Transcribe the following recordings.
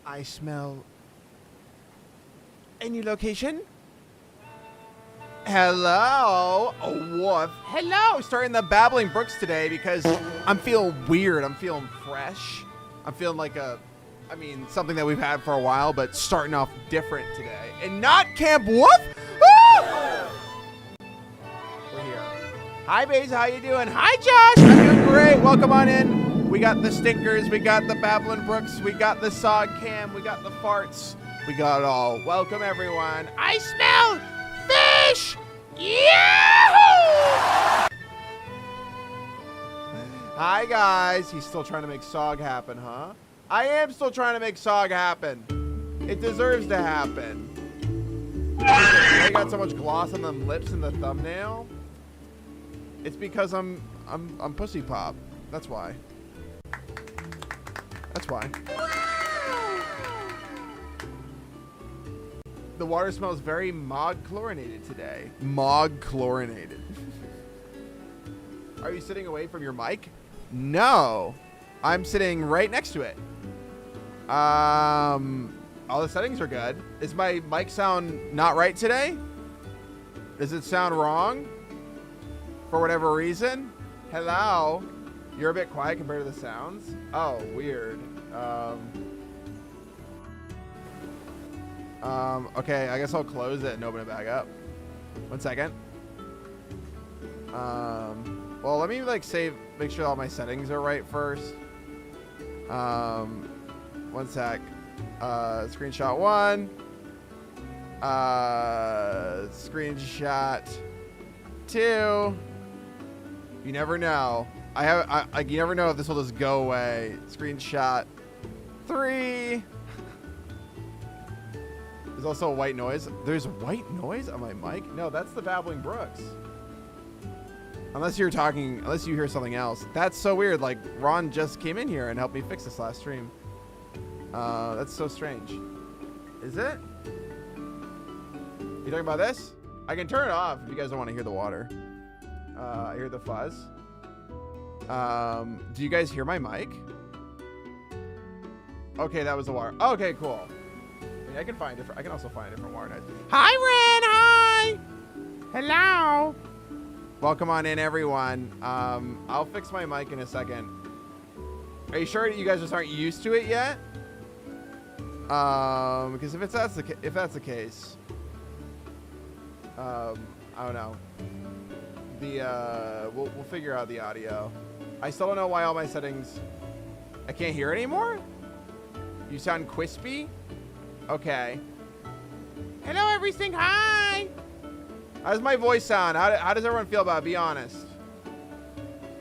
I smell a new location. Hello, a woof. Hello, starting the Babbling Brooks today because I'm feeling weird. I'm feeling fresh. I'm feeling like something that we've had for a while, but starting off different today. And not Camp Woof. Woo! We're here. Hi, Basil. How you doing? Hi, Josh. I'm doing great. Welcome on in. We got the stinkers. We got the Babbling Brooks. We got the Sog Cam. We got the farts. We got it all. Welcome, everyone. I smell fish. Yahoo! Hi, guys. He's still trying to make Sog happen, huh? I am still trying to make Sog happen. It deserves to happen. I got so much gloss on them lips and the thumbnail. It's because I'm pussy pop. That's why. That's why. The water smells very Mog chlorinated today. Mog chlorinated. Are you sitting away from your mic? No. I'm sitting right next to it. All the settings are good. Is my mic sound not right today? Does it sound wrong? For whatever reason? Hello? You're a bit quiet compared to the sounds? Oh, weird. Okay, I guess I'll close it and open it back up. 1 second. Well, let me make sure all my settings are right first. 1 sec. Screenshot 1. Screenshot 2. You never know. You never know if this will just go away. Screenshot 3. There's also a white noise. There's white noise on my mic? No, that's the Babbling Brooks. Unless you hear something else. That's so weird. Like, Ron just came in here and helped me fix this last stream. That's so strange. Is it? You talking about this? I can turn it off if you guys don't want to hear the water. I hear the fuzz. Do you guys hear my mic? Okay, that was the water. Okay, cool. I can find different. I can also find a different water noise. Hi, Ren. Hi. Hello. Welcome on in, everyone. I'll fix my mic in a second. Are you sure you guys just aren't used to it yet? Because if that's the case, I don't know. We'll figure out the audio. I still don't know why all my settings. I can't hear anymore. You sound crispy. Okay. Hello, everything. Hi. How does my voice sound? How does everyone feel about it? Be honest.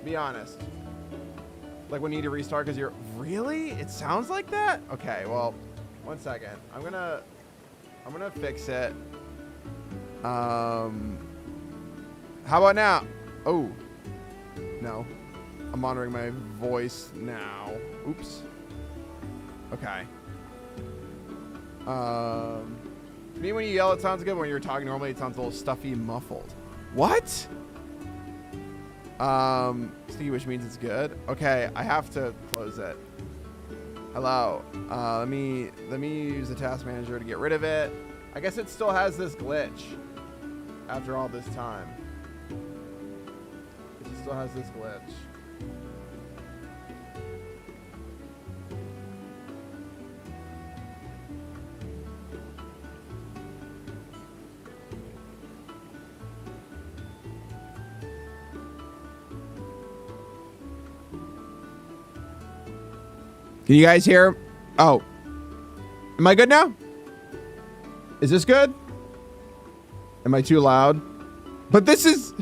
Be honest. Like we need to restart because you're really? It sounds like that? Okay, well, 1 second. I'm gonna fix it. How about now? Oh. No. I'm monitoring my voice now. Oops. Okay. To me, when you yell, it sounds good. When you're talking normally, it sounds a little stuffy and muffled. What? Sticky, which means it's good. Okay, I have to close it. Hello. Let me use the task manager to get rid of it. I guess it still has this glitch after all this time. It still has this glitch. Can you guys hear? Oh. Am I good now? Is this good? Am I too loud? But this is...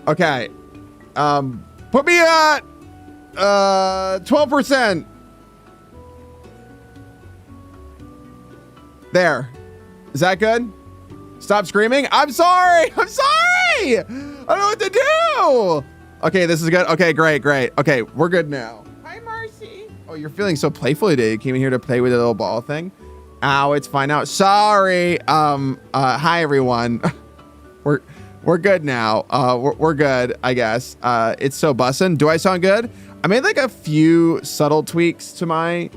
Okay. Put me at 12%. There. Is that good? Stop screaming. I'm sorry. I'm sorry. I don't know what to do. Okay, this is good. Okay, great. Okay, we're good now. Hi, Marcy. Oh, you're feeling so playful today. You came in here to play with a little ball thing. Ow, it's fine now. Sorry. Hi, everyone. We're good now. We're good, I guess. It's so bussin'. Do I sound good? I made like a few subtle tweaks to my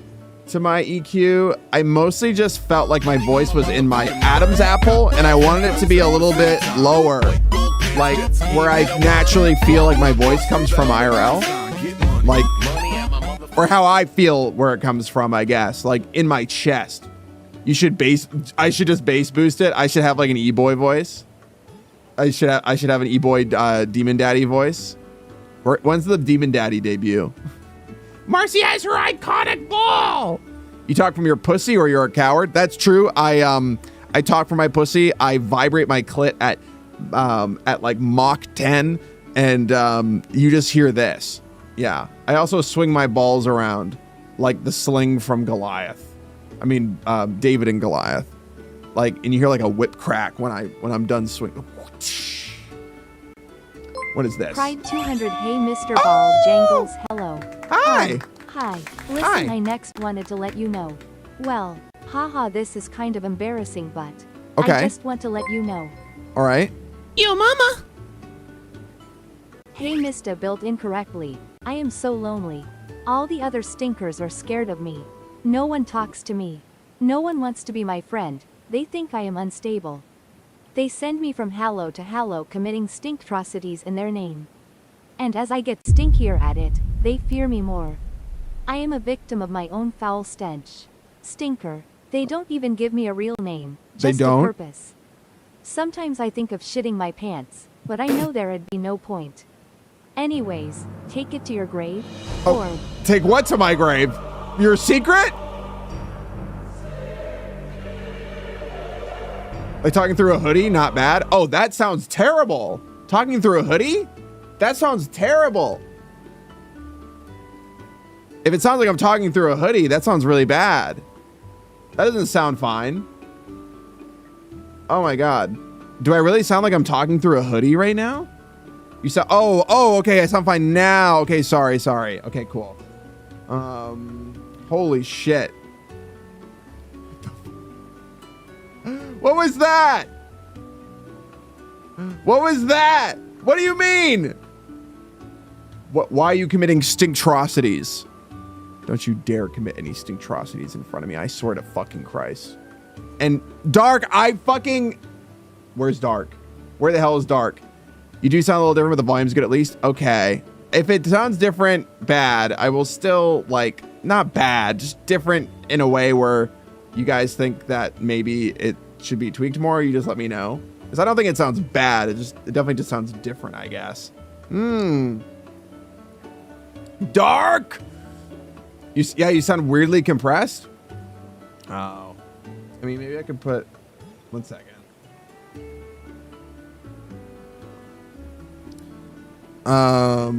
EQ. I mostly just felt like my voice was in my Adam's apple, and I wanted it to be a little bit lower, like where I naturally feel like my voice comes from IRL, like, or how I feel where it comes from, I guess, like in my chest. I should just bass boost it. I should have like an E-boy voice. I should have an E-boy Demon Daddy voice. When's the Demon Daddy debut? Marcy has her iconic ball. You talk from your pussy or you're a coward? That's true. I talk from my pussy. I vibrate my clit at like Mach 10, and you just hear this. Yeah. I also swing my balls around like the sling from Goliath. I mean, David and Goliath. Like, and you hear like a whip crack when I'm done swinging. What is this? Pride 200. Hey, Mr. Ball Jangles. Hello. Hi. Hi. Listen, Hi. I next wanted to let you know. Well, haha, this is kind of embarrassing, but Okay. I just want to let you know. All right. Yo, mama. Hey, Mr. Built incorrectly. I am so lonely. All the other stinkers are scared of me. No one talks to me. No one wants to be my friend. They think I am unstable. They send me from hallow to hallow committing stinktrocities in their name. And as I get stinkier at it, they fear me more. I am a victim of my own foul stench. Stinker. They don't even give me a real name, just They don't? a purpose. Sometimes I think of shitting my pants, but I know there'd be no point. Anyways, take it to your grave, or... Take what to my grave? Your secret? Like talking through a hoodie? Not bad. Oh, that sounds terrible. Talking through a hoodie? That sounds terrible. If it sounds like I'm talking through a hoodie, that sounds really bad. That doesn't sound fine. Oh my God. Do I really sound like I'm talking through a hoodie right now? You sound, oh, okay. I sound fine now. Okay, sorry. Okay, cool. Holy shit. What was that? What was that? What do you mean? Why are you committing stinktrocities? Don't you dare commit any stinktrocities in front of me. I swear to fucking Christ. And Dark, where's Dark? Where the hell is Dark? You do sound a little different, but the volume's good at least. Okay. If it sounds different, bad, I will still, like, not bad, just different in a way where you guys think that maybe it should be tweaked more. You just let me know. Because I don't think it sounds bad. It definitely just sounds different, I guess. Dark! You sound weirdly compressed. Oh. I mean, maybe I could put... One second. How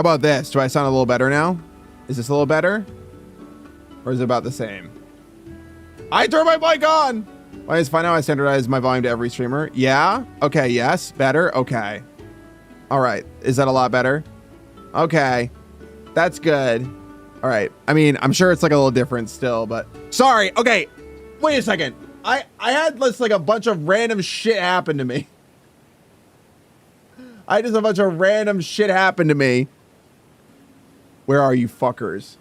about this? Do I sound a little better now? Is this a little better? Or is it about the same? I turned my mic on! Why is fine now? I standardize my volume to every streamer. Yeah? Okay, yes. Better? Okay. All right. Is that a lot better? Okay. That's good. All right. I mean, I'm sure it's like a little different still, but... Sorry. Okay. Wait a second. I had just like a bunch of random shit happen to me. I just a bunch of random shit happen to me. Where are you fuckers?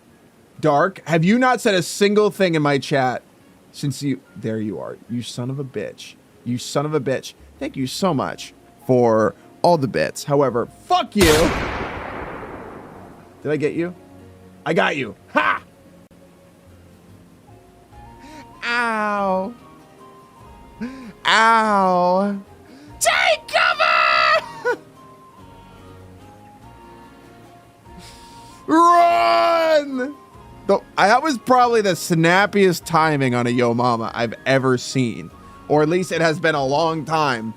Dark, have you not said a single thing in my chat since you... There you are. You son of a bitch. You son of a bitch. Thank you so much for all the bits. However, fuck you. Did I get you? I got you. Ha! Ow. Ow. Take cover! Run! That was probably the snappiest timing on a Yo Mama I've ever seen. Or at least it has been a long time.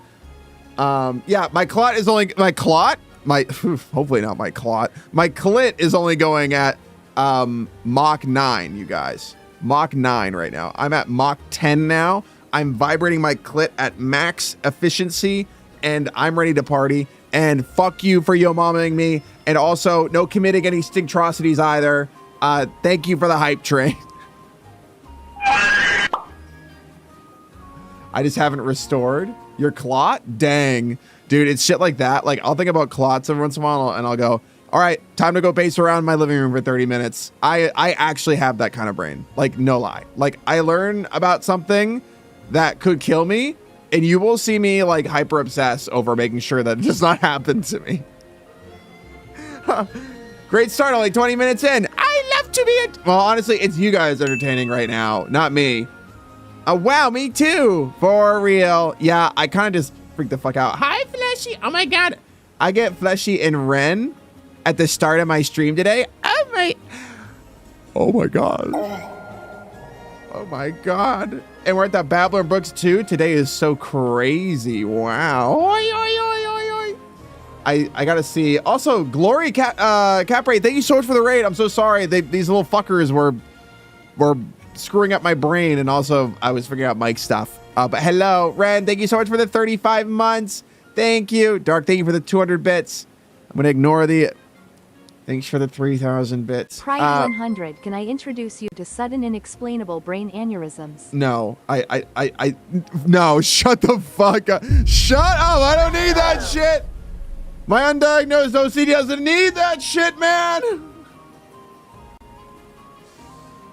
Yeah, my clot is only... hopefully not my clot. My clit is only going at Mach 9, you guys. Mach 9 right now. I'm at Mach 10 now. I'm vibrating my clit at max efficiency, and I'm ready to party. And fuck you for Yo Mamaing me. And also, no committing any stinktrocities either. Thank you for the hype train. I just haven't restored your clot. Dang, dude, it's shit like that. Like I'll think about clots every once in a while and I'll go, all right, time to go pace around my living room for 30 minutes. I actually have that kind of brain. Like no lie. Like I learn about something that could kill me and you will see me like hyper obsess over making sure that it does not happen to me. Great start, only 20 minutes in. I love to be well, honestly, it's you guys entertaining right now, not me. Wow, me too. For real. Yeah, I kind of just freaked the fuck out. Hi, Fleshy. Oh my God. I get Fleshy and Ren at the start of my stream today. Oh my God. Oh my God. And we're at that Babbler Brooks too. Today is so crazy. Wow. Oi, oi, oi, oi, oi. I gotta see. Also, Glory Capray, thank you so much for the raid. I'm so sorry. These little fuckers were screwing up my brain, and also I was figuring out Mike's stuff. But hello, Ren. Thank you so much for the 35 months. Thank you. Dark, thank you for the 200 bits. I'm gonna ignore the. Thanks for the 3,000 bits. Pride 100. Can I introduce you to sudden inexplainable brain aneurysms? No, no. Shut the fuck up. Shut up. I don't need that shit. My undiagnosed OCD doesn't need that shit, man.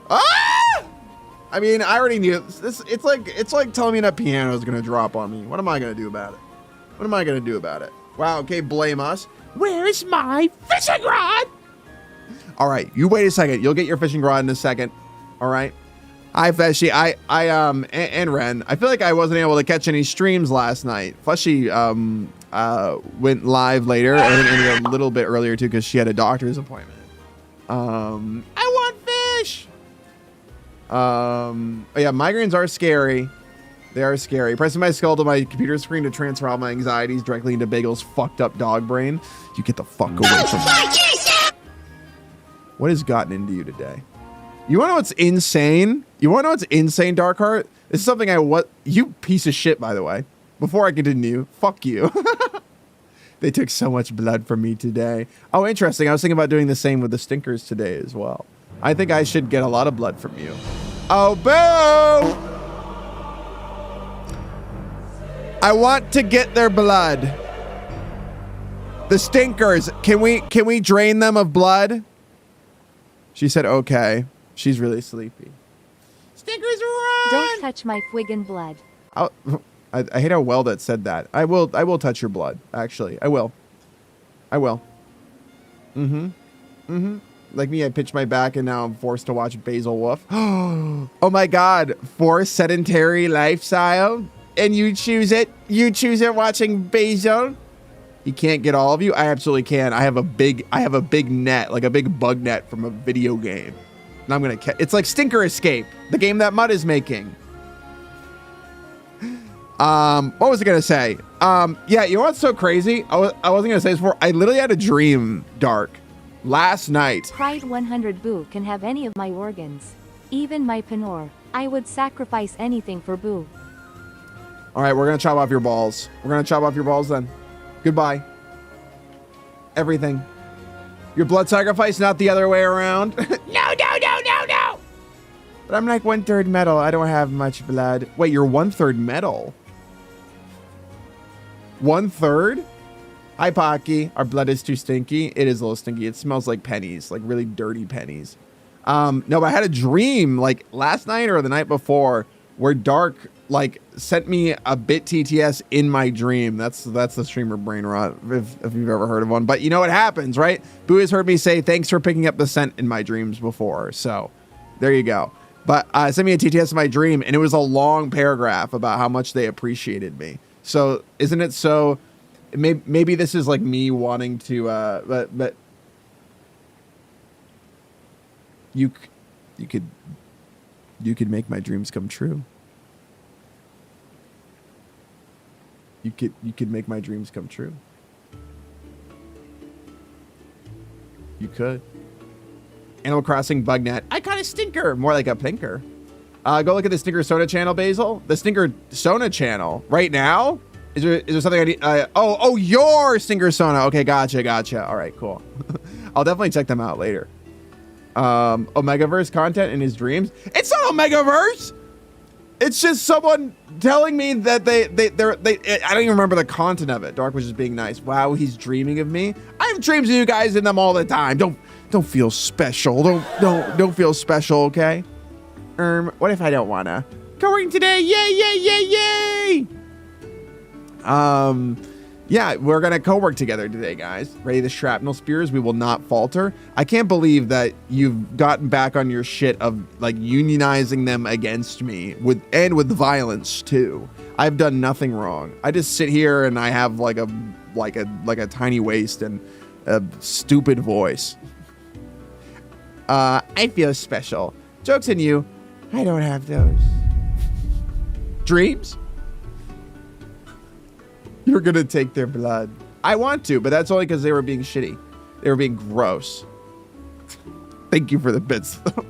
Ah! I mean, I already knew this. It's like telling me that piano is gonna drop on me. What am I gonna do about it? What am I gonna do about it? Wow. Okay, blame us. Where's my fishing rod? All right, you wait a second. You'll get your fishing rod in a second. All right. Hi, Fleshy. And Ren. I feel like I wasn't able to catch any streams last night. Fleshy went live later and ended a little bit earlier too because she had a doctor's appointment. I want fish. Oh yeah, migraines are scary. They are scary. Pressing my skull to my computer screen to transfer all my anxieties directly into Bagel's fucked up dog brain. You get the fuck away from me. What has gotten into you today? You want to know what's insane? You want to know what's insane, Darkheart? This is something you piece of shit, by the way. Before I continue, fuck you. They took so much blood from me today. Oh, interesting. I was thinking about doing the same with the stinkers today as well. I think I should get a lot of blood from you. Oh, boo! I want to get their blood. The stinkers, can we drain them of blood? She said, okay. She's really sleepy. Stinkers run! Don't touch my friggin' blood. I hate how well that said that. I will touch your blood, actually. I will. Like me, I pitched my back and now I'm forced to watch Basil Woof. Oh my God. Forced sedentary lifestyle. And you choose it. You choose it watching Basil. You can't get all of you. I absolutely can. I have a big net, like a big bug net from a video game. And I'm gonna it's like Stinker Escape, the game that Mud is making. What was I gonna say? Yeah, you know what's so crazy? I wasn't gonna say this before. I literally had a dream, Dark, last night. Pride 100 Boo can have any of my organs, even my penor. I would sacrifice anything for Boo. All right, we're gonna chop off your balls. We're gonna chop off your balls then. Goodbye. Everything. Your blood sacrifice, not the other way around. No. But I'm like 1/3 metal. I don't have much blood. Wait, you're 1/3 metal? 1/3? Hi, Pocky. Our blood is too stinky. It is a little stinky. It smells like pennies, like really dirty pennies. No, but I had a dream like last night or the night before where Dark like sent me a bit TTS in my dream. That's the streamer brain rot, if you've ever heard of one. But you know what happens, right? Boo has heard me say thanks for picking up the scent in my dreams before. So there you go. But sent me a TTS in my dream, and it was a long paragraph about how much they appreciated me. So isn't it so? Maybe this is like me wanting to, but you could make my dreams come true. You could make my dreams come true. You could. Animal Crossing Bugnet. I caught a stinker. More like a pinker. Go look at the Stinker Sona channel, Basil. The Stinker Sona channel. Right now? Is there something I need? Oh, your Stinker Sona. Okay, gotcha. All right, cool. I'll definitely check them out later. Omegaverse content in his dreams. It's not Omegaverse! It's just someone telling me that they I don't even remember the content of it. Dark was just being nice. Wow, he's dreaming of me. I have dreams of you guys in them all the time. Don't feel special. Don't feel special, okay? What if I don't wanna? Going today, yay, yay, yay, yay! Yeah, we're gonna co-work together today, guys. Ready the shrapnel spears, we will not falter. I can't believe that you've gotten back on your shit of like unionizing them against me with violence too. I've done nothing wrong. I just sit here and I have like a tiny waist and a stupid voice. I feel special. Joke's on you. I don't have those. Dreams? You're gonna take their blood. I want to, but that's only because they were being shitty. They were being gross. Thank you for the bits, though.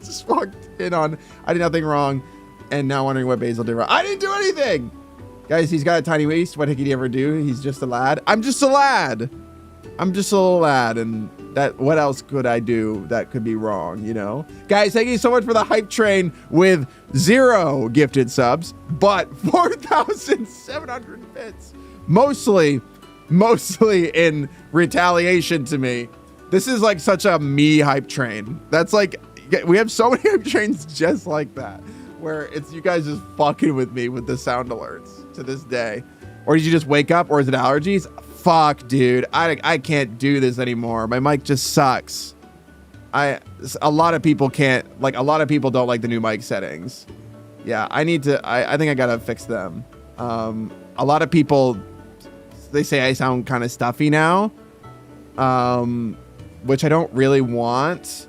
Just walked in on, I did nothing wrong, and now wondering what Basil did wrong. I didn't do anything! Guys, he's got a tiny waist. What could he ever do? He's just a lad. I'm just a lad. I'm just a little lad, and that, what else could I do that could be wrong, you know? Guys, thank you so much for the hype train with 0 gifted subs, but 4,700 bits. Mostly in retaliation to me. This is like such a me hype train. That's like, we have so many hype trains just like that, where it's you guys just fucking with me with the sound alerts to this day. Or did you just wake up, or is it allergies? Fuck, dude. I can't do this anymore. My mic just sucks. A lot of people can't, like, a lot of people don't like the new mic settings. Yeah, I need to, I think I gotta fix them. A lot of people, they say I sound kind of stuffy now, which I don't really want.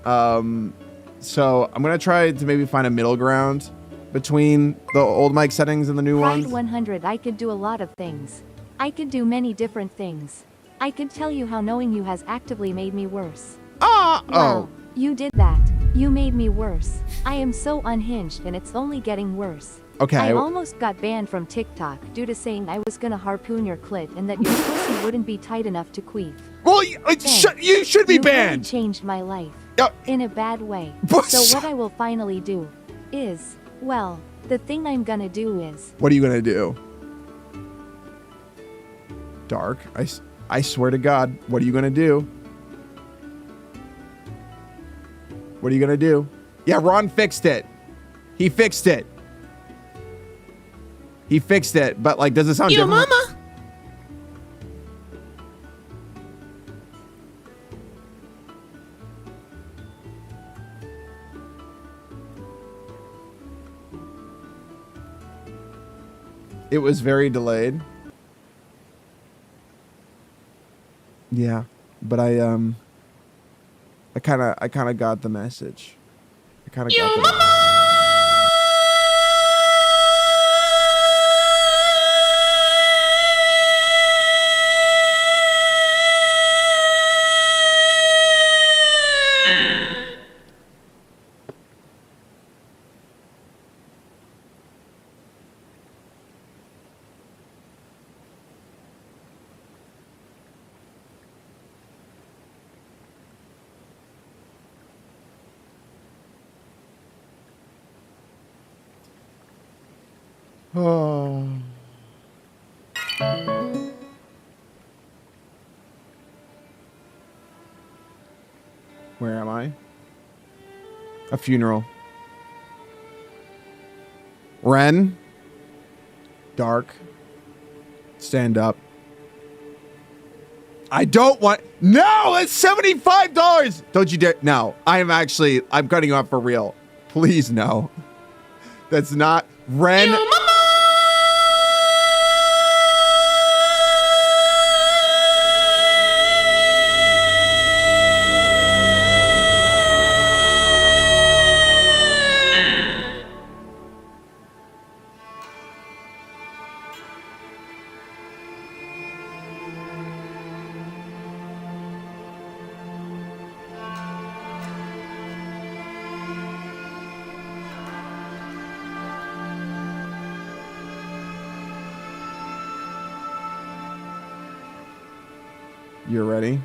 So I'm gonna try to maybe find a middle ground between the old mic settings and the new Pride ones. 100. I could do a lot of things. I could do many different things. I could tell you how knowing you has actively made me worse. Wow, you did that. You made me worse. I am so unhinged and it's only getting worse. Okay. I almost got banned from TikTok due to saying I was gonna harpoon your clit and that your pussy wouldn't be tight enough to queef. Well, you should be You banned. really changed my life. In a bad way. So what I will finally do is, well, the thing I'm gonna do is... What are you gonna do? Dark, I swear to God, what are you gonna do? What are you gonna do? Yeah, Ron fixed it. He fixed it. He fixed it, but like, does it sound different? Mama. It was very delayed. Yeah, but I kind of got the message. I kind of got the message. Oh. Where am I? A funeral. Ren. Dark. Stand up. I don't want... No, it's $75. Don't you dare. No, I'm cutting you off for real. Please, no. That's not... Ren... You're ready?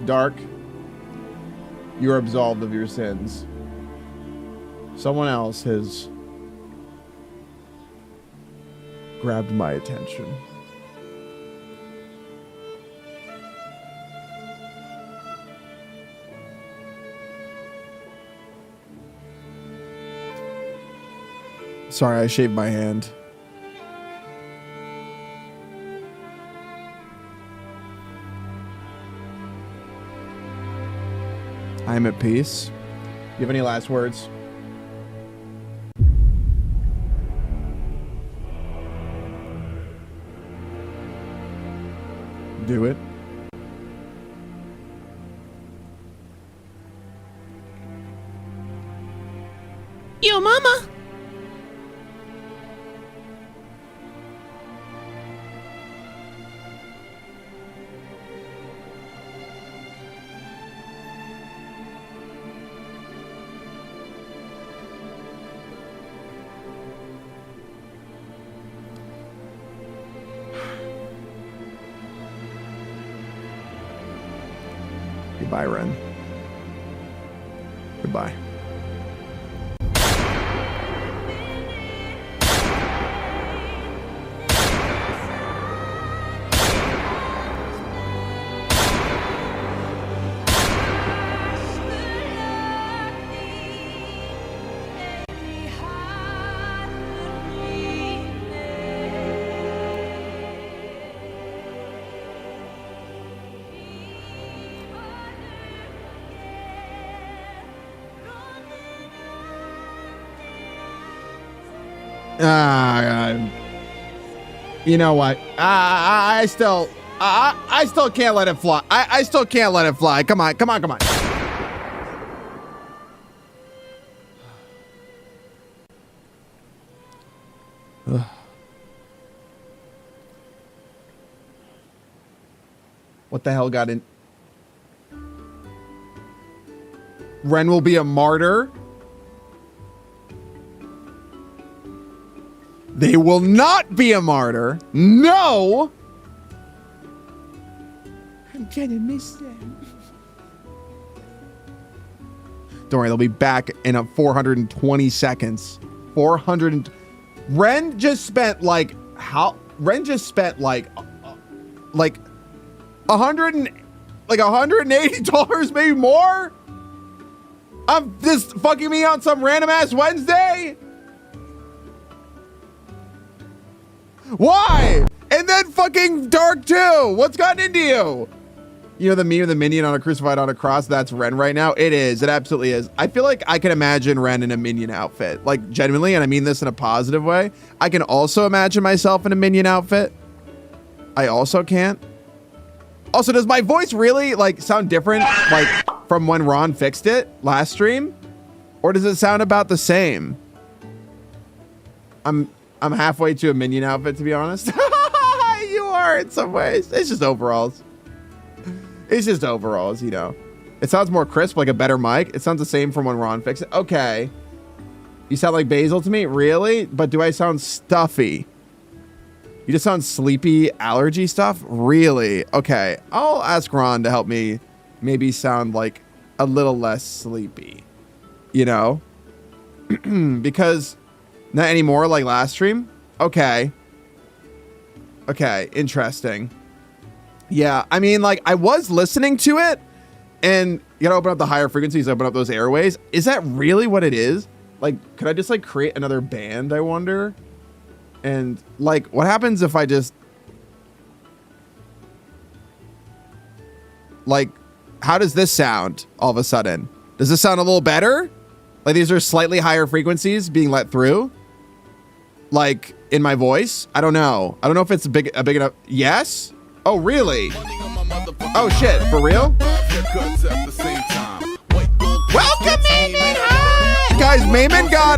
Dark, you are absolved of your sins. Someone else has grabbed my attention. Sorry, I shaved my hand. I am at peace. You have any last words? Do it. Yo, mama. Goodbye, Ren. Goodbye. You know what? I still can't let it fly. I still can't let it fly. Come on. What the hell got in? Ren will be a martyr. They will not be a martyr. No. I'm gonna miss them. Don't worry, they'll be back in 420 seconds. 400. Ren just spent like how? Ren just spent like $180 maybe more. I'm just fucking me on some random ass Wednesday. Why? And then fucking Dark too. What's gotten into you? You know the meme of the minion on a crucified on a cross? That's Ren right now. It is. It absolutely is. I feel like I can imagine Ren in a minion outfit. Like genuinely, and I mean this in a positive way. I can also imagine myself in a minion outfit. I also can't. Also, does my voice really like sound different like from when Ron fixed it last stream? Or does it sound about the same? I'm halfway to a minion outfit, to be honest. You are in some ways. It's just overalls. It's just overalls, you know. It sounds more crisp, like a better mic. It sounds the same from when Ron fixed it. Okay. You sound like Basil to me? Really? But do I sound stuffy? You just sound sleepy, allergy stuff? Really? Okay. I'll ask Ron to help me maybe sound like a little less sleepy. You know? Because not anymore like last stream? Okay. Okay, interesting. Yeah, I mean, like, I was listening to it, and you gotta open up the higher frequencies, open up those airways. Is that really what it is? Like, could I just, like, create another band, I wonder? And, like, what happens if I just... Like, how does this sound all of a sudden? Does this sound a little better? Like, these are slightly higher frequencies being let through? Like, in my voice? I don't know. I don't know if it's a big enough... Yes? Oh, really? Oh, shit. For real? Welcome, Mayman! Hi! Guys, Mayman got,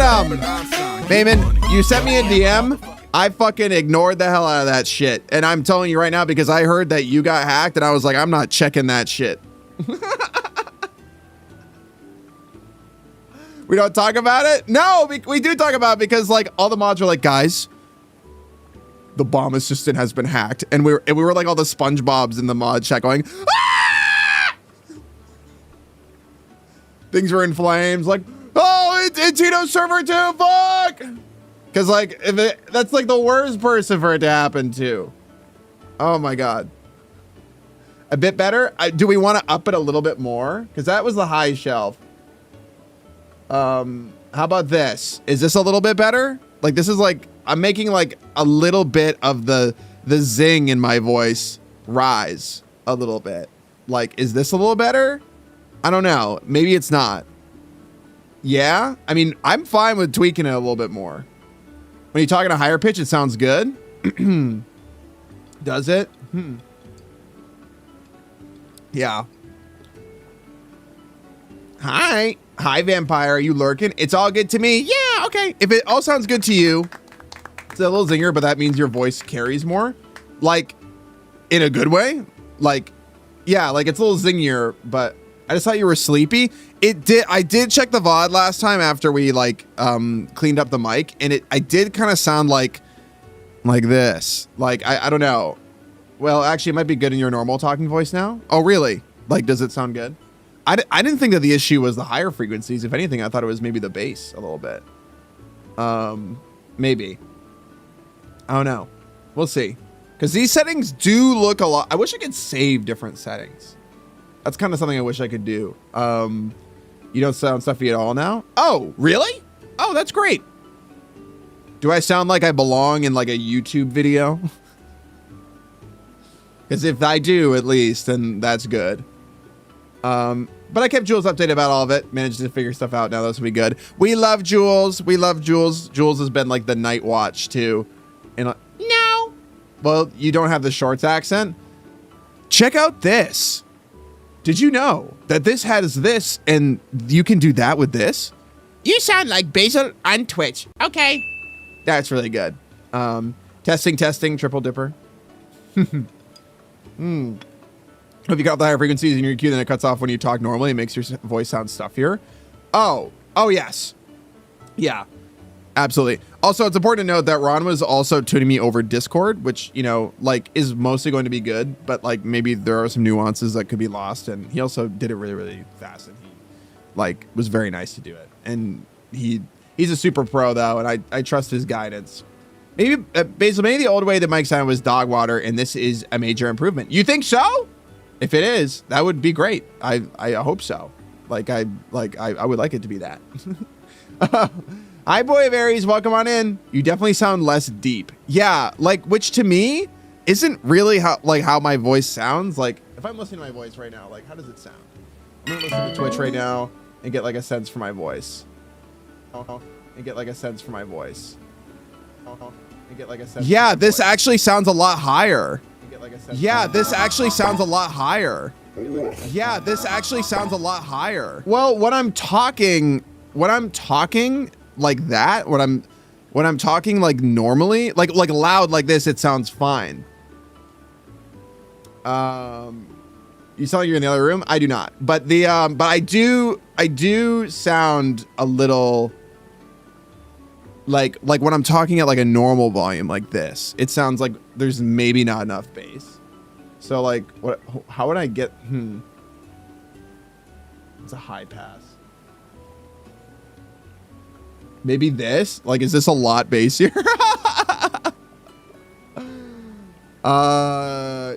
Mayman, you sent me a DM. I fucking ignored the hell out of that shit. And I'm telling you right now because I heard that you got hacked and I was like, I'm not checking that shit. We don't talk about it? No, we do talk about it because, like, all the mods are like, guys, the bomb assistant has been hacked. And we were like all the SpongeBobs in the mod chat going, ah! things were in flames. Like, oh, it's Tito's server too. Fuck. Because like, that's like the worst person for it to happen to. Oh my God. A bit better. Do we want to up it a little bit more? Because that was the high shelf. How about this? Is this a little bit better? Like, this is like, I'm making like a little bit of the zing in my voice rise a little bit. Like, is this a little better? I don't know. Maybe it's not. Yeah. I mean, I'm fine with tweaking it a little bit more. When you talk at a higher pitch, it sounds good. Does it? Yeah. Hi, vampire. Are you lurking? It's all good to me. Yeah, okay. If it all sounds good to you, it's a little zinger, but that means your voice carries more. Like, in a good way. Like, yeah, like it's a little zingier, but I just thought you were sleepy. I did check the VOD last time after we like cleaned up the mic, and I did kind of sound like this. Like, I don't know. Well, actually, it might be good in your normal talking voice now. Oh, really? Like, does it sound good? I didn't think that the issue was the higher frequencies. If anything, I thought it was maybe the bass a little bit. Maybe. I don't know. We'll see. Because these settings do look a lot. I wish I could save different settings. That's kind of something I wish I could do. You don't sound stuffy at all now? Oh, really? Oh, that's great. Do I sound like I belong in like a YouTube video? Because if I do, at least, then that's good. But I kept Jules updated about all of it. Managed to figure stuff out now. This will be good. We love Jules. We love Jules. Jules has been like the night watch too. And no. Well, you don't have the shorts accent. Check out this. Did you know that this has this and you can do that with this? You sound like Basil on Twitch. Okay. That's really good. Testing, triple dipper. If you got the higher frequencies in your EQ, then it cuts off when you talk normally. It makes your voice sound stuffier. Oh, yes. Yeah, absolutely. Also, it's important to note that Ron was also tuning me over Discord, which, you know, like is mostly going to be good, but like maybe there are some nuances that could be lost. And he also did it really, really fast. And he like was very nice to do it. And he's a super pro though. And I trust his guidance. Maybe Basil, maybe the old way that Mike sounded was dog water. And this is a major improvement. You think so? If it is, that would be great. I hope so. I would like it to be that. Hi, Boy of Aries. Welcome on in. You definitely sound less deep. Yeah, like, which to me isn't really how my voice sounds. Like, if I'm listening to my voice right now, like, how does it sound? I'm gonna listen to Twitch right now and get like a sense for my voice. Yeah, this actually sounds a lot higher. Yeah, this actually sounds a lot higher. Well, when I'm talking like that, when I'm talking like normally, like loud like this, it sounds fine. You sound like you're in the other room. I do not, but I do sound a little like when I'm talking at like a normal volume like this, it sounds like there's maybe not enough bass. So like, how would I get, it's a high pass. Maybe this, like, is this a lot bassier?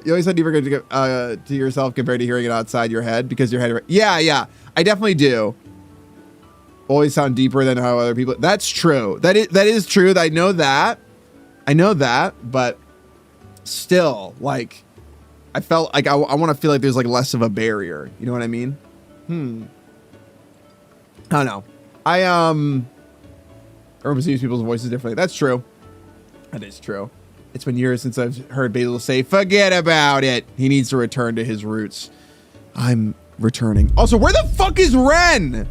You always said you were going to to yourself compared to hearing it outside your head because your head, yeah, I definitely do. Always sound deeper than how other people. That's true. That is true. I know that, but still, like, I felt like I want to feel like there's like less of a barrier. You know what I mean? I don't know. Everyone perceives people's voices differently. That's true. That is true. It's been years since I've heard Basil say, "Forget about it." He needs to return to his roots. I'm returning. Also, where the fuck is Ren?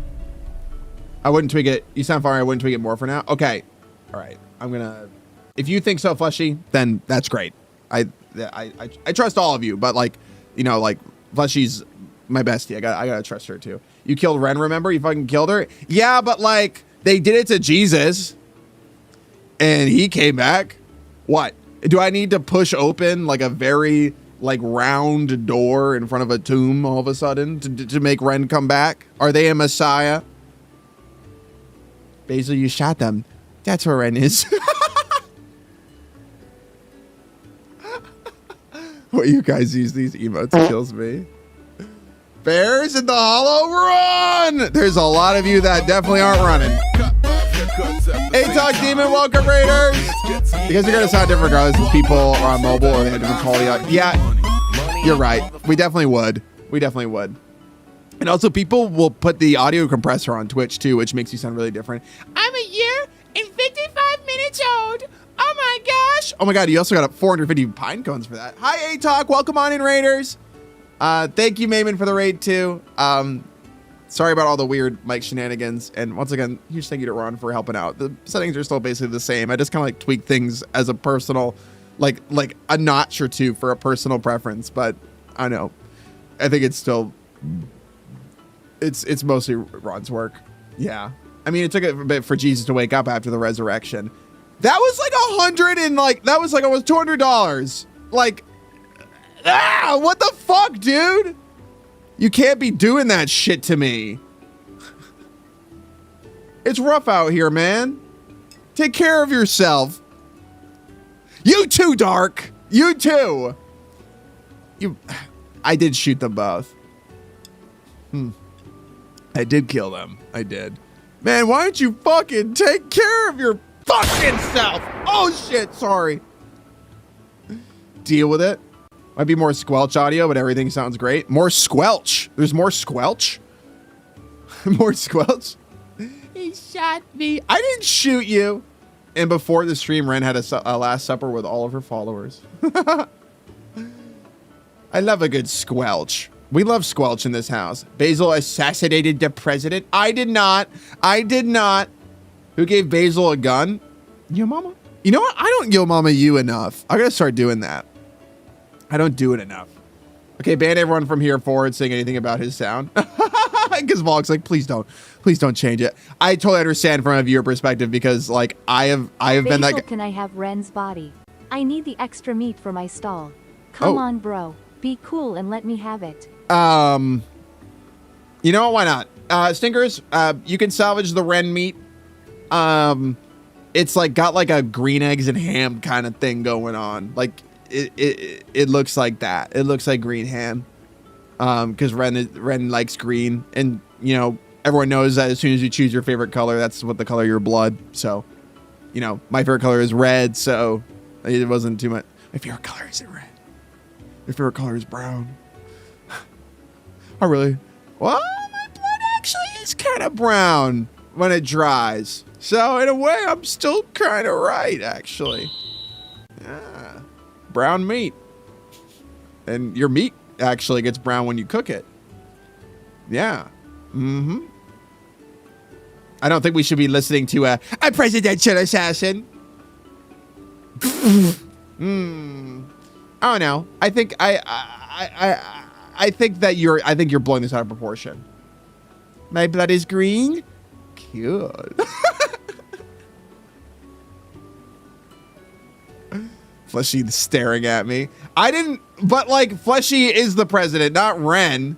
I wouldn't tweak it. You sound fine. I wouldn't tweak it more for now. Okay. All right. I'm gonna. If you think so, Fleshy, then that's great. I trust all of you, but like, you know, like Fleshy's my bestie. I gotta trust her too. You killed Ren, remember? You fucking killed her. Yeah, but like they did it to Jesus, and he came back. What? Do I need to push open like a very like round door in front of a tomb all of a sudden to make Ren come back? Are they a messiah? Basil, you shot them. That's where Ren is. What you guys use these emotes kills me. Bears in the hollow, run! There's a lot of you that definitely aren't running. Hey, Talk Demon, welcome, Raiders! Because you're going to sound different regardless if people are on mobile or they have different quality. Yeah, you're right. We definitely would. We definitely would. And also, people will put the audio compressor on Twitch, too, which makes you sound really different. I'm a year and 55 minutes old. Oh, my gosh. Oh, my God. You also got 450 pine cones for that. Hi, A-Talk. Welcome on in, Raiders. Thank you, Mayman, for the raid, too. Sorry about all the weird mic shenanigans. And once again, huge thank you to Ron for helping out. The settings are still basically the same. I just kind of like tweak things as a personal, like a notch or two for a personal preference. But I know, I think it's still, it's mostly Ron's work. Yeah. I mean, it took a bit for Jesus to wake up after the resurrection. That was like that was like almost $200. Like, what the fuck, dude? You can't be doing that shit to me. It's rough out here, man. Take care of yourself. You too, Dark. You too. I did shoot them both. I did kill them. I did. Man, why don't you fucking take care of your fucking self? Oh shit, sorry. Deal with it. Might be more squelch audio, but everything sounds great. More squelch. There's more squelch. More squelch. He shot me. I didn't shoot you. And before the stream, Ren had a Last Supper with all of her followers. I love a good squelch. We love squelch in this house. Basil assassinated the president. I did not. I did not. Who gave Basil a gun? Yo mama. You know what? I don't yo mama you enough. I gotta start doing that. I don't do it enough. Okay, ban everyone from here forward saying anything about his sound. Because Volk's like, please don't change it. I totally understand from a viewer perspective because like I have been that. Can I have Ren's body? I need the extra meat for my stall. Come on, bro. Be cool and let me have it. You know what? Why not? Stinkers, you can salvage the Ren meat. It's like got like a green eggs and ham kind of thing going on. Like it looks like that. It looks like green ham. Because Ren likes green, and you know everyone knows that as soon as you choose your favorite color, that's what the color of your blood. So, you know, my favorite color is red, so it wasn't too much. My favorite color isn't red. My favorite color is brown. Oh really? Well, my blood actually is kind of brown when it dries. So in a way, I'm still kind of right, actually. Yeah. Brown meat. And your meat actually gets brown when you cook it. Yeah. Mm-hmm. I don't think we should be listening to a presidential assassin. I don't know. I think I think that you're blowing this out of proportion. My blood is green. Cute. Fleshy staring at me. But like Fleshy is the president, not Ren.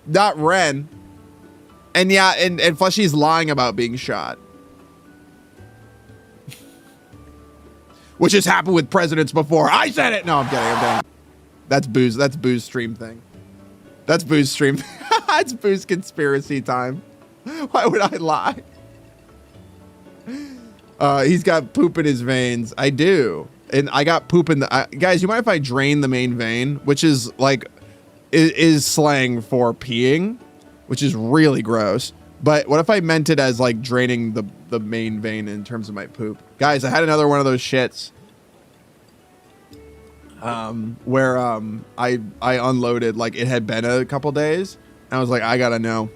Not Ren. And yeah, and Fleshy's lying about being shot. Which has happened with presidents before. I said it. No, I'm kidding. That's Boo's. That's Boo's stream thing. That's Boo's stream. That's Boo's conspiracy time. Why would I lie? He's got poop in his veins. I do. And I got poop in the... guys, you mind if I drain the main vein? Which is like... is slang for peeing. Which is really gross. But what if I meant it as like draining the main vein in terms of my poop? Guys, I had another one of those shits. Where I unloaded, like it had been a couple days. And I was like, I gotta know.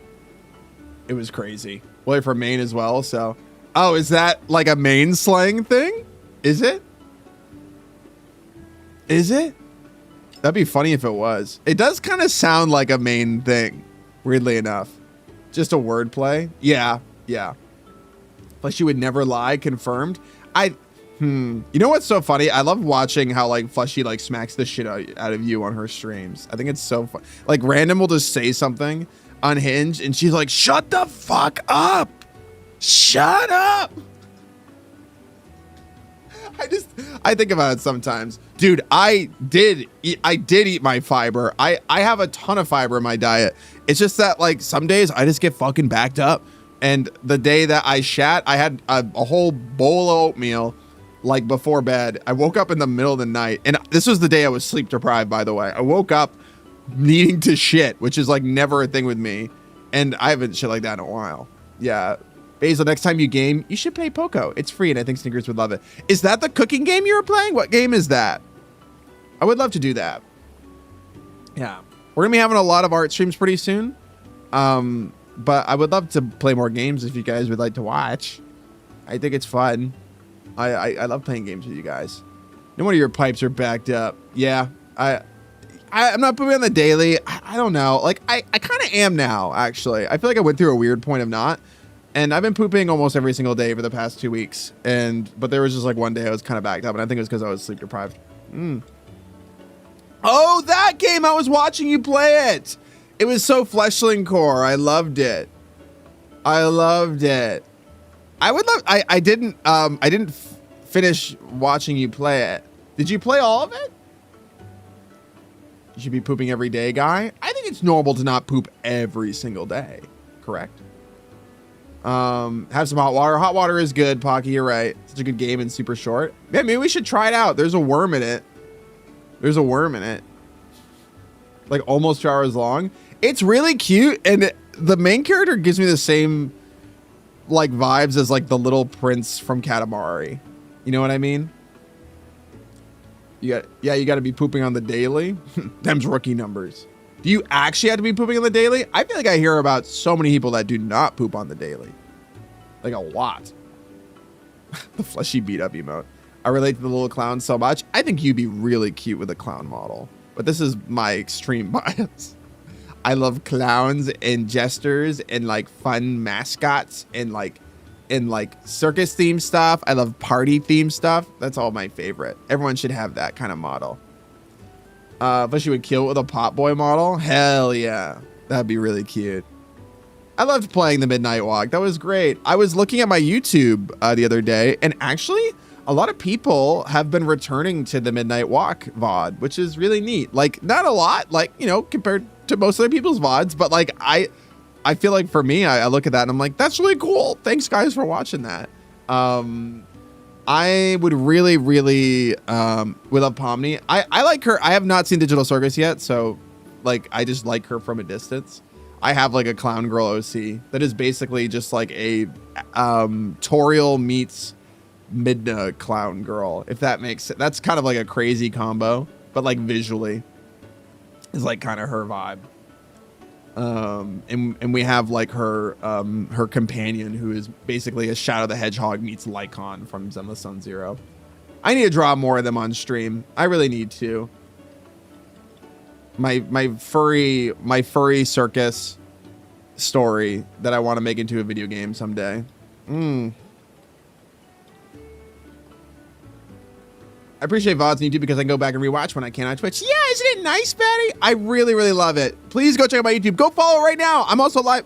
It was crazy. Well, for Maine as well, so... Oh, is that like a Maine slang thing? Is it? Is it? That'd be funny if it was. It does kind of sound like a Maine thing, weirdly enough. Just a wordplay. Yeah, yeah. Plus, you would never lie. Confirmed. You know what's so funny? I love watching how like Fleshy like smacks the shit out of you on her streams. I think it's so fun. Like Random will just say something unhinged and she's like, shut the fuck up. Shut up. I think about it sometimes. Dude, I did eat my fiber. I have a ton of fiber in my diet. It's just that like some days I just get fucking backed up. And the day that I shat, I had a whole bowl of oatmeal like before bed. I woke up in the middle of the night, and this was the day I was sleep deprived, by the way. I woke up needing to shit, which is like never a thing with me. And I haven't shit like that in a while. Yeah. Basil, next time you game, you should play Poco. It's free, and I think Snickers would love it. Is that the cooking game you were playing? What game is that? I would love to do that. Yeah. We're going to be having a lot of art streams pretty soon. But I would love to play more games if you guys would like to watch. I think it's fun. I love playing games with you guys. No wonder your pipes are backed up. Yeah. I'm not pooping on the daily. I don't know. Like, I kind of am now, actually. I feel like I went through a weird point of not. And I've been pooping almost every single day for the past 2 weeks. But there was just like one day I was kind of backed up. And I think it was because I was sleep deprived. Oh, that game! I was watching you play it. It was so Fleshling Core. I loved it. I loved it. I didn't finish watching you play it. Did you play all of it? You should be pooping every day, guy. I think it's normal to not poop every single day. Correct. Have some hot water. Hot water is good, Pocky. You're right. Such a good game and super short. Yeah, maybe we should try it out. There's a worm in it. There's a worm in it. Like almost 2 hours long. It's really cute, and the main character gives me the same like vibes as like the little prince from Katamari. You know what I mean? You got to be pooping on the daily. Them's rookie numbers. Do you actually have to be pooping on the daily? I feel like I hear about so many people that do not poop on the daily. Like a lot. The fleshy beat up emote. I relate to the little clown so much. I think you'd be really cute with a clown model. But this is my extreme bias. I love clowns and jesters and like fun mascots and like circus themed stuff. I love party themed stuff. That's all my favorite. Everyone should have that kind of model. But you would kill it with a pot boy model. Hell yeah. That'd be really cute. I loved playing the Midnight Walk. That was great. I was looking at my YouTube the other day, and actually a lot of people have been returning to the Midnight Walk VOD, which is really neat. Like, not a lot, like, you know, compared to most other people's VODs, but like I feel like for me, I look at that and I'm like, that's really cool. Thanks guys for watching that. I would really would love Pomni. I like her. I have not seen Digital Circus yet, so like I just like her from a distance. I have like a clown girl OC that is basically just like a Toriel meets Midna clown girl, if that makes sense. That's kind of like a crazy combo, but like visually is like kind of her vibe. And we have like her her companion, who is basically a Shadow the Hedgehog meets Lycon from Zenless Sun Zero. I need to draw more of them on stream. I really need to. My furry circus story that I want to make into a video game someday. I appreciate VODs on YouTube because I can go back and rewatch when I can on Twitch. Yeah, isn't it nice, Patty? I really love it. Please go check out my YouTube. Go follow right now. I'm also live.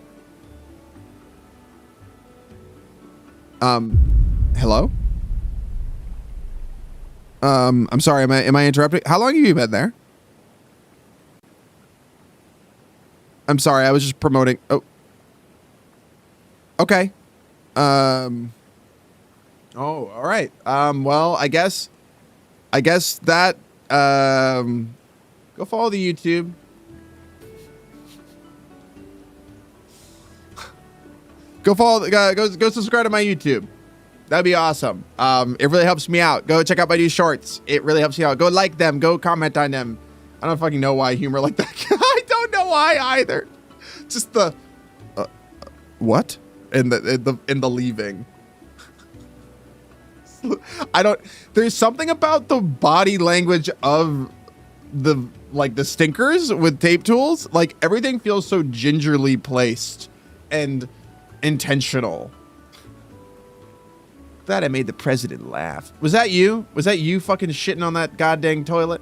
Hello? I'm sorry. Am I interrupting? How long have you been there? I'm sorry. I was just promoting. Oh. Okay. Oh, all right. Well, I guess that go follow the YouTube. Go subscribe to my YouTube. That'd be awesome. It really helps me out. Go check out my new shorts. It really helps me out. Go like them. Go comment on them. I don't fucking know why humor like that. I don't know why either. Just the what? In the leaving. There's something about the body language of the stinkers with tape tools. Like everything feels so gingerly placed and intentional. Glad I made the president laugh. Was that you? Was that you fucking shitting on that goddamn toilet?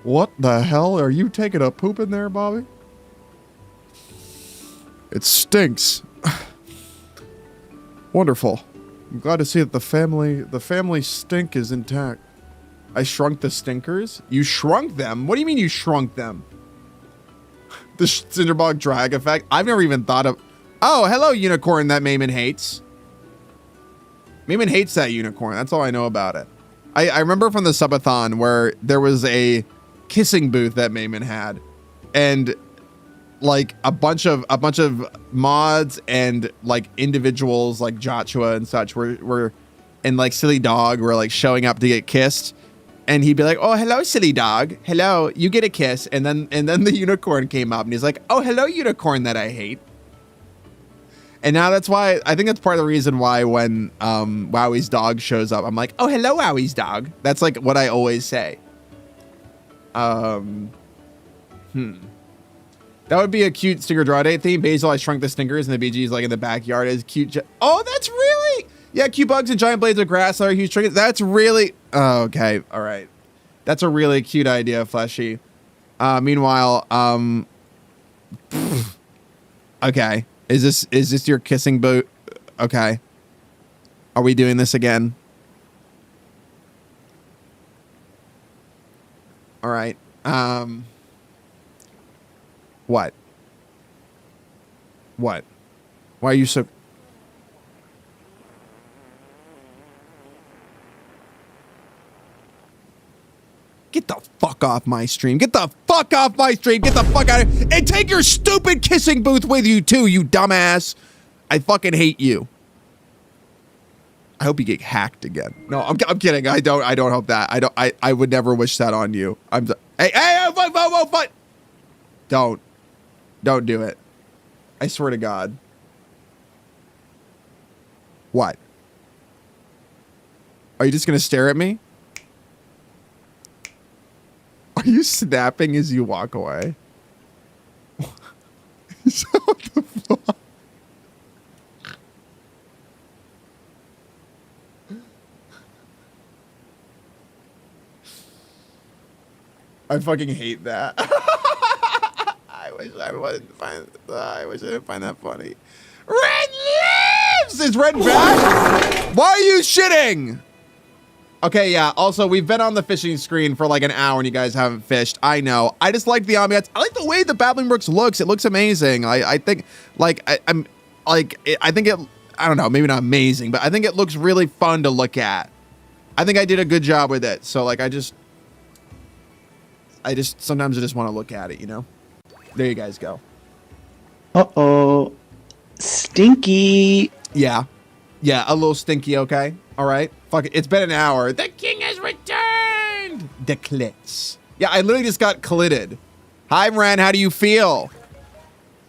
What the hell? Are you taking a poop in there, Bobby? It stinks. Wonderful. I'm glad to see that the family stink is intact. I shrunk the stinkers? You shrunk them? What do you mean you shrunk them? The Cinderbog drag effect? I've never even thought of... Oh, hello, unicorn that Mayman hates. Mayman hates that unicorn. That's all I know about it. I remember from the subathon where there was a kissing booth that Mayman had. And like a bunch of mods and like individuals like Joshua and such were and like Silly Dog were like showing up to get kissed. And he'd be like, oh, hello, Silly Dog. Hello, you get a kiss. And then the unicorn came up and he's like, oh, hello, unicorn that I hate. And now that's why, I think that's part of the reason why when Wowie's dog shows up, I'm like, oh, hello, Wowie's dog. That's like what I always say. That would be a cute sticker draw date theme. Basil, I shrunk the stinkers and the BG's like in the backyard is cute. Oh, that's really, yeah, cute bugs and giant blades of grass are huge trinkets. That's really, oh, okay, all right. That's a really cute idea, Fleshy. Meanwhile, okay. Is this your kissing boot? Okay. Are we doing this again? All right. What? What? Why are you so... Get the fuck off my stream. Get the fuck off my stream. Get the fuck out of here. And take your stupid kissing booth with you too, you dumbass. I fucking hate you. I hope you get hacked again. No, I'm kidding. I don't hope that. I would never wish that on you. Hey, what? Don't do it. I swear to God. What? Are you just going to stare at me? Are you snapping as you walk away? What the fuck? I fucking hate that. I wish I didn't find that funny. Red lives! Is Red back? Why are you shitting? Okay, yeah. Also, we've been on the fishing screen for like an hour and you guys haven't fished. I know. I just like the ambiance. I like the way the Babbling Brooks looks. It looks amazing. I think like I don't know, maybe not amazing, but I think it looks really fun to look at. I think I did a good job with it. So like I just sometimes I just want to look at it, you know? There you guys go. Uh-oh. Stinky. Yeah. Yeah, a little stinky, okay? All right. Fuck it. It's been an hour. The king has returned. The clits. Yeah, I literally just got clitted. Hi, Ren. How do you feel?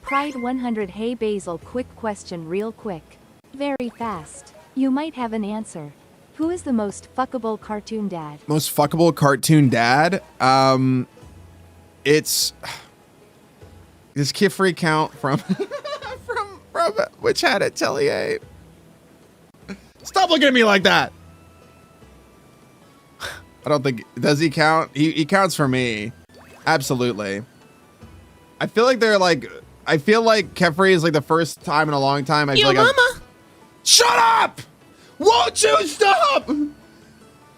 Pride 100. Hey Basil, quick question real quick. Very fast. You might have an answer. Who is the most fuckable cartoon dad? Most fuckable cartoon dad? It's... Does Kifri count from... from which had it, Telly? Stop looking at me like that. I don't think, does he count? He counts for me. Absolutely. I feel like Kefri is like the first time in a long time. Yo, mama. Shut up! Won't you stop?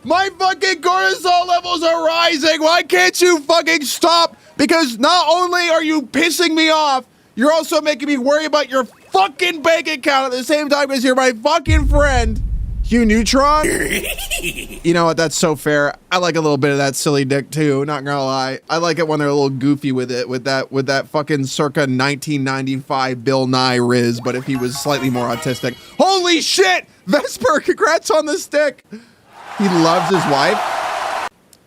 My fucking cortisol levels are rising. Why can't you fucking stop? Because not only are you pissing me off, you're also making me worry about your fucking bank account at the same time as you're my fucking friend. Hugh Neutron? You know what? That's so fair. I like a little bit of that silly dick too, not gonna lie. I like it when they're a little goofy with it, with that fucking circa 1995 Bill Nye Riz, but if he was slightly more autistic. Holy shit! Vesper, congrats on the stick! He loves his wife.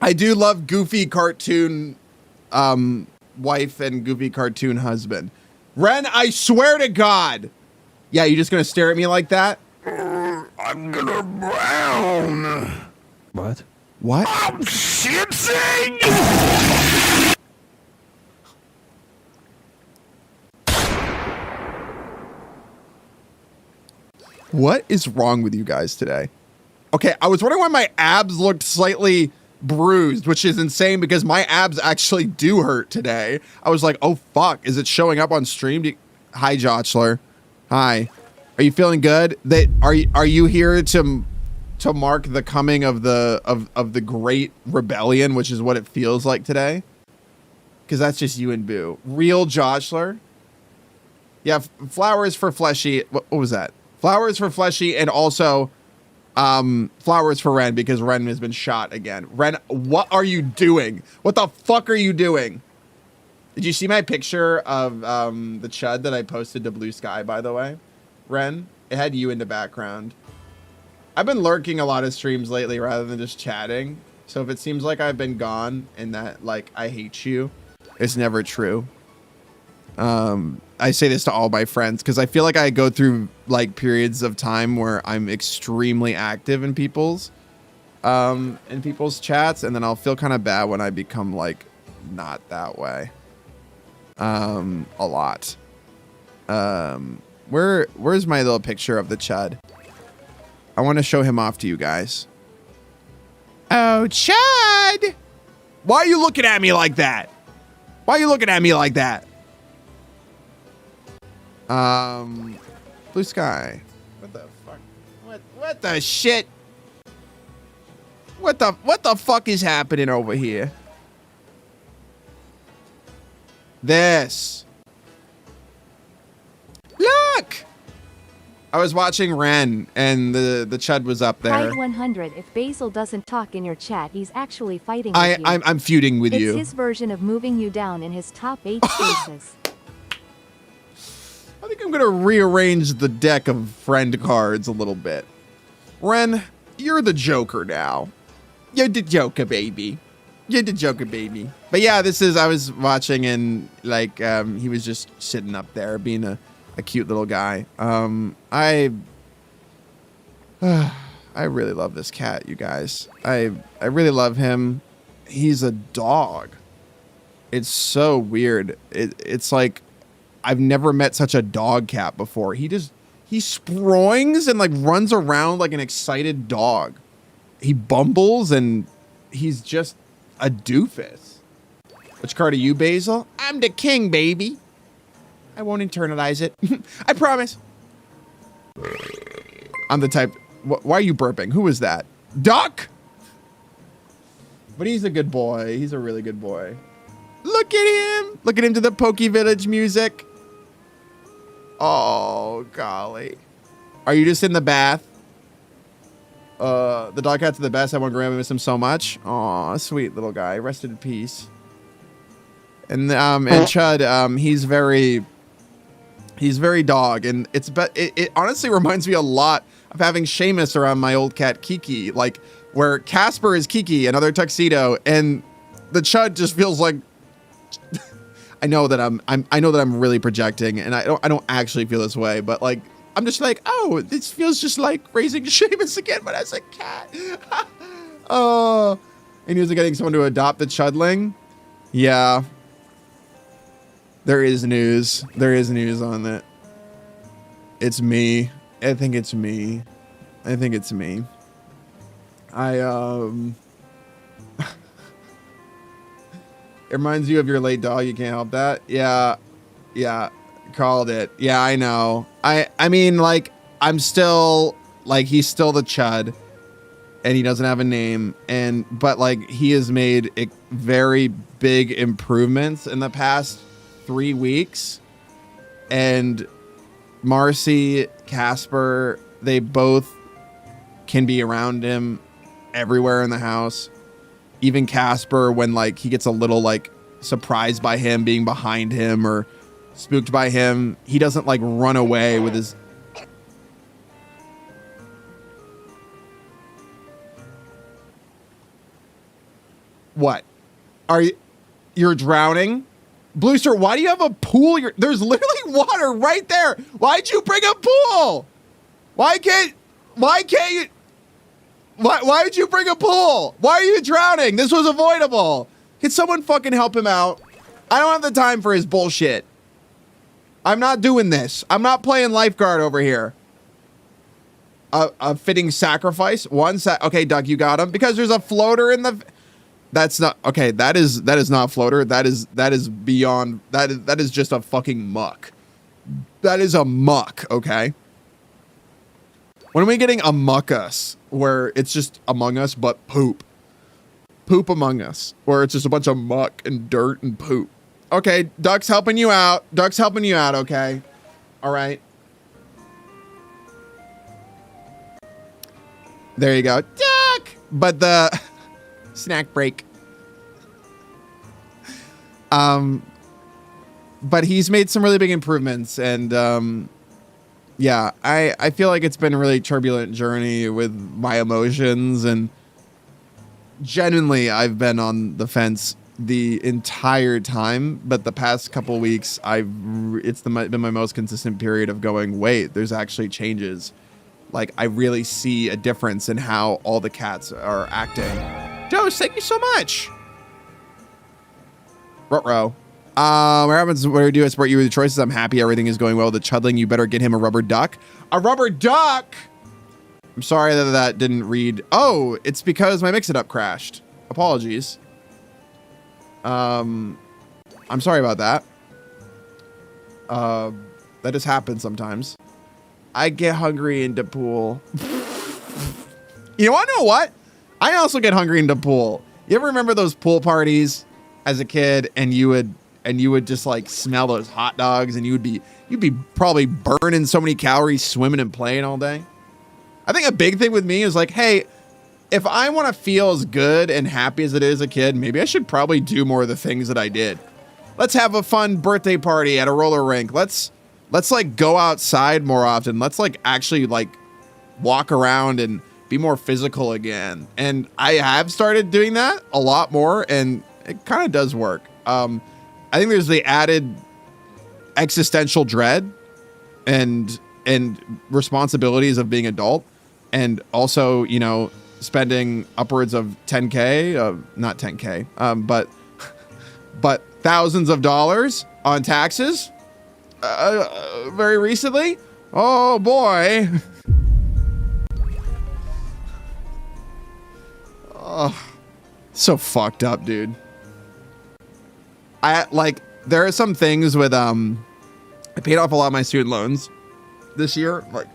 I do love goofy cartoon wife and goofy cartoon husband. Ren, I swear to God. Yeah, you just gonna stare at me like that? I'm gonna brown. What? What? I'm shitting! What is wrong with you guys today? Okay, I was wondering why my abs looked slightly bruised, which is insane because my abs actually do hurt today. I was like, oh fuck, is it showing up on stream? Hi, Jochler. Hi. Are you feeling good? Are you here to mark the coming of the great rebellion, which is what it feels like today? Because that's just you and Boo. Real Jochler. Yeah, flowers for Fleshy. What was that? Flowers for Fleshy, and also flowers for Ren, because Ren has been shot again. Ren, what are you doing? What the fuck are you doing? Did you see my picture of the chud that I posted to Bluesky, by the way? Ren, it had you in the background. I've been lurking a lot of streams lately rather than just chatting. So if it seems like I've been gone and that like I hate you, it's never true. I say this to all my friends because I feel like I go through like periods of time where I'm extremely active in people's chats, and then I'll feel kind of bad when I become like not that way. A lot. Where's my little picture of the chud? I want to show him off to you guys. Oh, Chud! Why are you looking at me like that? Why are you looking at me like that? Blue Sky. What the fuck? What the shit? What the fuck is happening over here? This. Look! I was watching Ren, and the chud was up there. Pride 100. If Basil doesn't talk in your chat, he's actually fighting with you. I'm feuding with you. It's his version of moving you down in his top 8 spaces. I think I'm gonna rearrange the deck of friend cards a little bit. Ren, you're the Joker now. You're the Joker, baby. You're the Joker, baby. But yeah, I was watching, and like he was just sitting up there being a cute little guy. I really love this cat, you guys. I really love him. He's a dog. It's so weird. It's like I've never met such a dog cat before. He sproings and like runs around like an excited dog. He bumbles and he's just a doofus. Which card are you, Basil? I'm the king, baby. I won't internalize it. I promise. I'm the type. Why are you burping? Who was that? Duck? But he's a good boy. He's a really good boy. Look at him. Look at him to the Pokey Village music. Oh, golly. Are you just in the bath? The dog cat's the best. I want Grandma to miss him so much. Aw, sweet little guy. Rested in peace. And Chud, he's very dog, and it honestly reminds me a lot of having Seamus around my old cat Kiki, like where Casper is Kiki, another tuxedo, and the Chud just feels like I know that I'm really projecting, and I don't actually feel this way, but like I'm just like, oh, this feels just like raising Seamus again, but as a cat. Oh, and he was getting someone to adopt the Chudling. Yeah. There is news. There is news on that. It's me. I think it's me. I think it's me. It reminds you of your late dog. You can't help that. Yeah. Yeah. Called it. Yeah, I know. I mean, like, I'm still, like, he's still the Chud. And he doesn't have a name. But, like, he has made very big improvements in the past 3 weeks, and Marcy, Casper, they both can be around him everywhere in the house. Even Casper, when like he gets a little like surprised by him being behind him or spooked by him, he doesn't like run away with his. What? You're drowning? Bluester, why do you have a pool? There's literally water right there. Why'd you bring a pool? Why would you bring a pool? Why are you drowning? This was avoidable. Can someone fucking help him out? I don't have the time for his bullshit. I'm not doing this. I'm not playing lifeguard over here. a fitting sacrifice. Okay, Doug, you got him because there's a floater in the. That's not okay. That is not floater. That is beyond. That is just a fucking muck. That is a muck. Okay. When are we getting Among Us, where it's just Among Us but poop? Poop Among Us, where it's just a bunch of muck and dirt and poop. Okay, Duck's helping you out. Duck's helping you out. Okay. All right. There you go. Duck! But the snack break. But he's made some really big improvements, and yeah, I feel like it's been a really turbulent journey with my emotions, and genuinely I've been on the fence the entire time, but the past couple weeks it's been my most consistent period of going, wait, there's actually changes. Like, I really see a difference in how all the cats are acting. Dose, thank you so much. Ruh-roh. What happens when I do I support you with the choices? I'm happy everything is going well. The Chudling, you better get him a rubber duck. A rubber duck? I'm sorry that didn't read. Oh, it's because my Mix-It-Up crashed. Apologies. I'm sorry about that. That just happens sometimes. I get hungry into pool. You want to know what? I also get hungry into pool. You ever remember those pool parties as a kid, and you would just like smell those hot dogs, and you'd be probably burning so many calories swimming and playing all day? I think a big thing with me is like, hey, if I want to feel as good and happy as it is as a kid, maybe I should probably do more of the things that I did. Let's have a fun birthday party at a roller rink. Let's like go outside more often. Let's like actually like walk around and be more physical again. And I have started doing that a lot more, and it kind of does work. I think there's the added existential dread and responsibilities of being adult, and also, you know, spending upwards of 10K, not 10K, but thousands of dollars on taxes very recently. Oh boy. Oh, so fucked up, dude. There are some things with I paid off a lot of my student loans this year, like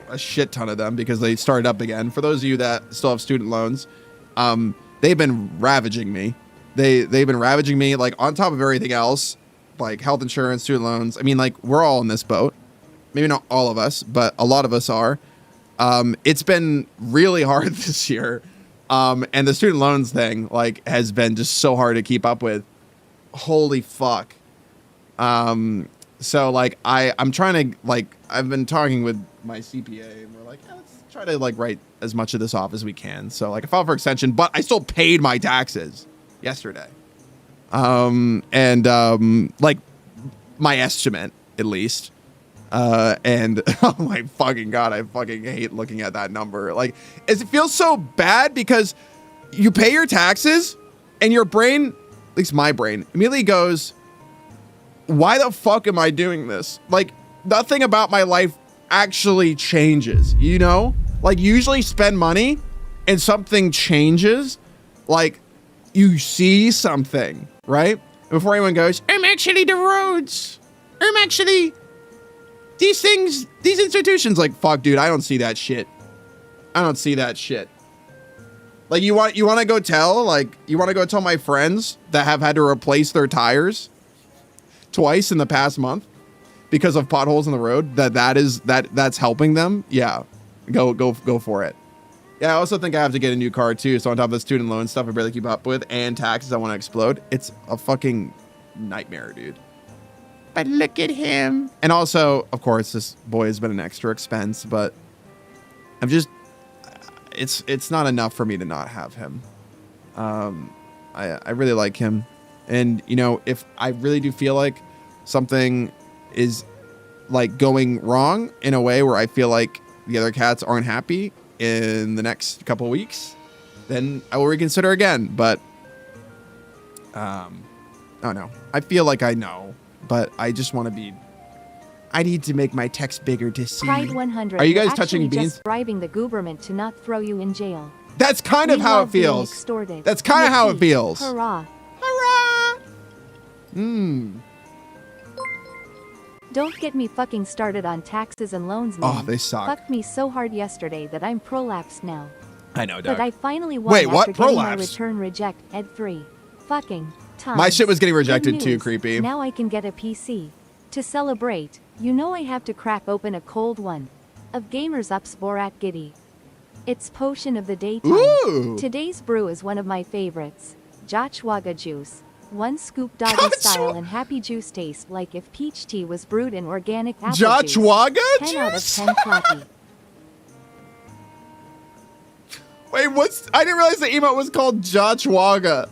a shit ton of them, because they started up again. For those of you that still have student loans, they've been ravaging me. They've been ravaging me, like, on top of everything else, like health insurance, student loans. I mean, like, we're all in this boat. Maybe not all of us, but a lot of us are. It's been really hard this year. And the student loans thing, like, has been just so hard to keep up with. Holy fuck. So like I'm trying to, like, I've been talking with my CPA, and we're like, yeah, let's try to like write as much of this off as we can. So like I filed for extension, but I still paid my taxes yesterday. Like my estimate at least. And oh my fucking God, I fucking hate looking at that number. Like, it feels so bad because you pay your taxes and your brain, at least my brain, immediately goes, why the fuck am I doing this? Like, nothing about my life actually changes, you know? Like, you usually spend money and something changes. Like, you see something, right? Before anyone goes, I'm actually the roads. I'm actually these things, these institutions. Like, fuck, dude, I don't see that shit. I don't see that shit. Like, you want to go tell my friends that have had to replace their tires twice in the past month because of potholes in the road, that's helping them? Yeah, go for it. Yeah, I also think I have to get a new car too. So on top of the student loan stuff I barely keep up with, and taxes I want to explode, it's a fucking nightmare, dude. But look at him. And also, of course, this boy has been an extra expense, but I'm just, it's not enough for me to not have him. I really like him. And, you know, if I really do feel like something is like going wrong in a way where I feel like the other cats aren't happy in the next couple of weeks, then I will reconsider again. But, I don't know. I feel like I know, but I just want to be, I need to make my text bigger to see. Pride 100. Are you guys You're touching actually beans? just bribing the government to not throw you in jail. That's kind of We how it love being feels. extorted. That's kind of how it Yippee. feels. Hurrah. Hurrah! Mmm. Don't get me fucking started on taxes and loans, man. Oh, they suck. Fucked me so hard yesterday that I'm prolapsed now. I know, But Doug. I finally won Wait, after what? getting my Prolapse? return reject ed 3. Fucking times. My shit was getting Good rejected too, news. creepy. Now I can get a PC. To celebrate, you know I have to crack open a cold one. Of Gamers Up's Borat Giddy. It's potion of the daytime. Ooh. Today's brew is one of my favorites. Jachwaga juice. 1 scoop doggy style and happy juice taste like if peach tea was brewed in organic apple juice. Jachwaga 10 out of juice? 10 clappy. Wait, I didn't realize the emote was called Jachwaga.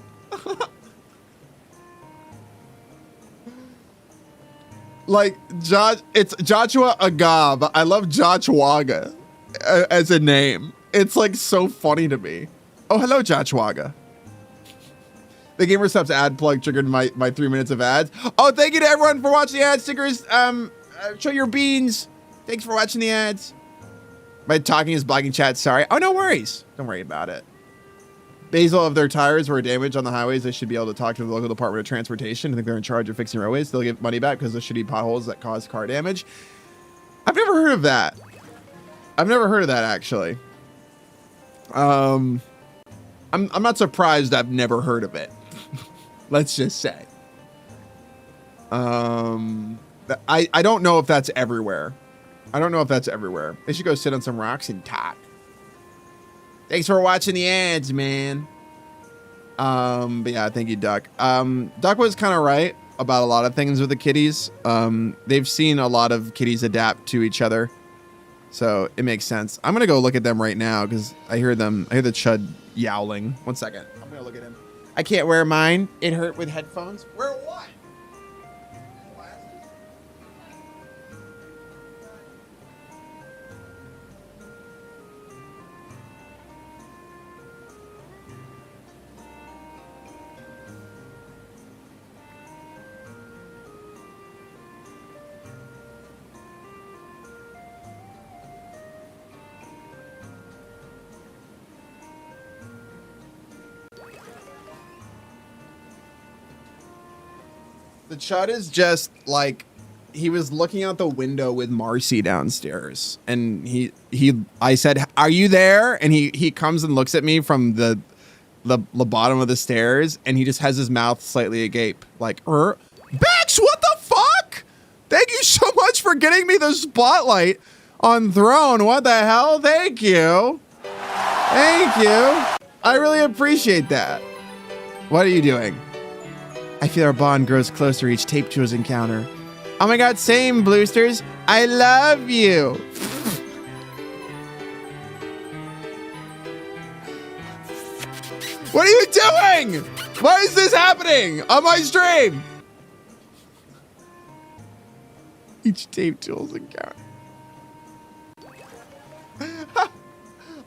Like, it's Joshua Agab. I love Jachwaga as a name. It's like so funny to me. Oh, hello, Jachwaga. The Gamer Subs ad plug triggered my 3 minutes of ads. Oh, thank you to everyone for watching the ad stickers. Show your beans. Thanks for watching the ads. My talking is blocking chat. Sorry. Oh, no worries. Don't worry about it. Basil, if their tires were damaged on the highways, they should be able to talk to the local Department of Transportation. I think they're in charge of fixing roadways. They'll get money back because of shitty potholes that cause car damage. I've never heard of that. I've never heard of that, actually. I'm not surprised I've never heard of it. Let's just say. I don't know if that's everywhere. I don't know if that's everywhere. They should go sit on some rocks and talk. Thanks for watching the ads, man. But yeah, thank you, Duck. Duck was kind of right about a lot of things with the kitties. They've seen a lot of kitties adapt to each other. So it makes sense. I'm going to go look at them right now because I hear the chud yowling. 1 second. I'm going to look at him. I can't wear mine. It hurt with headphones. Wear what? The chud is just like he was looking out the window with Marcy downstairs, and I said, "Are you there?" And he comes and looks at me from the bottom of the stairs, and he just has his mouth slightly agape, like, Bex, what the fuck? Thank you so much for getting me the spotlight on Throne. What the hell? Thank you. Thank you. I really appreciate that. What are you doing? I feel our bond grows closer each tape choose encounter. Oh my god, same, Bluesters. I love you. What are you doing? Why is this happening on my stream? Each tape tools encounter.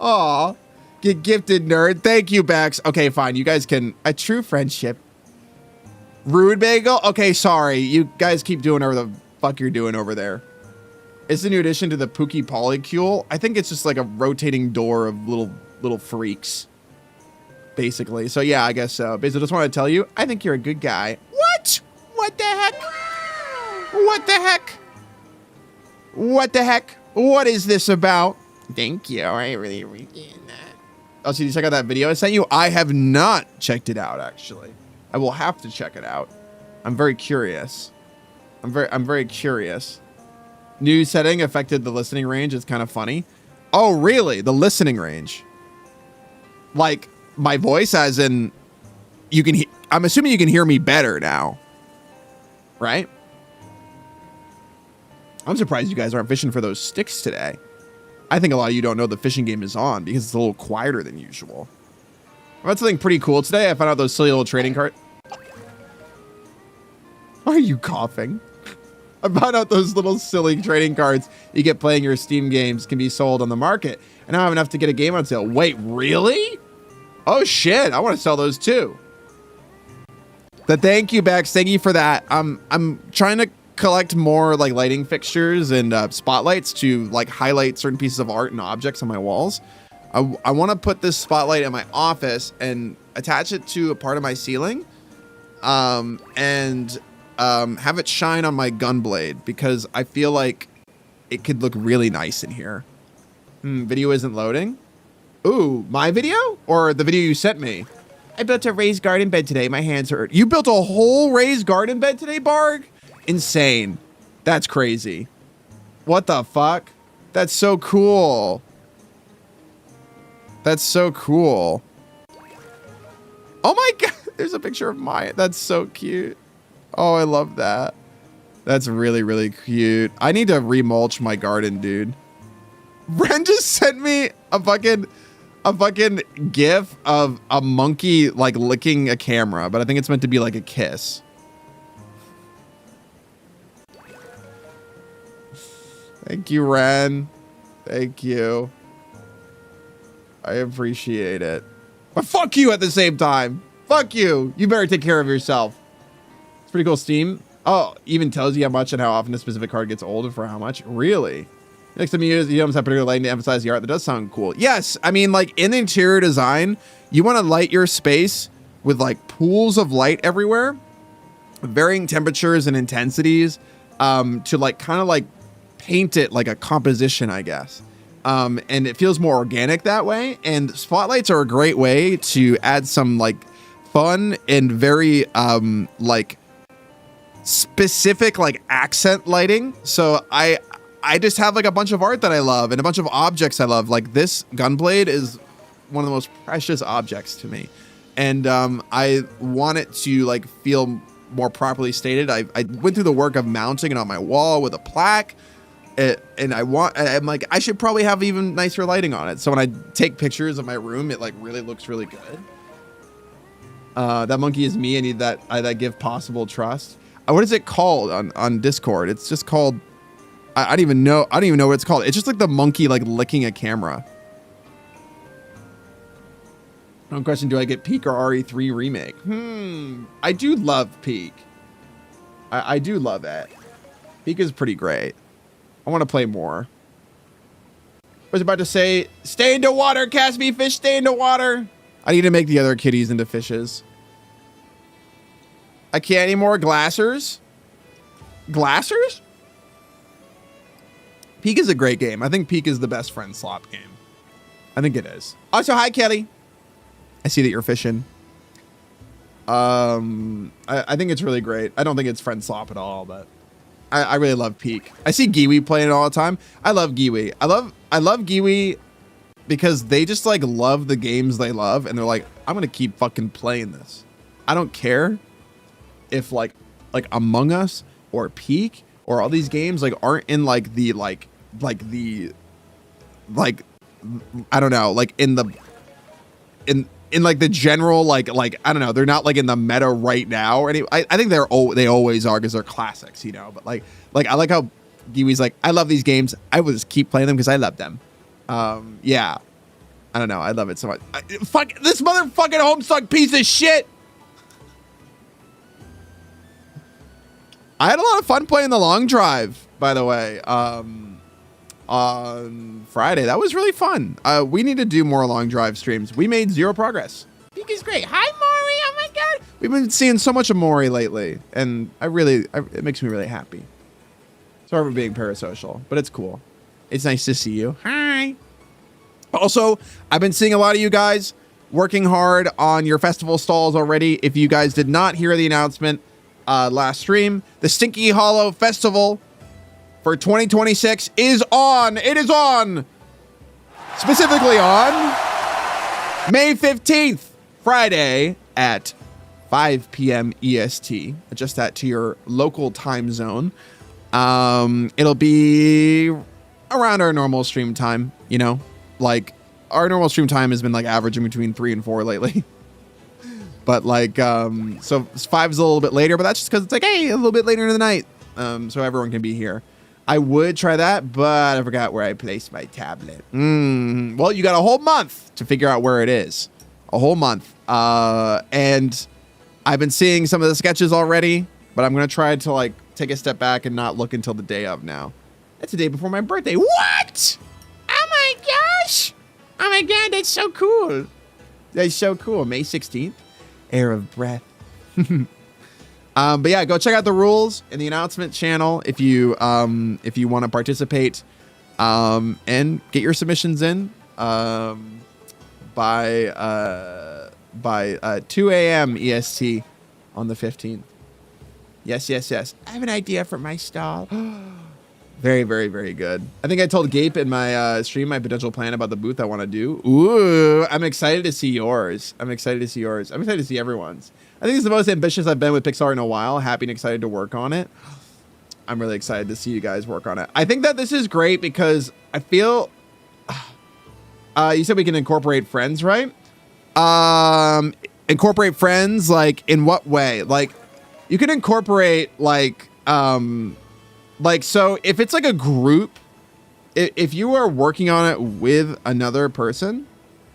Aw. Get gifted, nerd. Thank you, Bex. Okay, fine. You guys can... A true friendship. Rude Bagel? Okay, sorry. You guys keep doing whatever the fuck you're doing over there. It's a new addition to the Pookie Polycule. I think it's just like a rotating door of little freaks. Basically. So yeah, I guess so. Basically, just want to tell you, I think you're a good guy. What? What the heck? What the heck? What the heck? What is this about? Thank you. I really appreciate that. Oh, so you check out that video I sent you? I have not checked it out, actually. I will have to check it out. I'm very curious. I'm very curious. New setting affected the listening range. It's kind of funny. Oh, really? The listening range? Like my voice, as in you can. I'm assuming you can hear me better now, right? I'm surprised you guys aren't fishing for those sticks today. I think a lot of you don't know the fishing game is on because it's a little quieter than usual. I found something pretty cool today. I found out those silly little trading cards. Why are you coughing? I found out those little silly trading cards you get playing your Steam games can be sold on the market. And I have enough to get a game on sale. Wait, really? Oh shit, I want to sell those too. But thank you, Bex. Thank you for that. I'm trying to collect more like lighting fixtures and spotlights to like highlight certain pieces of art and objects on my walls. I want to put this spotlight in my office and attach it to a part of my ceiling, and have it shine on my gun blade because I feel like it could look really nice in here. Video isn't loading. Ooh, my video or the video you sent me? I built a raised garden bed today. My hands hurt. You built a whole raised garden bed today, Barg? Insane. That's crazy. What the fuck? That's so cool. That's so cool. Oh my God. There's a picture of Maya. That's so cute. Oh, I love that. That's really, really cute. I need to remulch my garden, dude. Ren just sent me a fucking gif of a monkey like licking a camera, but I think it's meant to be like a kiss. Thank you, Ren. Thank you. I appreciate it. But fuck you at the same time. Fuck you. You better take care of yourself. It's pretty cool. Steam. Oh, even tells you how much and how often a specific card gets old and for how much. Really? Next time you use, you almost have particular lighting to emphasize the art. That does sound cool. Yes. I mean, like in interior design, you want to light your space with like pools of light everywhere, varying temperatures and intensities, to like kind of like paint it like a composition, I guess. And it feels more organic that way. And spotlights are a great way to add some like fun and very like specific like accent lighting. So I just have like a bunch of art that I love and a bunch of objects I love. Like this gunblade is one of the most precious objects to me. And I want it to like feel more properly stated. I went through the work of mounting it on my wall with a plaque. And I'm like, I should probably have even nicer lighting on it. So when I take pictures of my room, it like really looks really good. That monkey is me. I need that give possible trust. What is it called on Discord? It's just called, I don't even know what it's called. It's just like the monkey like licking a camera. One question, do I get Peak or RE3 remake? I do love Peak. I do love it. Peak is pretty great. I want to play more. I was about to say, stay into water, Casby fish, stay into water. I need to make the other kitties into fishes. I can't anymore. Glassers? Glassers? Peak is a great game. I think Peak is the best friend slop game. I think it is. Also, hi, Kelly. I see that you're fishing. I think it's really great. I don't think it's friend slop at all, but I really love Peak. I see Giwi playing it all the time. I love Giwi. I love Giwi because they just like love the games they love, and they're like, I'm gonna keep fucking playing this. I don't care if like Among Us or Peak or all these games like aren't in like the I don't know, like in like the general like I don't know, they're not like in the meta right now or any. I think they always are because they're classics, you know. But like I like how Giwi's like, I love these games. I will just keep playing them because I love them. Yeah, I don't know. I love it so much. Fuck this motherfucking Homestuck piece of shit. I had a lot of fun playing the long drive, by the way. On Friday, that was really fun. We need to do more long drive streams. We made zero progress. Peak is great. Hi, Maury. Oh my god, we've been seeing so much of Maury lately, and it makes me really happy. Sorry for being parasocial, but it's cool. It's nice to see you. Hi. Also, I've been seeing a lot of you guys working hard on your festival stalls already. If you guys did not hear the announcement last stream, the Stinky Hollow Festival for 2026 is on. It is on. Specifically on May 15th, Friday at 5 p.m. EST. Adjust that to your local time zone. It'll be around our normal stream time, you know? Like, our normal stream time has been like averaging between 3 and 4 lately. But like, so 5 is a little bit later, but that's just because it's like, hey, a little bit later in the night. So everyone can be here. I would try that, but I forgot where I placed my tablet. Well, you got a whole month to figure out where it is. A whole month. And I've been seeing some of the sketches already, but I'm going to try to like take a step back and not look until the day of now. That's the day before my birthday. What? Oh my gosh. Oh my God, that's so cool. That's so cool. May 16th. Air of breath. But yeah, go check out the rules in the announcement channel if you want to participate, and get your submissions in by 2 a.m. EST on the 15th. Yes. I have an idea for my stall. Very, very, very good. I think I told Gape in my stream my potential plan about the booth I want to do. Ooh, I'm excited to see yours. I'm excited to see everyone's. I think it's the most ambitious I've been with Pixar in a while. Happy and excited to work on it. I'm really excited to see you guys work on it. I think that this is great because I feel... you said we can incorporate friends, right? Incorporate friends, like, in what way? Like, you can incorporate, like, so if it's like a group, if you are working on it with another person,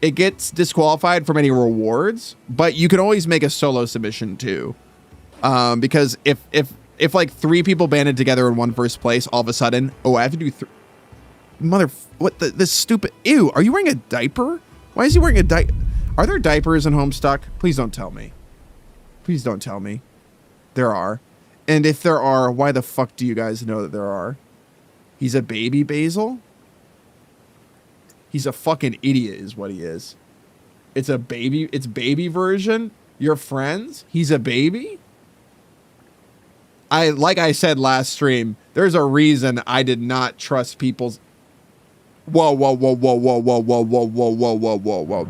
it gets disqualified from any rewards, but you can always make a solo submission too. Because if like 3 people banded together in one first place, all of a sudden, oh, I have to do what this stupid, ew, are you wearing a diaper? Why is he wearing a diaper? Are there diapers in Homestuck? Please don't tell me. Please don't tell me. There are. And if there are, why the fuck do you guys know that there are? He's a baby, Basil? He's a fucking idiot is what he is. It's baby version? You're friends? He's a baby? Like I said last stream, there's a reason I did not trust people's... Whoa.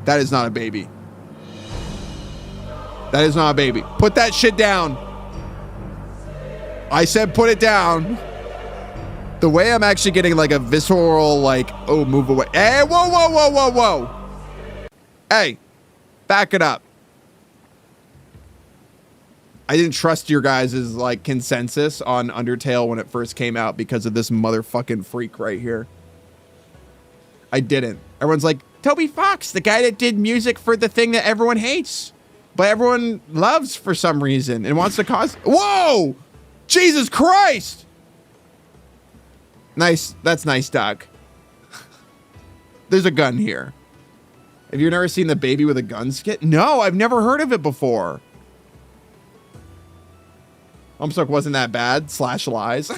That is not a baby. That is not a baby. Put that shit down. I said put it down. The way I'm actually getting like a visceral, like, oh, move away. Hey, whoa. Hey, back it up. I didn't trust your guys' like consensus on Undertale when it first came out because of this motherfucking freak right here. I didn't. Everyone's like, Toby Fox, the guy that did music for the thing that everyone hates, but everyone loves for some reason and wants to cause. Whoa! Jesus Christ! Nice. That's nice, Doc. There's a gun here. Have you never seen the baby with a gun skit? No, I've never heard of it before. Homestuck wasn't that bad. / lies.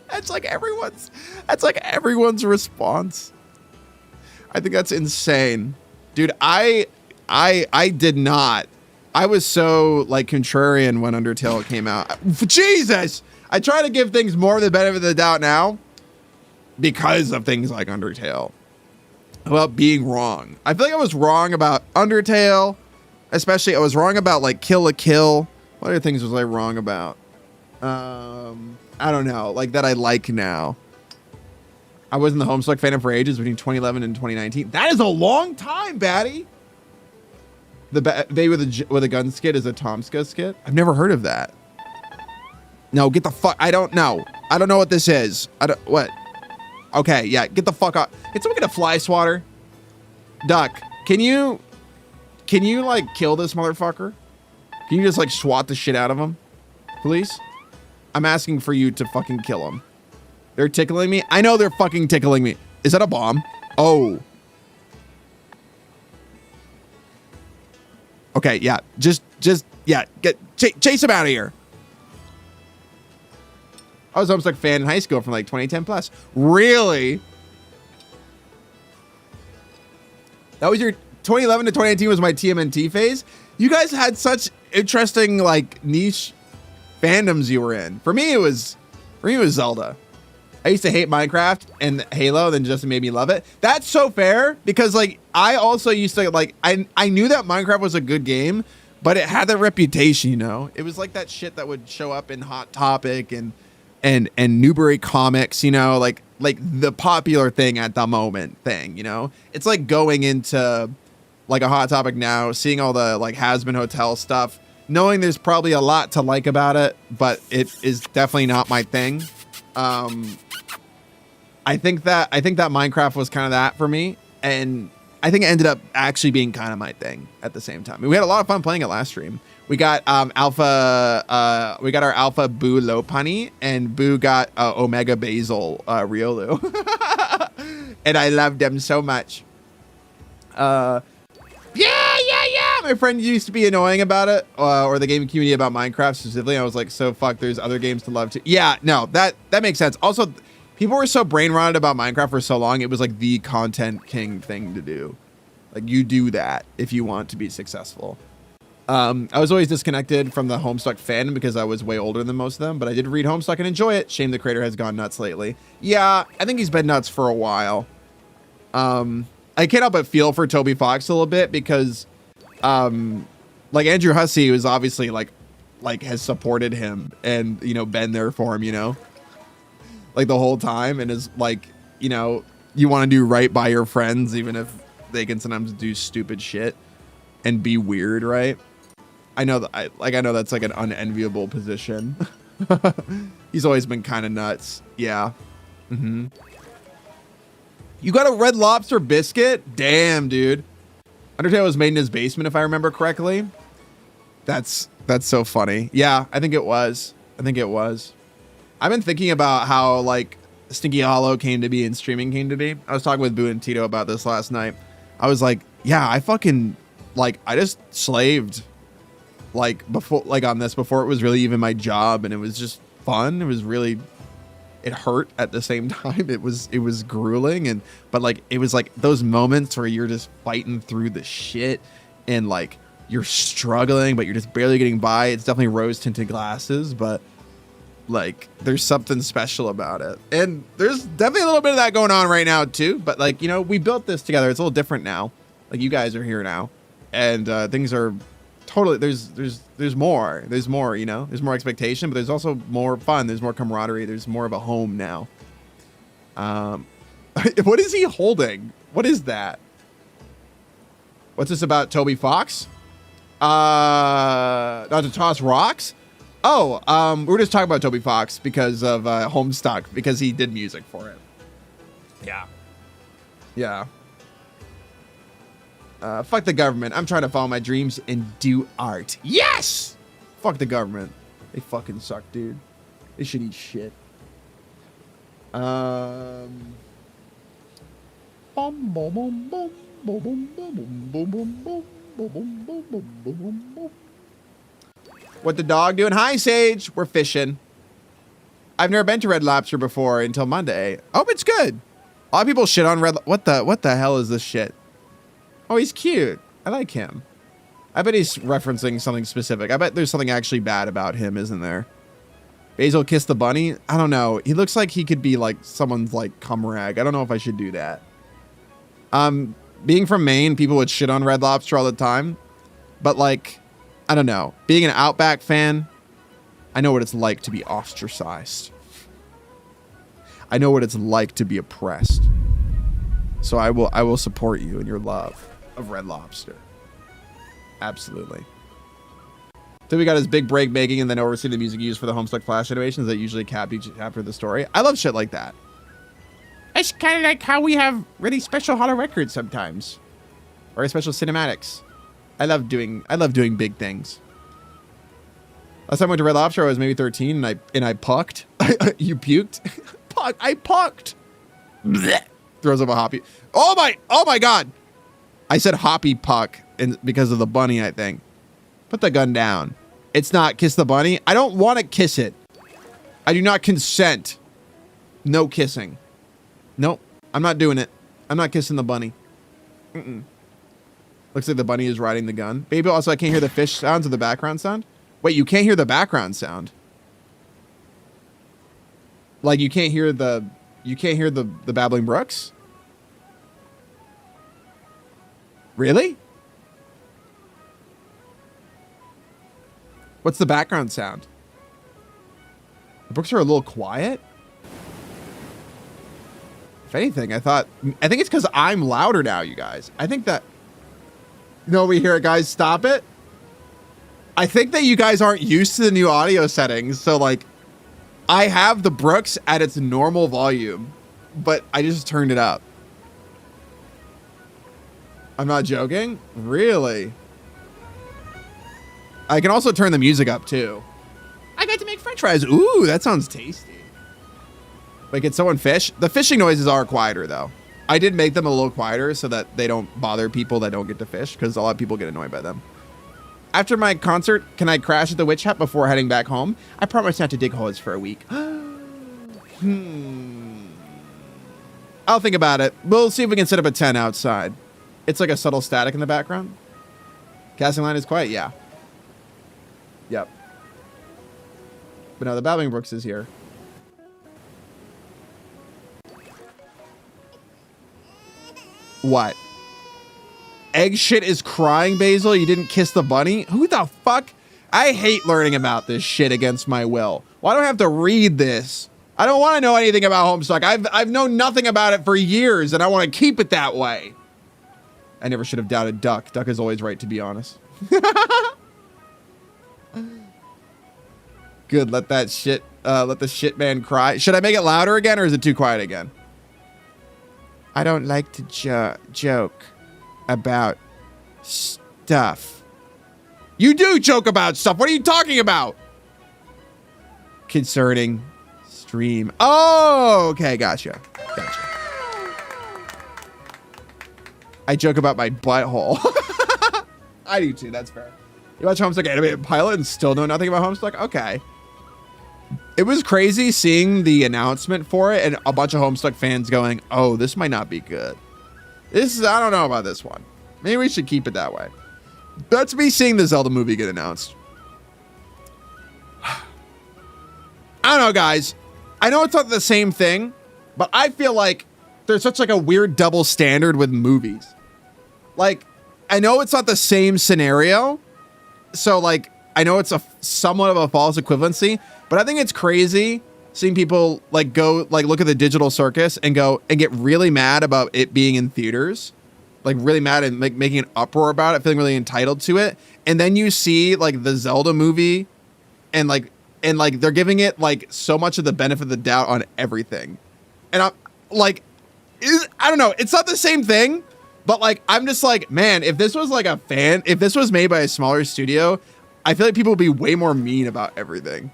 That's like everyone's response. I think that's insane. Dude, I did not. I was so like contrarian when Undertale came out. Jesus! I try to give things more of the benefit of the doubt now because of things like Undertale. About being wrong. I feel like I was wrong about Undertale. Especially I was wrong about like Kill la Kill. What other things was I wrong about? I don't know. Like that I like now. I wasn't the Homestuck fan for ages between 2011 and 2019. That is a long time, Batty. The baby with a gun skit is a Tomska skit. I've never heard of that. No, get the fuck. I don't know. I don't know what this is. What? Okay, yeah, get the fuck out. Can someone get a fly swatter? Duck, can you like kill this motherfucker? Can you just like swat the shit out of him? Please? I'm asking for you to fucking kill him. They're tickling me. I know they're fucking tickling me. Is that a bomb? Oh. Okay, yeah. Just yeah, chase him out of here. I was a Homestuck fan in high school from like 2010 plus. Really? That was your 2011 to 2019 was my TMNT phase. You guys had such interesting like niche fandoms you were in. For me, it was Zelda. I used to hate Minecraft and Halo, then just made me love it. That's so fair because like I also used to like I knew that Minecraft was a good game, but it had that reputation, you know. It was like that shit that would show up in Hot Topic and Newbury Comics, you know, like the popular thing at the moment thing, you know. It's like going into like a Hot Topic now, seeing all the like Has-Been Hotel stuff, knowing there's probably a lot to like about it, but it is definitely not my thing. I think that Minecraft was kind of that for me, and I think it ended up actually being kind of my thing at the same time. I mean, we had a lot of fun playing it last stream. We got our alpha Boo Lopunny, and Boo got Omega Basil Riolu. And I loved them so much. Yeah. My friend used to be annoying about it, or the gaming community about Minecraft specifically. I was like, so fuck, there's other games to love too. Yeah, no, that makes sense. Also, people were so brain rotted about Minecraft for so long. It was like the content king thing to do. Like, you do that if you want to be successful. I was always disconnected from the Homestuck fandom because I was way older than most of them, but I did read Homestuck and enjoy it. Shame the creator has gone nuts lately. Yeah, I think he's been nuts for a while. I can't help but feel for Toby Fox a little bit because, like Andrew Hussey was obviously like has supported him and, you know, been there for him, you know, like the whole time, and is like, you know, you want to do right by your friends even if they can sometimes do stupid shit and be weird, right? I know that I know that's like an unenviable position. He's always been kind of nuts. Yeah. Mm-hmm. You got a Red Lobster biscuit? Damn, dude. Undertale was made in his basement, if I remember correctly. That's so funny. Yeah, I think it was. I've been thinking about how like Stinky Hollow came to be and streaming came to be. I was talking with Boo and Tito about this last night. I was like, yeah, I fucking like I just slaved like before, like on this before it was really even my job, and it was just fun. It was really, it hurt at the same time. It was grueling, but like it was like those moments where you're just fighting through the shit and like you're struggling but you're just barely getting by. It's definitely rose tinted glasses, but like there's something special about it, and there's definitely a little bit of that going on right now too. But like, you know, we built this together. It's a little different now. Like, you guys are here now, and things are totally, there's more, you know, there's more expectation, but there's also more fun. There's more camaraderie. There's more of a home now. What is he holding? What is that? What's this about Toby Fox? Not to toss rocks. Oh, we were just talking about Toby Fox because of Homestuck, because he did music for it. Yeah. Fuck the government. I'm trying to follow my dreams and do art. Yes! Fuck the government. They fucking suck, dude. They should eat shit. What the dog doing? Hi, Sage. We're fishing. I've never been to Red Lobster before until Monday. Oh, it's good. A lot of people shit on Red. What the hell is this shit? Oh, he's cute. I like him. I bet he's referencing something specific. I bet there's something actually bad about him, isn't there? Basil kissed the bunny? I don't know. He looks like he could be like someone's like cum rag. I don't know if I should do that. Being from Maine, people would shit on Red Lobster all the time. But like, I don't know. Being an Outback fan, I know what it's like to be ostracized. I know what it's like to be oppressed. So I will support you in your love of Red Lobster. Absolutely. So we got his big break making and then oversee the music used for the Homestuck Flash animations that usually cap each chapter of the story. I love shit like that. It's kind of like how we have really special holo records sometimes, or special cinematics. I love doing big things. Last time I went to Red Lobster, I was maybe 13, and I pucked. You puked? I pucked. Blech. Throws up a hoppy. Oh my god! I said hoppy puck because of the bunny, I think. Put the gun down. It's not kiss the bunny. I don't want to kiss it. I do not consent. No kissing. Nope. I'm not doing it. I'm not kissing the bunny. Looks like the bunny is riding the gun. Baby, also I can't hear the fish sounds or the background sound. Wait, you can't hear the background sound? Like you can't hear the babbling brooks? Really? What's the background sound? The brooks are a little quiet. If anything, I think it's because I'm louder now, you guys. I think that, we hear it, guys. Stop it. I think that you guys aren't used to the new audio settings. So like, I have the brooks at its normal volume, but I just turned it up. I'm not joking. Really? I can also turn the music up too. I got to make french fries. Ooh, that sounds tasty. Wait, can someone fish? The fishing noises are quieter though. I did make them a little quieter so that they don't bother people that don't get to fish, because a lot of people get annoyed by them. After my concert, can I crash at the witch hut before heading back home? I promise not to dig holes for a week. I'll think about it. We'll see if we can set up a tent outside. It's like a subtle static in the background. Casting line is quiet, yeah. Yep. But no, the Babbling Brooks is here. What? Egg shit is crying, Basil? You didn't kiss the bunny? Who the fuck? I hate learning about this shit against my will. Why do I have to read this? I don't want to know anything about Homestuck. I've known nothing about it for years, and I want to keep it that way. I never should have doubted Duck. Duck is always right, to be honest. Good, let the shit man cry. Should I make it louder again, or is it too quiet again? I don't like to joke about stuff. You do joke about stuff. What are you talking about? Concerning stream. Oh, okay, gotcha. I joke about my butthole. I do too, that's fair. You watch Homestuck animated pilot and still know nothing about Homestuck? Okay. It was crazy seeing the announcement for it and a bunch of Homestuck fans going, oh, this might not be good. I don't know about this one. Maybe we should keep it that way. That's me seeing the Zelda movie get announced. I don't know, guys. I know it's not the same thing, but I feel like there's such like a weird double standard with movies. Like, I know it's not the same scenario. So like, I know it's somewhat of a false equivalency, but I think it's crazy seeing people like go like look at the digital circus and go and get really mad about it being in theaters, like really mad and like making an uproar about it, feeling really entitled to it. And then you see like the Zelda movie and they're giving it like so much of the benefit of the doubt on everything. And I'm like, I don't know. It's not the same thing, but like, I'm just like, man, if this was like if this was made by a smaller studio, I feel like people would be way more mean about everything.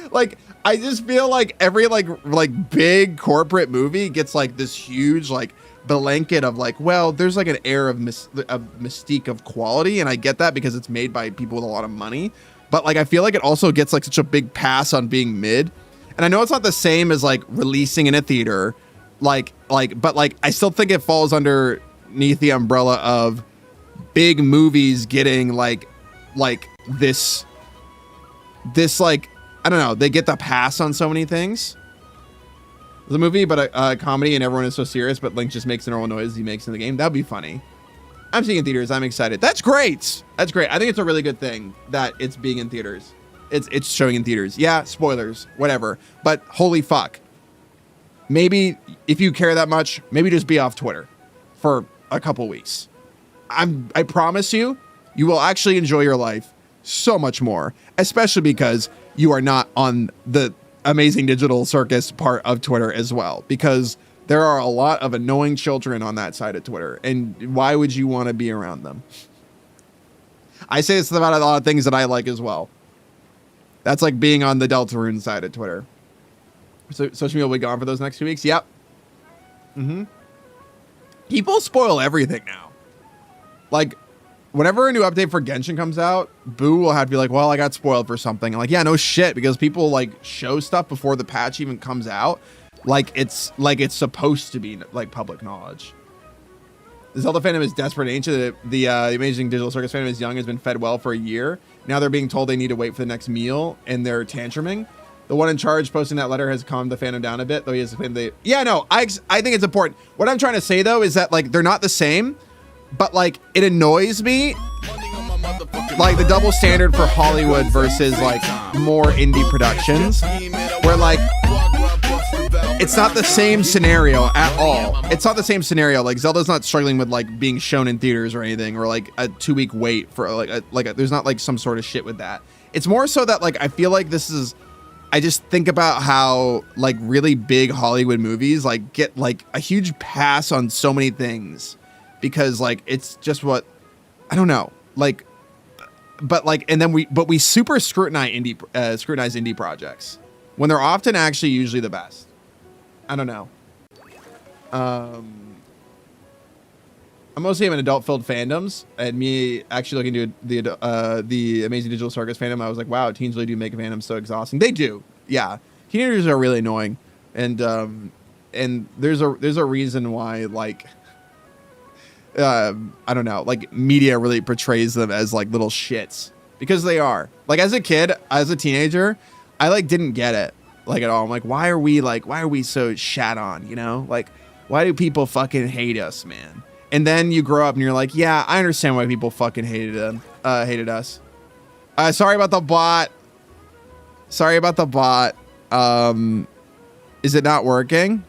Like, I just feel like every like big corporate movie gets like this huge like blanket of like, well, there's like an air of mystique of quality, and I get that because it's made by people with a lot of money. But like, I feel like it also gets like such a big pass on being mid. And I know it's not the same as like releasing in a theater, but like I still think it falls underneath the umbrella of big movies getting like this like, I don't know, they get the pass on so many things. The movie, but a comedy and everyone is so serious, but Link just makes the normal noises he makes in the game. That'd be funny. I'm seeing it in theaters. I'm excited. That's great. That's great. I think it's a really good thing that it's being in theaters. It's showing in theaters. Yeah, spoilers, whatever. But holy fuck. Maybe if you care that much, maybe just be off Twitter for a couple weeks. I promise you, you will actually enjoy your life so much more, especially because you are not on the amazing digital circus part of Twitter as well, because there are a lot of annoying children on that side of Twitter, and why would you want to be around them? I say this about a lot of things that I like as well. That's like being on the Deltarune side of Twitter. So social media will be gone for those next 2 weeks. Yep. People spoil everything now. Like, whenever a new update for Genshin comes out, Boo will have to be like, well, I got spoiled for something. I'm like, yeah, no shit, because people like show stuff before the patch even comes out. Like it's supposed to be like public knowledge. The Zelda fandom is desperate and ancient. The amazing digital circus fandom is young, has been fed well for a year. Now they're being told they need to wait for the next meal, and they're tantruming. The one in charge posting that letter has calmed the fandom down a bit, though he has claimed they... Yeah, no, I think it's important. What I'm trying to say, though, is that, like, they're not the same, but, like, it annoys me, like, the double standard for Hollywood versus, like, more indie productions, where, like, it's not the same scenario at all. It's not the same scenario. Like, Zelda's not struggling with, like, being shown in theaters or anything, or, like, a 2-week wait for, there's not, like, some sort of shit with that. It's more so that, like, I feel like this is I just think about how like really big Hollywood movies like get like a huge pass on so many things because like it's just what I don't know like, but like and then we super scrutinize indie projects when they're often actually usually the best. I don't know. I'm mostly in adult-filled fandoms, and me actually looking to the Amazing Digital Circus fandom, I was like, wow, teens really do make fandoms so exhausting. They do, yeah. Teenagers are really annoying, and there's a reason why, like, I don't know, like media really portrays them as like little shits because they are. Like as a kid, as a teenager, I like didn't get it like at all. I'm like, why are we so shat on? You know, like why do people fucking hate us, man? And then you grow up and you're like, yeah, I understand why people fucking hated us. Sorry about the bot. Is it not working?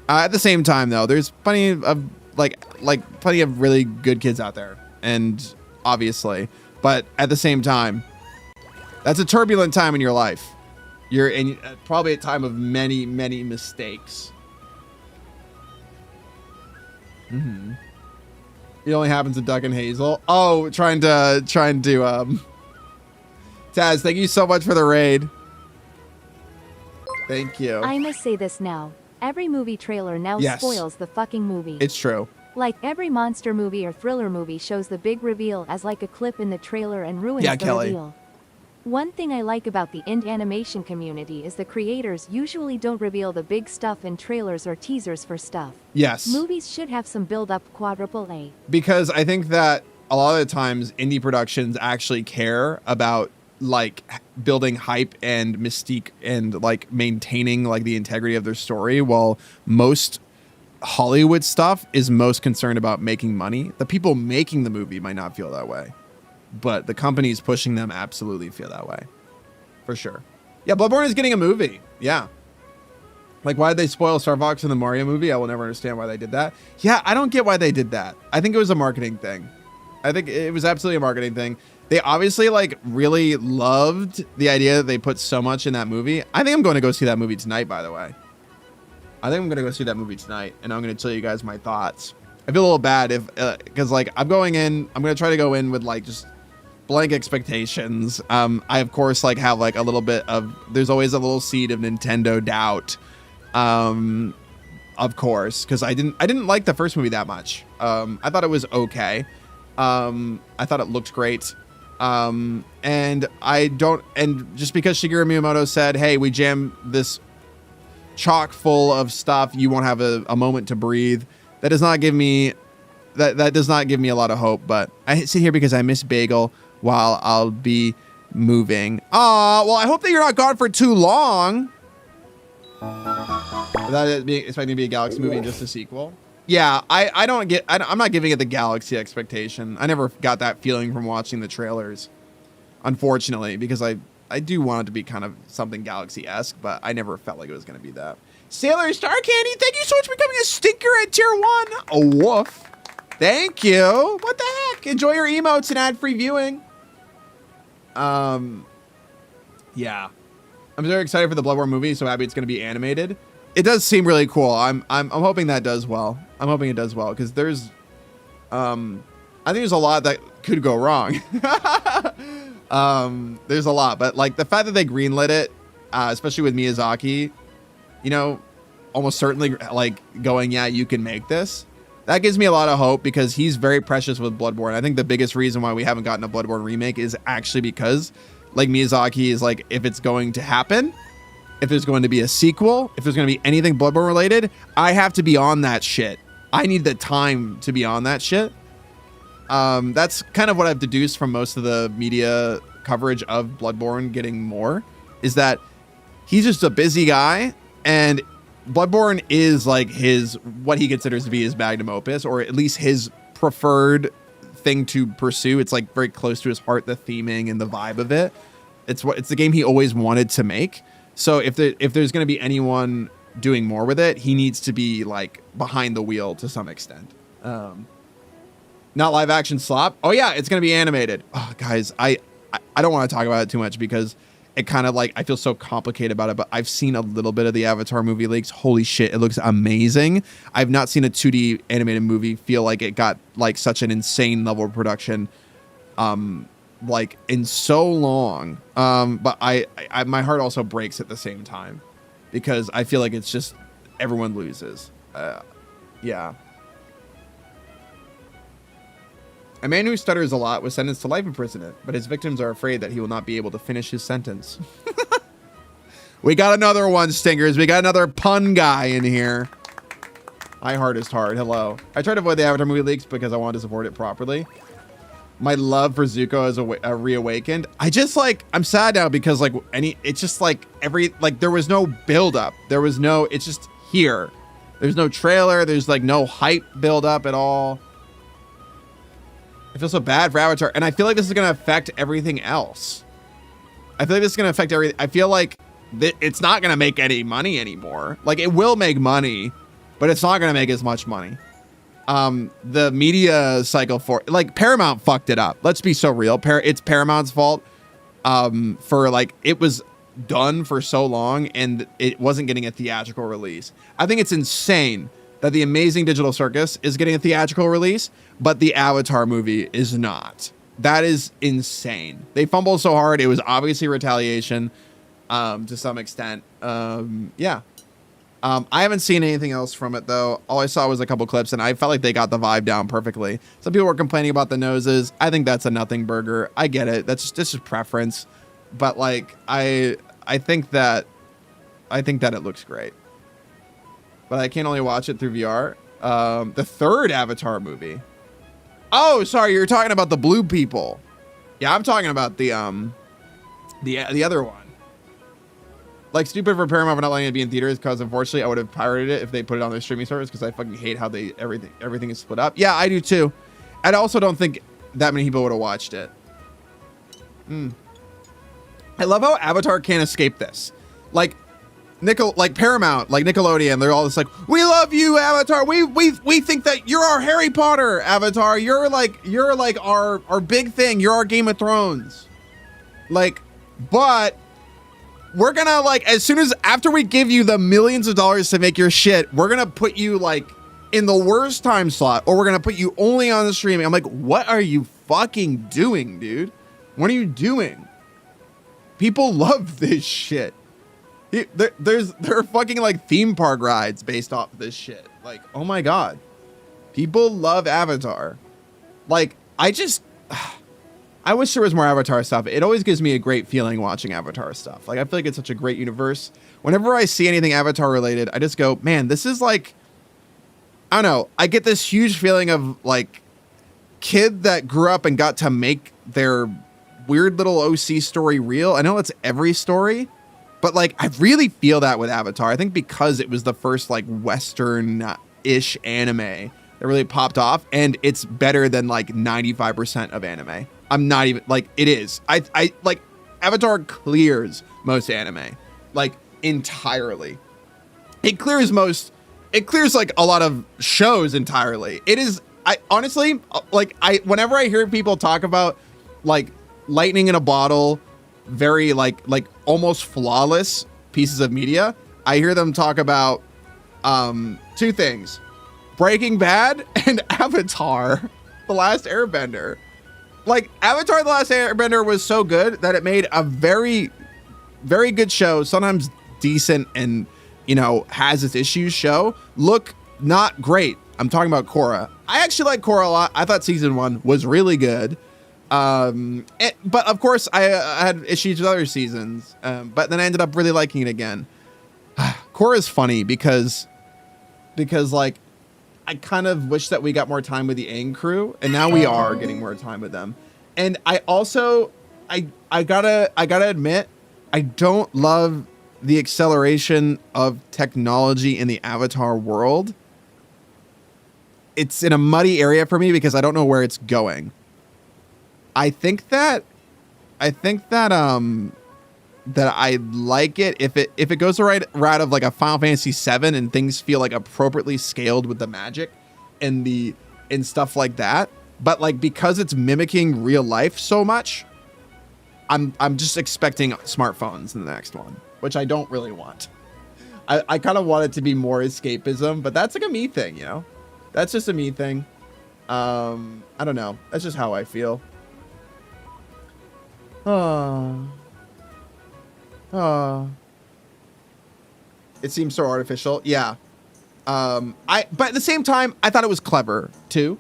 At the same time, though, there's plenty of plenty of really good kids out there, and obviously, but at the same time, that's a turbulent time in your life. You're in probably a time of many, many mistakes. Mm-hmm. It only happens to Duck and Hazel. Oh, trying to Taz, thank you so much for the raid. Thank you. I must say this now. Every movie trailer now spoils the fucking movie. It's true. Like every monster movie or thriller movie shows the big reveal as like a clip in the trailer and ruins the reveal. One thing I like about the indie animation community is the creators usually don't reveal the big stuff in trailers or teasers for stuff. Yes. Movies should have some build-up quadruple A. Because I think that a lot of the times indie productions actually care about like building hype and mystique and like maintaining like the integrity of their story, while most Hollywood stuff is most concerned about making money. The people making the movie might not feel that way, but the companies pushing them absolutely feel that way, for sure. Yeah, Bloodborne is getting a movie. Yeah. Like, why did they spoil Star Fox in the Mario movie? I will never understand why they did that. Yeah, I don't get why they did that. I think it was a marketing thing. I think it was absolutely a marketing thing. They obviously, like, really loved the idea that they put so much in that movie. I think I'm going to go see that movie tonight, by the way. I think I'm going to go see that movie tonight, and I'm going to tell you guys my thoughts. I feel a little bad if, because, like, I'm going to try to go in with, like, just blank expectations. I, of course, like, have, like, a little bit of, there's always a little seed of Nintendo doubt. Of course, because I didn't like the first movie that much. I thought it was okay. I thought it looked great. And just because Shigeru Miyamoto said, hey, we jammed this chock full of stuff, you won't have a moment to breathe, that does not give me that does not give me a lot of hope. But I sit here because I miss Bagel while I'll be moving. Well, I hope that you're not gone for too long. Without it being expecting to be a Galaxy movie and just a sequel. Yeah, I'm not giving it the Galaxy expectation. I never got that feeling from watching the trailers, unfortunately, because I do want it to be kind of something Galaxy-esque, but I never felt like it was going to be that. Sailor Star Candy, thank you so much for becoming a stinker at tier 1. A woof. Thank you. What the heck? Enjoy your emotes and ad-free viewing. Yeah. I'm very excited for the Bloodborne movie, so happy it's going to be animated. It does seem really cool. I'm hoping that does well. I'm hoping it does well, because there's I think there's a lot that could go wrong. There's a lot, but like the fact that they greenlit it, especially with Miyazaki, you know, almost certainly like going, yeah, you can make this. That gives me a lot of hope, because he's very precious with Bloodborne. I think the biggest reason why we haven't gotten a Bloodborne remake is actually because like Miyazaki is like, if it's going to happen, if there's going to be a sequel, if there's going to be anything Bloodborne related, I have to be on that shit. I need the time to be on that shit. That's kind of what I've deduced from most of the media coverage of Bloodborne getting more, is that he's just a busy guy, and Bloodborne is like what he considers to be his magnum opus, or at least his preferred thing to pursue. It's like very close to his heart, the theming and the vibe of it. It's the game he always wanted to make. So if there's going to be anyone doing more with it, he needs to be like behind the wheel to some extent. Not live action slop. Oh yeah, it's going to be animated. Oh, guys, I don't want to talk about it too much, because it kind of like, I feel so complicated about it, but I've seen a little bit of the Avatar movie leaks. Holy shit, it looks amazing. I've not seen a 2D animated movie feel like it got like such an insane level of production like in so long. But I my heart also breaks at the same time because I feel like it's just everyone loses. Yeah. A man who stutters a lot was sentenced to life imprisonment, but his victims are afraid that he will not be able to finish his sentence. We got another one, Stingers. We got another pun guy in here. My heart is hard. Hello. I tried to avoid the Avatar movie leaks because I wanted to support it properly. My love for Zuko is reawakened. I'm sad now because it's just like there was no build up. There was no, it's just here. There's no trailer. There's like no hype build up at all. I feel so bad for Avatar, and I feel like this is going to affect everything else. I feel like this is going to affect everything. I feel like it's not going to make any money anymore. Like, it will make money, but it's not going to make as much money. The media cycle for, like, Paramount fucked it up. Let's be so real. It's Paramount's fault for, like, it was done for so long, and it wasn't getting a theatrical release. I think it's insane that The Amazing Digital Circus is getting a theatrical release, but the Avatar movie is not. That is insane. They fumbled so hard. It was obviously retaliation to some extent. Yeah. I haven't seen anything else from it, though. All I saw was a couple clips, and I felt like they got the vibe down perfectly. Some people were complaining about the noses. I think that's a nothing burger. I get it. That's just preference. But, like, I think that it looks great. But I can only watch it through VR. The third Avatar movie. Oh, sorry, you're talking about the blue people. Yeah, I'm talking about the other one. Like, stupid for Paramount for not letting it be in theaters because unfortunately I would have pirated it if they put it on their streaming service because I fucking hate how everything is split up. Yeah, I do too. I also don't think that many people would have watched it. I love how Avatar can't escape this. Like Paramount, like Nickelodeon, they're all just like, we love you, Avatar. We think that you're our Harry Potter, Avatar. You're like our big thing. You're our Game of Thrones. Like, but we're gonna, like, as soon as after we give you the millions of dollars to make your shit, we're gonna put you like in the worst time slot, or we're gonna put you only on the streaming. I'm like, what are you fucking doing, dude? What are you doing? People love this shit. There are fucking like theme park rides based off of this shit. Like, oh my god, people love Avatar. Like, I wish there was more Avatar stuff. It always gives me a great feeling watching Avatar stuff. Like, I feel like it's such a great universe. Whenever I see anything Avatar related, I just go, man, this is like, I don't know. I get this huge feeling of like kid that grew up and got to make their weird little OC story real. I know it's every story. But, like, I really feel that with Avatar. I think because it was the first, like, Western-ish anime that really popped off. And it's better than, like, 95% of anime. I'm not even, like, it is. I like, Avatar clears most anime. Like, entirely. It clears, like, a lot of shows entirely. It is, honestly, like, whenever I hear people talk about, like, lightning in a bottle, very like almost flawless pieces of media, I hear them talk about two things: Breaking Bad and Avatar The Last Airbender. Like, Avatar The Last Airbender was so good that it made a very, very good show, sometimes decent and, you know, has its issues show, look not great. I'm talking about Korra. I actually like Korra a lot. I thought season 1 was really good. But of course I had issues with other seasons, but then I ended up really liking it again. Korra is funny because like, I kind of wish that we got more time with the Aang crew, and now we are getting more time with them. And I also, I gotta admit, I don't love the acceleration of technology in the Avatar world. It's in a muddy area for me because I don't know where it's going. I think that I like it if it goes the right route of like a Final Fantasy VII and things feel like appropriately scaled with the magic and stuff like that. But like, because it's mimicking real life so much, I'm just expecting smartphones in the next one, which I don't really want. I kind of want it to be more escapism, but that's like a me thing, you know? That's just a me thing. I don't know. That's just how I feel. It seems so artificial. Yeah. But at the same time, I thought it was clever too.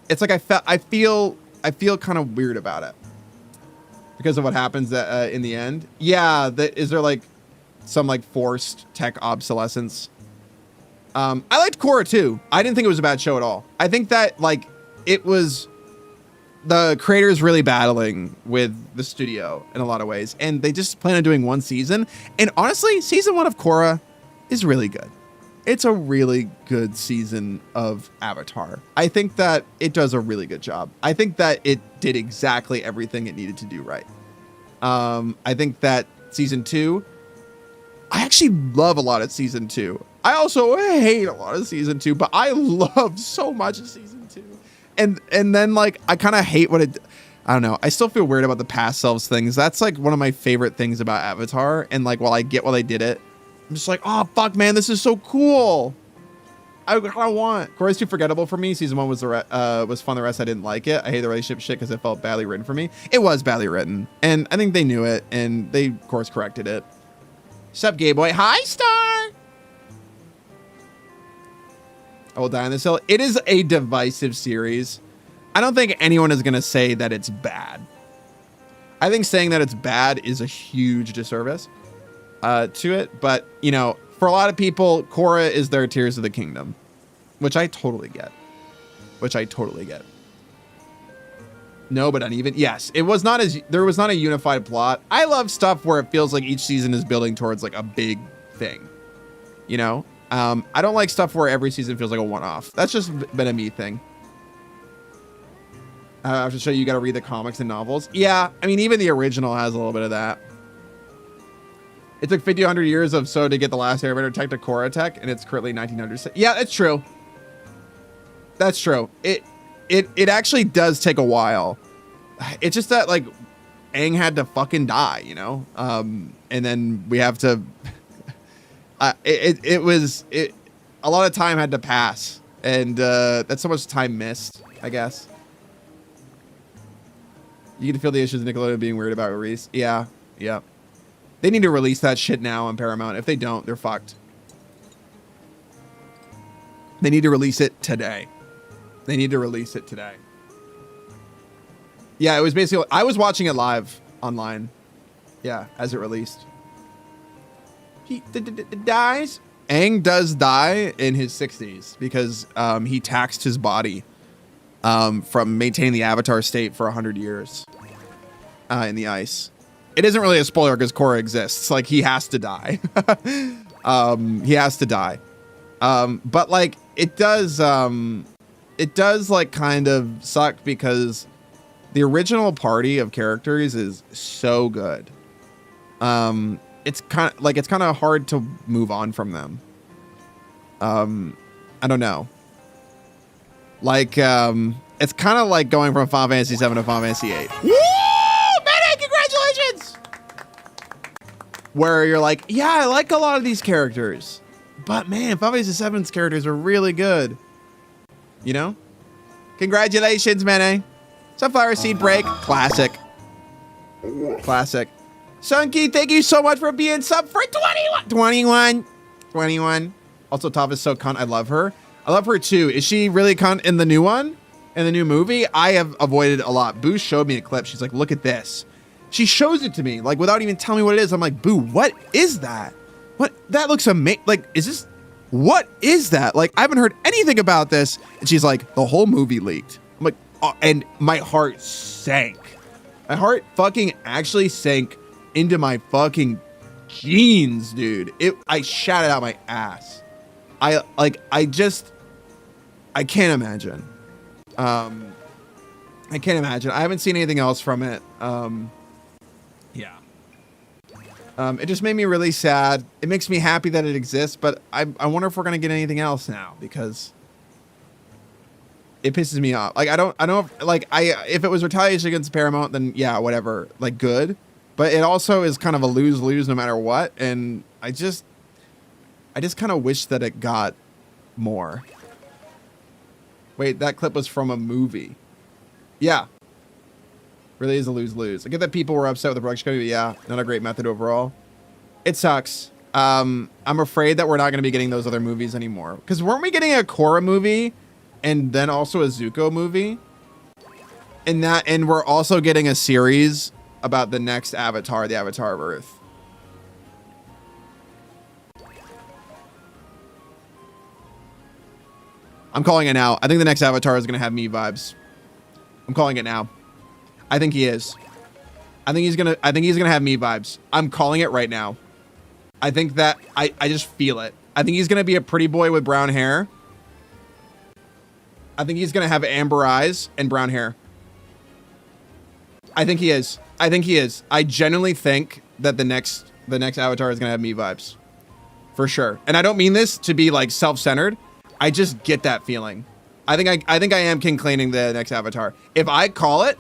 It's like I feel kind of weird about it because of what happens in the end. Yeah. Is there like some like forced tech obsolescence? I liked Korra too. I didn't think it was a bad show at all. I think that like it was the creators really battling with the studio in a lot of ways, and they just plan on doing one season. And honestly, season 1 of Korra is really good. It's a really good season of Avatar. I think that it does a really good job. I think that it did exactly everything it needed to do right. I think that season 2, I actually love a lot of season 2. I also hate a lot of season 2, but I love so much of season 2. And then like I kind of hate what it. I don't know. I still feel weird about the past selves things. That's like one of my favorite things about Avatar. And like while I get why they did it, I'm just like, oh fuck, man, this is so cool. I kind of want. Korra's too forgettable for me. Season 1 was fun. The rest I didn't like it. I hate the relationship shit because it felt badly written for me. It was badly written, and I think they knew it, and they of course corrected it. Sup, gay boy? Hi, Star. I will die on this hill. It is a divisive series. I don't think anyone is going to say that it's bad. I think saying that it's bad is a huge disservice to it. But, you know, for a lot of people, Korra is their Tears of the Kingdom, which I totally get. No, but uneven. Yes, there was not a unified plot. I love stuff where it feels like each season is building towards like a big thing, you know? I don't like stuff where every season feels like a one-off. That's just been a me thing. I have to show you got to read the comics and novels. Yeah, I mean, even the original has a little bit of that. It took 50, 100 years of so to get the last Airbender tech to Korra tech, and it's currently 1900. Yeah, that's true. That's true. It actually does take a while. It's just that like Aang had to fucking die, you know? And then we have to. A lot of time had to pass, and that's so much time missed, I guess. You can feel the issues of Nickelodeon being weird about Reese. Yeah. They need to release that shit now on Paramount. If they don't, they're fucked. They need to release it today. Yeah, it was basically, I was watching it live online. Yeah, as it released. He dies. Aang does die in his 60s because he taxed his body from maintaining the Avatar state for 100 years in the ice. It isn't really a spoiler because Korra exists. Like, he has to die. But like it does like kind of suck because the original party of characters is so good. It's kind of hard to move on from them. I don't know. Like, it's kind of like going from Final Fantasy 7 to Final Fantasy 8. Woo! Mayday, congratulations! Where you're like, yeah, I like a lot of these characters, but man, Final Fantasy 7's characters are really good. You know? Congratulations, Mene. Sunflower Seed Break. Classic. Sunky, thank you so much for being sub for 21. Also, Toph is so cunt. I love her. I love her too. Is she really cunt in the new one? In the new movie? I have avoided a lot. Boo showed me a clip. She's like, look at this. She shows it to me, like, without even telling me what it is. I'm like, Boo, what is that? What? That looks amazing. Like, is this? What is that? Like, I haven't heard anything about this. And she's like, the whole movie leaked. I'm like, oh, and my heart sank. My heart fucking actually sank into my fucking jeans, dude. I shat it out my ass. I can't imagine. I can't imagine. I haven't seen anything else from it. Yeah. It just made me really sad. It makes me happy that it exists, but I wonder if we're gonna get anything else now, because it pisses me off. Like, I don't like, if it was retaliation against Paramount, then yeah, whatever, like, good. But it also is kind of a lose-lose no matter what. And I just kind of wish that it got more. Wait, that clip was from a movie. Yeah. Really is a lose-lose. I get that people were upset with the production company, but yeah, not a great method overall. It sucks. I'm afraid that we're not going to be getting those other movies anymore. Because weren't we getting a Korra movie and then also a Zuko movie? And we're also getting a series about the next Avatar, the Avatar of Earth. I'm calling it now. I think the next Avatar is going to have me vibes. I'm calling it now. I think he is. I think he's going to have me vibes. I'm calling it right now. I think that I just feel it. I think he's going to be a pretty boy with brown hair. I think he's going to have amber eyes and brown hair. I think he is. I think he is. I genuinely think that the next Avatar is going to have me vibes. For sure. And I don't mean this to be like self-centered. I just get that feeling. I think I am king claiming the next Avatar. If I call it,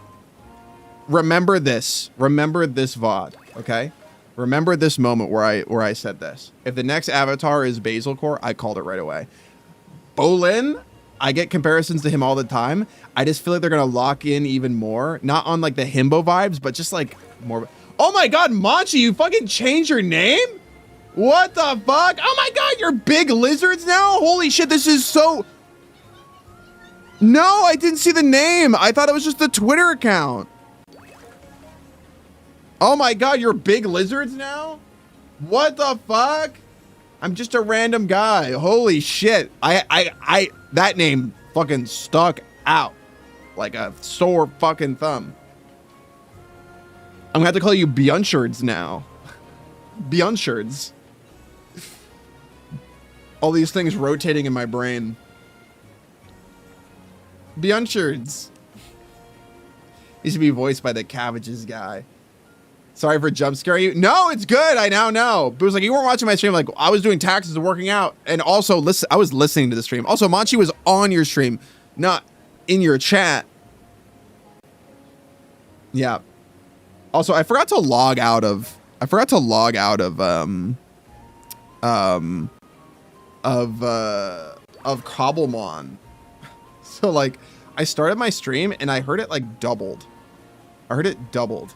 remember this. Remember this VOD, okay? Remember this moment where I said this. If the next Avatar is Basil Core, I called it right away. Bolin, I get comparisons to him all the time. I just feel like they're gonna lock in even more. Not on like the himbo vibes, but just like more. Oh my god, Manchi, you fucking changed your name? What the fuck? Oh my god, you're big lizards now? Holy shit, this is so... No, I didn't see the name. I thought it was just the Twitter account. Oh my god, you're big lizards now? What the fuck? I'm just a random guy. Holy shit. That name fucking stuck out like a sore fucking thumb. I'm gonna have to call you Beyondshards now. Beyondshards. All these things rotating in my brain. Beyondshards. Needs to be voiced by the Cabbages guy. Sorry for jump scaring you. No, it's good. I now know. But it was like, you weren't watching my stream. Like, I was doing taxes and working out. And also, I was listening to the stream. Also, Manchi was on your stream, not in your chat. Yeah. Also, I forgot to log out of Cobblemon. So, like, I started my stream and I heard it, like, doubled. I heard it doubled.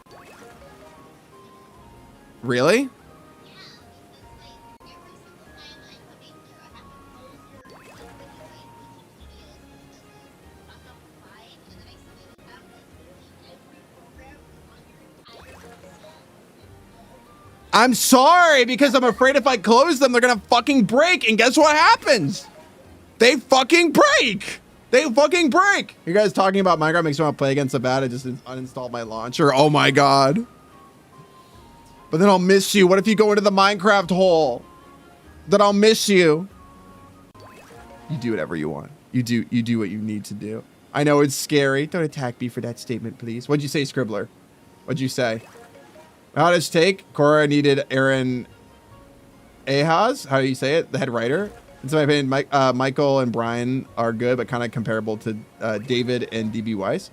Really? I'm sorry, because I'm afraid if I close them, they're gonna fucking break. And guess what happens? They fucking break. They fucking break. You guys talking about Minecraft makes me want to play against the bad. I just uninstalled my launcher. Oh my god. But then I'll miss you. What if you go into the Minecraft hole? Then I'll miss you. You do whatever you want. You do what you need to do. I know it's scary. Don't attack me for that statement, please. What'd you say, Scribbler? What'd you say? How does take? Korra needed Aaron Ahaz. How do you say it? The head writer. In my opinion, Michael and Brian are good, but kind of comparable to David and DB Weiss.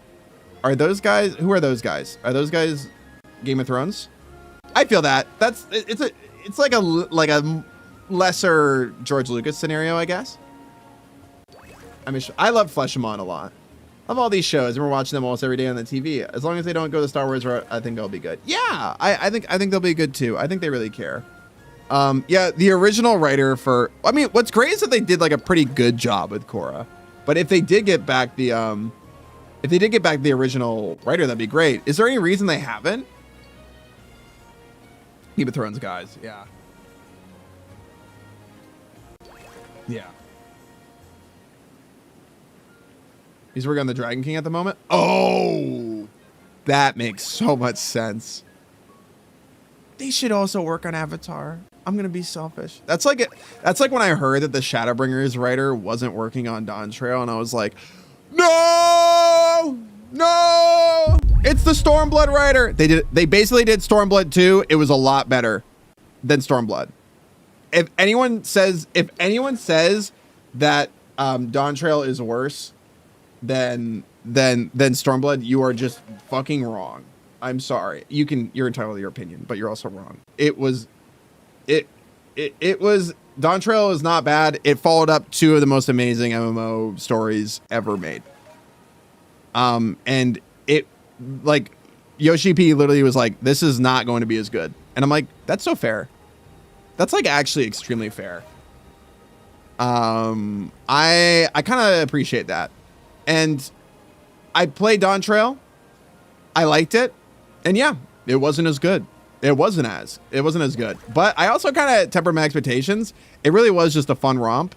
Are those guys? Who are those guys? Are those guys Game of Thrones? I feel that. It's like a lesser George Lucas scenario, I guess. I mean, I love Fleshimon a lot. Love all these shows, and we're watching them almost every day on the TV. As long as they don't go the Star Wars route, I think they'll be good. Yeah, I think they'll be good too. I think they really care. Yeah, the original writer for, I mean, what's great is that they did like a pretty good job with Korra. But if they did get back the original writer, that'd be great. Is there any reason they haven't? Game of Thrones guys, yeah. Yeah. He's working on the Dragon King at the moment. Oh, that makes so much sense. They should also work on Avatar. I'm gonna be selfish. That's like when I heard that the Shadowbringers writer wasn't working on Dawn Trail, and I was like, no, no, it's the Stormblood writer. They basically did Stormblood 2. It was a lot better than Stormblood. If anyone says that Dawn Trail is worse than Stormblood, you are just fucking wrong. I'm sorry. You're entitled to your opinion, but you're also wrong. It was Dawn Trail is not bad. It followed up two of the most amazing MMO stories ever made. And it, like, Yoshi P literally was like, this is not going to be as good. And I'm like, that's so fair. That's like actually extremely fair. I kind of appreciate that. And I played Dawn Trail. I liked it. And yeah, it wasn't as good. It wasn't as good. But I also kind of tempered my expectations. It really was just a fun romp.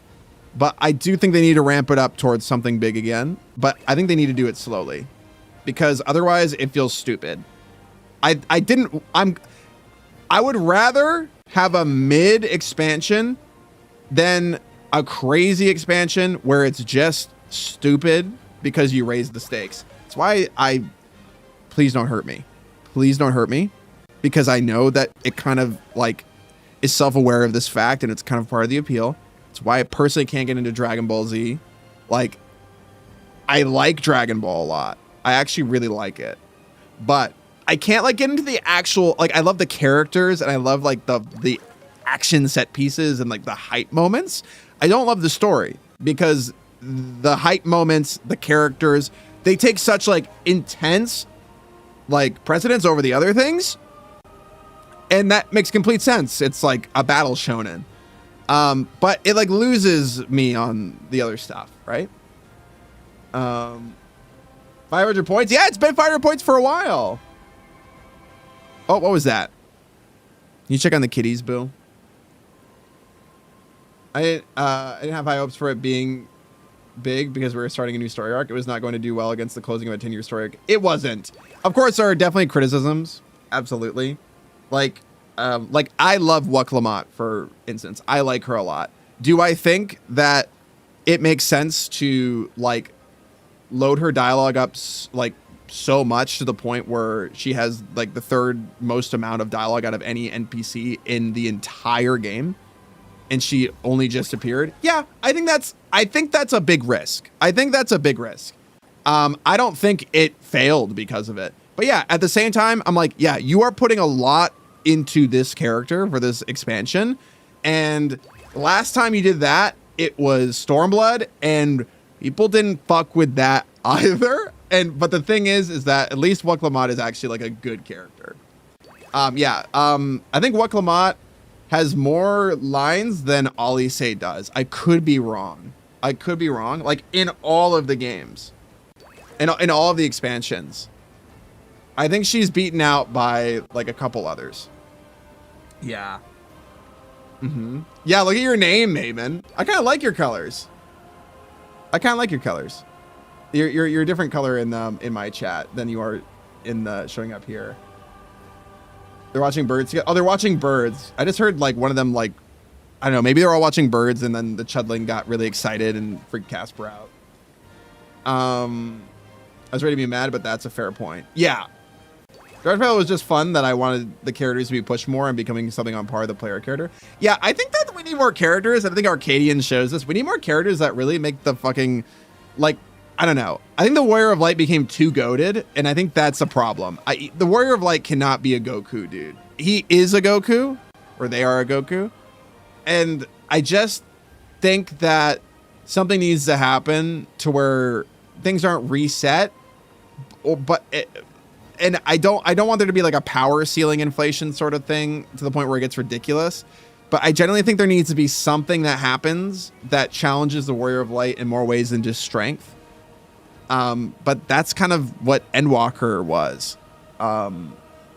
But I do think they need to ramp it up towards something big again. But I think they need to do it slowly, because otherwise it feels stupid. I would rather have a mid expansion than a crazy expansion where it's just stupid because you raise the stakes. That's why please don't hurt me. Please don't hurt me, because I know that it kind of like is self-aware of this fact, and it's kind of part of the appeal. It's why I personally can't get into Dragon Ball Z. Like, I like Dragon Ball a lot. I actually really like it, but I can't like get into the actual, like, I love the characters and I love like the action set pieces and like the hype moments. I don't love the story, because the hype moments, the characters, they take such like intense like precedence over the other things. And that makes complete sense. It's like a battle shonen. But it like loses me on the other stuff, right? 500 points. Yeah, it's been 500 points for a while. Oh, what was that? Can you check on the kitties, Boo? I didn't have high hopes for it being big because we were starting a new story arc. It was not going to do well against the closing of a 10-year story arc. It wasn't. Of course, there are definitely criticisms. Absolutely. Like I love Waklamot, for instance. I like her a lot. Do I think that it makes sense to like load her dialogue up like so much to the point where she has like the third most amount of dialogue out of any NPC in the entire game, and she only just appeared? Yeah, I think that's a big risk. I don't think it failed because of it. But yeah, at the same time, I'm like, yeah, you are putting a lot into this character for this expansion. And last time you did that, it was Stormblood, and people didn't fuck with that either. But the thing is that at least Waklamot is actually like a good character. I think Waklamot has more lines than Olise does. I could be wrong. Like in all of the games, in all of the expansions, I think she's beaten out by like a couple others. Yeah. Yeah, look at your name, Mayman. I kind of like your colors. You're a different color in my chat than you are in the showing up here. They're watching birds. Oh, they're watching birds. I just heard like one of them, like, I don't know, maybe they're all watching birds, and then the Chudling got really excited and freaked Casper out. I was ready to be mad, but that's a fair point. Yeah. Dark Battle was just fun that I wanted the characters to be pushed more and becoming something on par with the player character. Yeah, I think that we need more characters. I think Arcadian shows this. We need more characters that really make the fucking, like, I don't know. I think the Warrior of Light became too goated, and I think that's a problem. The Warrior of Light cannot be a Goku, dude. He is a Goku, or they are a Goku. And I just think that something needs to happen to where things aren't reset, and I don't want there to be like a power ceiling inflation sort of thing to the point where it gets ridiculous. But I generally think there needs to be something that happens that challenges the Warrior of Light in more ways than just strength. But that's kind of what Endwalker was.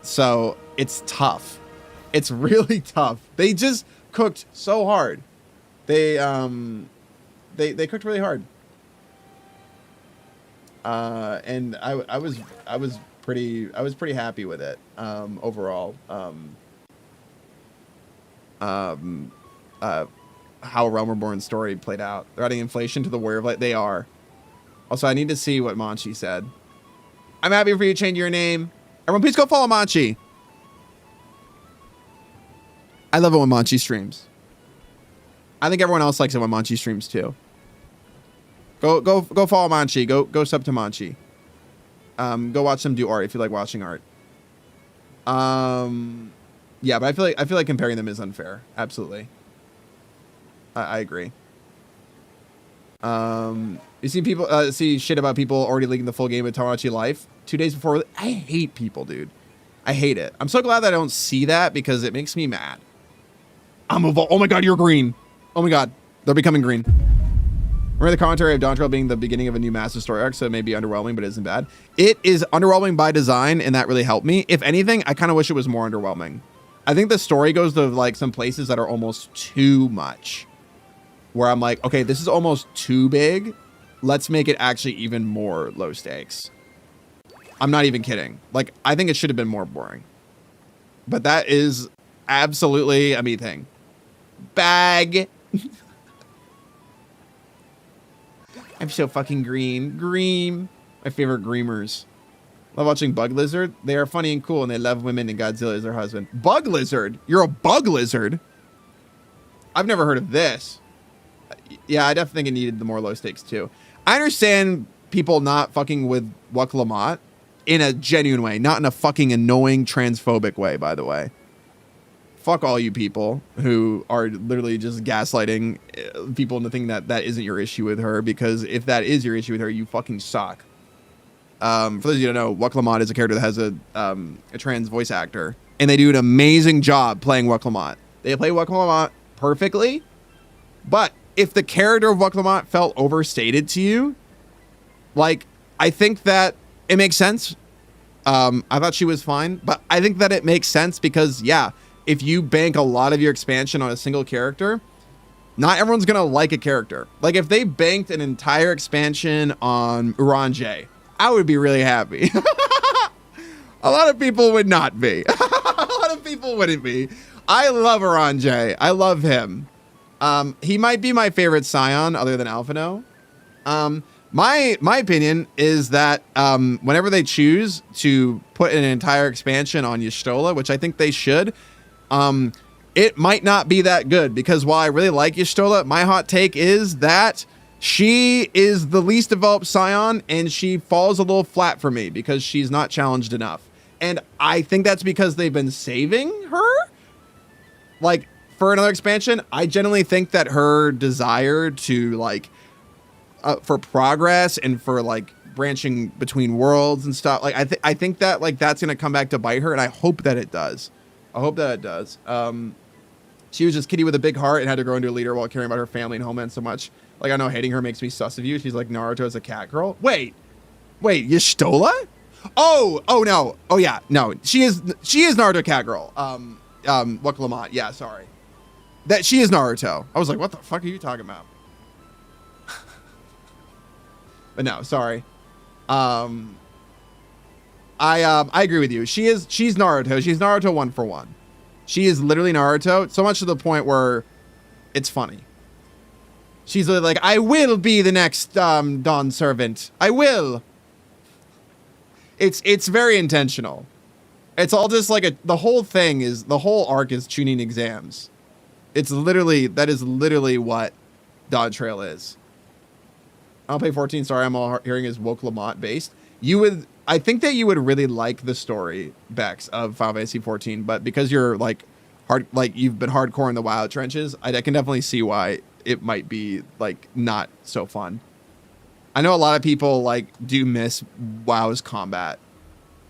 So it's tough. It's really tough. They just cooked so hard. They cooked really hard. And I was pretty happy with it overall. How Realm Reborn's story played out. They're adding inflation to the Warrior of Light. They are. Also, I need to see what Manchi said. I'm happy for you to change your name. Everyone, please go follow Manchi. I love it when Manchi streams. I think everyone else likes it when Manchi streams too. Go follow Manchi. Go sub to Manchi. Go watch them do art if you like watching art. Yeah, but I feel like comparing them is unfair. Absolutely. I agree. You see people see shit about people already leaking the full game of Tamagotchi Life 2 days before. I hate people, dude. I hate it. I'm so glad that I don't see that because it makes me mad. Oh my god, you're green. Oh my god, they're becoming green. Remember the commentary of Dawntrail being the beginning of a new massive story arc, so it may be underwhelming, but it isn't bad. It is underwhelming by design, and that really helped me. If anything, I kind of wish it was more underwhelming. I think the story goes to like some places that are almost too much. Where I'm like, okay, this is almost too big. Let's make it actually even more low stakes. I'm not even kidding. Like, I think it should have been more boring. But that is absolutely a me thing. Bag. I'm so fucking green. Green. My favorite Greemers. Love watching Bug Lizard. They are funny and cool, and they love women, and Godzilla is their husband. Bug Lizard? You're a Bug Lizard? I've never heard of this. Yeah, I definitely think it needed the more low stakes, too. I understand people not fucking with Wuk Lamont in a genuine way, not in a fucking annoying transphobic way, by the way. Fuck all you people who are literally just gaslighting people into thinking that that isn't your issue with her, because if that is your issue with her, you fucking suck. For those of you who don't know, Wuk Lamont is a character that has a trans voice actor, and they do an amazing job playing Wuk Lamont. They play Wuk Lamont perfectly, but if the character of Wuk Lamont felt overstated to you, like, I think that it makes sense. I thought she was fine, but I think that it makes sense because, yeah, if you bank a lot of your expansion on a single character, not everyone's going to like a character. Like, if they banked an entire expansion on Uranjay, I would be really happy. A lot of people would not be. A lot of people wouldn't be. I love Uranjay. I love him. He might be my favorite Scion other than Alphino. My opinion is that whenever they choose to put an entire expansion on Y'shtola, which I think they should, it might not be that good, because while I really like Y'shtola, my hot take is that she is the least developed Scion, and she falls a little flat for me because she's not challenged enough. And I think that's because they've been saving her. Like, for another expansion, I generally think that her desire to, like, for progress and for, like, branching between worlds and stuff, like, I think that, like, that's gonna come back to bite her, and I hope that it does. I hope that it does. She was just Kitty with a big heart and had to grow into a leader while caring about her family and homeland so much. Like, I know hating her makes me sus of you. She's like Naruto as a cat girl. Wait, Y'shtola? Oh no. Oh yeah, no. She is Naruto cat girl. Wuk Lamont. Yeah, sorry. That she is Naruto. I was like, what the fuck are you talking about? But no, sorry. I agree with you. She's Naruto. She's Naruto 1 for 1. She is literally Naruto, so much to the point where it's funny. She's literally like, I will be the next Dawn servant. I will. It's very intentional. It's all just like the whole arc is tuning exams. That is literally what Dawntrail is. I'll pay 14. Sorry, I'm all hearing is Wuk Lamont based. I think that you would really like the story, Bex, of Final Fantasy 14, but because you're like you've been hardcore in the WoW trenches, I can definitely see why it might be like not so fun. I know a lot of people like do miss WoW's combat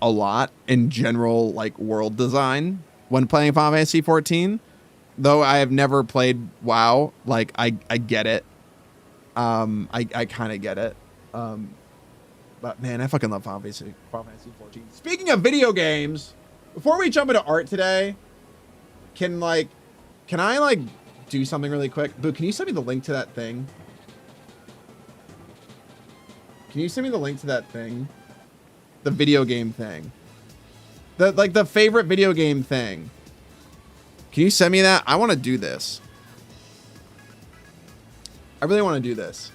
a lot in general, like world design when playing Final Fantasy 14. Though I have never played WoW, like I get it. I kind of get it. But man, I fucking love Final Fantasy 14. Speaking of video games, before we jump into art today, can I like do something really quick? Boo, can you send me the link to that thing? Can you send me the link to that thing? The video game thing. The favorite video game thing. Can you send me that? I want to do this. I really want to do this.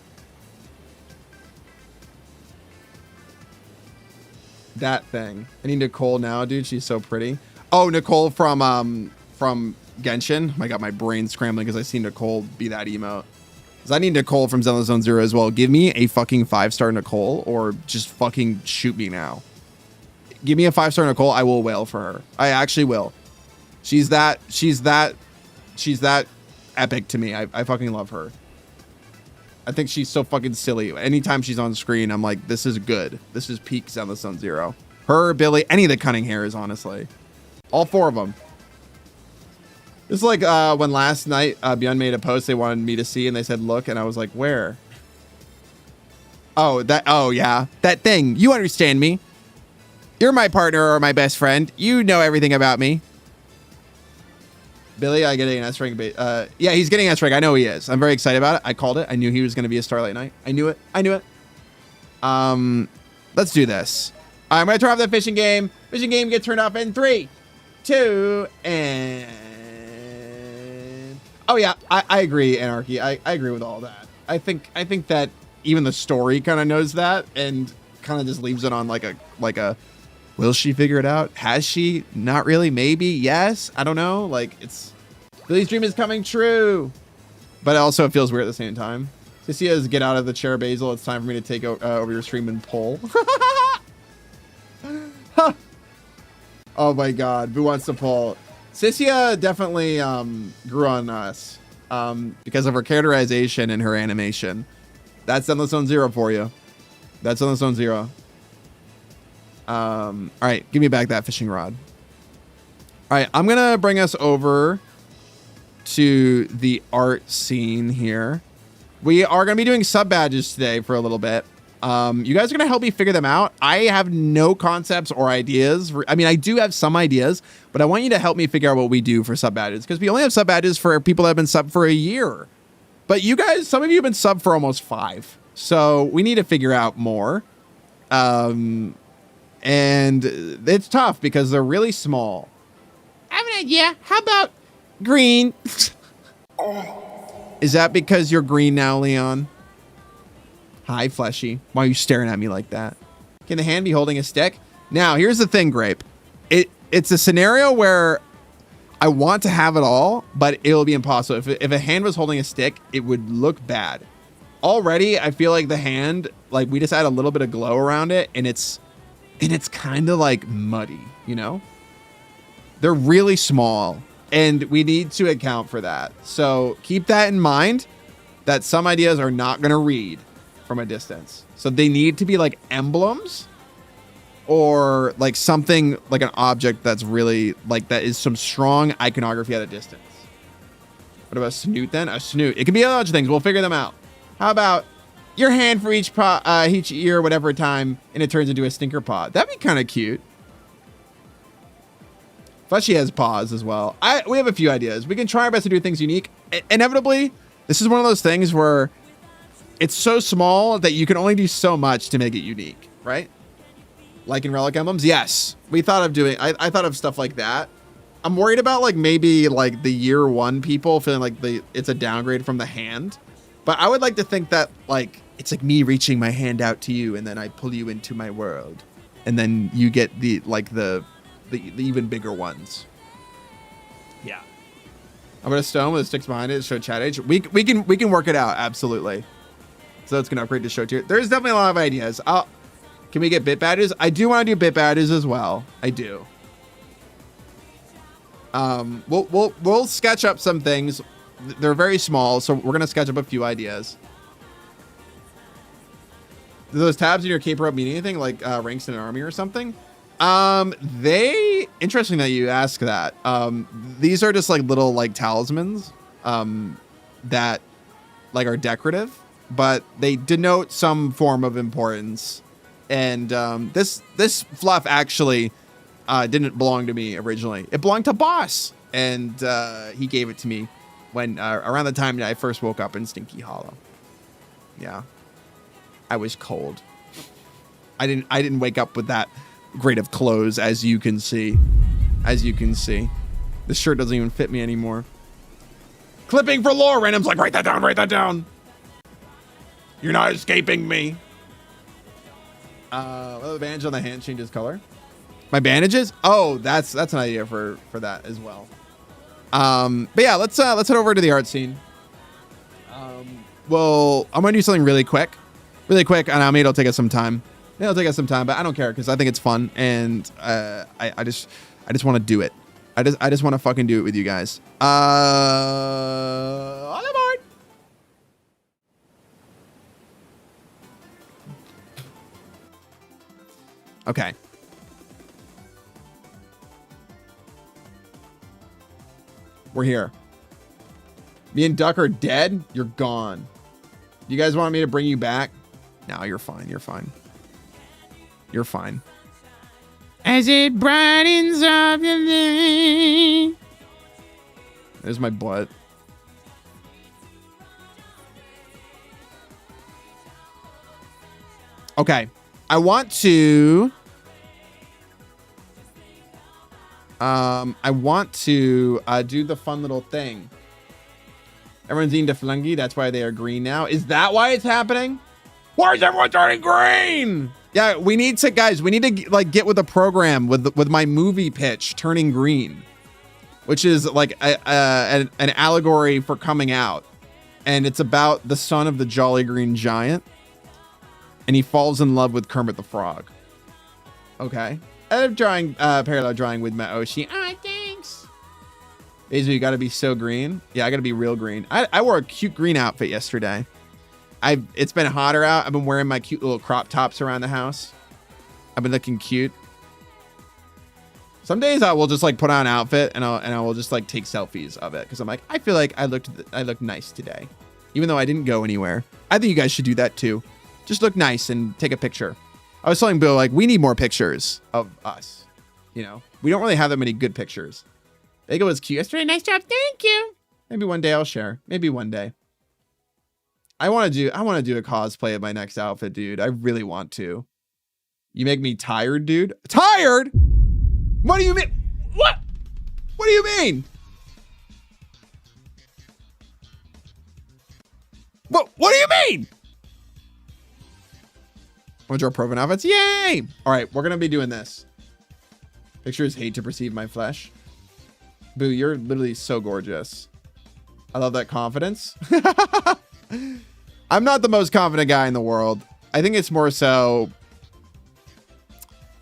That thing. I need Nicole now, dude. She's so pretty. Oh, Nicole from Genshin. Oh my God, my brain's scrambling because I seen Nicole be that emote. Because I need Nicole from Zelda Zone Zero as well. Give me a fucking 5-star Nicole, or just fucking shoot me now. Give me a 5-star Nicole. I will wail for her. I actually will. She's that epic to me. I fucking love her. I think she's so fucking silly. Anytime she's on screen, I'm like, this is good. This is peak Zelda Zone Zero. Her, Billy, any of the cunning hairs, honestly. All 4 of them. It's like when last night Beyond made a post they wanted me to see, and they said, look, and I was like, where? Oh, yeah. That thing. You understand me. You're my partner or my best friend. You know everything about me. Billy, I get an S rank. Yeah, he's getting S rank. I know he is. I'm very excited about it. I called it. I knew he was going to be a Starlight Knight. I knew it. Let's do this. I'm going to turn off the fishing game. Fishing game gets turned off in 3, 2, and... Oh yeah, I agree, Anarchy. I agree with all that. I think that even the story kind of knows that and kind of just leaves it on like a will she figure it out? Has she? Not really. Maybe. Yes. I don't know. Like, it's Billy's dream is coming true, but also it feels weird at the same time. Cecia's get out of the chair, Basil. It's time for me to take over your stream and pull. Oh my God. Who wants to pull? Ciccia definitely grew on us because of her characterization and her animation. That's Zelda Zone Zero for you. That's Zelda Zone Zero. All right, give me back that fishing rod. All right, I'm gonna bring us over to the art scene here. We are gonna be doing sub badges today for a little bit. You guys are gonna help me figure them out. I have no concepts or ideas. I mean, I do have some ideas, but I want you to help me figure out what we do for sub badges, because we only have sub badges for people that have been sub for a year. But you guys, some of you have been sub for almost 5. So we need to figure out more. And it's tough because they're really small. I have an idea. How about green? Is that because you're green now, Leon? Hi, Fleshy. Why are you staring at me like that? Can the hand be holding a stick? Now, here's the thing, Grape. It's a scenario where I want to have it all, but it'll be impossible. If a hand was holding a stick, it would look bad. Already, I feel like the hand, like we just add a little bit of glow around it, and it's kind of like muddy, you know? They're really small, and we need to account for that. So keep that in mind, that some ideas are not going to read from a distance. So they need to be like emblems or like something like an object that's really like that is some strong iconography at a distance. What about a snoot then? A snoot. It can be a bunch of things. We'll figure them out. How about your hand for each ear, whatever time, and it turns into a stinker paw? That'd be kind of cute. Fleshy has paws as well. We have a few ideas. We can try our best to do things unique. Inevitably, this is one of those things where it's so small that you can only do so much to make it unique, right? Like in relic emblems? Yes. We thought of doing, I thought of stuff like that. I'm worried about like maybe like the year 1 people feeling like it's a downgrade from the hand. But I would like to think that like, it's like me reaching my hand out to you and then I pull you into my world. And then you get the even bigger ones. Yeah. I'm going to stone with the sticks behind it to show chat age. We can work it out. Absolutely. So it's going to upgrade to show tier. There's definitely a lot of ideas. Can we get bit badges? I do want to do bit badges as well. I do. We'll sketch up some things. They're very small, so we're going to sketch up a few ideas. Do those tabs in your cape mean anything, like ranks in an army or something? Interesting that you ask that. These are just like little like talismans that like are decorative, but they denote some form of importance. And this fluff actually didn't belong to me originally. It belonged to Boss, and he gave it to me when around the time that I first woke up in Stinky Hollow. Yeah, I was cold. I didn't wake up with that great of clothes, as you can see. As you can see, this shirt doesn't even fit me anymore. Clipping for lore. Random's like, write that down. Write that down. You're not escaping me. Well, the bandage on the hand changes color. My bandages? Oh, that's an idea for that as well. But yeah, let's head over to the art scene. I'm gonna do something really quick, and maybe it'll take us some time. It'll take us some time, but I don't care because I think it's fun, and I just want to do it. I just want to fucking do it with you guys. All aboard. Okay. We're here. Me and Duck are dead. You're gone. You guys want me to bring you back? No, you're fine. You're fine. You're fine. As it brightens up the day. There's my butt. Okay. I want to do the fun little thing. Everyone's eating Flunky. That's why they are green now. Is that why it's happening? Why is everyone turning green? Yeah, we need to like get with the program with my movie pitch turning green, which is like an allegory for coming out, and it's about the son of the Jolly Green Giant, and he falls in love with Kermit the Frog. Okay, I'm drawing parallel drawing with Maoshi. Ah, thanks. Basil, you got to be so green. Yeah, I got to be real green. I wore a cute green outfit yesterday. It's been hotter out. I've been wearing my cute little crop tops around the house. I've been looking cute. Some days I will just like put on an outfit and I will just like take selfies of it because I'm like, I feel like I looked nice today, even though I didn't go anywhere. I think you guys should do that too. Just look nice and take a picture. I was telling Bill, like, we need more pictures of us. You know, we don't really have that many good pictures. Ego was cute yesterday. Nice job. Thank you. Maybe one day I'll share. Maybe one day. I want to do a cosplay of my next outfit, dude. I really want to. You make me tired, dude. Tired? What do you mean? What? What do you mean? What do you mean? Want to draw proven outfits? Yay! All right, we're gonna be doing this. Pictures hate to perceive my flesh. Boo, you're literally so gorgeous. I love that confidence. I'm not the most confident guy in the world. I think it's more so,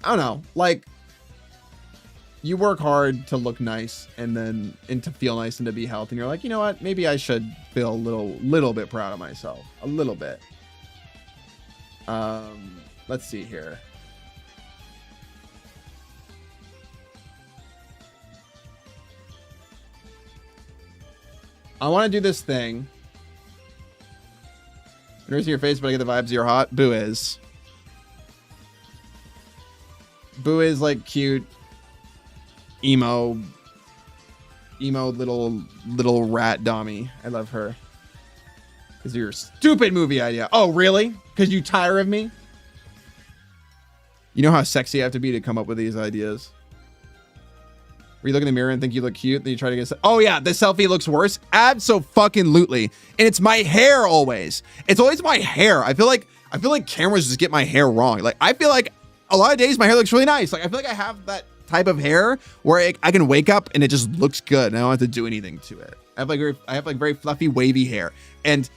I don't know, like you work hard to look nice and to feel nice and to be healthy. And you're like, you know what? Maybe I should feel a little bit proud of myself. A little bit. Let's see here. I want to do this thing. Nursing your face, but I get the vibes you're hot. Boo is. Boo is like cute, emo little rat dummy. I love her. Because of your stupid movie idea. Oh, really? Because you tire of me? You know how sexy I have to be to come up with these ideas? Where you look in the mirror and think you look cute, then you try to get... Oh, yeah, the selfie looks worse? Abso-fucking-lutely. And it's my hair always. It's always my hair. I feel like cameras just get my hair wrong. Like, I feel like a lot of days my hair looks really nice. Like, I feel like I have that type of hair where I can wake up and it just looks good and I don't have to do anything to it. I have very fluffy, wavy hair. And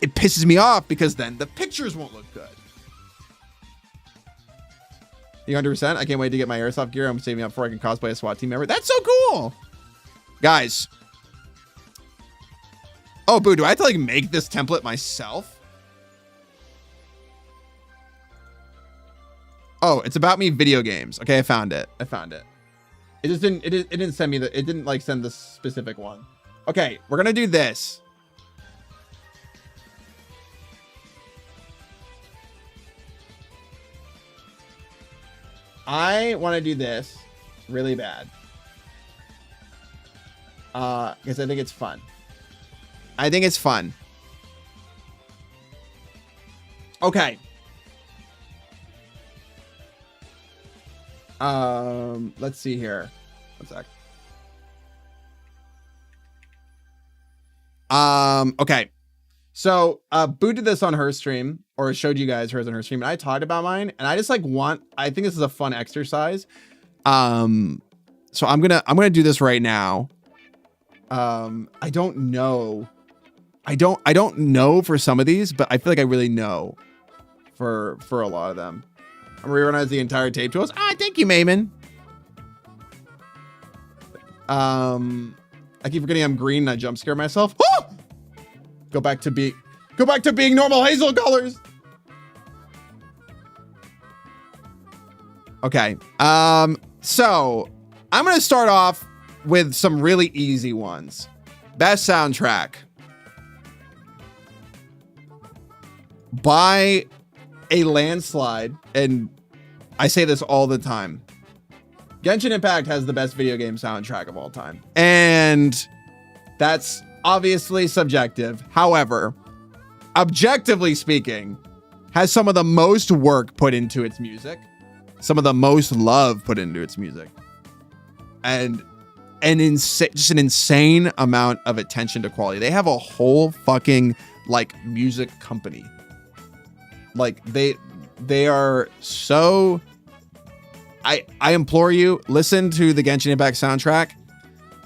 it pisses me off because then the pictures won't look good. You 100%? I can't wait to get my airsoft gear. I'm saving up before I can cosplay a SWAT team member. That's so cool. Guys. Oh, Boo, do I have to like make this template myself? Oh, it's about me video games. Okay, I found it. It just didn't, it didn't send me it didn't like send the specific one. Okay, we're gonna do this. I want to do this really bad. Because I think it's fun. Okay. Let's see here. One sec. Okay. So, Boo did this on her stream, or showed you guys hers on her stream, and I talked about mine, and I just like I think this is a fun exercise. So I'm gonna do this right now. I don't know I don't know for some of these, but I feel like I really know for a lot of them. I'm reorganize the entire tape to us. Thank you, Mayman. I keep forgetting I'm green and I jump scare myself. Ah! Go back to being normal hazel colors. Okay. So I'm gonna start off with some really easy ones. Best soundtrack by a landslide, and I say this all the time. Genshin Impact has the best video game soundtrack of all time. And that's obviously subjective. However, objectively speaking, has some of the most work put into its music, some of the most love put into its music, and just an insane amount of attention to quality. They have a whole fucking like music company. Like they are so... I implore you, listen to the Genshin Impact soundtrack.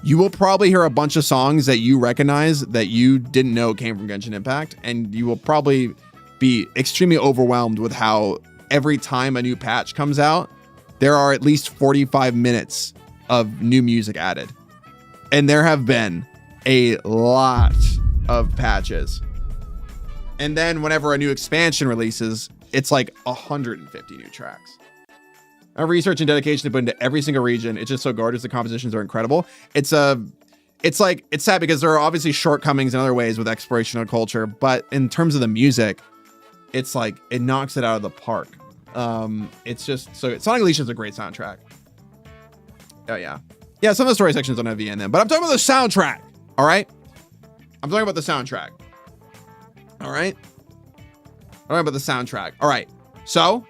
You will probably hear a bunch of songs that you recognize that you didn't know came from Genshin Impact, and you will probably be extremely overwhelmed with how every time a new patch comes out, there are at least 45 minutes of new music added. And there have been a lot of patches. And then whenever a new expansion releases, it's like 150 new tracks. Our research and dedication to put into every single region. It's just so gorgeous. The compositions are incredible. It's sad because there are obviously shortcomings in other ways with exploration of culture, but in terms of the music, it's like it knocks it out of the park. It's just so Sonic Unleashed is a great soundtrack. Oh yeah. Yeah, some of the story sections don't have VN in them, but I'm talking about the soundtrack. All right. I'm talking about the soundtrack. All right. All right, about the soundtrack. All right. So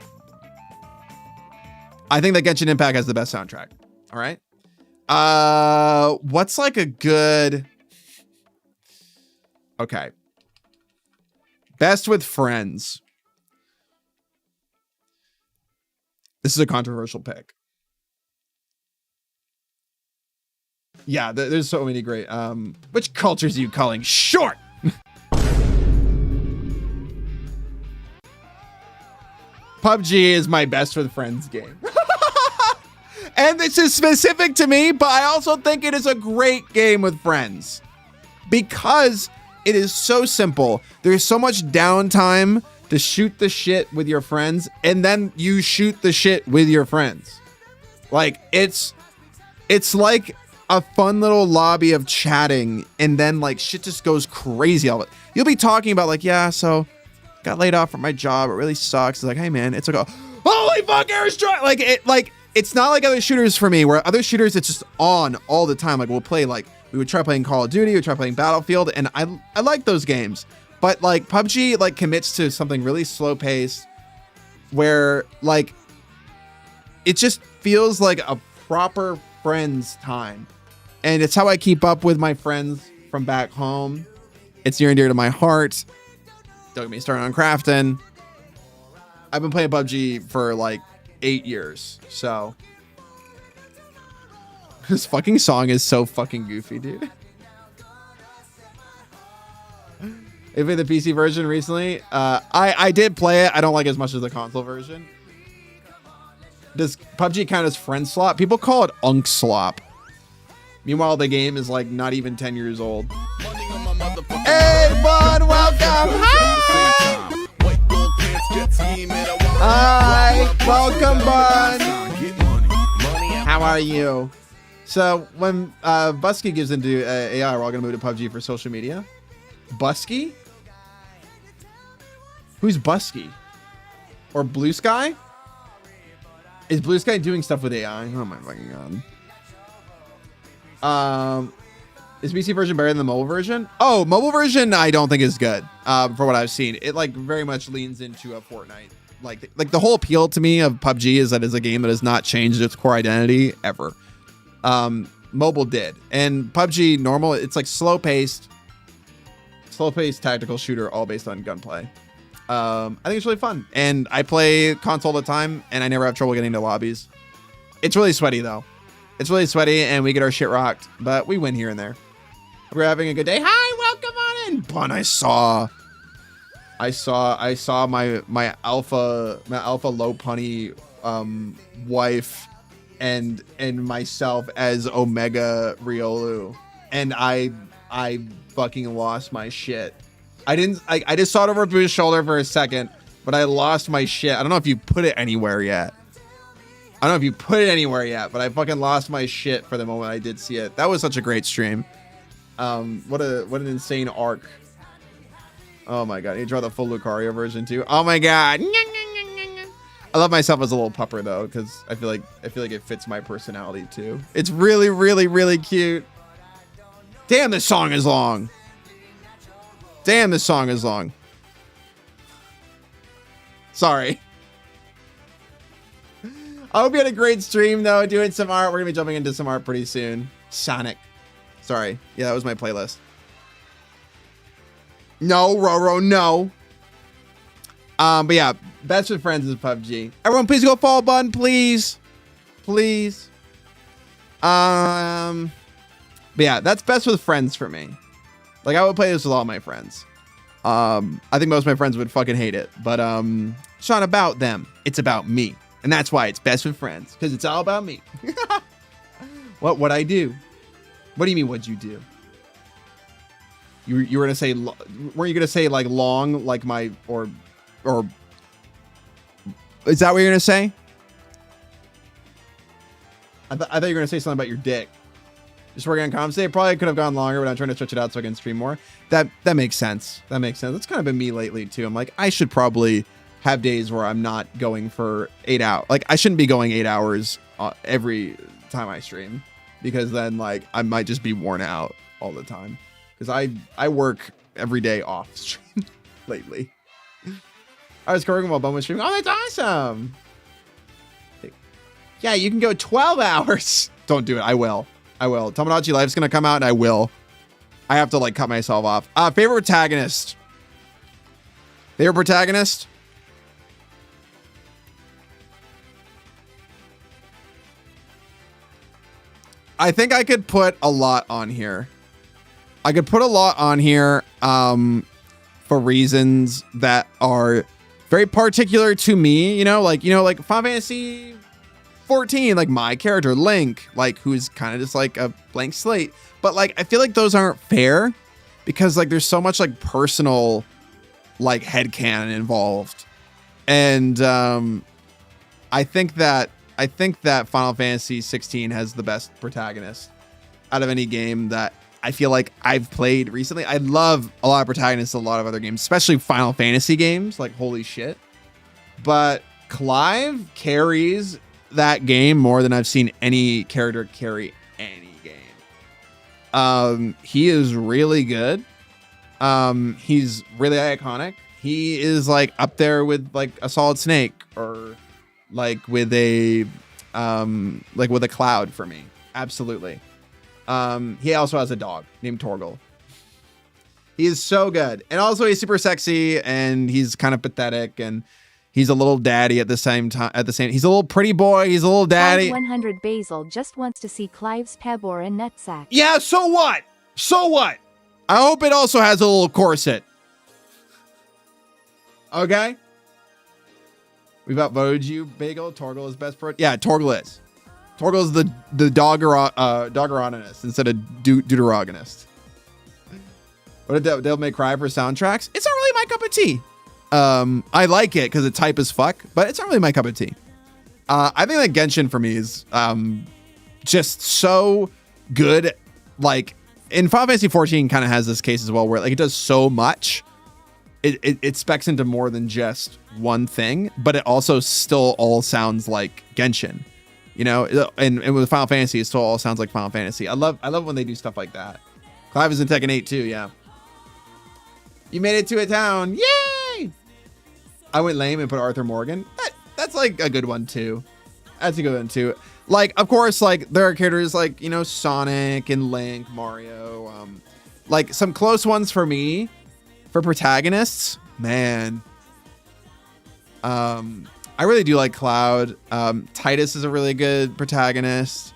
I think that Genshin Impact has the best soundtrack. All right. What's like a good... Okay. Best with Friends. This is a controversial pick. Yeah, there's so many great... which cultures are you calling short? PUBG is my best with friends game. And this is specific to me, but I also think it is a great game with friends because it is so simple. There's so much downtime to shoot the shit with your friends, and then you shoot the shit with your friends. Like it's like a fun little lobby of chatting, and then like shit just goes crazy. You'll be talking about like, yeah, so got laid off from my job. It really sucks. It's like, hey man, it's like, holy fuck, airstrike! It's not like other shooters for me, where other shooters it's just on all the time. Like we would try playing Call of Duty, we would try playing Battlefield, and I like those games. But like PUBG like commits to something really slow paced, where like it just feels like a proper friends time, and it's how I keep up with my friends from back home. It's near and dear to my heart. Don't get me started on crafting. I've been playing PUBG for like 8 years, so this fucking song is so fucking goofy, dude. I played the PC version recently. I did play it. I don't like it as much as the console version. Does PUBG count as friend slop? People call it unk slop. Meanwhile, the game is like not even 10 years old. Hey, bud, welcome. Hi, welcome, bud. How are you? So when Bluesky gives into AI, we're all gonna move to PUBG for social media. Bluesky? Who's Bluesky? Or Bluesky? Is Bluesky doing stuff with AI? Oh my fucking god. Is PC version better than the mobile version? Oh, mobile version I don't think is good. For what I've seen, it like very much leans into a Fortnite. Like the whole appeal to me of PUBG is that it's a game that has not changed its core identity ever. Mobile did, and PUBG normal. It's like slow paced tactical shooter, all based on gunplay. I think it's really fun, and I play console all the time, and I never have trouble getting into lobbies. It's really sweaty though. It's really sweaty, and we get our shit rocked, but we win here and there. We're having a good day. Hi, welcome on bun. I saw my alpha low punny wife and myself as Omega Riolu, and I fucking lost my shit. I just saw it over Boo's shoulder for a second, but I lost my shit. I don't know if you put it anywhere yet. But I fucking lost my shit for the moment I did see it. That was such a great stream. What an insane arc. Oh my god, you draw the full Lucario version too. Oh my god. I love myself as a little pupper though, because I feel like it fits my personality too. It's really, really, really cute. Damn, this song is long. Sorry. I hope you had a great stream though, doing some art. We're gonna be jumping into some art pretty soon. Sonic. Sorry. Yeah, that was my playlist. No, Roro, no. But yeah, best with friends is PUBG. Everyone, please go follow button, please. Please. But yeah, that's best with friends for me. Like, I would play this with all my friends. I think most of my friends would fucking hate it. But it's not about them. It's about me. And that's why it's best with friends. Because it's all about me. What'd I do? What do you mean, what'd you do? You were gonna say, weren't you gonna say like long, like my, or is that what you're gonna say? I thought you were gonna say something about your dick. Just working on comms today. Probably could have gone longer, but I'm trying to stretch it out so I can stream more. That makes sense. That's kind of been me lately too. I'm like, I should probably have days where I'm not going for 8 hours. Like, I shouldn't be going 8 hours every time I stream, because then like I might just be worn out all the time. Because I work every day off stream lately. I was working while Bum was streaming. Oh, that's awesome. Yeah, you can go 12 hours. Don't do it. I will. Tomodachi Life's going to come out and I will. I have to like cut myself off. Favorite protagonist. I think I could put a lot on here. For reasons that are very particular to me, like Final Fantasy 14, like my character Link, like who's kind of just like a blank slate. But like I feel like those aren't fair, because like there's so much like personal like headcanon involved. And I think that Final Fantasy 16 has the best protagonist out of any game that I feel like I've played recently. I love a lot of protagonists in a lot of other games, especially Final Fantasy games, like holy shit. But Clive carries that game more than I've seen any character carry any game. He is really good. He's really iconic. He is like up there with like a Solid Snake, or like with a Cloud for me. Absolutely. He also has a dog named Torgal. He is so good. And also he's super sexy, and he's kind of pathetic, and he's a little daddy at the same time. He's a little pretty boy. He's a little daddy. 100 Basil just wants to see Clive's Pebor and nutsack. Yeah, so what? I hope it also has a little corset. Okay? We've outvoted you, Bagel. Torgal is best for it. Yeah, Torgal is. Torgal's the Doggeronist instead of Deuterogonist. What did Devil May Cry for soundtracks? It's not really my cup of tea. I like it because it's hype as fuck, but it's not really my cup of tea. I think that Genshin for me is just so good. Like in Final Fantasy 14 kind of has this case as well, where like it does so much. It specs into more than just one thing, but it also still all sounds like Genshin. And with Final Fantasy, it still all sounds like Final Fantasy. I love when they do stuff like that. Clive is in Tekken 8 too, yeah. You made it to a town. Yay! I went lame and put Arthur Morgan. That's like a good one too. That's a good one too. Like, of course, like there are characters like, Sonic and Link, Mario. Like some close ones for me, for protagonists, man. I really do like Cloud. Titus is a really good protagonist.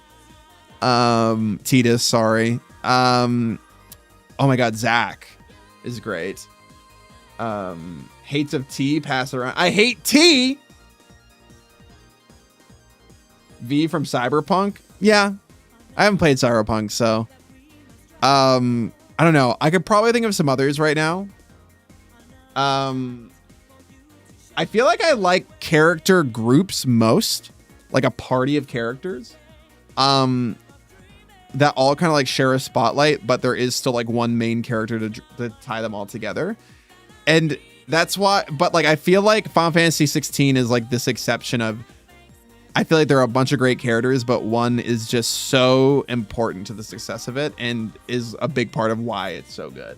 Titus, sorry. Oh my God, Zack. is great. Hates of tea, pass around. I hate tea. V from Cyberpunk. Yeah, I haven't played Cyberpunk, so I don't know. I could probably think of some others right now. I feel like I like character groups most, like a party of characters, that all kind of like share a spotlight, but there is still like one main character to tie them all together. And that's why, but like, I feel like Final Fantasy 16 is like this exception of, I feel like there are a bunch of great characters, but one is just so important to the success of it and is a big part of why it's so good.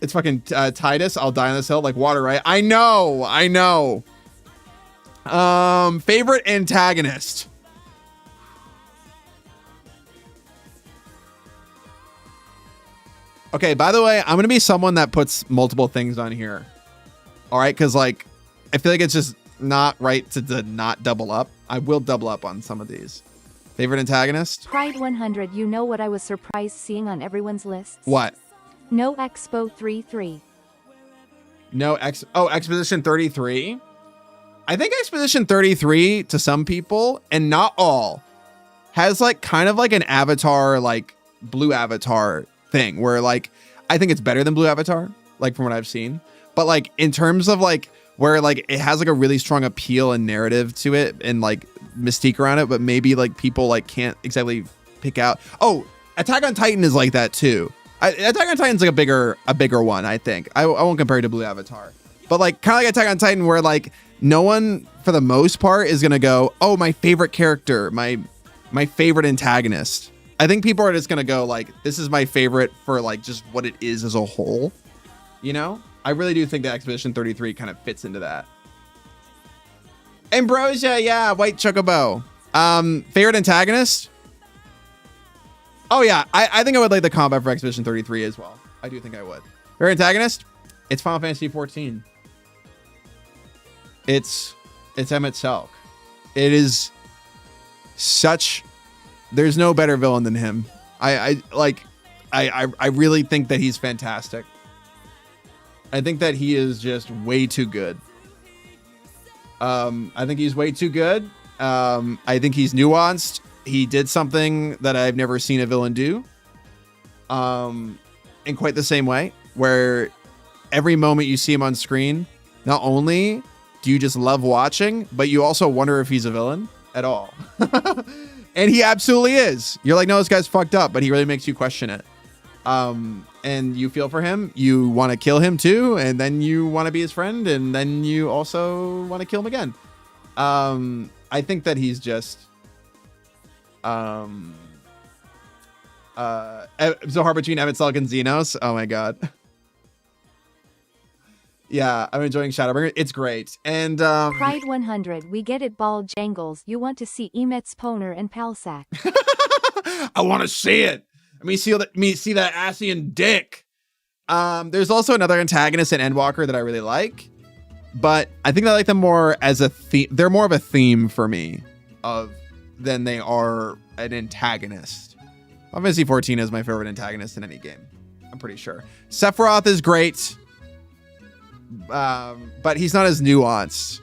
It's fucking Titus. I'll die on this hill like water, right? I know. Favorite antagonist. Okay, by the way, I'm gonna be someone that puts multiple things on here. All right, because like I feel like it's just not right to not double up. I will double up on some of these. Favorite antagonist? Pride 100. You know what I was surprised seeing on everyone's lists? What? No Expo 33. No Exposition 33. I think Exposition 33 to some people, and not all, has like kind of like an Avatar, like Blue Avatar thing where like I think it's better than Blue Avatar, like from what I've seen. But like in terms of like where like it has like a really strong appeal and narrative to it and like mystique around it, but maybe like people like can't exactly pick out. Oh, Attack on Titan is like that too. Attack on Titan's like a bigger one, I think. I won't compare it to Blue Avatar, but like kind of like Attack on Titan, where like no one for the most part is gonna go, oh, my favorite character, my favorite antagonist. I think people are just gonna go like, this is my favorite for like just what it is as a whole. You know, I really do think that Expedition 33 kind of fits into that. Ambrosia, yeah, White Chocobo. Favorite antagonist? Oh yeah, I think I would like the combat for Expedition 33 as well. I do think I would. Favorite antagonist? It's Final Fantasy 14. It's Emmett Selk. It is such. There's no better villain than him. I really think that he's fantastic. I think that he is just way too good. I think he's way too good. I think he's nuanced. He did something that I've never seen a villain do. In quite the same way, where every moment you see him on screen, not only do you just love watching, but you also wonder if he's a villain at all. And he absolutely is. You're like, no, this guy's fucked up, but he really makes you question it. And you feel for him. You want to kill him too, and then you want to be his friend, and then you also want to kill him again. I think that he's just so hard between Emmett Selk and Xenos. Oh my god. Yeah, I'm enjoying Shadowbringer. It's great. And Pride 100. We get it, ball jangles. You want to see Emet's Poner and Palsack. I want to see it. Let me see that Asian dick. There's also another antagonist in Endwalker that I really like, but I think I like them more as a theme. They're more of a theme for me than they are an antagonist. Final Fantasy 14 is my favorite antagonist in any game. I'm pretty sure. Sephiroth is great, but he's not as nuanced.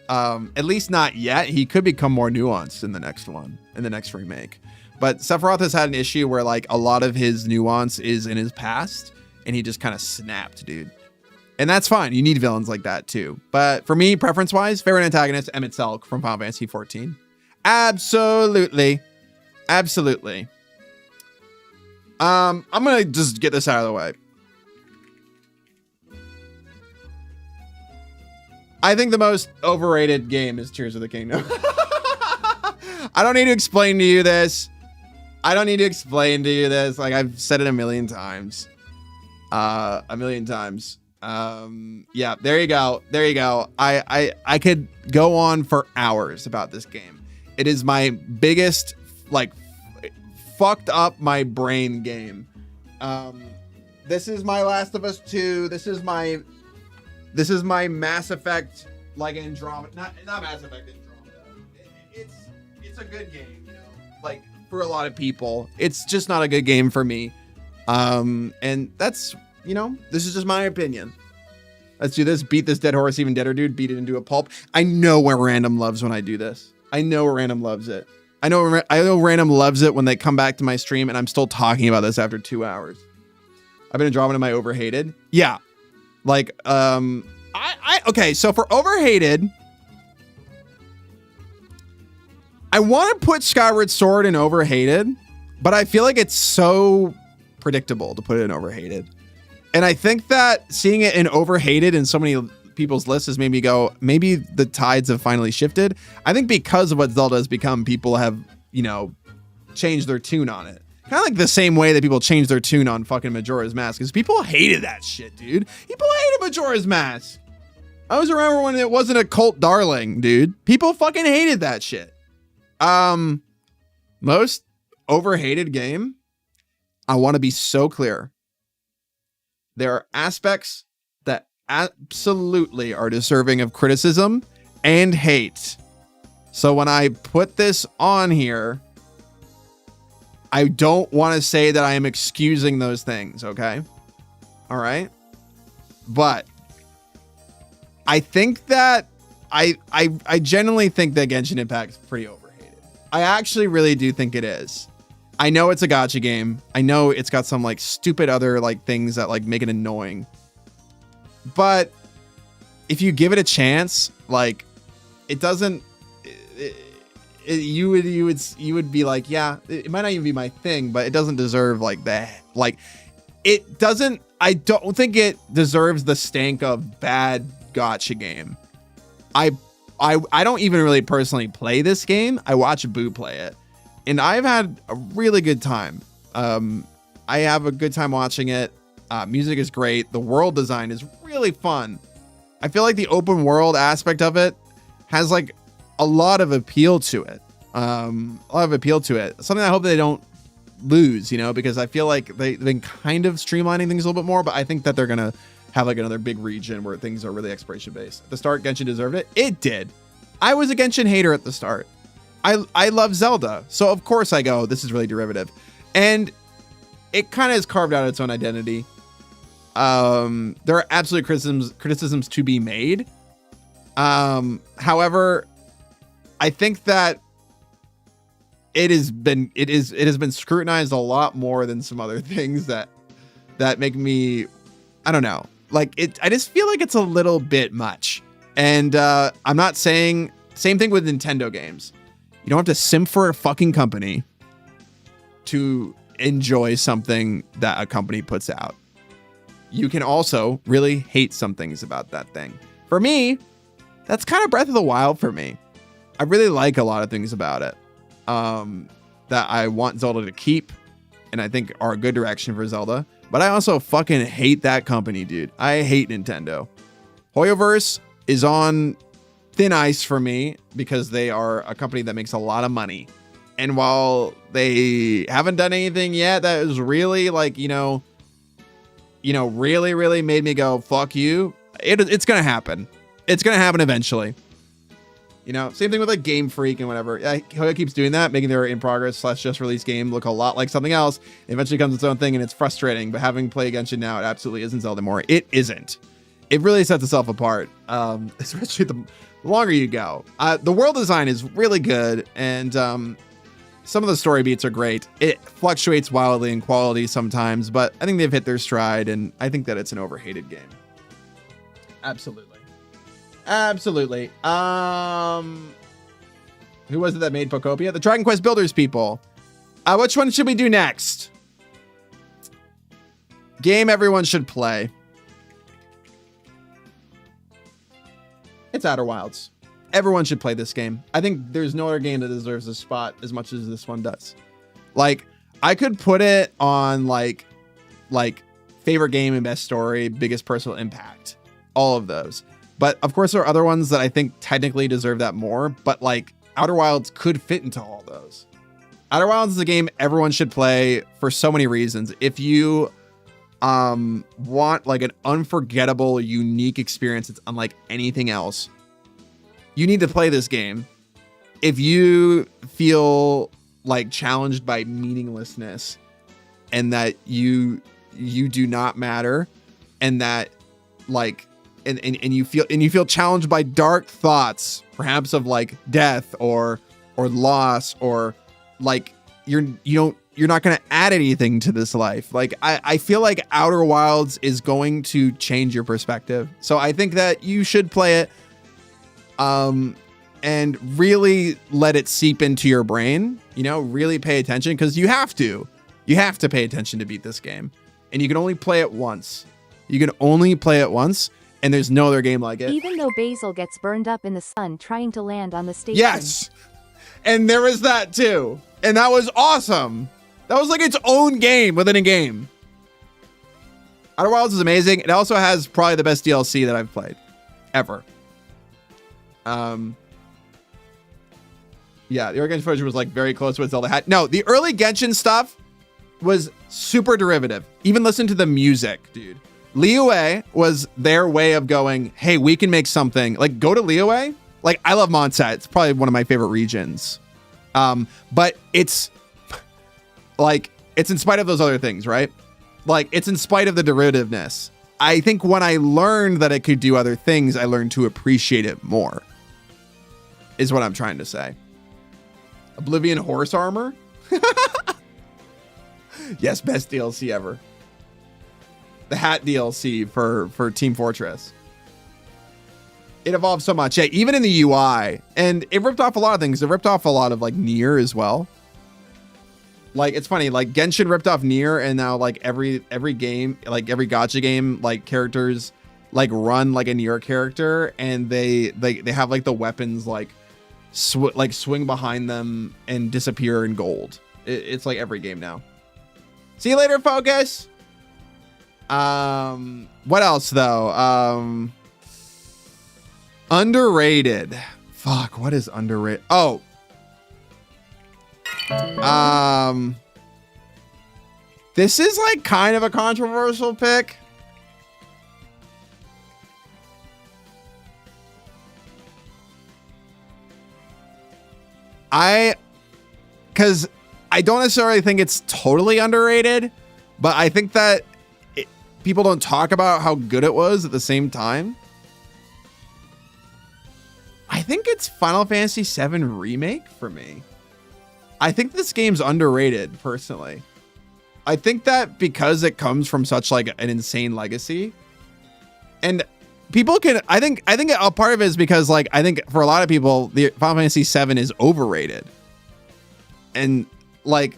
At least not yet. He could become more nuanced in the next one, in the next remake. But Sephiroth has had an issue where like a lot of his nuance is in his past, and he just kind of snapped, dude. And that's fine. You need villains like that too. But for me, preference-wise, favorite antagonist, Emmett Selk from Final Fantasy 14. Absolutely. Absolutely. I'm gonna just get this out of the way. I think the most overrated game is Tears of the Kingdom. I don't need to explain to you this. Like, I've said it a million times. Yeah, there you go. I could go on for hours about this game. It is my biggest, like, fucked up my brain game. This is my Last of Us 2. This is my Mass Effect, like, Andromeda. Not Mass Effect Andromeda. It's a good game, you know? Like, for a lot of people. It's just not a good game for me. And that's, you know, this is just my opinion. Let's do this. Beat this dead horse even deader, dude. Beat it into a pulp. I know where Random loves when I do this. I know Random loves it. I know Random loves it when they come back to my stream and I'm still talking about this after 2 hours. I've been dropping in my overhated. Yeah. Like, okay. So for overhated, I want to put Skyward Sword in overhated, but I feel like it's so predictable to put it in overhated. And I think that seeing it in overhated in so many people's lists has made me go, maybe the tides have finally shifted. I think because of what Zelda has become, people have, you know, changed their tune on it. Kind of like the same way that people changed their tune on fucking Majora's Mask, because people hated that shit, dude. People hated Majora's Mask. I was around when it wasn't a cult darling, dude. People fucking hated that shit. Most overhated game, I want to be so clear. There are aspects that absolutely are deserving of criticism and hate. So when I put this on here, I don't want to say that I am excusing those things, okay? All right? But I think that I genuinely think that Genshin Impact is pretty overhated. I actually really do think it is. I know it's a gacha game. I know it's got some like stupid other like things that like make it annoying. But if you give it a chance, like it doesn't you would be like, yeah, it might not even be my thing, but it doesn't deserve like that. Like it doesn't, I don't think it deserves the stank of bad gacha game. I don't even really personally play this game. I watch Boo play it. And I've had a really good time. I have a good time watching it. Music is great. The world design is really fun. I feel like the open world aspect of it has like a lot of appeal to it. Something I hope they don't lose, you know, because I feel like they've been kind of streamlining things a little bit more, but I think that they're going to have like another big region where things are really exploration based. At the start, Genshin deserved it. It did. I was a Genshin hater at the start. I love Zelda, so of course I go, this is really derivative. And it kind of has carved out its own identity. There are absolute criticisms to be made. However, I think that it has been scrutinized a lot more than some other things that make me, I don't know, like it. I just feel like it's a little bit much. And I'm not saying, same thing with Nintendo games. You don't have to simp for a fucking company to enjoy something that a company puts out. You can also really hate some things about that thing. For me, that's kind of Breath of the Wild for me. I really like a lot of things about it that I want Zelda to keep and I think are a good direction for Zelda. But I also fucking hate that company, dude. I hate Nintendo. Hoyoverse is on thin ice for me because they are a company that makes a lot of money. And while they haven't done anything yet that is really like, really, really made me go, fuck you. It's going to happen. It's going to happen eventually. Same thing with like Game Freak and whatever. Hoyo keeps doing that, making their in progress / just release game look a lot like something else. It eventually becomes its own thing and it's frustrating, but having played Genshin now, it absolutely isn't Zelda more. It isn't. It really sets itself apart. Especially the longer you go. The world design is really good, and some of the story beats are great. It fluctuates wildly in quality sometimes, but I think they've hit their stride, and I think that it's an overhated game. Absolutely. Who was it that made Pokopia? The Dragon Quest Builders people. Which one should we do next? Game everyone should play. It's Outer Wilds. Everyone should play this game. I think there's no other game that deserves a spot as much as this one does. Like, I could put it on like favorite game and best story, biggest personal impact, all of those. But of course, there are other ones that I think technically deserve that more. But like Outer Wilds could fit into all those. Outer Wilds is a game everyone should play for so many reasons. If you want like an unforgettable, unique experience that's unlike anything else, you need to play this game. If you feel like challenged by meaninglessness, and that you do not matter, and that like and you feel challenged by dark thoughts, perhaps of like death or loss, or like you're not going to add anything to this life. Like I feel like Outer Wilds is going to change your perspective. So I think that you should play it and really let it seep into your brain, really pay attention, because you have to pay attention to beat this game, and you can only play it once. And there's no other game like it. Even though Basil gets burned up in the sun trying to land on the station. Yes. And there was that too. And that was awesome. That was like its own game within a game. Outer Wilds is amazing. It also has probably the best DLC that I've played ever. Yeah, the early Genshin version was like very close to what Zelda had. No, the early Genshin stuff was super derivative. Even listen to the music, dude. Liyue was their way of going, hey, we can make something. Like, go to Liyue. Like, I love Mondstadt. It's probably one of my favorite regions. But it's like, it's in spite of those other things, right? Like, it's in spite of the derivativeness. I think when I learned that it could do other things, I learned to appreciate it more, is what I'm trying to say. Oblivion horse armor? Yes, best DLC ever. The hat DLC for Team Fortress. It evolved so much. Yeah, even in the UI. And it ripped off a lot of things. It ripped off a lot of like Nier as well. Like, it's funny, like Genshin ripped off Nier, and now like every game, like every gacha game, like characters like run like a Nier character, and they have like the weapons like swing behind them and disappear in gold. It's like every game now. See you later, Focus. What else though? Underrated. Fuck, what is underrated? Oh. This is like kind of a controversial pick. Because I don't necessarily think it's totally underrated, but I think that people don't talk about how good it was at the same time. I think it's Final Fantasy VII Remake for me. I think this game's underrated, personally. I think that because it comes from such like an insane legacy, and people can, I think a part of it is because like, I think for a lot of people, the Final Fantasy VII is overrated. And like,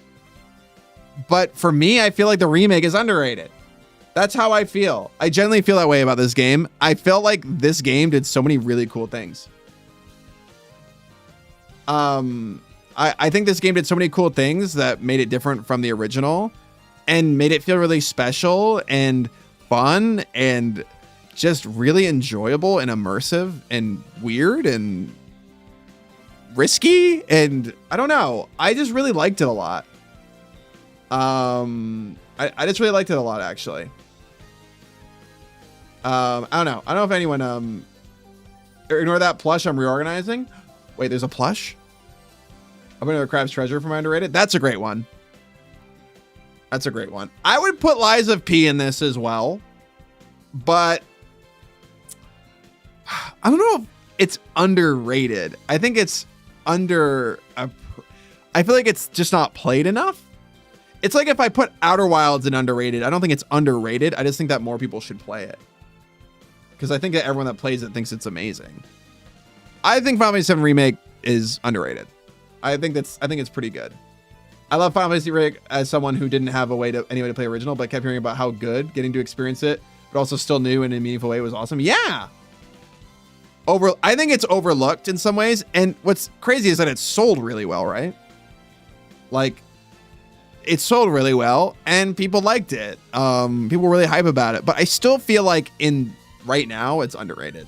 but for me, I feel like the remake is underrated. That's how I feel. I genuinely feel that way about this game. I felt like this game did so many really cool things. I think this game did so many cool things that made it different from the original and made it feel really special and fun and just really enjoyable and immersive and weird and risky. And I don't know. I just really liked it a lot. I just really liked it a lot, actually. I don't know. I don't know if anyone, ignore that plush. I'm reorganizing. Wait, there's a plush? I'm going to Crab's Treasure for my underrated. That's a great one. That's a great one. I would put Lies of P in this as well, but I don't know if it's underrated. I think it's I feel like it's just not played enough. It's like if I put Outer Wilds in underrated, I don't think it's underrated. I just think that more people should play it, because I think that everyone that plays it thinks it's amazing. I think Final Fantasy VII Remake is underrated. I think it's pretty good. I love Final Fantasy Remake as someone who didn't have any way to play original, but kept hearing about how good getting to experience it, but also still new and in a meaningful way was awesome. Yeah. I think it's overlooked in some ways. And what's crazy is that it's sold really well, right? Like, it sold really well and people liked it. People were really hype about it, but I still feel like right now it's underrated.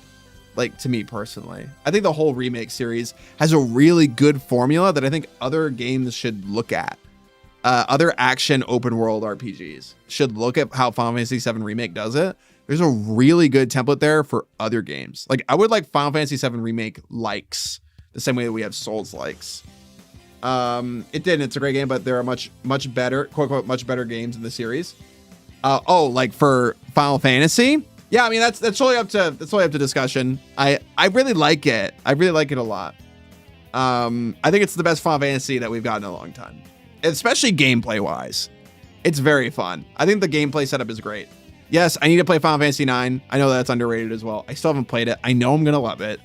Like, to me personally, I think the whole remake series has a really good formula that I think other games should look at. Other action open world RPGs should look at how Final Fantasy VII Remake does it. There's a really good template there for other games. Like, I would like Final Fantasy VII Remake likes the same way that we have Souls likes. It did. It's a great game, but there are much better, quote unquote, much better games in the series. Like for Final Fantasy. Yeah, I mean that's totally up to discussion. I really like it. I really like it a lot. I think it's the best Final Fantasy that we've gotten in a long time, especially gameplay wise. It's very fun. I think the gameplay setup is great. Yes, I need to play Final Fantasy 9. I know that's underrated as well. I still haven't played it. I know I'm gonna love it.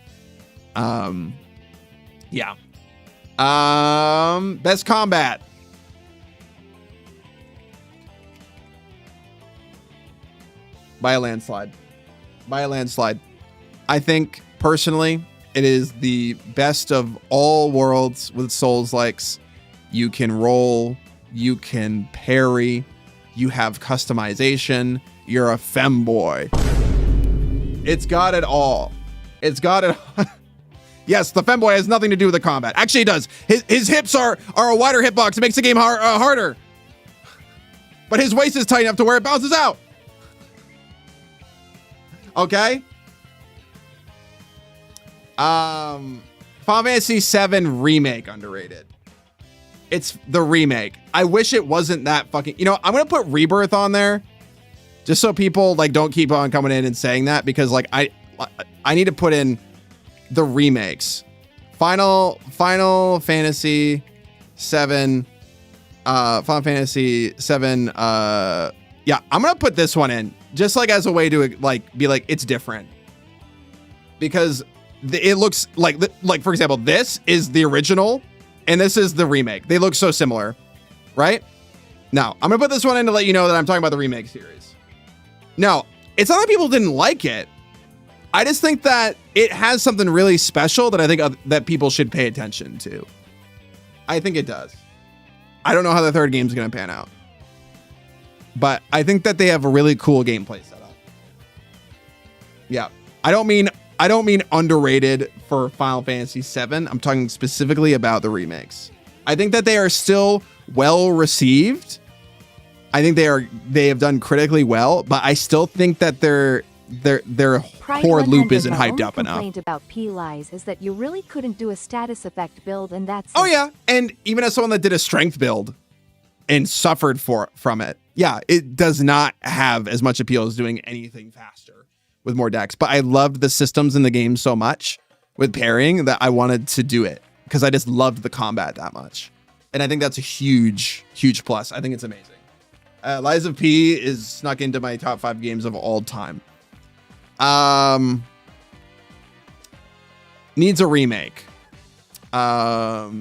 Yeah. Best combat. By a landslide. I think personally, it is the best of all worlds with Souls-likes. You can roll, you can parry, you have customization, you're a femboy. It's got it all. It's got it. Yes, the femboy has nothing to do with the combat. Actually, it does. His hips are a wider hitbox. It makes the game harder. But his waist is tight enough to where it bounces out. Okay. Final Fantasy VII Remake underrated. It's the remake. I wish it wasn't that fucking... You know, I'm going to put Rebirth on there just so people like don't keep on coming in and saying that, because like I need to put in the remakes. Final Fantasy 7 Final Fantasy 7 yeah, I'm going to put this one in just like as a way to like be like it's different. Because it looks like for example, this is the original and this is the remake. They look so similar, right? Now, I'm going to put this one in to let you know that I'm talking about the remake series. No, it's not that people didn't like it. I just think that it has something really special that I think that people should pay attention to. I think it does. I don't know how the third game is going to pan out, but I think that they have a really cool gameplay setup. Yeah, I don't mean underrated for Final Fantasy VII. I'm talking specifically about the remakes. I think that they are still well received. I think they have done critically well, but I still think that their core loop isn't hyped up enough. My complaint about P-Lies is that you really couldn't do a status effect build, and that's Oh yeah, and even as someone that did a strength build and suffered from it, yeah, it does not have as much appeal as doing anything faster with more decks. But I loved the systems in the game so much with parrying that I wanted to do it because I just loved the combat that much, and I think that's a huge plus. I think it's amazing. Lies of P is snuck into my top 5 games of all time. Needs a remake. This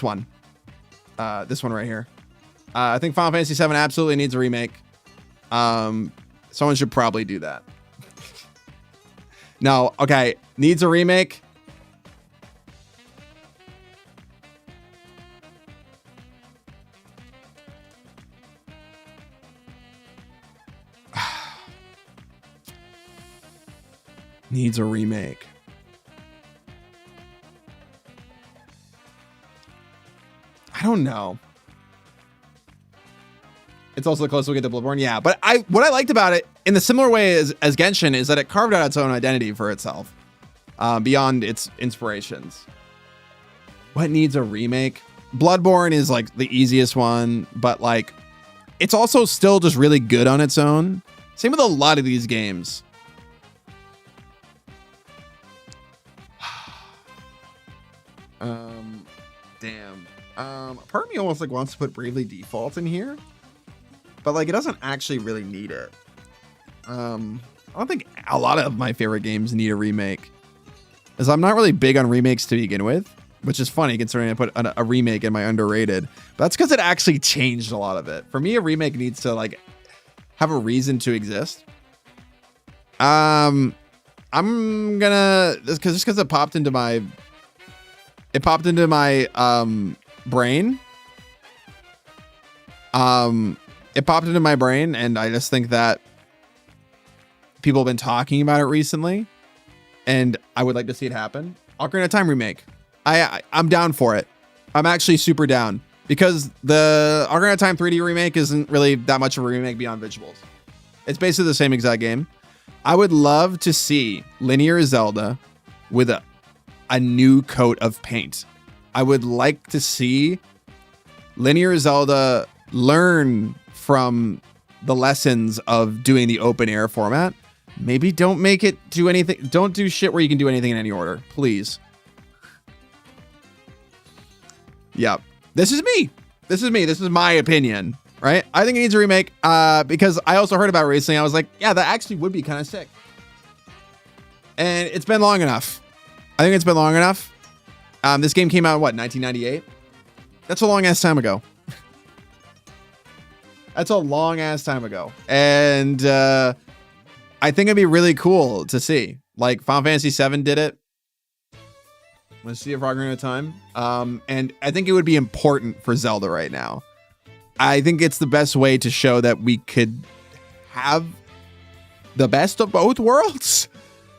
one right here. I think Final Fantasy VII absolutely needs a remake. Someone should probably do that. No, okay, needs a remake. Needs a remake. I don't know. It's also the closest we get to Bloodborne. Yeah, but what I liked about it in the similar way as Genshin is that it carved out its own identity for itself beyond its inspirations. What needs a remake? Bloodborne is like the easiest one, but like it's also still just really good on its own. Same with a lot of these games. Damn. Part of me almost like wants to put Bravely Default in here, but like it doesn't actually really need it. I don't think a lot of my favorite games need a remake, as I'm not really big on remakes to begin with, which is funny considering I put a remake in my underrated. But that's because it actually changed a lot of it. For me, a remake needs to like have a reason to exist. I'm gonna just because it popped into my brain. It popped into my brain, and I just think that people have been talking about it recently, and I would like to see it happen. Ocarina of Time remake. I'm down for it. I'm actually super down because the Ocarina of Time 3D remake isn't really that much of a remake beyond visuals. It's basically the same exact game. I would love to see linear Zelda with a new coat of paint. I would like to see Linear Zelda learn from the lessons of doing the open air format. Maybe don't make it do anything. Don't do shit where you can do anything in any order, please. Yep. This is me. This is my opinion, right? I think it needs a remake because I also heard about it recently. I was like, yeah, that actually would be kind of sick. And it's been long enough. I think it's been long enough. This game came out in what, 1998? That's a long ass time ago. That's a long ass time ago. And I think it'd be really cool to see. Like Final Fantasy VII did it. Let's see if Ocarina of Time. And I think it would be important for Zelda right now. I think it's the best way to show that we could have the best of both worlds.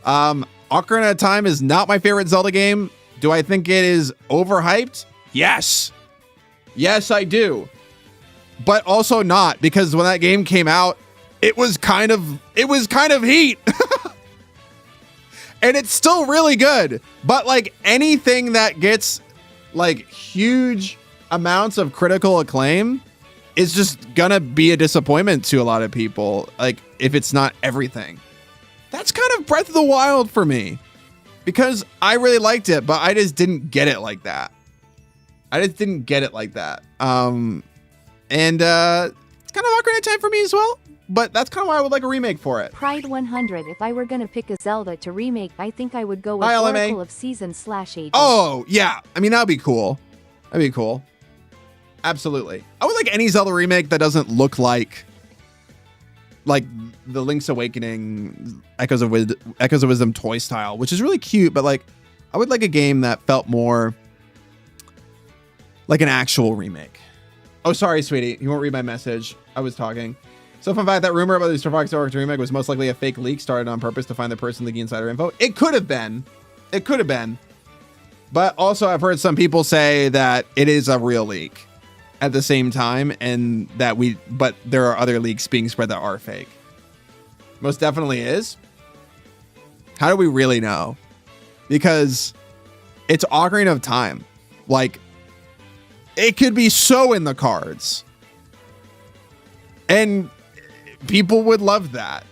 Ocarina of Time is not my favorite Zelda game. Do I think it is overhyped? Yes. Yes, I do. But also not, because when that game came out, it was kind of heat. And it's still really good. But like anything that gets like huge amounts of critical acclaim is just gonna be a disappointment to a lot of people. Like if it's not everything. That's kind of Breath of the Wild for me. Because I really liked it, but I just didn't get it like that. It's kind of Ocarina of Time for me as well. But that's kind of why I would like a remake for it. Pride 100. If I were gonna pick a Zelda to remake, I think I would go with Hi, LMA. Oracle of Seasons/Ages. Oh, yeah. I mean, that'd be cool. Absolutely. I would like any Zelda remake that doesn't look like the Link's Awakening, Echoes of Wisdom toy style, which is really cute, but like I would like a game that felt more like an actual remake. Oh, sorry, sweetie. You won't read my message. I was talking. So fun fact, that rumor about the Star Fox Orc remake was most likely a fake leak started on purpose to find the person leaking insider info. It could have been. But also I've heard some people say that it is a real leak at the same time, and that but there are other leaks being spread that are fake. Most definitely is. How do we really know? Because it's Ocarina of Time. Like, it could be so in the cards. And people would love that.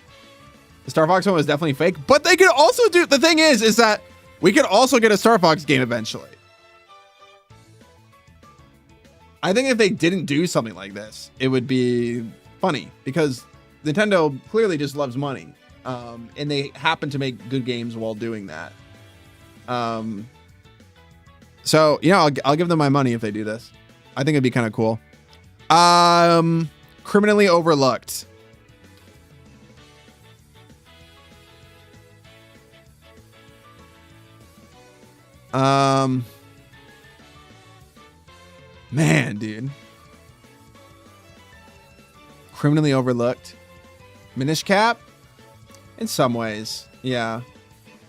The Star Fox one was definitely fake, but they could also do, the thing is that we could also get a Star Fox game eventually. I think if they didn't do something like this, it would be funny because Nintendo clearly just loves money. And they happen to make good games while doing that. So, I'll give them my money if they do this. I think it'd be kind of cool. Criminally Overlooked. Man, dude. Criminally Overlooked. Minish Cap? In some ways, yeah.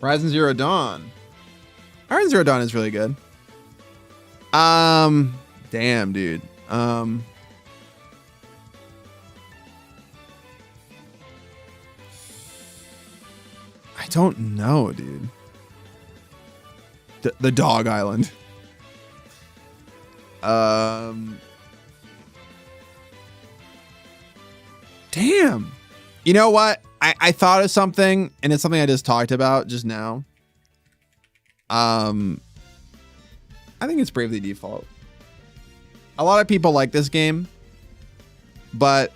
Horizon Zero Dawn. Horizon Zero Dawn is really good. Damn, dude. I don't know, dude. The Dog Island. Damn. You know what? I thought of something, and it's something I just talked about just now. I think it's Bravely Default. A lot of people like this game, but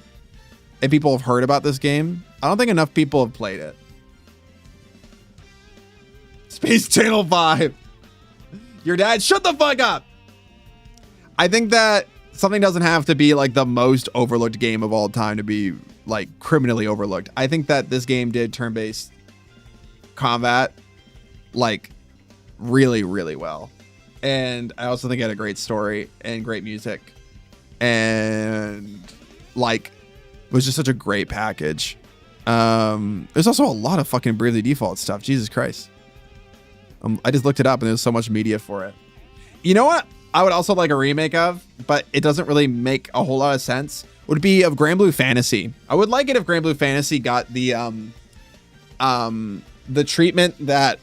if people have heard about this game, I don't think enough people have played it. Space Channel 5. Your dad, shut the fuck up. I think that something doesn't have to be like the most overlooked game of all time to be like criminally overlooked. I think that this game did turn-based combat like really, really well. And I also think it had a great story and great music. And like was just such a great package. There's also a lot of fucking Bravely Default stuff. Jesus Christ. I just looked it up and there's so much media for it. You know what I would also like a remake of, but it doesn't really make a whole lot of sense, would be of Grand Blue Fantasy. I would like it if Grand Blue Fantasy got the treatment that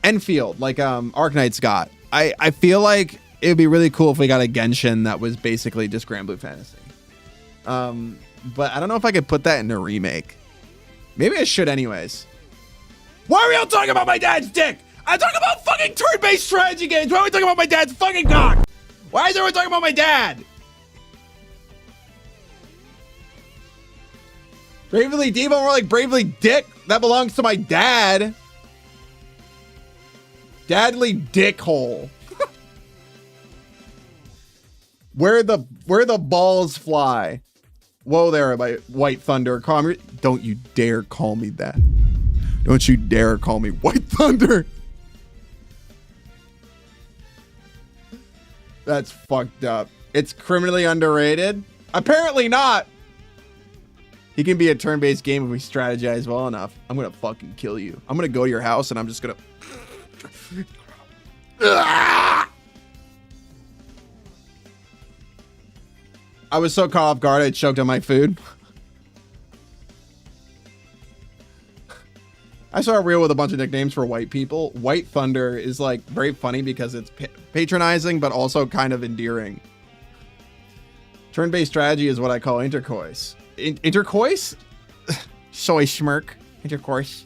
Enfield, like Arknights got. I feel like it'd be really cool if we got a Genshin that was basically just Grand Blue Fantasy. But I don't know if I could put that in a remake. Maybe I should anyways. Why are we all talking about my dad's dick? I'm talking about fucking turn-based strategy games. Why are we talking about my dad's fucking cock? Why is everyone talking about my dad? Bravely Devo, more like Bravely Dick. That belongs to my dad. Dadly Dickhole. Where the balls fly. Whoa there, my White Thunder. Don't you dare call me that. Don't you dare call me White Thunder. That's fucked up. It's criminally underrated? Apparently not. He can be a turn-based game if we strategize well enough. I'm gonna fucking kill you. I'm gonna go to your house and I'm just gonna... I was so caught off guard I choked on my food. I saw a reel with a bunch of nicknames for white people. White Thunder is like very funny because it's patronizing, but also kind of endearing. Turn-based strategy is what I call intercourse. Intercourse? Soy schmirk. Intercourse.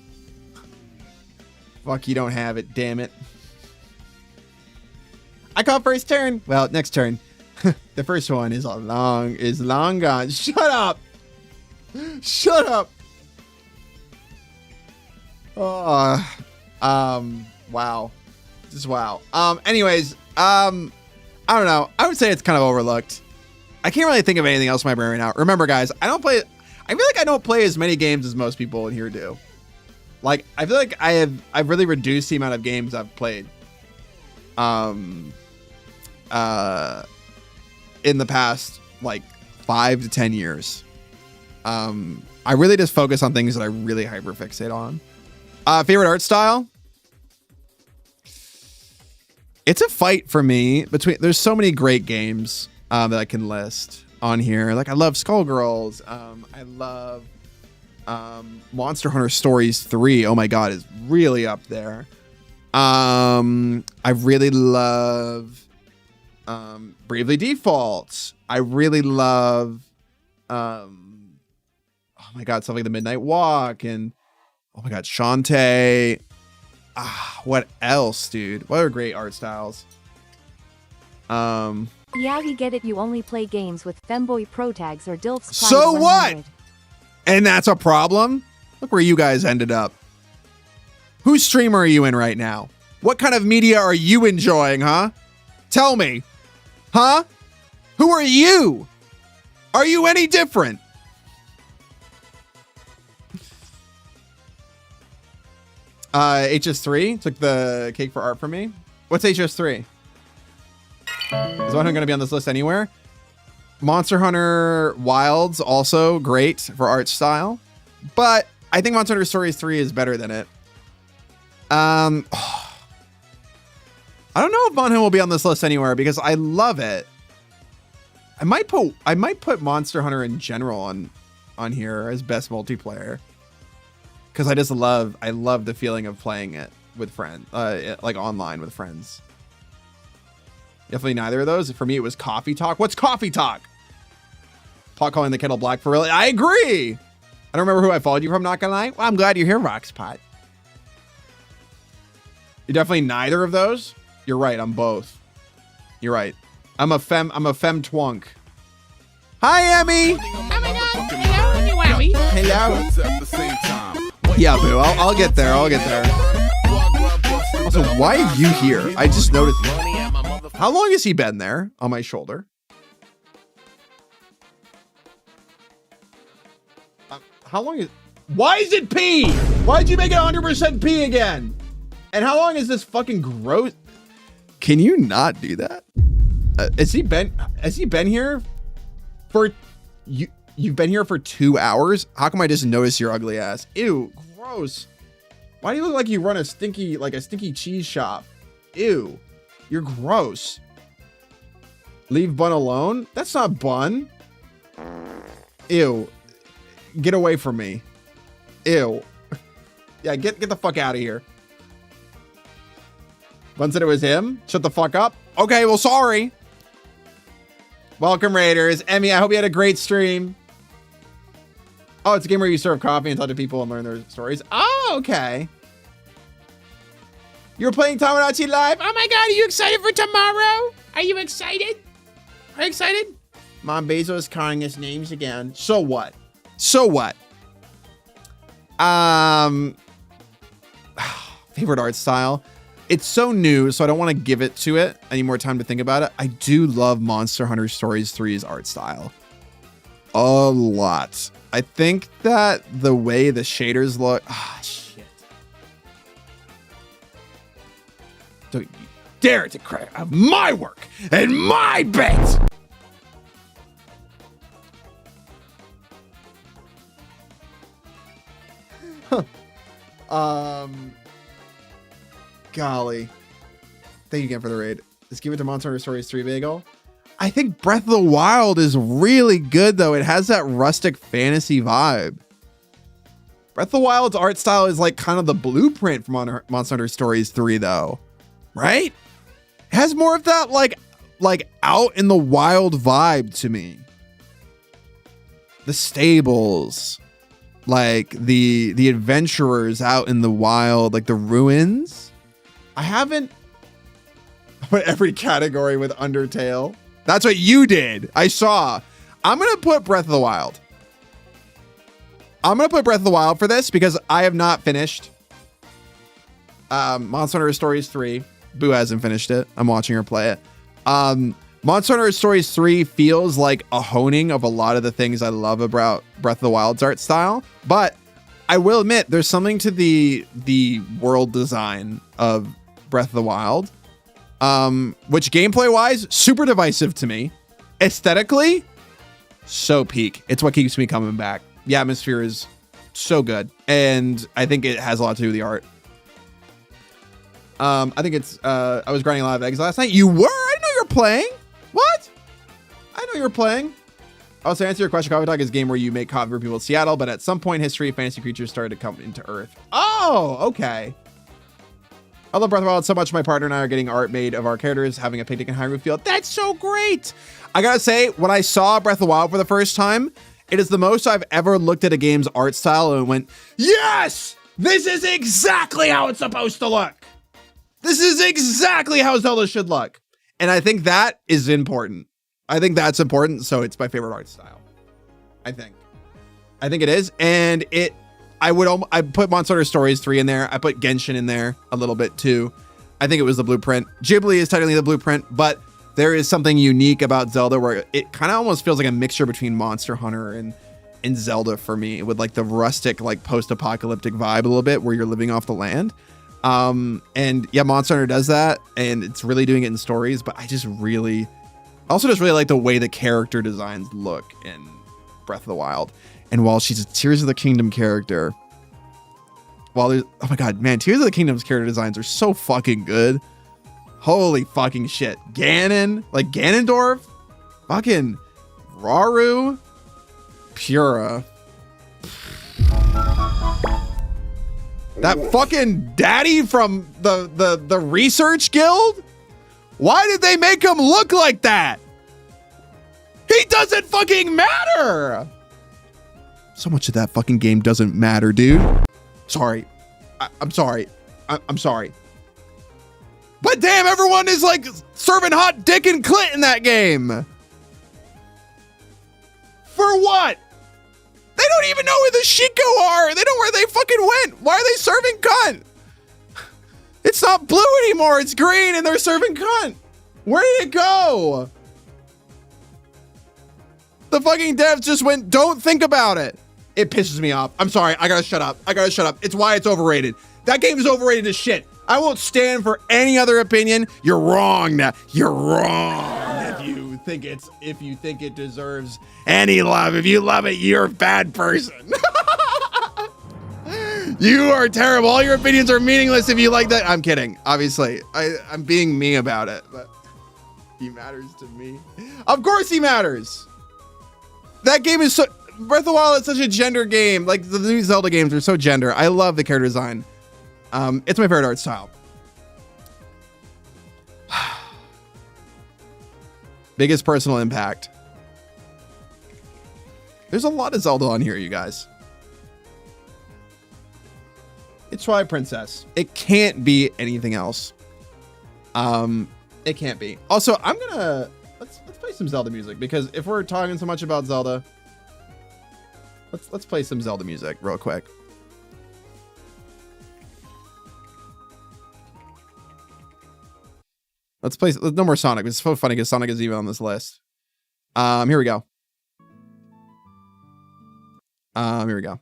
Fuck, you don't have it, damn it. I call first turn. Well, next turn. The first one is long gone. Shut up. Shut up. Wow. Just wow. Anyways, I don't know. I would say it's kind of overlooked. I can't really think of anything else in my brain right now. Remember, guys, I feel like I don't play as many games as most people in here do. Like, I feel like I've really reduced the amount of games I've played. In the past, like 5 to 10 years. I really just focus on things that I really hyperfixate on. Favorite art style? It's a fight for me between, there's so many great games that I can list on here. Like I love Skullgirls. I love Monster Hunter Stories 3. Oh my God, is really up there. I really love Bravely Default. I really love oh my God, stuff like The Midnight Walk and oh my God, Shantae. What else, dude? What are great art styles? Yeah, we get it. You only play games with femboy pro tags or DILFs. So what? And that's a problem? Look where you guys ended up. Whose stream are you in right now? What kind of media are you enjoying, huh? Tell me. Huh? Who are you? Are you any different? HS3 took the cake for art for me. What's HS3? Is one going to be on this list anywhere? Monster Hunter Wilds, also great for art style. But I think Monster Hunter Stories 3 is better than it. I don't know if Monhun will be on this list anywhere because I love it. I might put Monster Hunter in general on here as best multiplayer. Because I love the feeling of playing it with friends, like online with friends. Definitely neither of those. For me, it was Coffee Talk. What's Coffee Talk? Pot calling the kettle black for real. I agree. I don't remember who I followed you from, not gonna lie. Well, I'm glad you're here, Roxpot. You're definitely neither of those. You're right. I'm both. You're right. I'm a fem twunk. Hi, Emmy. Oh my God. Hello, Emmy. Hello. Yeah, boo. I'll get there. I'll get there. Also, why are you here? I just noticed. How long has he been there on my shoulder? How long is... Why is it P? Why'd you make it 100% P again? And how long is this fucking gross? Can you not do that? Has he been here for... You've been here for 2 hours? How come I just noticed your ugly ass? Ew, gross. Why do you look like you run a stinky cheese shop? Ew, you're gross. Leave Bun alone? That's not Bun. Ew, get away from me. Ew. Yeah, get the fuck out of here. One said it was him. Shut the fuck up. Okay, well, sorry. Welcome, Raiders. Emmy, I hope you had a great stream. Oh, it's a game where you serve coffee and talk to people and learn their stories. Oh, okay. You're playing Tamagotchi Live? Oh my God, are you excited for tomorrow? Are you excited? Are you excited? Mom Basil is calling us names again. So what? So what? Favorite art style. It's so new, so I don't want to give it to it any more time to think about it. I do love Monster Hunter Stories 3's art style. A lot. I think that the way the shaders look... Ah, shit. Don't you dare to cry of my work and my bet! Golly. Thank you again for the raid. Let's give it to Monster Hunter Stories 3 Bagel. I think Breath of the Wild is really good, though. It has that rustic fantasy vibe. Breath of the Wild's art style is like kind of the blueprint for Monster Hunter Stories 3, though. Right? It has more of that like out in the wild vibe to me. The stables, like the adventurers out in the wild, like the ruins. I haven't put every category with Undertale. That's what you did. I saw. I'm going to put Breath of the Wild. I'm going to put Breath of the Wild for this because I have not finished Monster Hunter Stories 3. Boo hasn't finished it. I'm watching her play it. Monster Hunter Stories 3 feels like a honing of a lot of the things I love about Breath of the Wild's art style. But I will admit there's something to the world design of Breath of the Wild, which gameplay wise, super divisive to me. Aesthetically, so peak. It's what keeps me coming back. The atmosphere is so good. And I think it has a lot to do with the art. I think it's, I was grinding a lot of eggs last night. You were? I didn't know you were playing. What? I know you were playing. Also, to answer your question, Coffee Talk is a game where you make coffee for people in Seattle, but at some point in history, fantasy creatures started to come into Earth. Oh, okay. I love Breath of the Wild so much. My partner and I are getting art made of our characters, having a picnic in Hyrule Field. That's so great. I gotta say, when I saw Breath of the Wild for the first time, it is the most I've ever looked at a game's art style and went, yes, this is exactly how it's supposed to look. This is exactly how Zelda should look. And I think that is important. I think that's important. So it's my favorite art style. I think it is. And I put Monster Hunter Stories 3 in there. I put Genshin in there a little bit too. I think it was the blueprint. Ghibli is technically the blueprint, but there is something unique about Zelda where it kind of almost feels like a mixture between Monster Hunter and Zelda for me, with like the rustic, like post-apocalyptic vibe a little bit where you're living off the land. And yeah, Monster Hunter does that, and it's really doing it in stories, but I just really like the way the character designs look in Breath of the Wild. And while she's a Tears of the Kingdom character, oh my God, man, Tears of the Kingdom's character designs are so fucking good. Holy fucking shit. Ganon, like Ganondorf, fucking Rauru, Pura. That fucking daddy from the research guild? Why did they make him look like that? He doesn't fucking matter. So much of that fucking game doesn't matter, dude. Sorry. I'm sorry. I'm sorry. But damn, everyone is like serving hot dick and clit in that game. For what? They don't even know where the Shiko are. They don't know where they fucking went. Why are they serving cunt? It's not blue anymore. It's green and they're serving cunt. Where did it go? The fucking devs just went, don't think about it. It pisses me off. I'm sorry. I gotta shut up. It's why it's overrated. That game is overrated as shit. I won't stand for any other opinion. You're wrong now. You're wrong if you think it deserves any love. If you love it, you're a bad person. You are terrible. All your opinions are meaningless if you like that. I'm kidding. Obviously, I'm being me about it, but he matters to me. Of course he matters. That game is so... Breath of the Wild is such a gender game. Like, the new Zelda games are so gender. I love the character design. It's my favorite art style. Biggest personal impact. There's a lot of Zelda on here, you guys. It's Twilight Princess. It can't be anything else. It can't be. Also, I'm gonna let's play some Zelda music, because if we're talking so much about Zelda, let's play some Zelda music real quick. Let's play no more Sonic. It's so funny because Sonic is even on this list. Here we go. Here we go.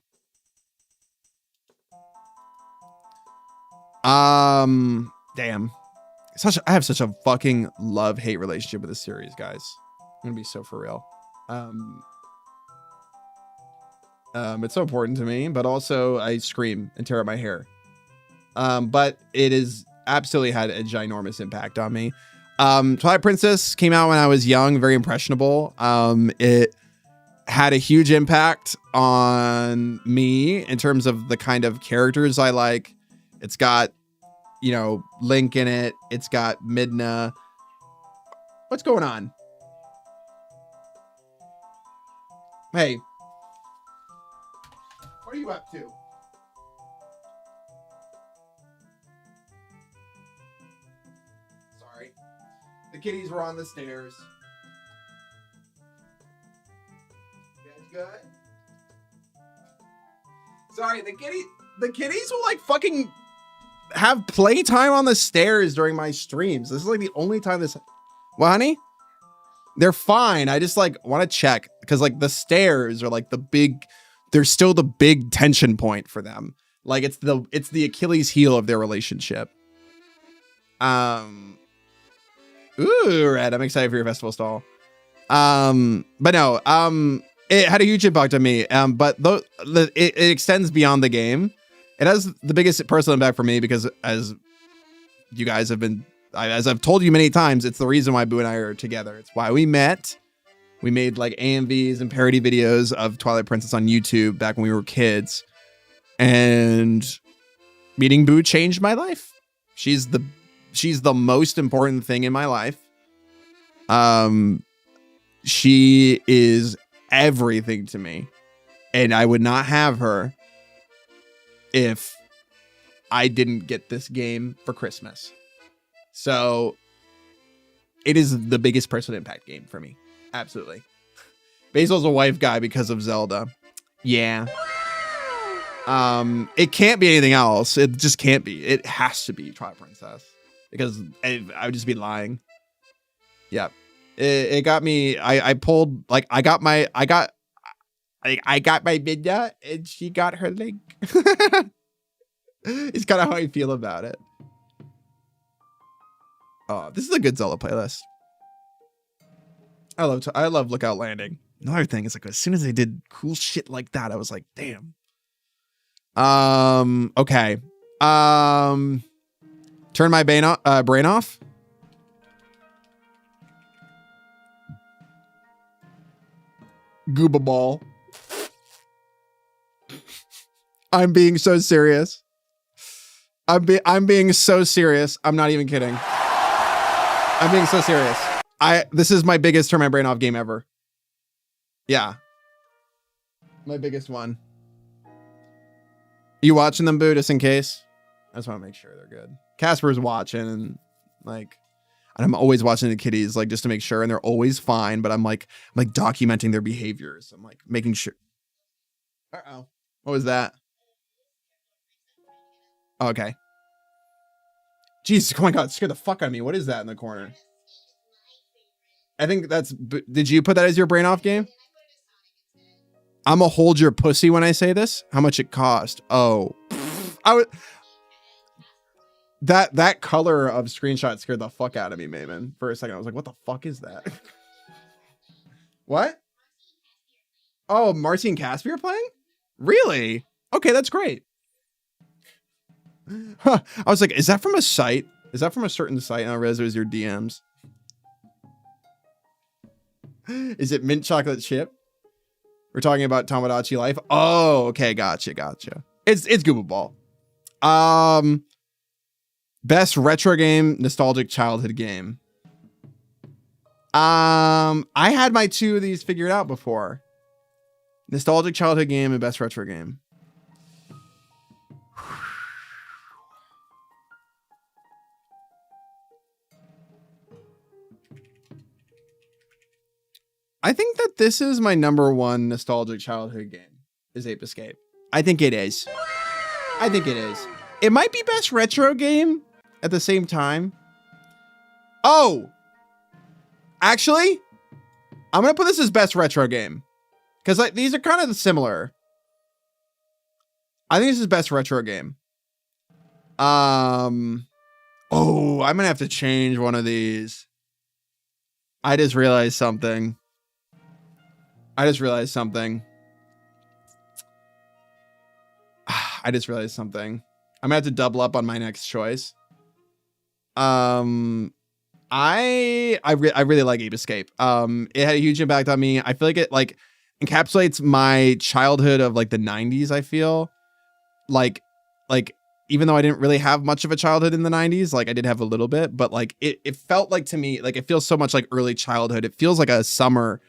Damn. I have such a fucking love-hate relationship with this series, guys. I'm gonna be so for real. It's so important to me, but also I scream and tear up my hair. But it is absolutely had a ginormous impact on me. Twilight Princess came out when I was young, very impressionable. It had a huge impact on me in terms of the kind of characters I like. It's got, you know, Link in it. It's got Midna. What's going on? Hey. What are you up to? Sorry. The kitties were on the stairs. You guys good? Sorry, the kitties will like fucking have playtime on the stairs during my streams. This is like the only time this. Well, honey, they're fine. I just like want to check because like the stairs are like the big. They're still the big tension point for them. Like it's the Achilles heel of their relationship. Ooh, Red, I'm excited for your festival stall. But no, it had a huge impact on me. But it extends beyond the game. It has the biggest personal impact for me because, as you guys have been, as I've told you many times, it's the reason why Boo and I are together. It's why we met. We made like AMVs and parody videos of Twilight Princess on YouTube back when we were kids. And meeting Boo changed my life. She's the most important thing in my life. She is everything to me. And I would not have her if I didn't get this game for Christmas. So it is the biggest personal impact game for me. Absolutely. Basil's a wife guy because of Zelda. Yeah. It can't be anything else. It just can't be. It has to be Twilight Princess because I would just be lying. Yeah. It got me. I pulled like I got my Midna and she got her Link. It's kind of how I feel about it. Oh, this is a good Zelda playlist. I love Lookout Landing. Another thing is like as soon as they did cool shit like that, I was like, damn. Okay. Turn my brain off. Gooba ball. I'm being so serious. I'm being so serious. I'm not even kidding. I'm being so serious. This is my biggest turn my brain off game ever. Yeah. My biggest one. You watching them, Boo, just in case? I just want to make sure they're good. Casper's watching and like, and I'm always watching the kitties like just to make sure, and they're always fine, but I'm like documenting their behaviors. I'm like making sure. Uh-oh. What was that? Oh, okay. Jeez, oh my God, it scared the fuck out of me. What is that in the corner? I think that's, did you put that as your brain off game? I'm gonna hold your pussy when I say this. How much it cost? Oh, that color of screenshot scared the fuck out of me, Mayman. For a second, I was like, what the fuck is that? What? Oh, Marcy and Caspi are playing? Really? Okay, that's great. Huh. I was like, is that from a site? Is that from a certain site? And I realized it was your DMs. Is it mint chocolate chip? We're talking about Tamagotchi life. Oh, okay, gotcha. It's Gooba Ball. Best retro game, nostalgic childhood game. I had my 2 of these figured out before. Nostalgic childhood game and best retro game. I think that this is my number 1 nostalgic childhood game, is Ape Escape. I think it is. I think it is. It might be best retro game at the same time. Oh! Actually, I'm going to put this as best retro game. Because like, these are kind of similar. I think this is best retro game. Oh, I'm going to have to change one of these. I just realized something. I just realized something. I'm gonna have to double up on my next choice. I really like Ape Escape. It had a huge impact on me. I feel like it like encapsulates my childhood of like the 90s. I feel like even though I didn't really have much of a childhood in the 90s, like I did have a little bit, but like it felt like to me, like it feels so much like early childhood. It feels like a summer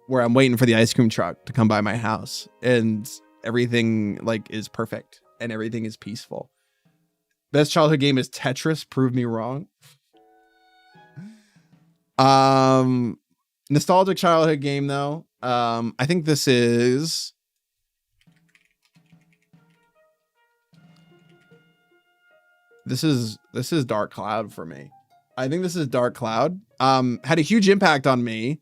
where I'm waiting for the ice cream truck to come by my house and everything like is perfect and everything is peaceful. Best childhood game is Tetris. Prove me wrong. Nostalgic childhood game though. I think this is Dark Cloud for me. I think this is Dark Cloud. Had a huge impact on me.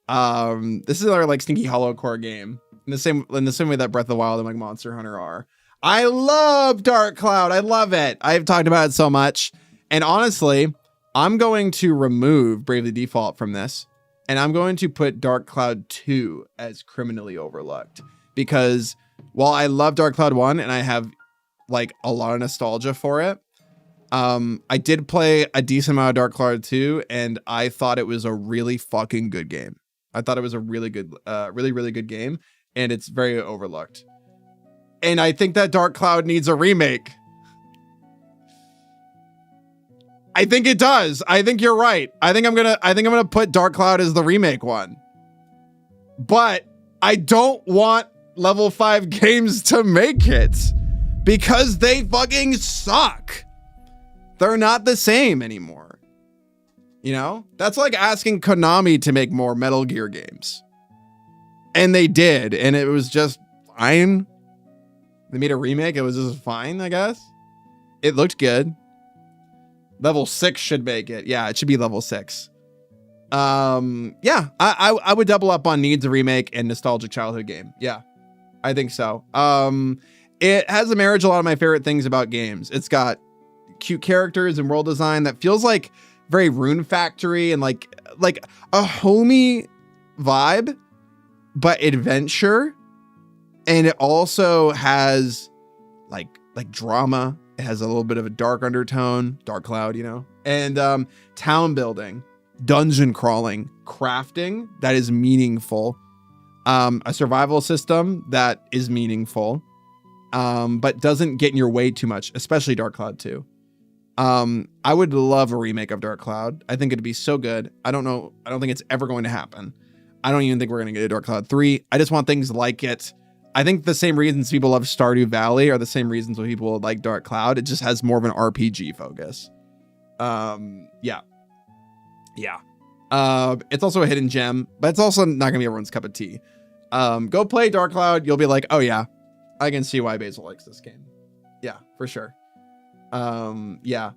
This is our like Stinky Hollow Core game in the same way that Breath of the Wild and like Monster Hunter are. I love Dark Cloud. I love it. I've talked about it so much. And honestly, I'm going to remove Bravely Default from this. And I'm going to put Dark Cloud 2 as criminally overlooked. Because while I love Dark Cloud 1 and I have like a lot of nostalgia for it, I did play a decent amount of Dark Cloud 2 and I thought it was a really fucking good game. I thought it was a really good, really good game, and it's very overlooked. And I think that Dark Cloud needs a remake. I think it does. I think you're right. I think I'm gonna put Dark Cloud as the remake one. But I don't want level 5 games to make it because they fucking suck. They're not the same anymore. You know, that's like asking Konami to make more Metal Gear games. And they did. And it was just fine. They made a remake. It was just fine, I guess. It looked good. Level 6 should make it. Yeah, it should be level 6. Yeah, I would double up on needs a remake and nostalgic childhood game. Yeah, I think so. It has a marriage of a lot of my favorite things about games. It's got cute characters and world design that feels like very Rune Factory and like a homey vibe, but adventure. And it also has like drama. It has a little bit of a dark undertone, Dark Cloud, you know, and town building, dungeon crawling, crafting that is meaningful, a survival system that is meaningful, but doesn't get in your way too much, especially Dark Cloud 2. I would love a remake of Dark Cloud. I think it'd be so good. I don't think it's ever going to happen. I don't even think we're going to get a Dark Cloud 3. I just want things like it. I think the same reasons people love Stardew Valley are the same reasons why people like Dark Cloud. It just has more of an RPG focus. Yeah. It's also a hidden gem, but it's also not gonna be everyone's cup of tea. Go play Dark Cloud. You'll be like, oh yeah, I can see why Basil likes this game. Yeah, for sure. Yeah,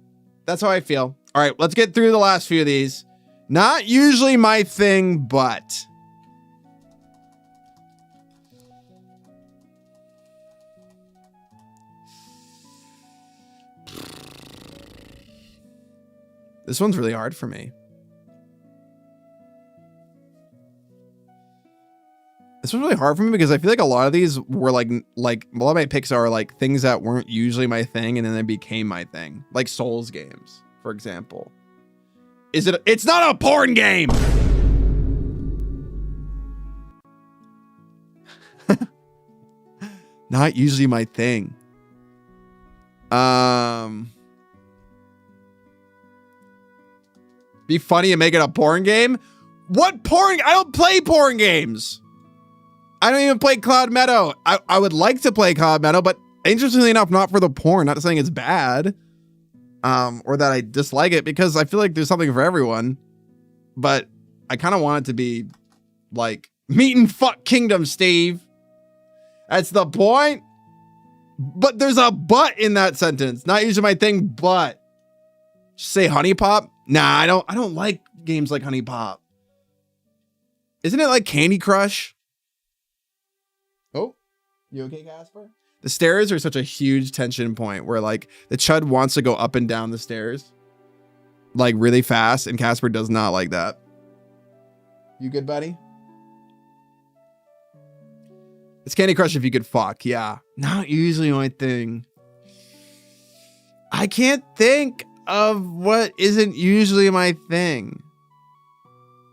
that's how I feel. All right, let's get through the last few of these. Not usually my thing, but this one's really hard for me. This was really hard for me because I feel like a lot of these were like a lot of my picks are like things that weren't usually my thing and then they became my thing. Like Souls games, for example. It's not a porn game. Not usually my thing. Be funny and make it a porn game? What porn? I don't play porn games. I don't even play Cloud Meadow. I would like to play Cloud Meadow, but interestingly enough, not for the porn. Not saying it's bad, or that I dislike it, because I feel like there's something for everyone. But I kind of want it to be like meat and fuck kingdom, Steve. That's the point. But there's a but in that sentence. Not usually my thing, but say Honey Pop. Nah, I don't like games like Honey Pop. Isn't it like Candy Crush? Oh, you okay, Casper? The stairs are such a huge tension point where like the Chud wants to go up and down the stairs like really fast, and Casper does not like that. You good, buddy? It's Candy Crush if you could fuck. Yeah, not usually my thing. I can't think of what isn't usually my thing,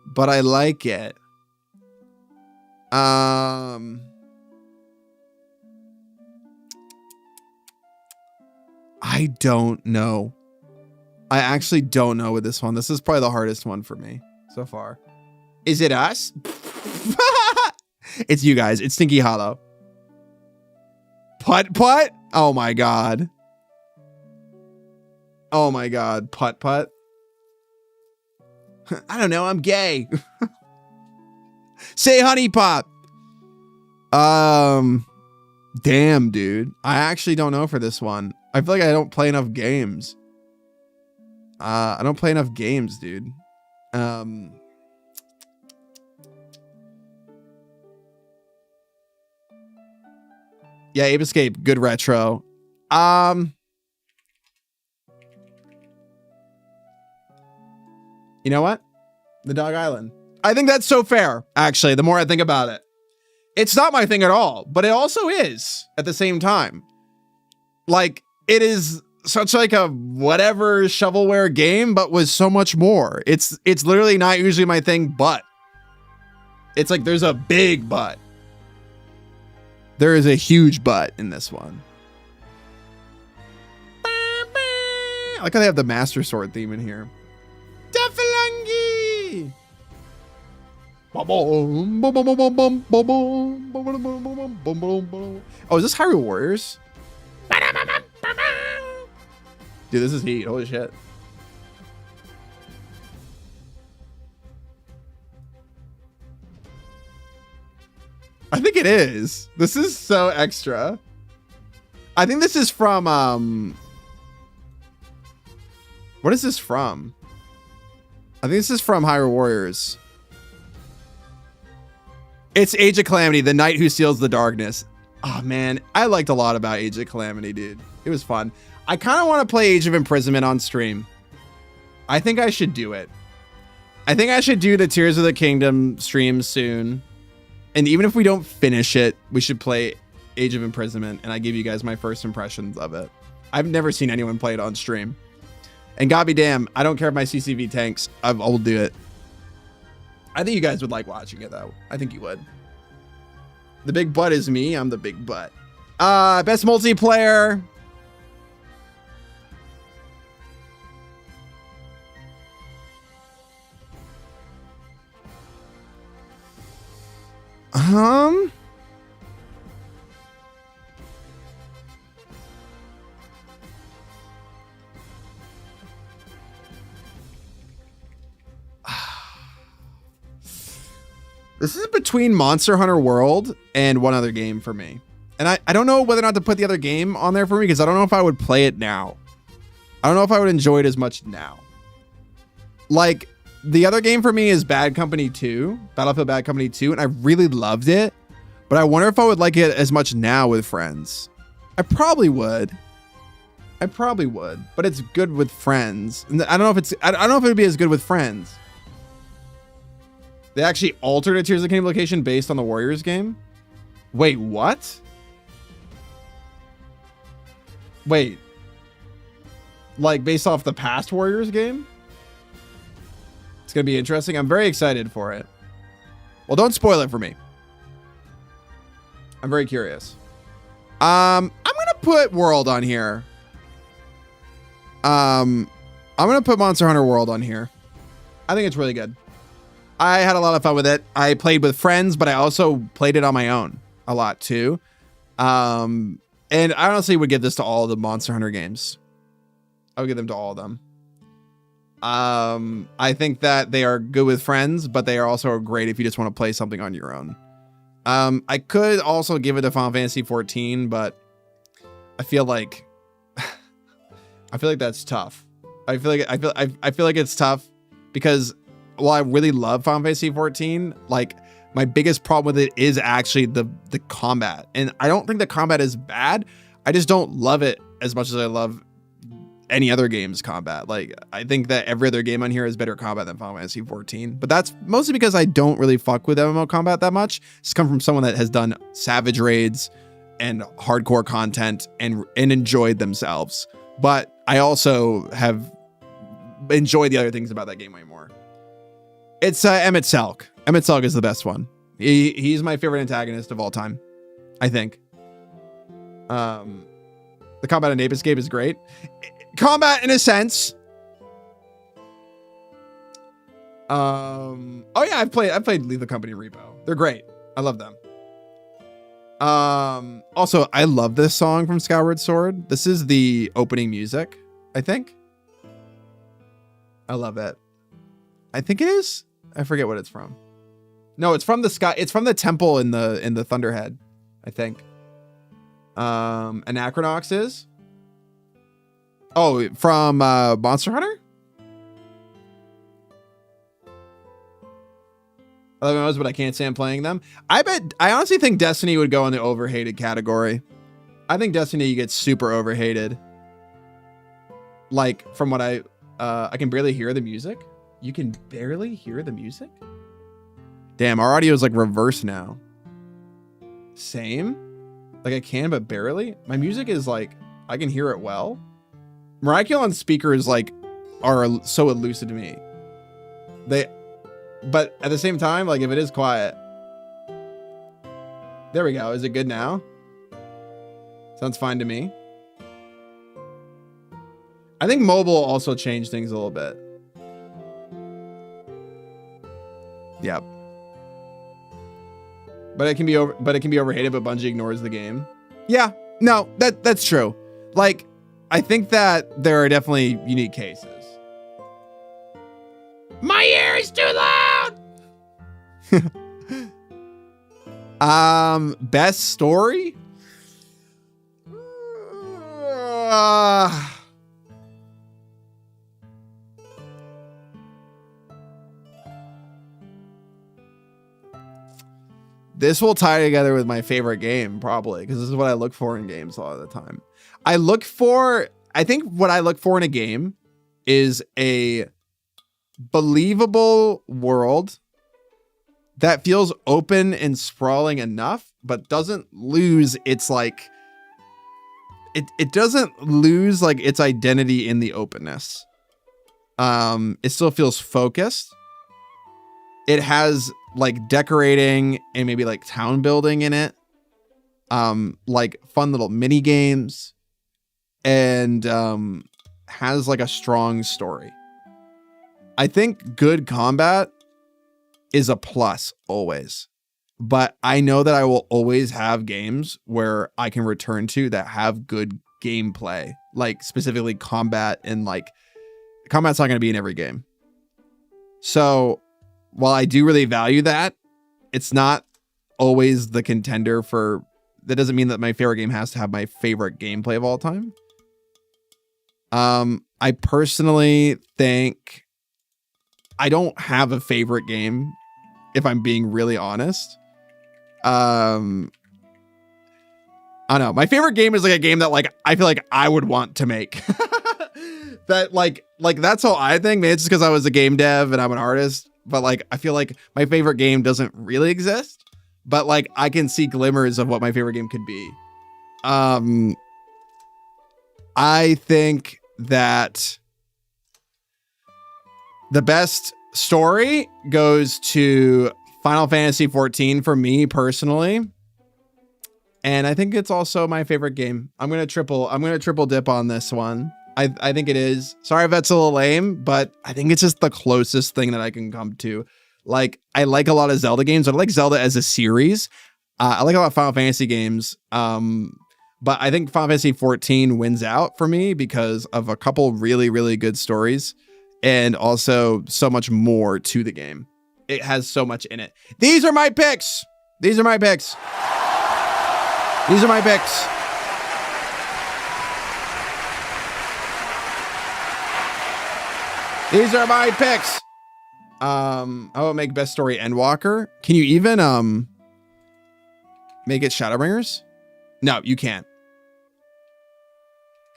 but I like it. I don't know. I actually don't know with this one. This is probably the hardest one for me so far. Is it us? It's you guys. It's Stinky Hollow. Putt putt? Oh my god. Oh my god. Putt putt? I don't know. I'm gay. Say Honey Pop. Damn, dude. I actually don't know for this one. I feel like I don't play enough games. I don't play enough games, dude. Yeah, Ape Escape, good retro. You know what? The Dog Island. I think that's so fair, actually, the more I think about it. It's not my thing at all, but it also is at the same time. Like, it is such like a whatever shovelware game, but was so much more. It's literally not usually my thing, but it's like there's a big but. There is a huge but in this one. I like how they have the Master Sword theme in here. Duffalangi! Oh, is this Hyrule Warriors? Dude, this is heat. Holy shit. I think it is. This is so extra. I think this is from, what is this from? I think this is from Hyrule Warriors. It's Age of Calamity, the knight who steals the darkness. Oh man, I liked a lot about Age of Calamity, dude. It was fun. I kind of want to play Age of Imprisonment on stream. I think I should do it. I think I should do the Tears of the Kingdom stream soon. And even if we don't finish it, we should play Age of Imprisonment, and I give you guys my first impressions of it. I've never seen anyone play it on stream. And god be damn, I don't care if my CCV tanks. I will do it. I think you guys would like watching it, though. I think you would. The big butt is me. I'm the big butt. Best multiplayer. This is between Monster Hunter World and one other game for me. And I don't know whether or not to put the other game on there for me, because I don't know if I would play it now. I don't know if I would enjoy it as much now. Like, the other game for me is Bad Company 2, Battlefield Bad Company 2, and I really loved it. But I wonder if I would like it as much now with friends. I probably would. But it's good with friends. And I don't know if it would be as good with friends. They actually altered a Tears of the Kingdom location based on the Warriors game? Wait, what? Wait. Like, based off the past Warriors game? It's going to be interesting. I'm very excited for it. Well, don't spoil it for me. I'm very curious. I'm going to put World on here. I'm going to put Monster Hunter World on here. I think it's really good. I had a lot of fun with it. I played with friends, but I also played it on my own a lot too. And I honestly would give this to all the Monster Hunter games. I would give them to all of them. I think that they are good with friends, but they are also great if you just want to play something on your own. I could also give it to Final Fantasy 14, but I feel like that's tough. I feel like it's tough because while I really love Final Fantasy 14, like my biggest problem with it is actually the combat. And I don't think the combat is bad. I just don't love it as much as I love any other game's combat. Like I think that every other game on here has better combat than Final Fantasy 14, but that's mostly because I don't really fuck with MMO combat that much. It's come from someone that has done Savage raids and hardcore content and enjoyed themselves. But I also have enjoyed the other things about that game way more. It's Emmett Selk. Emmett Selk is the best one. He's my favorite antagonist of all time, I think. The combat in Ape Escape is great. Combat in a sense. Oh yeah, I've played Leave the Company Repo. They're great. I love them. Also, I love this song from Skyward Sword. This is the opening music, I think. I love it. I think it is. I forget what it's from. No, it's from the sky. It's from the temple in the Thunderhead, I think. Anachronox is. Oh, from Monster Hunter? 11 hours, but I can't stand playing them. I honestly think Destiny would go in the overhated category. I think Destiny gets super overhated. Like, from what I can barely hear the music. You can barely hear the music? Damn, our audio is like reverse now. Same? Like I can, but barely? My music is like, I can hear it well. Miraculon speakers like are so elusive to me. But at the same time, like if it is quiet. There we go. Is it good now? Sounds fine to me. I think mobile also changed things a little bit. Yep. But it can be overhated, but Bungie ignores the game. Yeah, no, that's true. Like, I think that there are definitely unique cases. My ear is too loud. Best story? This will tie together with my favorite game, probably, because this is what I look for in games a lot of the time. I think what I look for in a game is a believable world that feels open and sprawling enough, but doesn't lose its like, it doesn't lose like its identity in the openness. It still feels focused. It has like decorating and maybe like town building in it. Like fun little mini games and has like a strong story. I think good combat is a plus always, but I know that I will always have games where I can return to that have good gameplay, like specifically combat, and like combat's not going to be in every game. So while I do really value that, it's not always the contender for, that doesn't mean that my favorite game has to have my favorite gameplay of all time. I personally think I don't have a favorite game, if I'm being really honest. I don't know. My favorite game is like a game that like I feel like I would want to make. That like that's how I think. Maybe it's just because I was a game dev and I'm an artist, but like I feel like my favorite game doesn't really exist, but like I can see glimmers of what my favorite game could be. I think that the best story goes to Final Fantasy 14 for me personally. And I think it's also my favorite game. I'm going to triple dip on this one. I think it is. Sorry if that's a little lame, but I think it's just the closest thing that I can come to. Like, I like a lot of Zelda games. I like Zelda as a series. I like a lot of Final Fantasy games. But I think Final Fantasy 14 wins out for me because of a couple really, really good stories and also so much more to the game. It has so much in it. These are my picks. These are my picks. These are my picks. These are my picks. I will make best story Endwalker. Can you even make it Shadowbringers? No, you can't.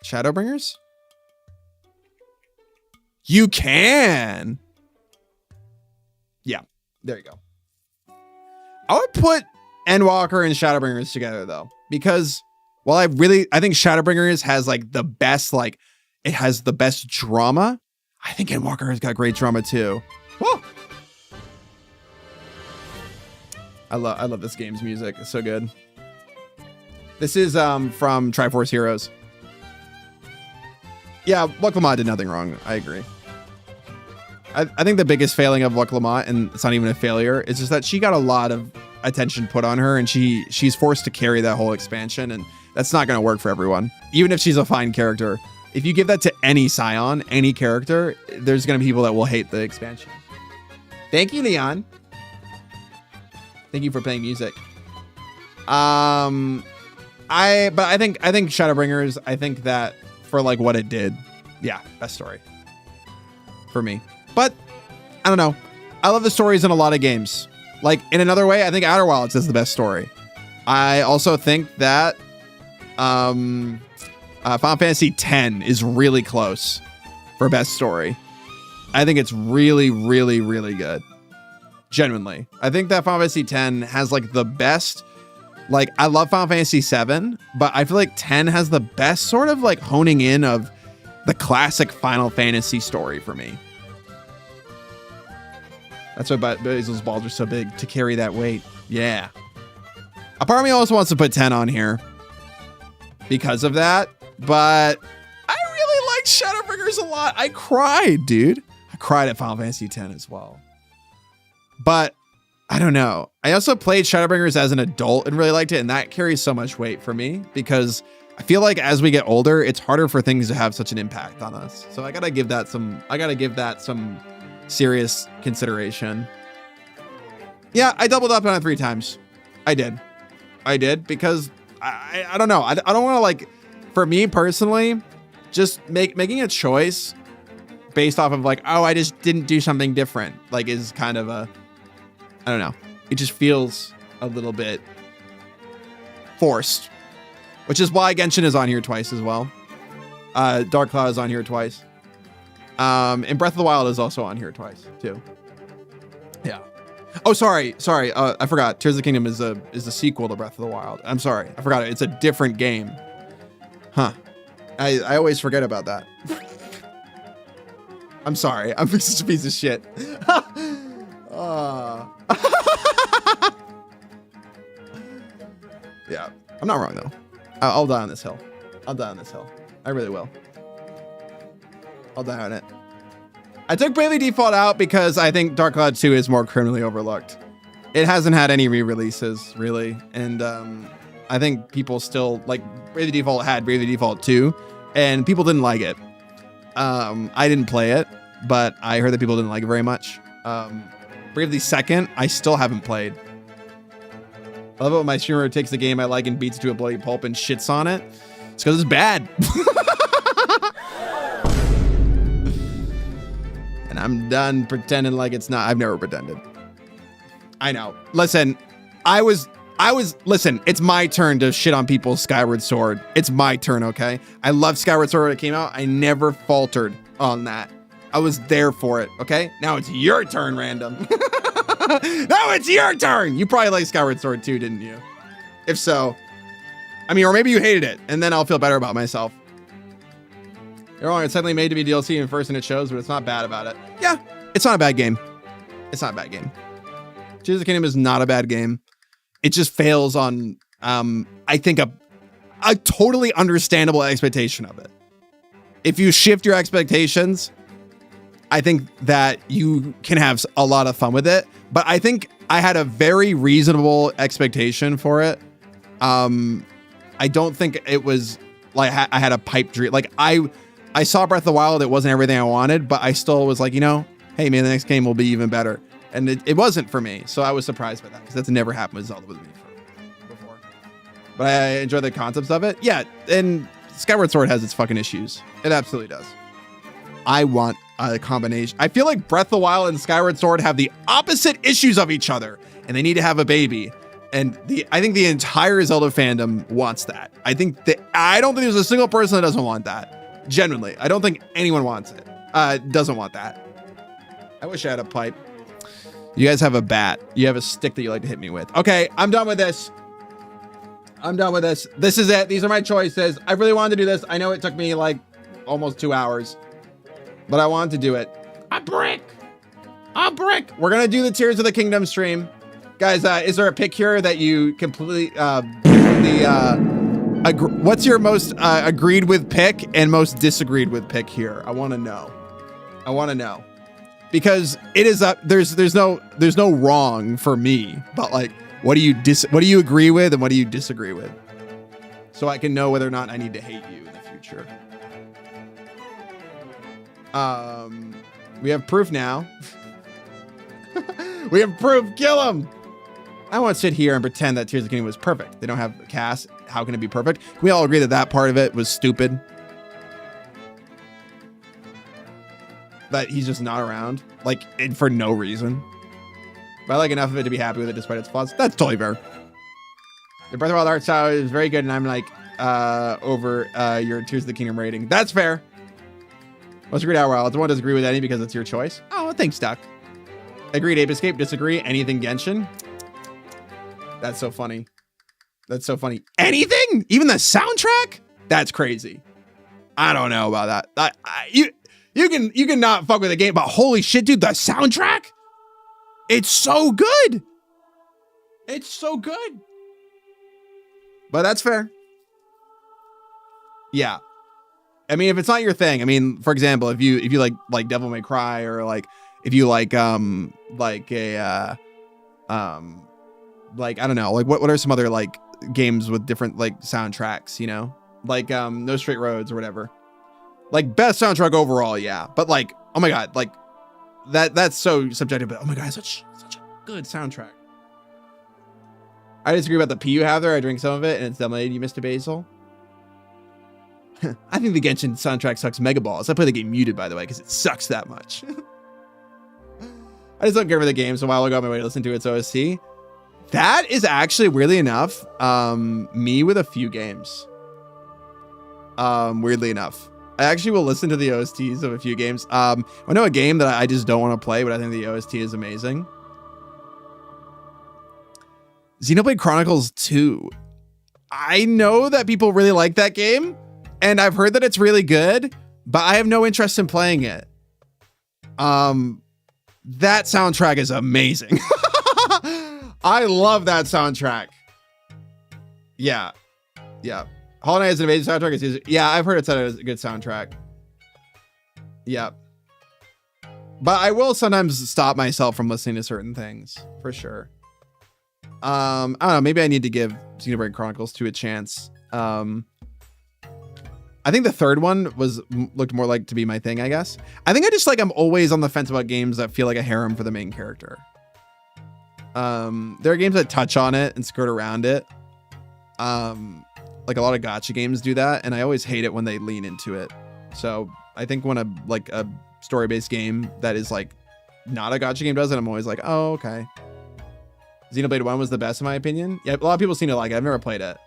Shadowbringers? You can. Yeah, there you go. I would put Endwalker and Shadowbringers together though, because while I think Shadowbringers has like the best, like it has the best drama. I think Endwalker has got great drama too. Woo! I love this game's music. It's so good. This is from Triforce Heroes. Yeah, Luck Lamont did nothing wrong. I agree. I think the biggest failing of Luck Lamont, and it's not even a failure, is just that she got a lot of attention put on her, and she's forced to carry that whole expansion, and that's not going to work for everyone. Even if she's a fine character, if you give that to any Scion, any character, there's going to be people that will hate the expansion. Thank you, Leon. Thank you for playing music. I think Shadowbringers, I think that for like what it did, yeah, best story for me. But I don't know. I love the stories in a lot of games. Like in another way, I think Outer Wilds is the best story. I also think that Final Fantasy X is really close for best story. I think it's really, really, really good. Genuinely. I think that Final Fantasy X has like the best, like I love Final Fantasy VII, but I feel like 10 has the best sort of like honing in of the classic Final Fantasy story for me. That's why Basil's balls are so big, to carry that weight. Yeah. A part of me also wants to put 10 on here because of that, but I really like Shadowbringers a lot. I cried, dude. I cried at Final Fantasy X as well. But I don't know. I also played Shadowbringers as an adult and really liked it, and that carries so much weight for me because I feel like as we get older, it's harder for things to have such an impact on us. So I gotta give that some serious consideration. Yeah, I doubled up on it 3 times. I did because I don't know. I don't want to, like, for me personally, just making a choice based off of like, oh, I just didn't do something different, like, is kind of a, I don't know. It just feels a little bit forced, which is why Genshin is on here twice as well. Dark Cloud is on here twice. And Breath of the Wild is also on here twice too. Yeah. Oh, sorry. I forgot. Tears of the Kingdom is a sequel to Breath of the Wild. I'm sorry. I forgot it. It's a different game. Huh. I always forget about that. I'm sorry. I'm such a piece of shit. Yeah. I'm not wrong though. I'll die on this hill. I really will. I'll die on it. I took Bravely Default out because I think Dark Cloud 2 is more criminally overlooked. It hasn't had any re-releases, really. And I think people still, like, Bravely Default had Bravely Default 2, and people didn't like it. I didn't play it, but I heard that people didn't like it very much. Bravely Second, I still haven't played. I love it when my streamer takes the game I like and beats it to a bloody pulp and shits on it. It's because it's bad. And I'm done pretending like it's not. I've never pretended. I know. Listen, listen, it's my turn to shit on people's Skyward Sword. It's my turn, okay? I love Skyward Sword when it came out. I never faltered on that. I was there for it, okay? Now it's your turn, Random. Now it's your turn. You probably like Skyward Sword too, didn't you? If so, I mean, or maybe you hated it, and then I'll feel better about myself. You're wrong. It's suddenly made to be DLC in first, and it shows, but it's not bad about it. Yeah, it's not a bad game. It's not a bad game. Tears of the Kingdom is not a bad game. It just fails on, I think, a totally understandable expectation of it. If you shift your expectations, I think that you can have a lot of fun with it. but I think I had a very reasonable expectation for it. I don't think it was like I had a pipe dream. Like I saw Breath of the Wild. It wasn't everything I wanted, but I still was like, you know, hey man, the next game will be even better. And it wasn't for me. So I was surprised by that because that's never happened with Zelda with me before. But I enjoy the concepts of it. Yeah. And Skyward Sword has its fucking issues. It absolutely does. I want a combination. I feel like Breath of the Wild and Skyward Sword have the opposite issues of each other and they need to have a baby. And I think the entire Zelda fandom wants that. I don't think there's a single person that doesn't want that. Genuinely. I don't think anyone wants it. Doesn't want that. I wish I had a pipe. You guys have a bat. You have a stick that you like to hit me with. Okay, I'm done with this. This is it. These are my choices. I really wanted to do this. I know it took me like almost 2 hours, but I wanted to do it. A brick. We're going to do the Tears of the Kingdom stream. Guys, is there a pick here that you completely, what's your most agreed with pick and most disagreed with pick here? I want to know. Because it is there's no wrong for me, but like, what do you agree with and what do you disagree with? So I can know whether or not I need to hate you in the future. We have proof now. We have proof. Kill him. I won't sit here and pretend that Tears of the Kingdom was perfect. They don't have a cast. How can it be perfect? Can we all agree that part of it was stupid? That he's just not around, like, for no reason. But I like enough of it to be happy with it despite its flaws. That's totally fair. The Breath of the Wild art style is very good, and I'm like, over your Tears of the Kingdom rating. That's fair. Most agreed Outer Wilds. I won't disagree with any because it's your choice. Oh, thanks, Duck. Agreed Ape Escape. Disagree. Anything Genshin. That's so funny. Anything? Even the soundtrack? That's crazy. I don't know about that. You can not fuck with the game, but holy shit, dude, the soundtrack? It's so good. But that's fair. Yeah. I mean, if it's not your thing, I mean, for example, if you like Devil May Cry or like if you like I don't know, like what are some other like games with different like soundtracks, you know? Like No Straight Roads or whatever. Like best soundtrack overall, yeah. But like, oh my god, like that's so subjective, but oh my god, such a good soundtrack. I disagree about the pee you have there. I drink some of it and it's lemonade, you Mr. Basil. I think the Genshin soundtrack sucks mega balls. I play the game muted, by the way, because it sucks that much. I just don't care for the game, so a while ago, my way to listen to its OST. That is actually, weirdly enough, me with a few games. Weirdly enough. I actually will listen to the OSTs of a few games. I know a game that I just don't want to play, but I think the OST is amazing. Xenoblade Chronicles 2. I know that people really like that game, and I've heard that it's really good, but I have no interest in playing it. That soundtrack is amazing. I love that soundtrack. Yeah. Hollow Knight is an amazing soundtrack. Yeah, I've heard it's a good soundtrack. Yeah. But I will sometimes stop myself from listening to certain things, for sure. I don't know, maybe I need to give Xenoblade Chronicles 2 a chance. I think the third one looked more like to be my thing, I guess. I think I'm always on the fence about games that feel like a harem for the main character. There are games that touch on it and skirt around it. Like a lot of gacha games do that, and I always hate it when they lean into it. So I think when a story-based game that is like not a gacha game does it, I'm always like, oh, okay. Xenoblade 1 was the best in my opinion. Yeah, a lot of people seem to like it. I've never played it.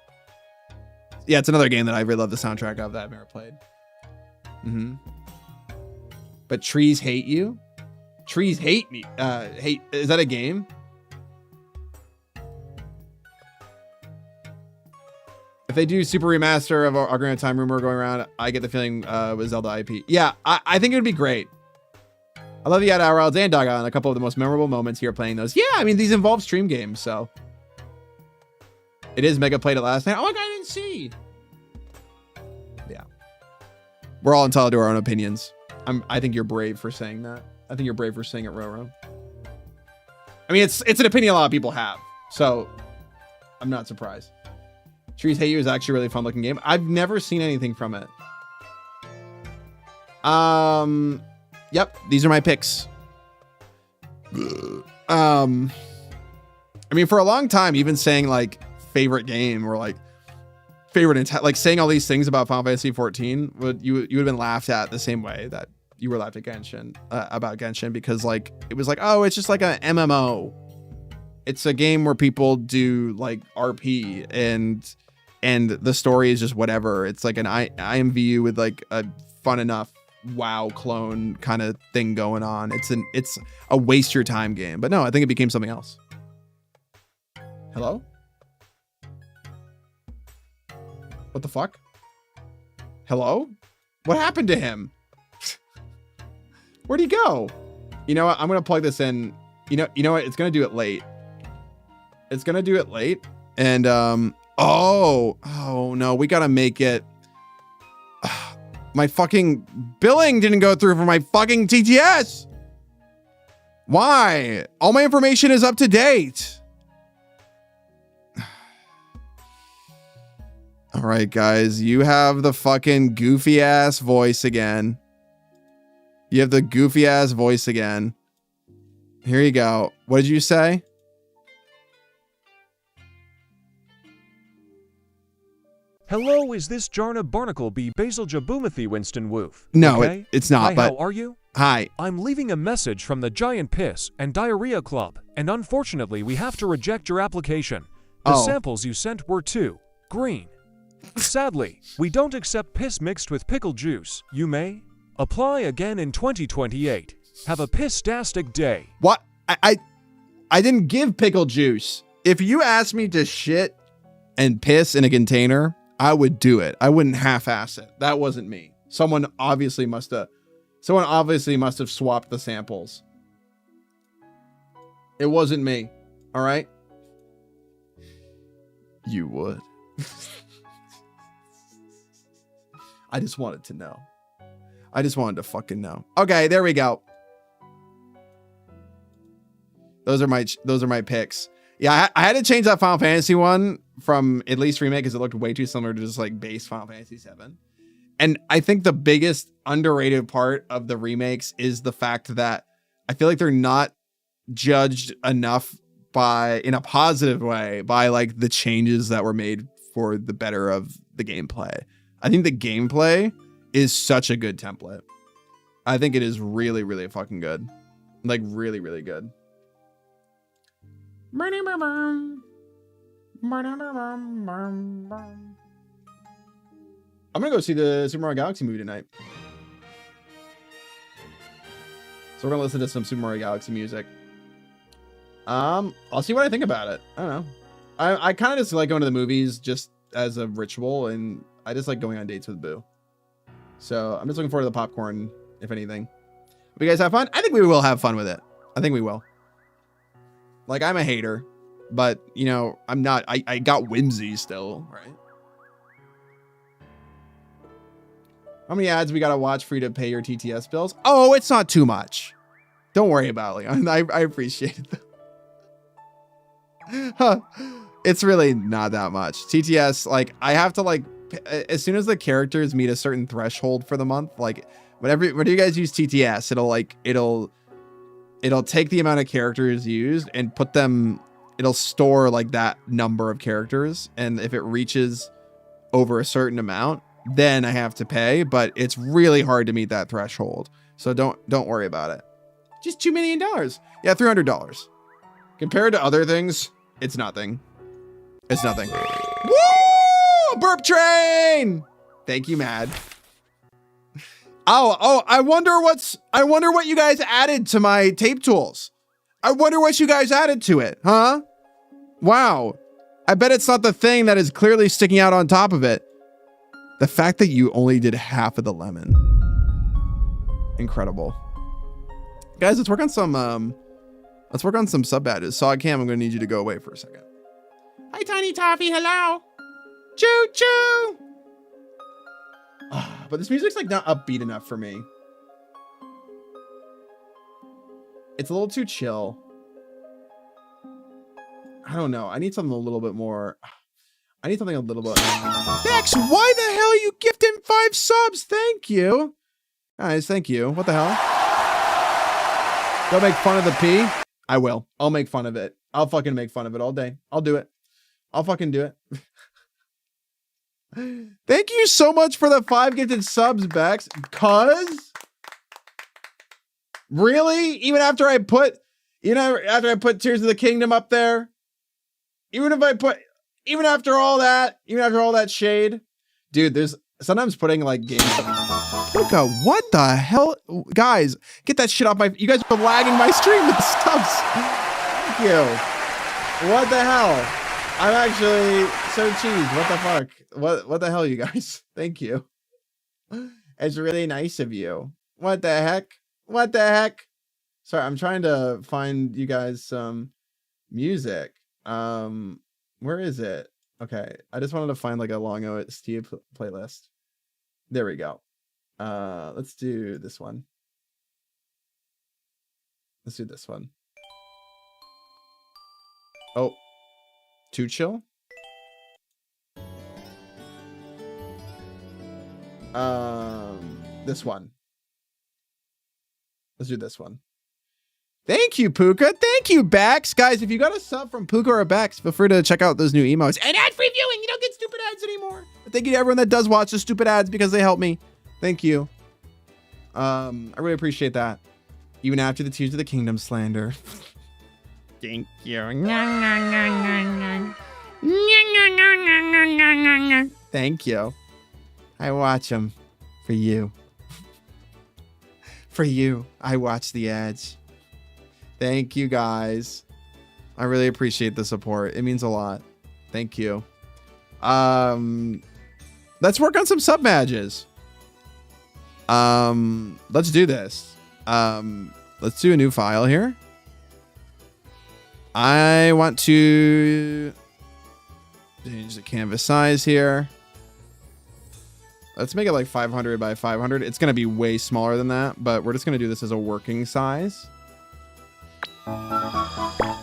Yeah, it's another game that I really love the soundtrack of that I've never played. But Trees Hate You? Trees Hate Me. Is that a game? If they do super remaster of Ocarina of Time rumor going around, I get the feeling with Zelda IP. Yeah, I think it would be great. I love you at Outer Wilds and Doggone. A couple of the most memorable moments here playing those. Yeah, I mean, these involve stream games, so. It is Mega played it last night. Oh my god, I didn't see. Yeah. We're all entitled to our own opinions. I think you're brave for saying that. I think you're brave for saying it, Roro. I mean, it's an opinion a lot of people have, so I'm not surprised. Trees Hate You is actually a really fun looking game. I've never seen anything from it. Yep, these are my picks. I mean, for a long time, even saying like favorite game or like favorite, like saying all these things about Final Fantasy 14, you would have been laughed at the same way that you were laughed at Genshin, about Genshin, because like it was like, oh, it's just like an MMO. It's a game where people do like RP and the story is just whatever. It's like an IMVU with like a fun enough WoW clone kind of thing going on. It's a waste your time game. But no, I think it became something else. Hello? What the fuck? Hello? What happened to him? Where'd he go? You know what? I'm gonna plug this in. You know what? It's gonna do it late. It's gonna do it late. And oh no, we gotta make it. My fucking billing didn't go through for my fucking TTS. Why? All my information is up to date. All right, guys, you have the fucking goofy ass voice again. You have the goofy ass voice again. Here you go. What did you say? Hello, is this Jarna Barnacle Basil Jaboomathy Winston Woof? No, okay? it's not. Hi, but how are you? Hi. I'm leaving a message from the Giant Piss and Diarrhea Club, and unfortunately, we have to reject your application. The samples you sent were too green. Sadly, we don't accept piss mixed with pickle juice. You may apply again in 2028. Have a piss-tastic day. What? I didn't give pickle juice. If you asked me to shit and piss in a container, I would do it. I wouldn't half-ass it. That wasn't me. Someone obviously must have swapped the samples. It wasn't me. All right? You would. I just wanted to know. I just wanted to fucking know. Okay, there we go. Those are my picks. Yeah, I had to change that Final Fantasy one from at least remake because it looked way too similar to just like base Final Fantasy 7. And I think the biggest underrated part of the remakes is the fact that I feel like they're not judged enough in a positive way by like the changes that were made for the better of the gameplay. I think the gameplay is such a good template. I think it is really, really fucking good. Like really, really good. I'm gonna go see the Super Mario Galaxy movie tonight. So we're gonna listen to some Super Mario Galaxy music. I'll see what I think about it. I don't know. I kind of just like going to the movies just as a ritual, and I just like going on dates with Boo. So I'm just looking forward to the popcorn, if anything. Hope you guys have fun. I think we will have fun with it. I think we will. Like, I'm a hater, but, you know, I'm not. I got whimsy still, right? How many ads we got to watch for you to pay your TTS bills? Oh, it's not too much. Don't worry about it, Leon. I appreciate it. Huh. It's really not that much. TTS, like, I have to, like, as soon as the characters meet a certain threshold for the month, like, whenever you guys use TTS, it'll take the amount of characters used and put them, it'll store like that number of characters. And if it reaches over a certain amount, then I have to pay, but it's really hard to meet that threshold. So don't worry about it. Just $2 million. Yeah, $300. Compared to other things, it's nothing. It's nothing. Woo! Burp train! Thank you, Mad. Oh, I wonder what you guys added to my tape tools. I wonder what you guys added to it, huh? Wow. I bet it's not the thing that is clearly sticking out on top of it. The fact that you only did half of the lemon. Incredible. Guys, let's work on some sub badges. Saw Cam, I'm gonna need you to go away for a second. Hi, Tiny Toffee. Hello. Choo choo. But this music's like not upbeat enough for me. It's a little too chill. I don't know. I need something a little bit more. I need something a little bit. Bex, why the hell you gift him 5 subs? Thank you. Guys, thank you. What the hell? Don't make fun of the P. I will. I'll make fun of it. I'll fucking make fun of it all day. I'll do it. I'll fucking do it. Thank you so much for the 5 gifted subs, Bex. Cause really, even after I put, after I put Tears of the Kingdom up there, even after all that shade, dude, there's sometimes putting like games. Luca, what the hell? Guys, get that shit off my, you guys are lagging my stream with subs. Thank you. What the hell? I'm actually so cheesed. What the fuck? What the hell, you guys? Thank you. It's really nice of you. What the heck? What the heck? Sorry, I'm trying to find you guys some music. Where is it? Okay, I just wanted to find like a long OST playlist. There we go. Let's do this one. Let's do this one. Oh, too chill. This one. Let's do this one. Thank you, Puka. Thank you, Bax. Guys, if you got a sub from Puka or Bax, feel free to check out those new emotes. And ad-free viewing. You don't get stupid ads anymore. But thank you to everyone that does watch the stupid ads because they help me. Thank you. I really appreciate that. Even after the Tears of the Kingdom slander. Thank you. Thank you. I watch them for you. For you, I watch the ads. Thank you, guys. I really appreciate the support. It means a lot. Thank you. Let's work on some sub badges. Let's do this. Let's do a new file here. I want to change the canvas size here. Let's make it like 500 by 500. It's going to be way smaller than that, but we're just going to do this as a working size. A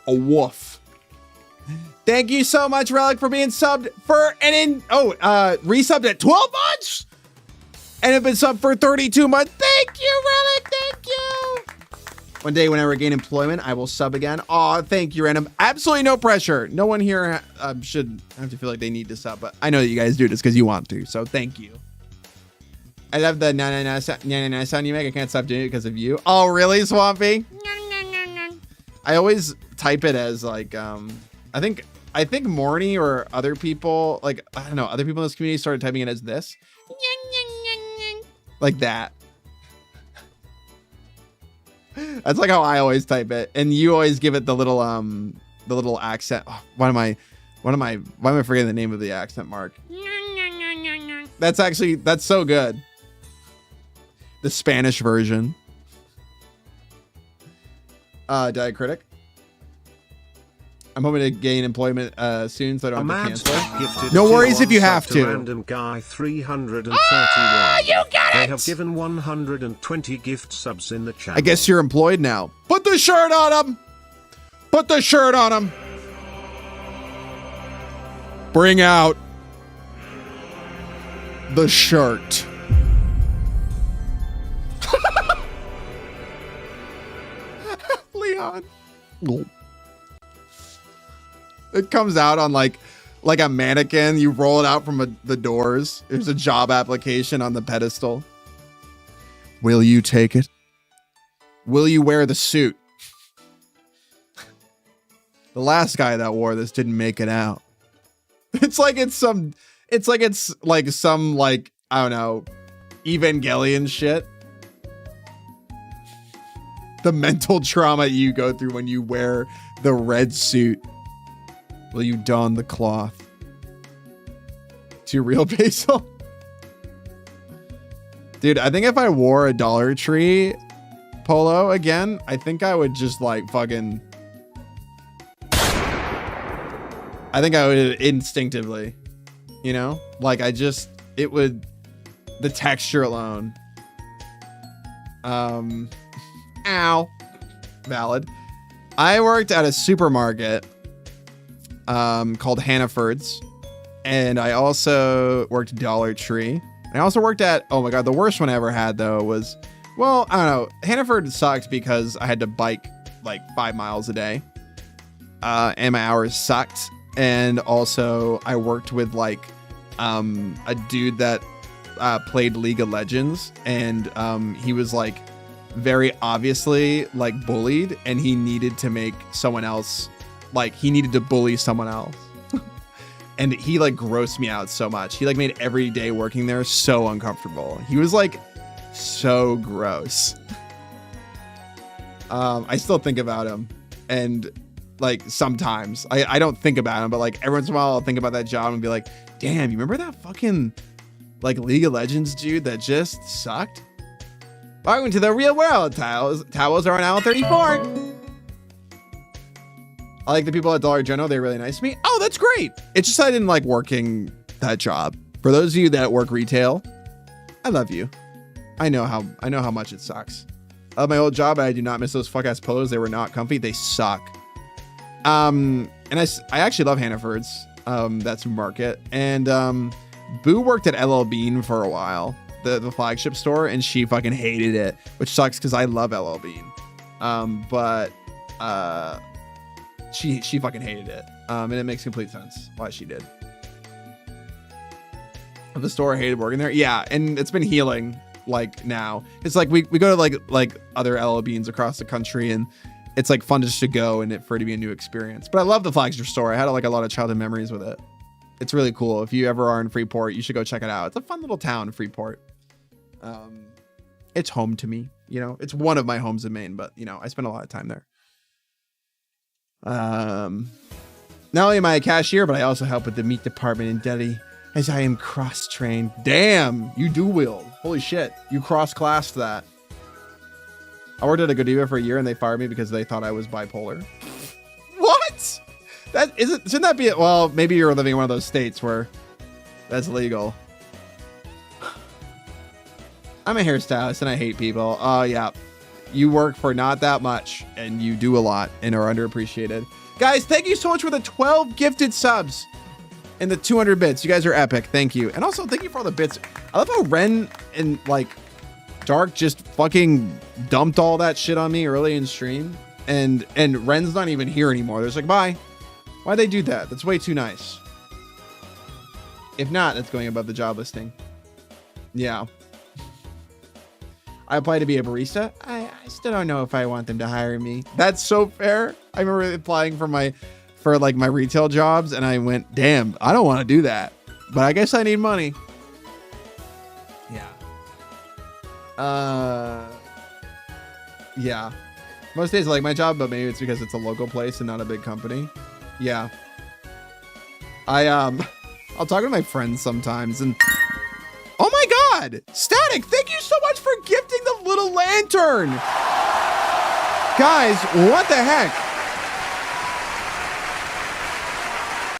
woof. Thank you so much, Relic, for being subbed for resubbed at 12 months and have been subbed for 32 months. Thank you, Relic. Thank you. One day, whenever I gain employment, I will sub again. Aw, thank you, Random. Absolutely no pressure. No one here should have to feel like they need to sub, but I know that you guys do this because you want to, so thank you. I love the na-na-na sound you make. I can't stop doing it because of you. Oh, really, Swampy? I always type it as like, I think Morny or other people, like, I don't know, other people in this community started typing it as this. Like that. That's like how I always type it. And you always give it the little accent. Oh, why am I forgetting the name of the accent mark? That's so good. The Spanish version. Diacritic. I'm hoping to gain employment soon, so I don't have to cancel. No worries if you have to. Random guy 331. You got it! They have given 120 gift subs in the channel. I guess you're employed now. Put the shirt on him. Put the shirt on him. Bring out the shirt. Leon. It comes out on like a mannequin. You roll it out from the doors. There's a job application on the pedestal. Will you take it? Will you wear the suit? The last guy that wore this didn't make it out. It's like some I don't know, Evangelion shit. The mental trauma you go through when you wear the red suit. Will you don the cloth? Too real, Basil? Dude, I think if I wore a Dollar Tree polo again, I think I would just like fucking... I think I would instinctively, you know? Like it would, the texture alone. Ow. Valid. I worked at a supermarket called Hannaford's, and I also worked at Dollar Tree. I also worked at, oh my God, the worst one I ever had though was, well, I don't know. Hannaford sucked because I had to bike like 5 miles a day, and my hours sucked. And also I worked with like a dude that played League of Legends, and he was like very obviously like bullied, and he needed to make someone else, like he needed to bully someone else. And he like grossed me out so much. He like made every day working there so uncomfortable. He was like so gross. I still think about him, and like sometimes I don't think about him, but like every once in a while I'll think about that job and be like, damn, you remember that fucking like League of Legends dude that just sucked? Welcome to the real world. Towels are on aisle 34. I like the people at Dollar General. They're really nice to me. Oh, that's great. It's just I didn't like working that job. For those of you that work retail, I love you. I know how much it sucks. I love my old job, but I do not miss those fuck ass pillows. They were not comfy. They suck. And I actually love Hannaford's. That's market. And Boo worked at LL Bean for a while, the flagship store, and she fucking hated it, which sucks because I love LL Bean. But she fucking hated it. And it makes complete sense why she did. The store hated working there. Yeah, and it's been healing like now. It's like we go to like other LL Beans across the country, and it's like fun just to go and for it to be a new experience. But I love the flagship store. I had like a lot of childhood memories with it. It's really cool. If you ever are in Freeport, you should go check it out. It's a fun little town, Freeport. It's home to me, you know. It's one of my homes in Maine, but you know, I spend a lot of time there. Not only am I a cashier, but I also help with the meat department in Delhi, as I am cross-trained. Damn, you do wield. Holy shit, you cross-classed that. I worked at a Godiva for a year and they fired me because they thought I was bipolar. What? That isn't, shouldn't that be it? Well, maybe you're living in one of those states where that's legal. I'm a hairstylist and I hate people. Oh yeah. You work for not that much and you do a lot and are underappreciated. Guys, thank you so much for the 12 gifted subs and the 200 bits. You guys are epic. Thank you. And also thank you for all the bits. I love how Ren and like Dark just fucking dumped all that shit on me early in stream. And Ren's not even here anymore. They're just like, bye. Why'd they do that? That's way too nice. If not, that's going above the job listing. Yeah. I applied to be a barista. I still don't know if I want them to hire me. That's so fair. I remember applying for my retail jobs and I went, damn, I don't want to do that. But I guess I need money. Yeah. Yeah. Most days I like my job, but maybe it's because it's a local place and not a big company. Yeah. I'll talk to my friends sometimes and oh my God, Static, thank you so much for gifting the little lantern. Guys, what the heck?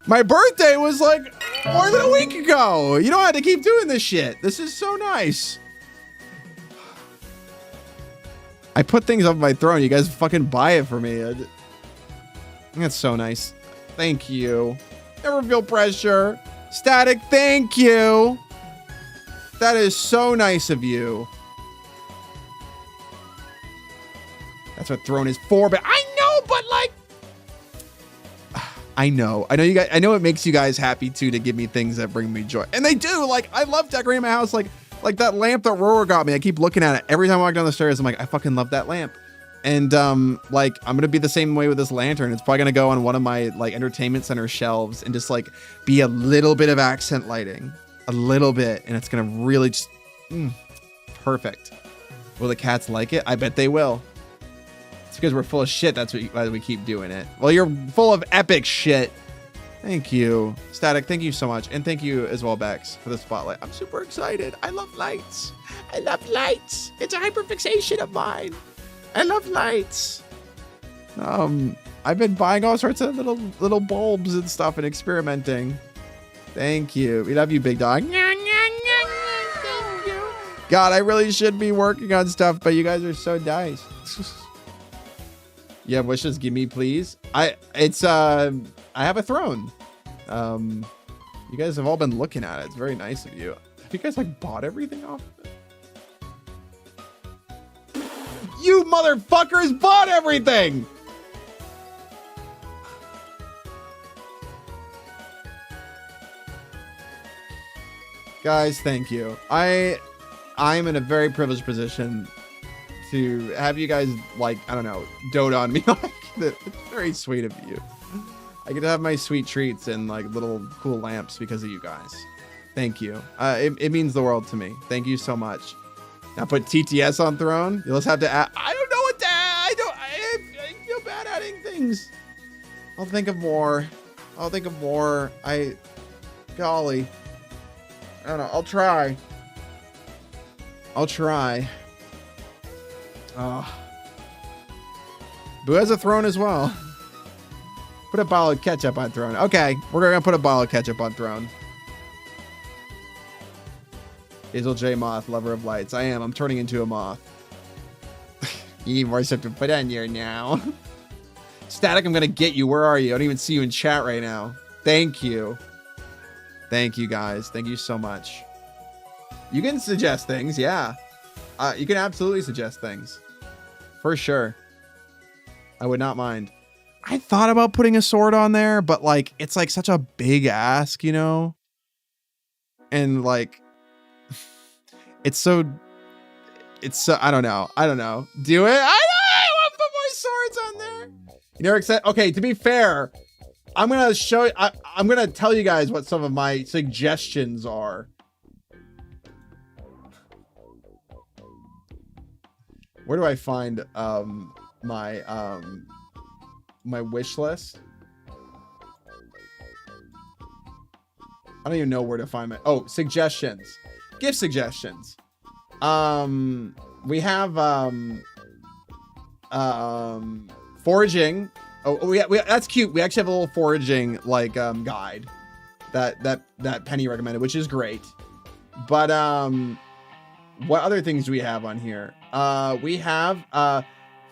My birthday was like more than a week ago. You don't have to keep doing this shit. This is so nice. I put things on my throne. You guys fucking buy it for me. That's so nice. Thank you. Never feel pressure. Static, thank you. That is so nice of you. That's what throne is for, but I know, but like, I know you guys, I know it makes you guys happy too, to give me things that bring me joy. And they do. Like, I love decorating my house. Like that lamp that Roar got me. I keep looking at it every time I walk down the stairs. I'm like, I fucking love that lamp. And like, I'm gonna be the same way with this lantern. It's probably gonna go on one of my like entertainment center shelves and just like be a little bit of accent lighting. A little bit, and it's gonna really just perfect. Will the cats like it? I bet they will. It's because we're full of shit. That's why we keep doing it. Well, you're full of epic shit. Thank you, Static. Thank you so much, and thank you as well, Bex, for the spotlight. I'm super excited. I love lights. I love lights. It's a hyperfixation of mine. I love lights. I've been buying all sorts of little bulbs and stuff and experimenting. Thank you. We love you, big dog. Thank you. God, I really should be working on stuff, but you guys are so nice. You have wishes? Give me, please. I have a throne. You guys have all been looking at it. It's very nice of you. Have you guys like bought everything off of it? You motherfuckers bought everything. Guys, thank you. I'm in a very privileged position to have you guys, like, I don't know, dote on me. It's very sweet of you. I get to have my sweet treats and like little cool lamps because of you guys. Thank you. It means the world to me. Thank you so much. Now put TTS on throne. You'll just have to add. I don't know what to add. I feel bad adding things. I'll think of more. Golly. I don't know. I'll try. Boo has a throne as well. Put a bottle of ketchup on throne. Okay, we're gonna put a bottle of ketchup on throne. Hazel J Moth, lover of lights. I am. I'm turning into a moth. You need more stuff to put on here now. Static, I'm gonna get you. Where are you? I don't even see you in chat right now. Thank you. Thank you guys. Thank you so much. You can suggest things, yeah. You can absolutely suggest things. For sure. I would not mind. I thought about putting a sword on there, but like it's like such a big ask, you know? And like it's so I don't know. Do it. I want to put more swords on there. You never accept. Okay, to be fair, I'm gonna show I'm gonna tell you guys what some of my suggestions are. Where do I find my wish list? I don't even know where to find my suggestions. Gift suggestions. We have foraging. We that's cute. We actually have a little foraging like guide that Penny recommended, which is great. But what other things do we have on here? We have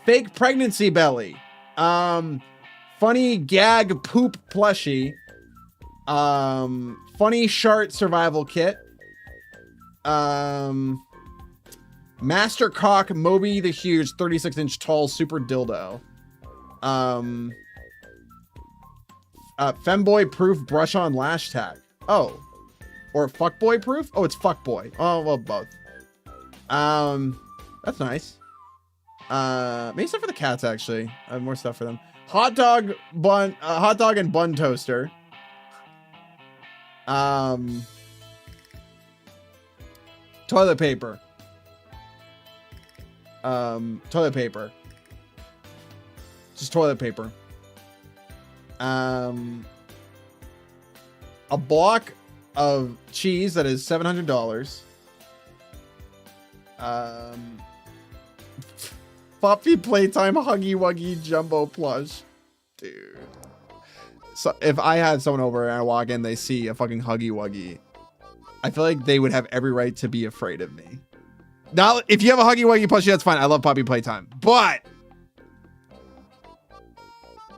fake pregnancy belly, funny gag poop plushie, funny shart survival kit, master cock Moby the Huge 36-inch tall super dildo, femboy proof brush on lash tag. Oh, or fuckboy proof? Oh, it's fuckboy. Oh, well, both. That's nice. Maybe stuff for the cats, actually. I have more stuff for them. Hot dog and bun toaster. Toilet paper. Toilet paper. Just toilet paper. A block of cheese that is $700. Puppy playtime Huggy Wuggy jumbo plush. Dude. So if I had someone over and I walk in, they see a fucking Huggy Wuggy, I feel like they would have every right to be afraid of me. Now, if you have a Huggy Wuggy plushie, that's fine. I love puppy playtime. But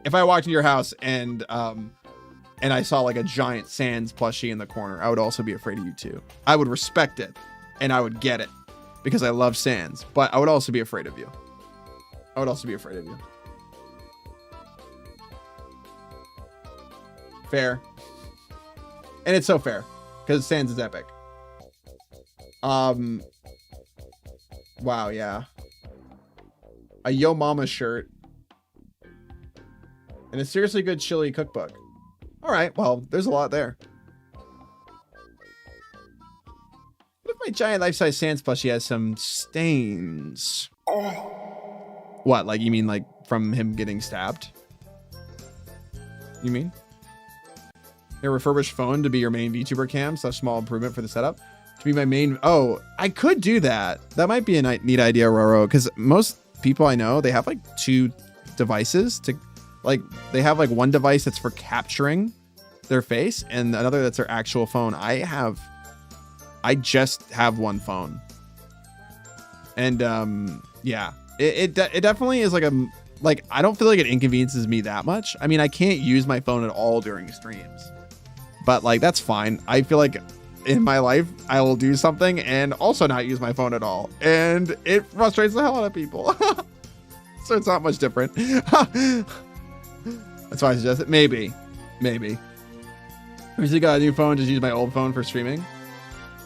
if I walked into your house and I saw like a giant Sans plushie in the corner, I would also be afraid of you too. I would respect it and I would get it because I love Sans, but I would also be afraid of you. Fair. And it's so fair because Sans is epic. Wow, yeah. A Yo Mama shirt. And a seriously good chili cookbook. All right, well, there's a lot there. What if my giant life-size Sans plushie has some stains? What, like, you mean like from him getting stabbed? You mean? A refurbished phone to be your main VTuber cam, such small improvement for the setup. To be my main, oh, I could do that. That might be a neat idea, Roro, because most people I know, they have like 2 devices to, like, they have like one device that's for capturing their face and another that's their actual phone. I just have one phone. And yeah, it definitely is like like, I don't feel like it inconveniences me that much. I mean, I can't use my phone at all during streams, but like, that's fine. I feel like in my life, I will do something and also not use my phone at all. And it frustrates the hell out of people. So it's not much different. That's why I suggest it. Maybe. If you got a new phone, just use my old phone for streaming.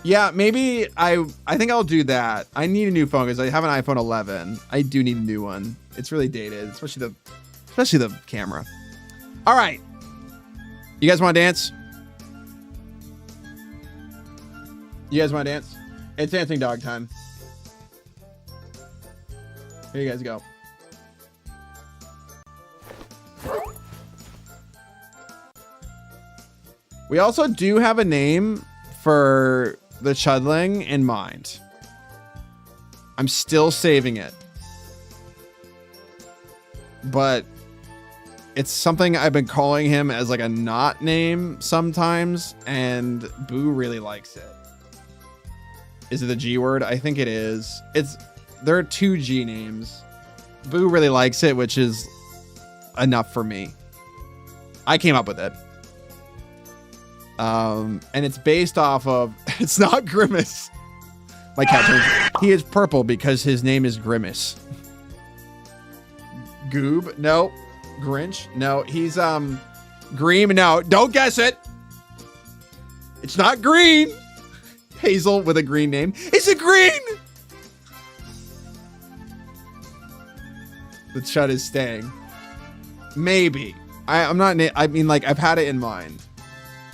Yeah, maybe I think I'll do that. I need a new phone because I have an iPhone 11. I do need a new one. It's really dated, especially the camera. All right. You guys want to dance? You guys want to dance? It's dancing dog time. Here you guys go. We also do have a name for the chudling in mind. I'm still saving it. But it's something I've been calling him as like a not name sometimes, and Boo really likes it. Is it the G word? I think it is. There are 2 G names. Boo really likes it, which is enough for me. I came up with it. And it's based off of, it's not Grimace. My cat turns, he is purple because his name is Grimace. Goob? No. Grinch? No. He's, green? No. Don't guess it. It's not green. Hazel with a green name. Is it green? The chud is staying. Maybe. I'm not, I mean, like, I've had it in mind.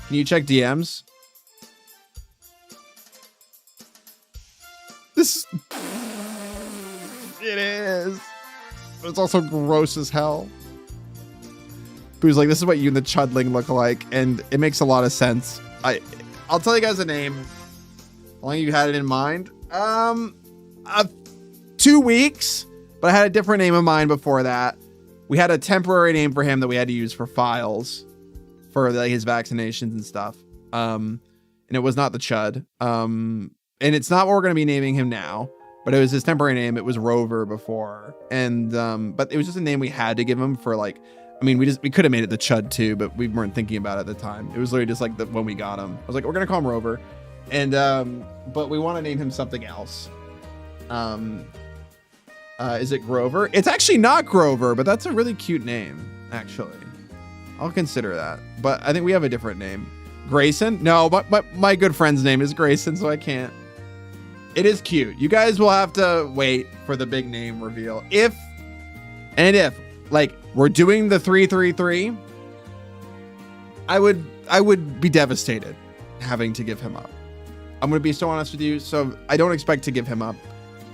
Can you check DMs? It is. But it's also gross as hell. Boo's like, this is what you and the chudling look like, and it makes a lot of sense. I'll tell you guys a name. How long you had it in mind? 2 weeks, but I had a different name in mind before that. We had a temporary name for him that we had to use for files. For like his vaccinations and stuff. And it was not the chud. And it's not what we're going to be naming him now, but it was his temporary name. It was Rover before. And, but it was just a name we had to give him for like, I mean, we could have made it the chud too, but we weren't thinking about it at the time. It was literally just like when we got him, I was like, we're going to call him Rover. And, but we want to name him something else. Is it Grover? It's actually not Grover, but that's a really cute name, actually. I'll consider that, but I think we have a different name. Grayson? No, but my good friend's name is Grayson, so I can't. It is cute. You guys will have to wait for the big name reveal. If like we're doing the 333, I would be devastated having to give him up. I'm going to be so honest with you. So I don't expect to give him up.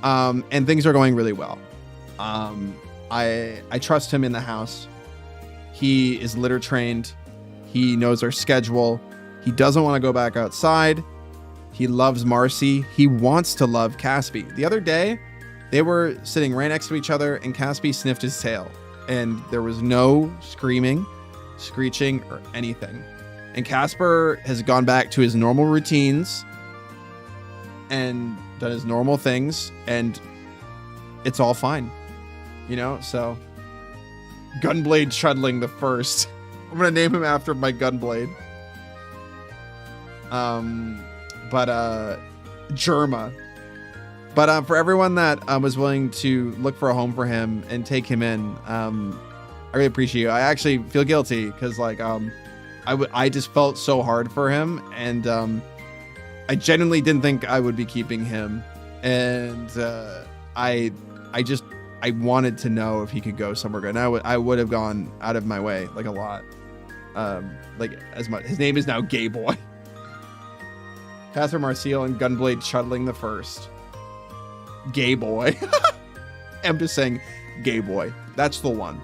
And things are going really well. I trust him in the house. He is litter trained. He knows our schedule. He doesn't want to go back outside. He loves Marcy. He wants to love Caspi. The other day, they were sitting right next to each other and Caspi sniffed his tail. And there was no screaming, screeching, or anything. And Casper has gone back to his normal routines and done his normal things. And it's all fine. You know, so... Gunblade Chudling the First. I'm gonna name him after my Gunblade. Germa. But for everyone that was willing to look for a home for him and take him in, I really appreciate you. I actually feel guilty because like I just felt so hard for him, and I genuinely didn't think I would be keeping him, and I wanted to know if he could go somewhere good. And I would have gone out of my way, like a lot. Like as much. His name is now Gay Boy. Casper Marcial and Gunblade Chudling the First. Gay Boy. I'm just saying Gay Boy. That's the one.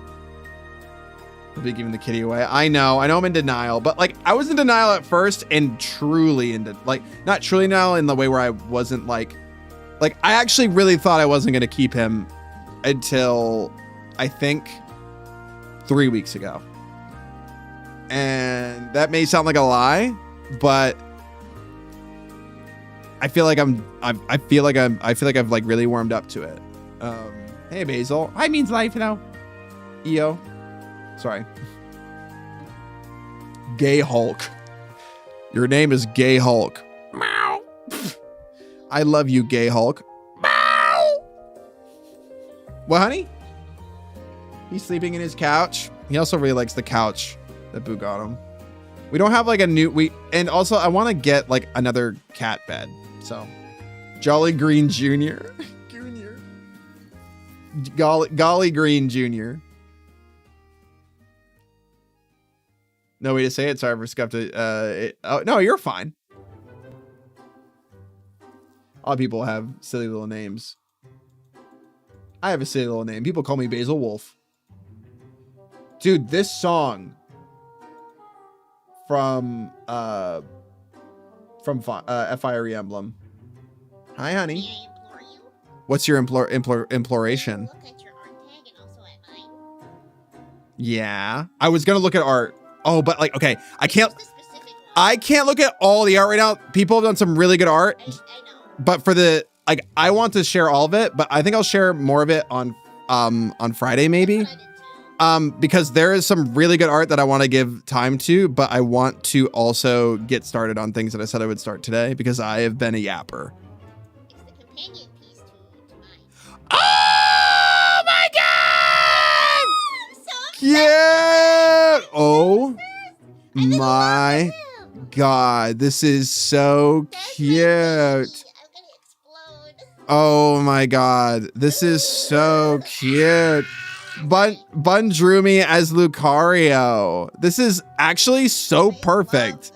I'll be giving the kitty away. I know I'm in denial, but like I was in denial at first and truly not truly denial in the way where I wasn't like I actually really thought I wasn't going to keep him until I think 3 weeks ago. And that may sound like a lie, but I feel like I've like really warmed up to it. Hey Basil. Hi means life, you know. EO. Sorry. Gay Hulk. Your name is Gay Hulk. Meow. I love you, Gay Hulk. Meow. What, honey? He's sleeping in his couch. He also really likes the couch that Boo got him. We don't have like a new, and also I want to get like another cat bed. So Jolly Green Jr. Junior. Golly Green Jr. No way to say it. Sorry for scuffed. Oh no, you're fine. A lot of people have silly little names. I have a silly little name. People call me Basil Wolf. Dude, this song from Fiery Emblem. Hi, honey. May I implore you? What's your imploration? Look at your art tag and also at mine. Yeah, I was gonna look at art. Oh, but like, okay, I can't. Just the specific one. I can't look at all the art right now. People have done some really good art, I know. but for the like, I want to share all of it. But I think I'll share more of it on Friday maybe. That's what I did too. Because there is some really good art that I want to give time to, but I want to also get started on things that I said I would start today because I have been a yapper. It's the companion piece to mine. Oh my god! I'm so excited. Cute! Oh I'm in love my with him. god, this is so That's my cute. baby. I'm gonna explode. Oh my god, this is so cute. Bun drew me as Lucario. This is actually so perfect.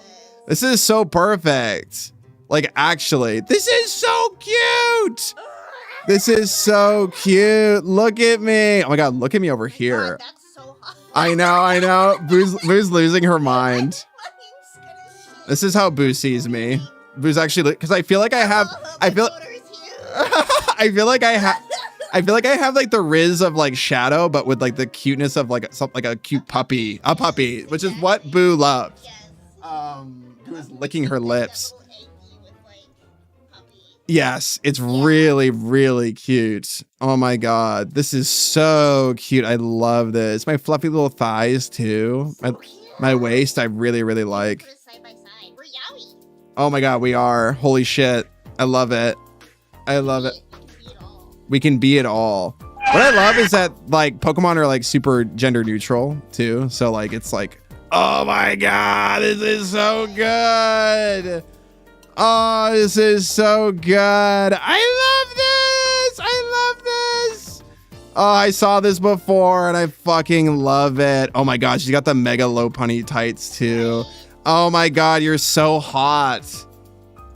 This is so perfect. Like, actually, this is so cute. This is so cute. Look at me. Oh my god, look at me over here. God, that's so hot. I know. Boo's losing her mind. This is how Boo sees me. Boo's actually, because I feel like I have, I feel like I have like the riz of like Shadow, but with like the cuteness of like something like a cute puppy, which is what Boo loves. Yes. Boo is licking her lips. Double eggy with, like, puppy. Yes, it's really, really cute. Oh my god, this is so cute. I love this. My fluffy little thighs too. My waist, I really, really like. Put us side by side. We're yowie. Oh my god, we are. Holy shit. I love it. I love it. We can be it all. What I love is that like Pokemon are like super gender neutral too. So like it's like, oh my god, this is so good. Oh, this is so good. I love this. I love this. Oh, I saw this before and I fucking love it. Oh my god, she's got the mega low punny tights too. Oh my god, you're so hot.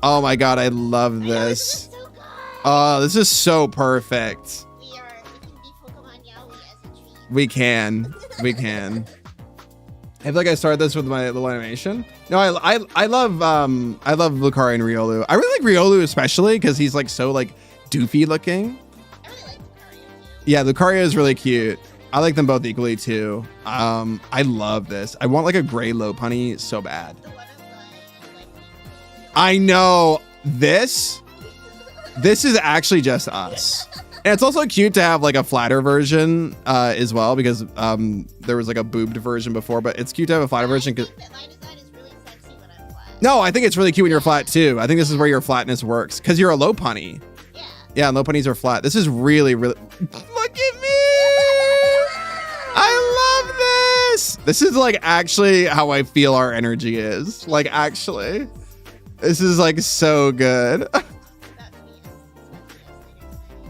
Oh my god, I love this. Oh, this is so perfect. We can be Pokemon Yowie as a dream. We can. I feel like I started this with my little animation. No, I love Lucario and Riolu. I really like Riolu especially because he's like so like doofy looking. I really like Lucario too. Yeah, Lucario is really cute. I like them both equally too. I love this. I want like a gray low punny so bad. The one of the like. I know this. This is actually just us. And it's also cute to have like a flatter version as well because there was like a boobed version before, but it's cute to have a flatter version. I think that my design is really sexy when I'm flat. No, I think it's really cute when you're flat too. I think this is where your flatness works because you're a low punny. Yeah. Yeah, and low punnies are flat. This is really, really. Look at me. I love this. This is like actually how I feel our energy is. Like actually, this is like so good.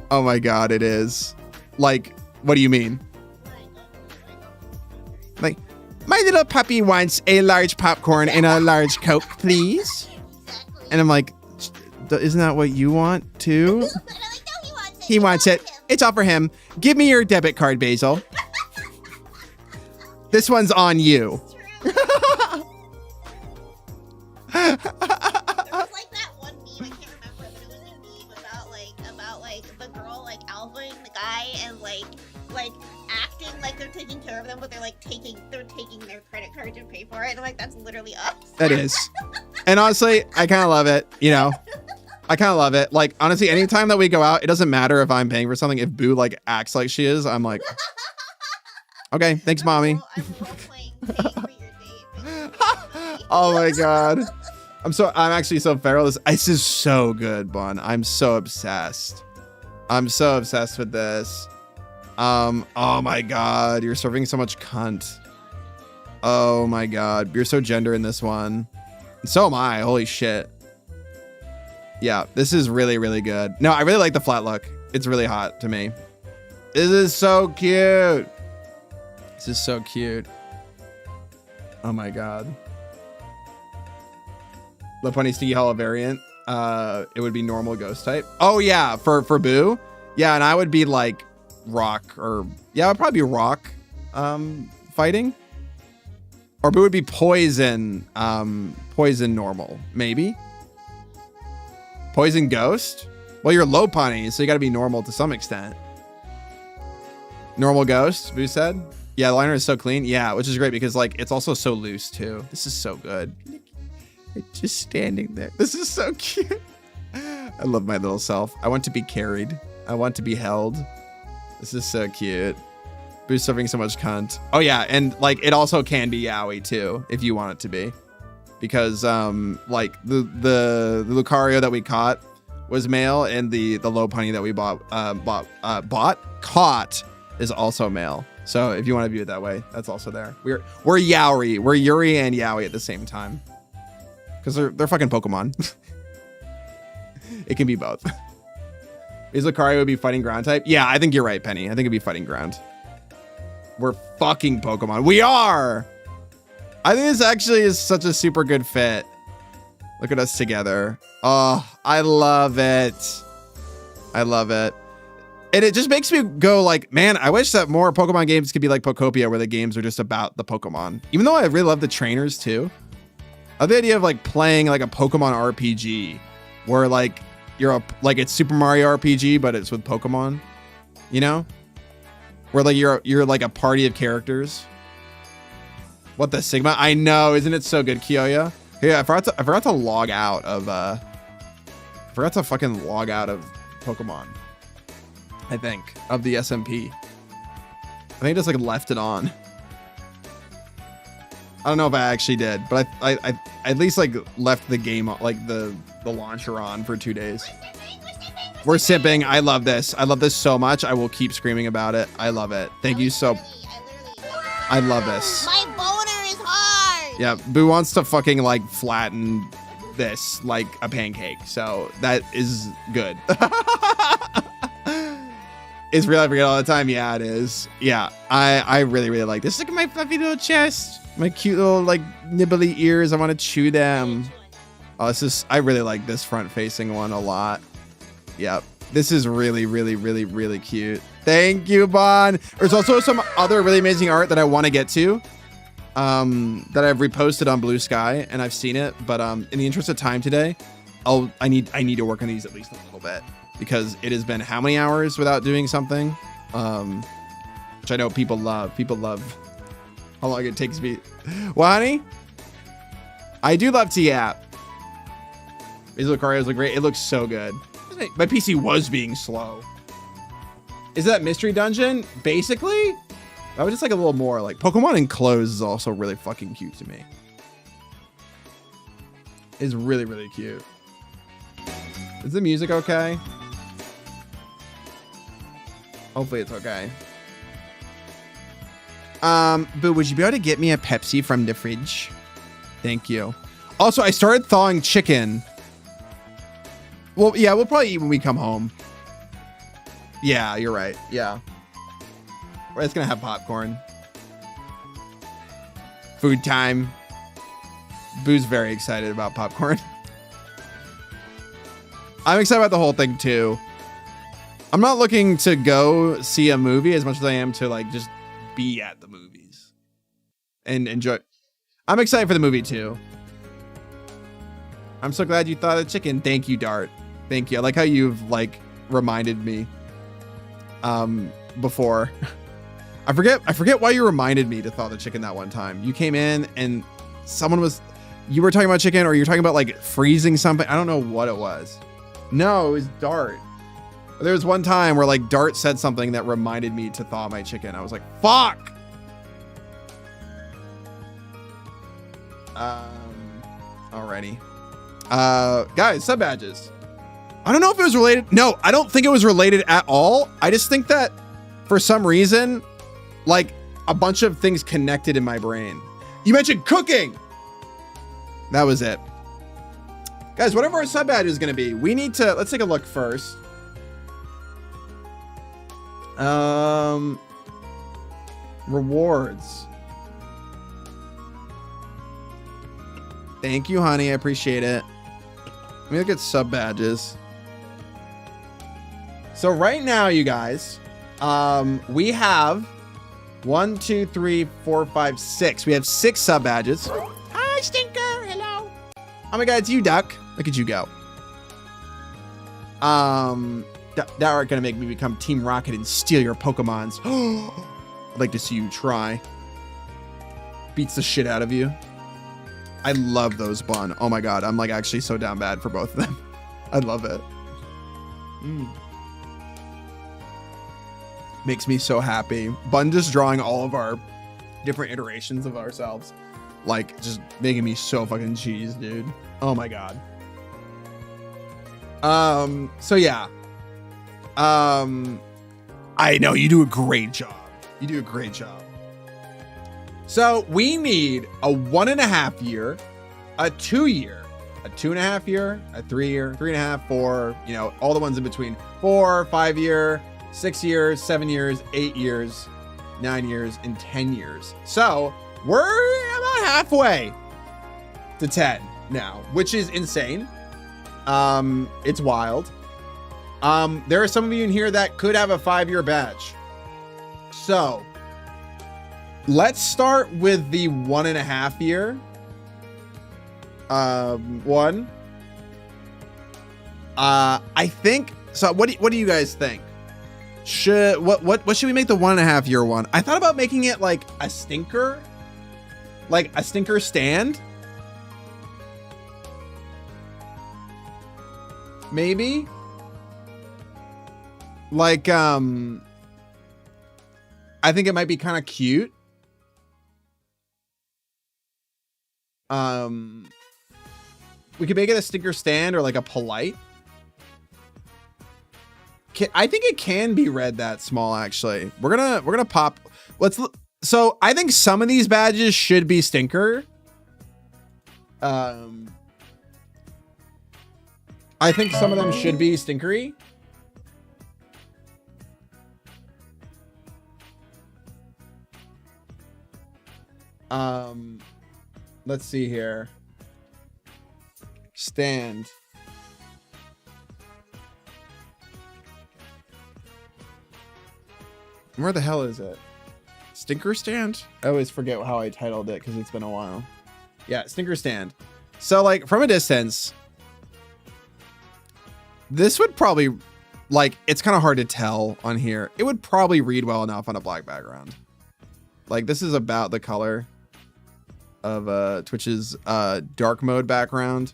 Oh my god, it is. Like, what do you mean? Like, my little puppy wants a large popcorn and a large Coke, please. And I'm like, isn't that what you want too? And I'm like, no, he wants it. He wants it. It's all for him. Give me your debit card, Basil. This one's on you. There was like that one meme, I can't remember, but it was a meme about the girl like alphaing the guy and like acting like they're taking care of them, but they're taking their credit card to pay for it. And I'm like, that's literally us. That is. And honestly, I kind of love it, you know. I kind of love it. Like, honestly, anytime that we go out, it doesn't matter if I'm paying for something. If Boo like acts like she is, I'm like, Okay, thanks, mommy. I'm role-playing paying for your date. Oh my god. I'm actually so feral. This is so good, Bun. I'm so obsessed. I'm so obsessed with this. Oh my god, you're serving so much cunt. Oh my god, you're so gender in this one. So am I, holy shit. Yeah, this is really, really good. No, I really like the flat look. It's really hot to me. This is so cute. This is so cute. Oh my god. The Punny Stinky Hollow variant. It would be normal ghost type. Oh yeah, for Boo. Yeah, and I would be like rock or yeah, I'd probably be rock fighting. Or Boo would be poison normal, maybe. Poison ghost? Well, you're low punny, so you gotta be normal to some extent. Normal ghost, Boo said. Yeah, the liner is so clean. Yeah, which is great because like it's also so loose too. This is so good. Just standing there. This is so cute. I love my little self. I want to be carried. I want to be held. This is so cute. Boo's serving so much cunt. Oh yeah, and like it also can be yaoi too if you want it to be, because like the Lucario that we caught was male, and the low punny that we caught is also male. So if you want to view it that way, that's also there. We're yaoi. We're Yuri and yaoi at the same time. Because they're fucking Pokemon. It can be both. Is Lucario would be fighting ground type? Yeah, I think you're right, Penny. I think it'd be fighting ground. We're fucking Pokemon. We are! I think this actually is such a super good fit. Look at us together. Oh, I love it. I love it. And it just makes me go like, man, I wish that more Pokemon games could be like Pokopia, where the games are just about the Pokemon. Even though I really love the trainers too. I love the idea of like playing like a Pokemon RPG where like like it's Super Mario RPG, but it's with Pokemon, you know, where like you're like a party of characters. What the Sigma? I know, isn't it so good, Kiyoya? Yeah, I forgot to log out of fucking log out of Pokemon. I think of the SMP. I think I just like left it on. I don't know if I actually did, but I at least like left the game, like the launcher on for 2 days. We're sipping. I love this. I love this so much. I will keep screaming about it. I love it. Thank you so. I love this. My boner is hard. Yeah, Boo wants to fucking like flatten this like a pancake, so that is good. It's real. I forget all the time. Yeah, it is. Yeah, I really, really like this. Look at my fluffy little chest. My cute little like nibbly ears. I want to chew them. Oh, I really like this front facing one a lot. Yep. This is really, really, really, really cute. Thank you, Bon. There's also some other really amazing art that I want to get to. That I've reposted on Bluesky, and I've seen it. But in the interest of time today, I need to work on these at least a little bit, because it has been how many hours without doing something, which I know people love. People love how long it takes me. Well, honey, I do love T-App. These Lucarios look great. It looks so good. My PC was being slow. Is that mystery dungeon? Basically, I would just like a little more. Like Pokemon Enclosed is also really fucking cute to me. It's really, really cute. Is the music okay? Hopefully it's okay. Boo, would you be able to get me a Pepsi from the fridge? Thank you. Also, I started thawing chicken. Well, yeah, we'll probably eat when we come home. Yeah, you're right. Yeah. We're just gonna have popcorn. Food time. Boo's very excited about popcorn. I'm excited about the whole thing too. I'm not looking to go see a movie as much as I am to like just be at the movies and enjoy. I'm excited for the movie too. I'm so glad you thought of chicken. Thank you, Dart. Thank you. I like how you've like reminded me before. I forget why you reminded me to thaw the chicken that one time. You came in and you were talking about chicken, or you're talking about like freezing something. I don't know what it was. No, it was Dart. There was one time where like Dart said something that reminded me to thaw my chicken. I was like, fuck. Alrighty. Guys, sub badges. I don't know if it was related. No, I don't think it was related at all. I just think that for some reason, like a bunch of things connected in my brain. You mentioned cooking. That was it. Guys, whatever our sub badge is going to be, we need to, let's take a look first. Rewards. Thank you, honey. I appreciate it. Let me look at sub badges. So right now, you guys, we have 1, 2, 3, 4, 5, 6. We have 6 sub badges. Hi, Stinker. Hello. Oh my God, it's you, Duck. Look at you go. That are gonna make me become Team Rocket and steal your Pokemons. I'd like to see you try. Beats the shit out of you. I love those Bun. Oh my God, I'm like actually so down bad for both of them. I love it. Makes me so happy. Bun just drawing all of our different iterations of ourselves. Like just making me so fucking cheese, dude. Oh my God. So yeah. I know you do a great job. You do a great job. So we need a 1.5 year, a 2 year, a 2.5 year, a 3 year, 3.5, 4, you know, all the ones in between. 4, 5 year, 6 years, 7 years, 8 years, 9 years, and 10 years. So we're about halfway to 10 now, which is insane. It's wild. There are some of you in here that could have a 5-year badge. So let's start with the 1.5 year. One. I think so. What do you guys think? What should we make the 1.5 year one? I thought about making it like a stinker stand. Maybe. Like, I think it might be kind of cute. We could make it a stinker stand or like a polite. I think it can be read that small, actually. We're gonna pop. So I think some of these badges should be stinker. I think some of them should be stinkery. Let's see here. Stand. Where the hell is it? Stinker stand? I always forget how I titled it because it's been a while. Yeah, stinker stand. So like from a distance, this would probably, like, it's kind of hard to tell on here. It would probably read well enough on a black background. Like this is about the color of Twitch's dark mode background.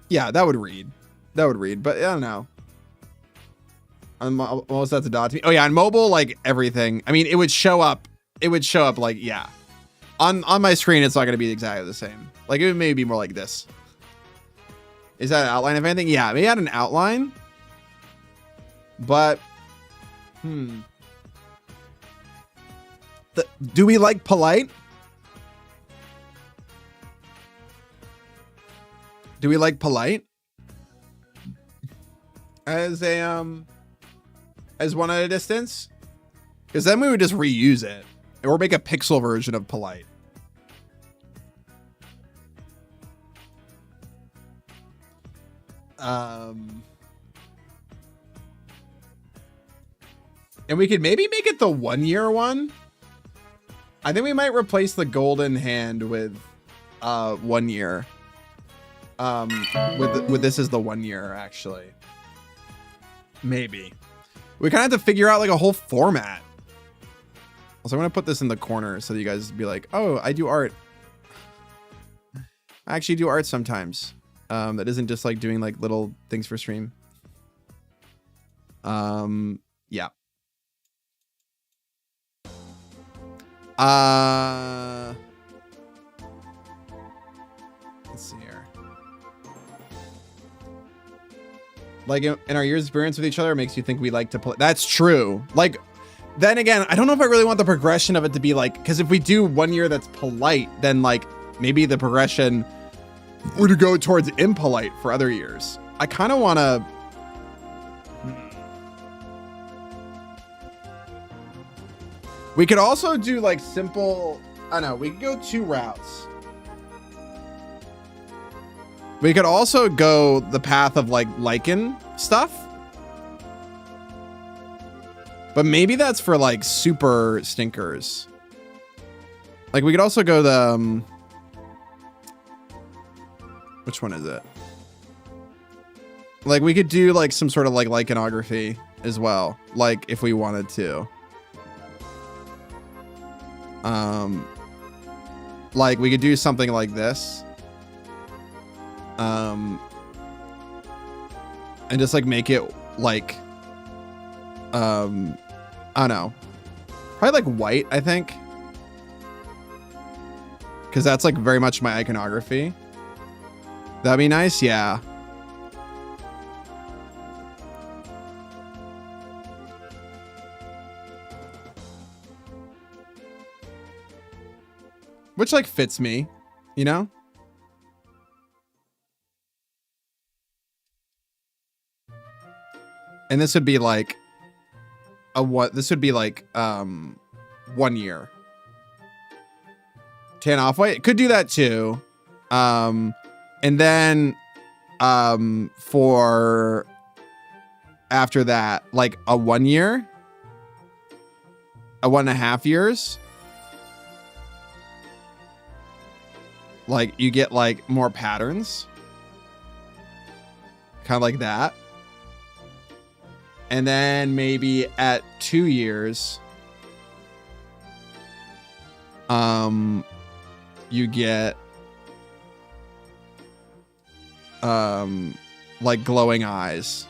Yeah, that would read. That would read, but I don't know. I'm almost at the dot to me. Oh yeah, on mobile, like everything. I mean, it would show up. It would show up like, yeah. On my screen, it's not going to be exactly the same. Like it would maybe be more like this. Is that an outline of anything? Yeah, maybe add an outline. But, do we like polite? Do we like polite? As a, as one at a distance? Because then we would just reuse it. Or make a pixel version of polite. And we could maybe make it the 1 year one. I think we might replace the golden hand with 1 year. With this as the 1 year, actually. Maybe. We kind of have to figure out like a whole format. Also, I'm going to put this in the corner so that you guys be like, oh, I do art. I actually do art sometimes. That isn't just like doing like little things for stream. Yeah. Let's see here. Like in our years experience with each other, it makes you think we like to play. That's true. Like, then again, I don't know if I really want the progression of it to be like, because if we do 1 year that's polite, then like maybe the progression would go towards impolite for other years. I kind of want to. We could also do like simple. I don't know. We could go 2 routes. We could also go the path of like lichen stuff. But maybe that's for like super stinkers. Like we could also go the which one is it? Like we could do like some sort of like lichenography as well, like if we wanted to. Like we could do something like this. And just like make it like I don't know, probably like white, I think, because that's like very much my iconography. That'd be nice. Yeah. Which like fits me, you know? And this would be like this would be like 1 year. Tan off white. Could do that too. And then for after that, like a 1 year, a 1.5 years. Like you get like more patterns. Kind of like that. And then maybe at 2 years, you get like glowing eyes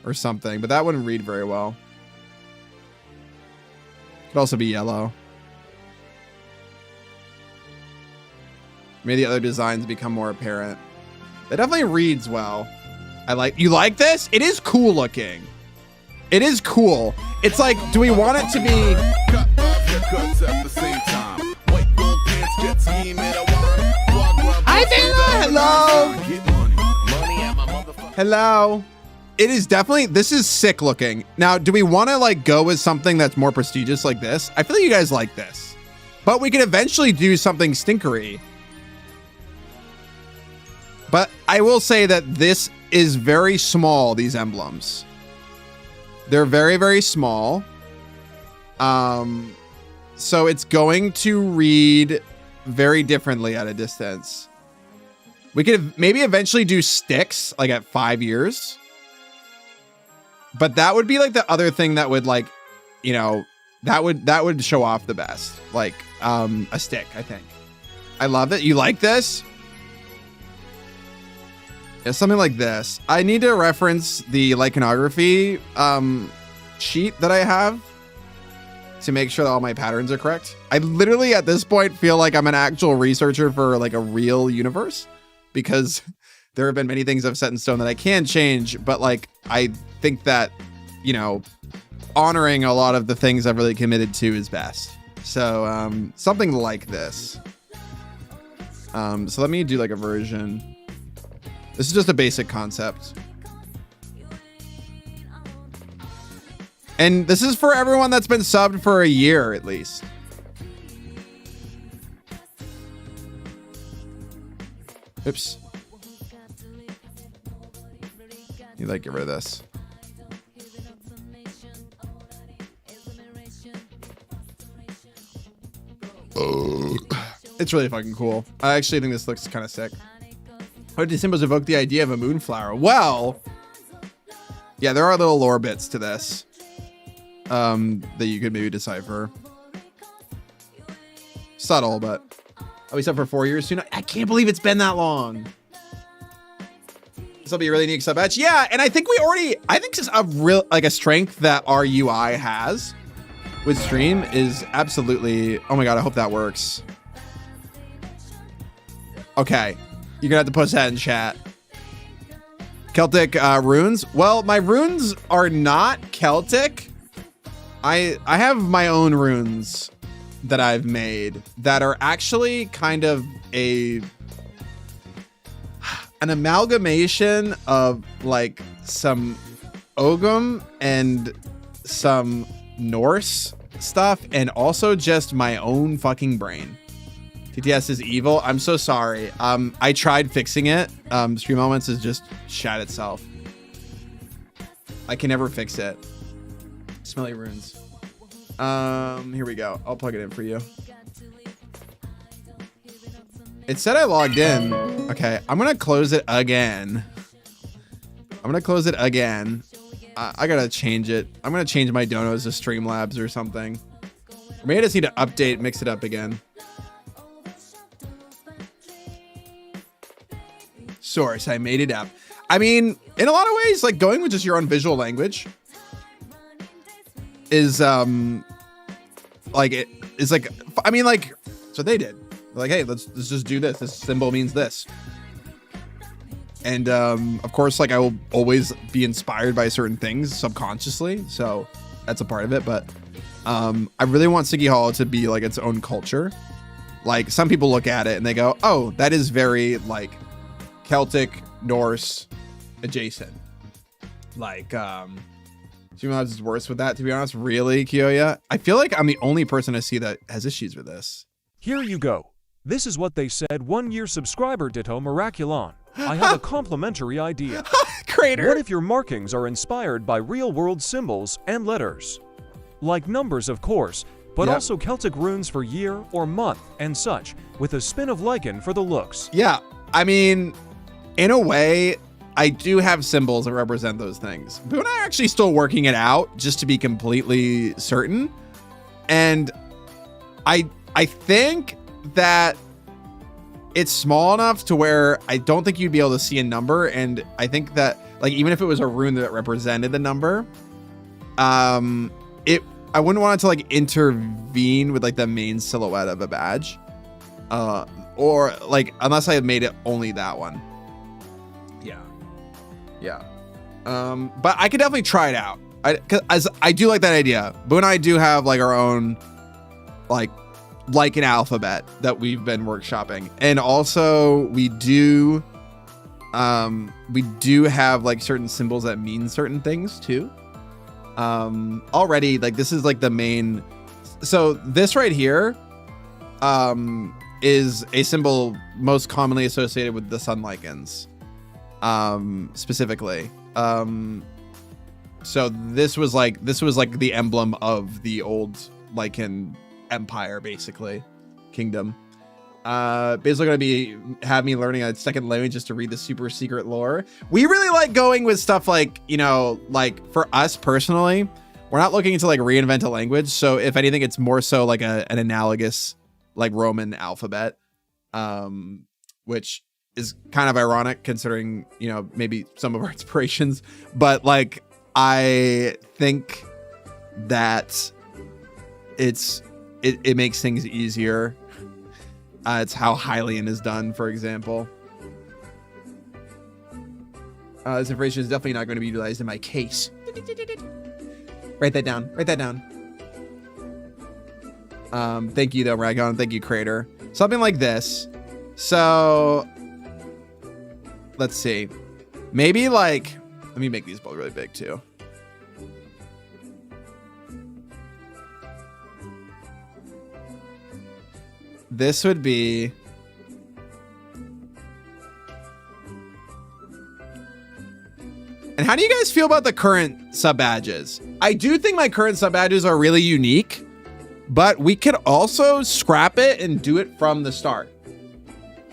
or something, but that wouldn't read very well. Could also be yellow. Maybe the other designs become more apparent. It definitely reads well. You like this? It is cool looking. It is cool. It's like, do we want it to be? Hi, Taylor. Hello. Hello. It is definitely, this is sick looking. Now, do we want to like go with something that's more prestigious like this? I feel like you guys like this, but we could eventually do something stinkery. But I will say that this is very small, these emblems. They're very, very small. So it's going to read very differently at a distance. We could maybe eventually do sticks, like at 5 years. But that would be like the other thing that would like, you know, that would show off the best. Like a stick, I think. I love it. You like this? Yeah, something like this. I need to reference the lichenography sheet that I have to make sure that all my patterns are correct. I literally at this point feel like I'm an actual researcher for like a real universe, because there have been many things I've set in stone that I can change, but like I think that, you know, honoring a lot of the things I've really committed to is best. So something like this. So let me do like a version. This is just a basic concept. And this is for everyone that's been subbed for a year at least. Oops. You like get rid of this. It's really fucking cool. I actually think this looks kind of sick. How did symbols evoke the idea of a moonflower? Well, yeah, there are little lore bits to this that you could maybe decipher. Subtle, but I'll be set for 4 years soon. I can't believe it's been that long. This will be a really unique sub badge. Yeah, and I think just a real like a strength that our UI has with stream is absolutely. Oh my god, I hope that works. Okay, you're gonna have to post that in chat. Celtic runes. Well, my runes are not Celtic. I have my own runes that I've made that are actually kind of an amalgamation of like some Ogham and some Norse stuff and also just my own fucking brain. TTS is evil. I'm so sorry. I tried fixing it. Stream Elements has just shat itself. I can never fix it. Smelly runes. Here we go. I'll plug it in for you. It said I logged in. Okay, I'm gonna close it again. I gotta change it. I'm gonna change my donos to Streamlabs or something. Or maybe I just need to update, mix it up again. Source, I made it up. I mean, in a lot of ways, like going with just your own visual language is like it is like, I mean, like, that's what they did. They're like, hey, let's just do this. This symbol means this. And of course, like I will always be inspired by certain things subconsciously. So that's a part of it. But I really want Siggy Hollow to be like its own culture. Like some people look at it and they go, oh, that is very like Celtic, Norse adjacent. Like Streamlabs is worse with that, to be honest. Really, Kyoya? I feel like I'm the only person I see that has issues with this. Here you go. This is what they said 1 year subscriber Ditto Miraculon. I have a complimentary idea. Crater. What if your markings are inspired by real-world symbols and letters? Like numbers, of course, but also Celtic runes for year or month and such, with a spin of lichen for the looks. Yeah, I mean, in a way, I do have symbols that represent those things. But I'm actually still working it out, just to be completely certain. And I think that it's small enough to where I don't think you'd be able to see a number. And I think that, like, even if it was a rune that represented the number, I wouldn't want it to like intervene with like the main silhouette of a badge, or like unless I had made it only that one. Yeah. But I could definitely try it out. Cause I do like that idea. Boo and I do have like our own like an alphabet that we've been workshopping, and also we do have like certain symbols that mean certain things too. Already, like this is like the main. So this right here is a symbol most commonly associated with the sun lichens, specifically. So this was like the emblem of the old lichen empire, basically kingdom. Basil gonna have me learning a second language just to read the super secret lore. We really like going with stuff like, you know, like for us personally, we're not looking to like reinvent a language. So if anything, it's more so like an analogous like Roman alphabet, which is kind of ironic considering, you know, maybe some of our inspirations, but like I think that it makes things easier. It's how Hylian is done, for example. This information is definitely not going to be utilized in my case. Write that down. Thank you, though, Ragon. Thank you, Crater. Something like this. So, let's see. Maybe, like... Let me make these both really big, too. This would be... And how do you guys feel about the current sub badges? I do think my current sub badges are really unique, but we could also scrap it and do it from the start.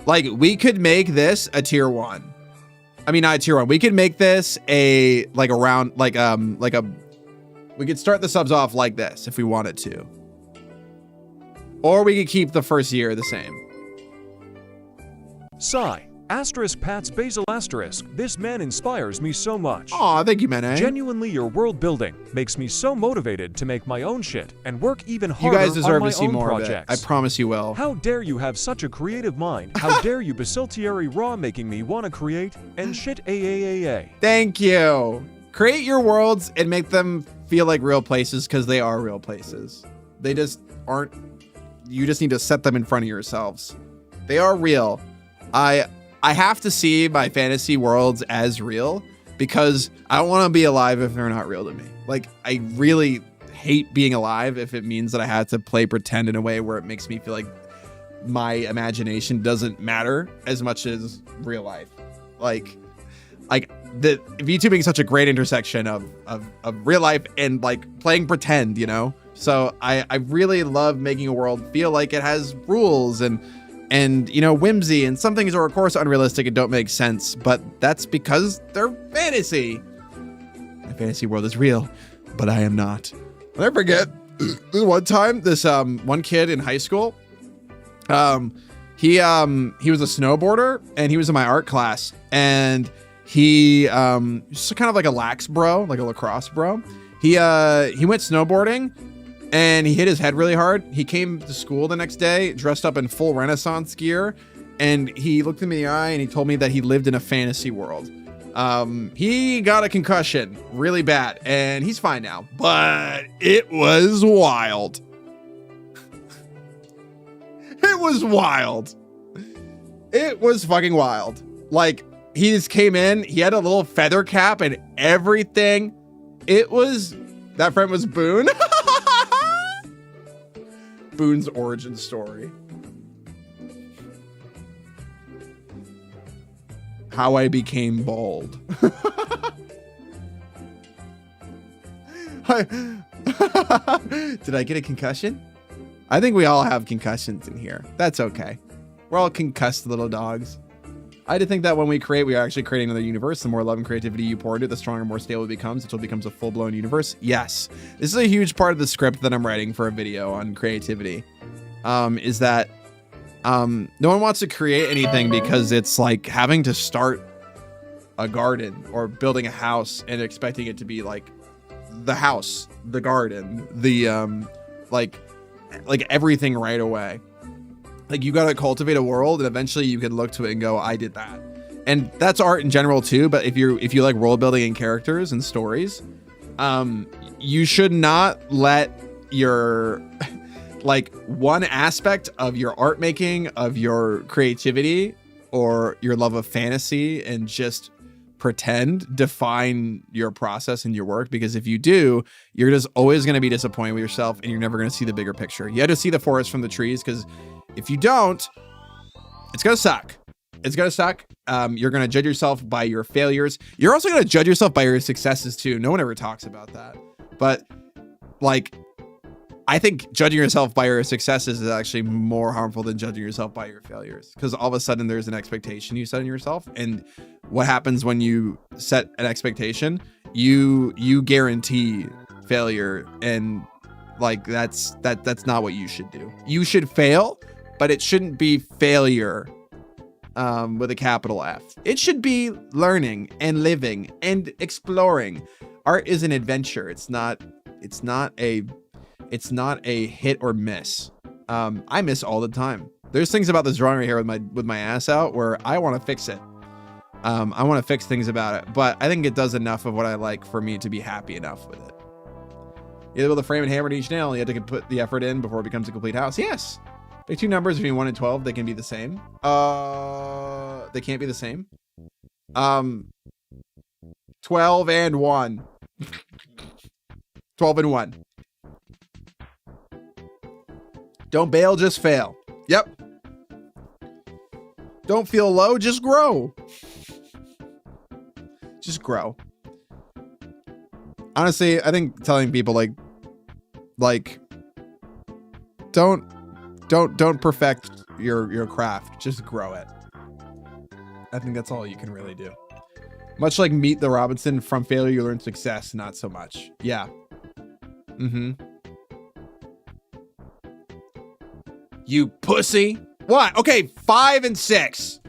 Like we could make this a tier 1. I mean, not a tier 1. We could make this a we could start the subs off like this if we wanted to. Or we could keep the first year the same. Sigh. Asterisk Pats Basil asterisk. This man inspires me so much. Aw, thank you, Mene. Genuinely, your world building makes me so motivated to make my own shit and work even You harder guys on deserve my to see own more projects. of it. I promise you will. How dare you have such a creative mind? How dare you Basiltieri Raw making me want to create and shit AAAA. Thank you. Create your worlds and make them feel like real places because they are real places. They just aren't. You just need to set them in front of yourselves. They are real. I have to see my fantasy worlds as real because I don't want to be alive if they're not real to me. Like, I really hate being alive if it means that I have to play pretend in a way where it makes me feel like my imagination doesn't matter as much as real life. Like the VTubing is such a great intersection of real life and like playing pretend, you know? So I really love making a world feel like it has rules and you know, whimsy, and some things are of course unrealistic and don't make sense, but that's because they're fantasy. My fantasy world is real, but I am not. I'll never forget this one time, this one kid in high school, he was a snowboarder and he was in my art class, and he just kind of like a lax bro, like a lacrosse bro. He went snowboarding and he hit his head really hard. He came to school the next day dressed up in full Renaissance gear, and he looked at me in the eye and he told me that he lived in a fantasy world. He got a concussion really bad and he's fine now, but it was wild. It was wild. It was fucking wild. Like, he just came in, he had a little feather cap and everything. That friend was Boone. Boone's origin story. How I became bald. Did I get a concussion? I think we all have concussions in here. That's okay. We're all concussed little dogs. I did think that when we create, we are actually creating another universe. The more love and creativity you pour into it, the stronger and more stable it becomes until it becomes a full-blown universe. Yes. This is a huge part of the script that I'm writing for a video on creativity. Is that no one wants to create anything because it's like having to start a garden or building a house and expecting it to be like the house, the garden, the like everything right away. Like, you got to cultivate a world and eventually you can look to it and go, I did that. And that's art in general too. But if you like world building and characters and stories, you should not let your like one aspect of your art making, of your creativity, or your love of fantasy and just pretend define your process and your work. Because if you do, you're just always going to be disappointed with yourself and you're never going to see the bigger picture. You have to see the forest from the trees, because if you don't, it's going to suck. It's going to suck. You're going to judge yourself by your failures. You're also going to judge yourself by your successes too. No one ever talks about that. But like, I think judging yourself by your successes is actually more harmful than judging yourself by your failures, because all of a sudden there's an expectation you set in yourself. And what happens when you set an expectation, you guarantee failure. And like, that's not what you should do. You should fail, but it shouldn't be failure with a capital F. It should be learning and living and exploring. Art is an adventure. It's not a hit or miss. I miss all the time. There's things about this drawing right here with my ass out where I want to fix it. I want to fix things about it, but I think it does enough of what I like for me to be happy enough with it. Either with a frame and hammer to each nail, you have to put the effort in before it becomes a complete house. Yes. Pick two numbers between 1 and 12. They can be the same. They can't be the same. 12 and 1. 12 and 1. Don't bail, just fail. Yep. Don't feel low, just grow. Just grow. Honestly, I think telling people like don't perfect your craft, just grow it. I think that's all you can really do. Much like Meet the Robinson, from failure you learn success, not so much. Yeah. You pussy. What? Okay, 5 and 6.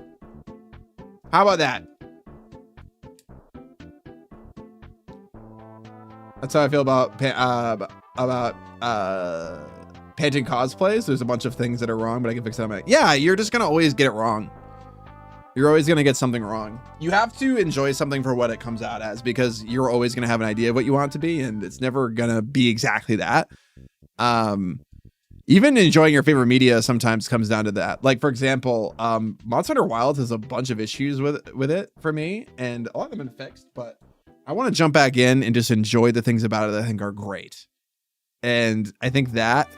How about that? That's how I feel about painting cosplays. There's a bunch of things that are wrong, but I can fix it on my... Yeah, you're just gonna always get it wrong. You're always gonna get something wrong. You have to enjoy something for what it comes out as, because you're always gonna have an idea of what you want it to be, and it's never gonna be exactly that. Even enjoying your favorite media sometimes comes down to that. Like, for example, Monster Hunter Wilds has a bunch of issues with it for me, and a lot of them have been fixed, but I want to jump back in and just enjoy the things about it that I think are great. And I think that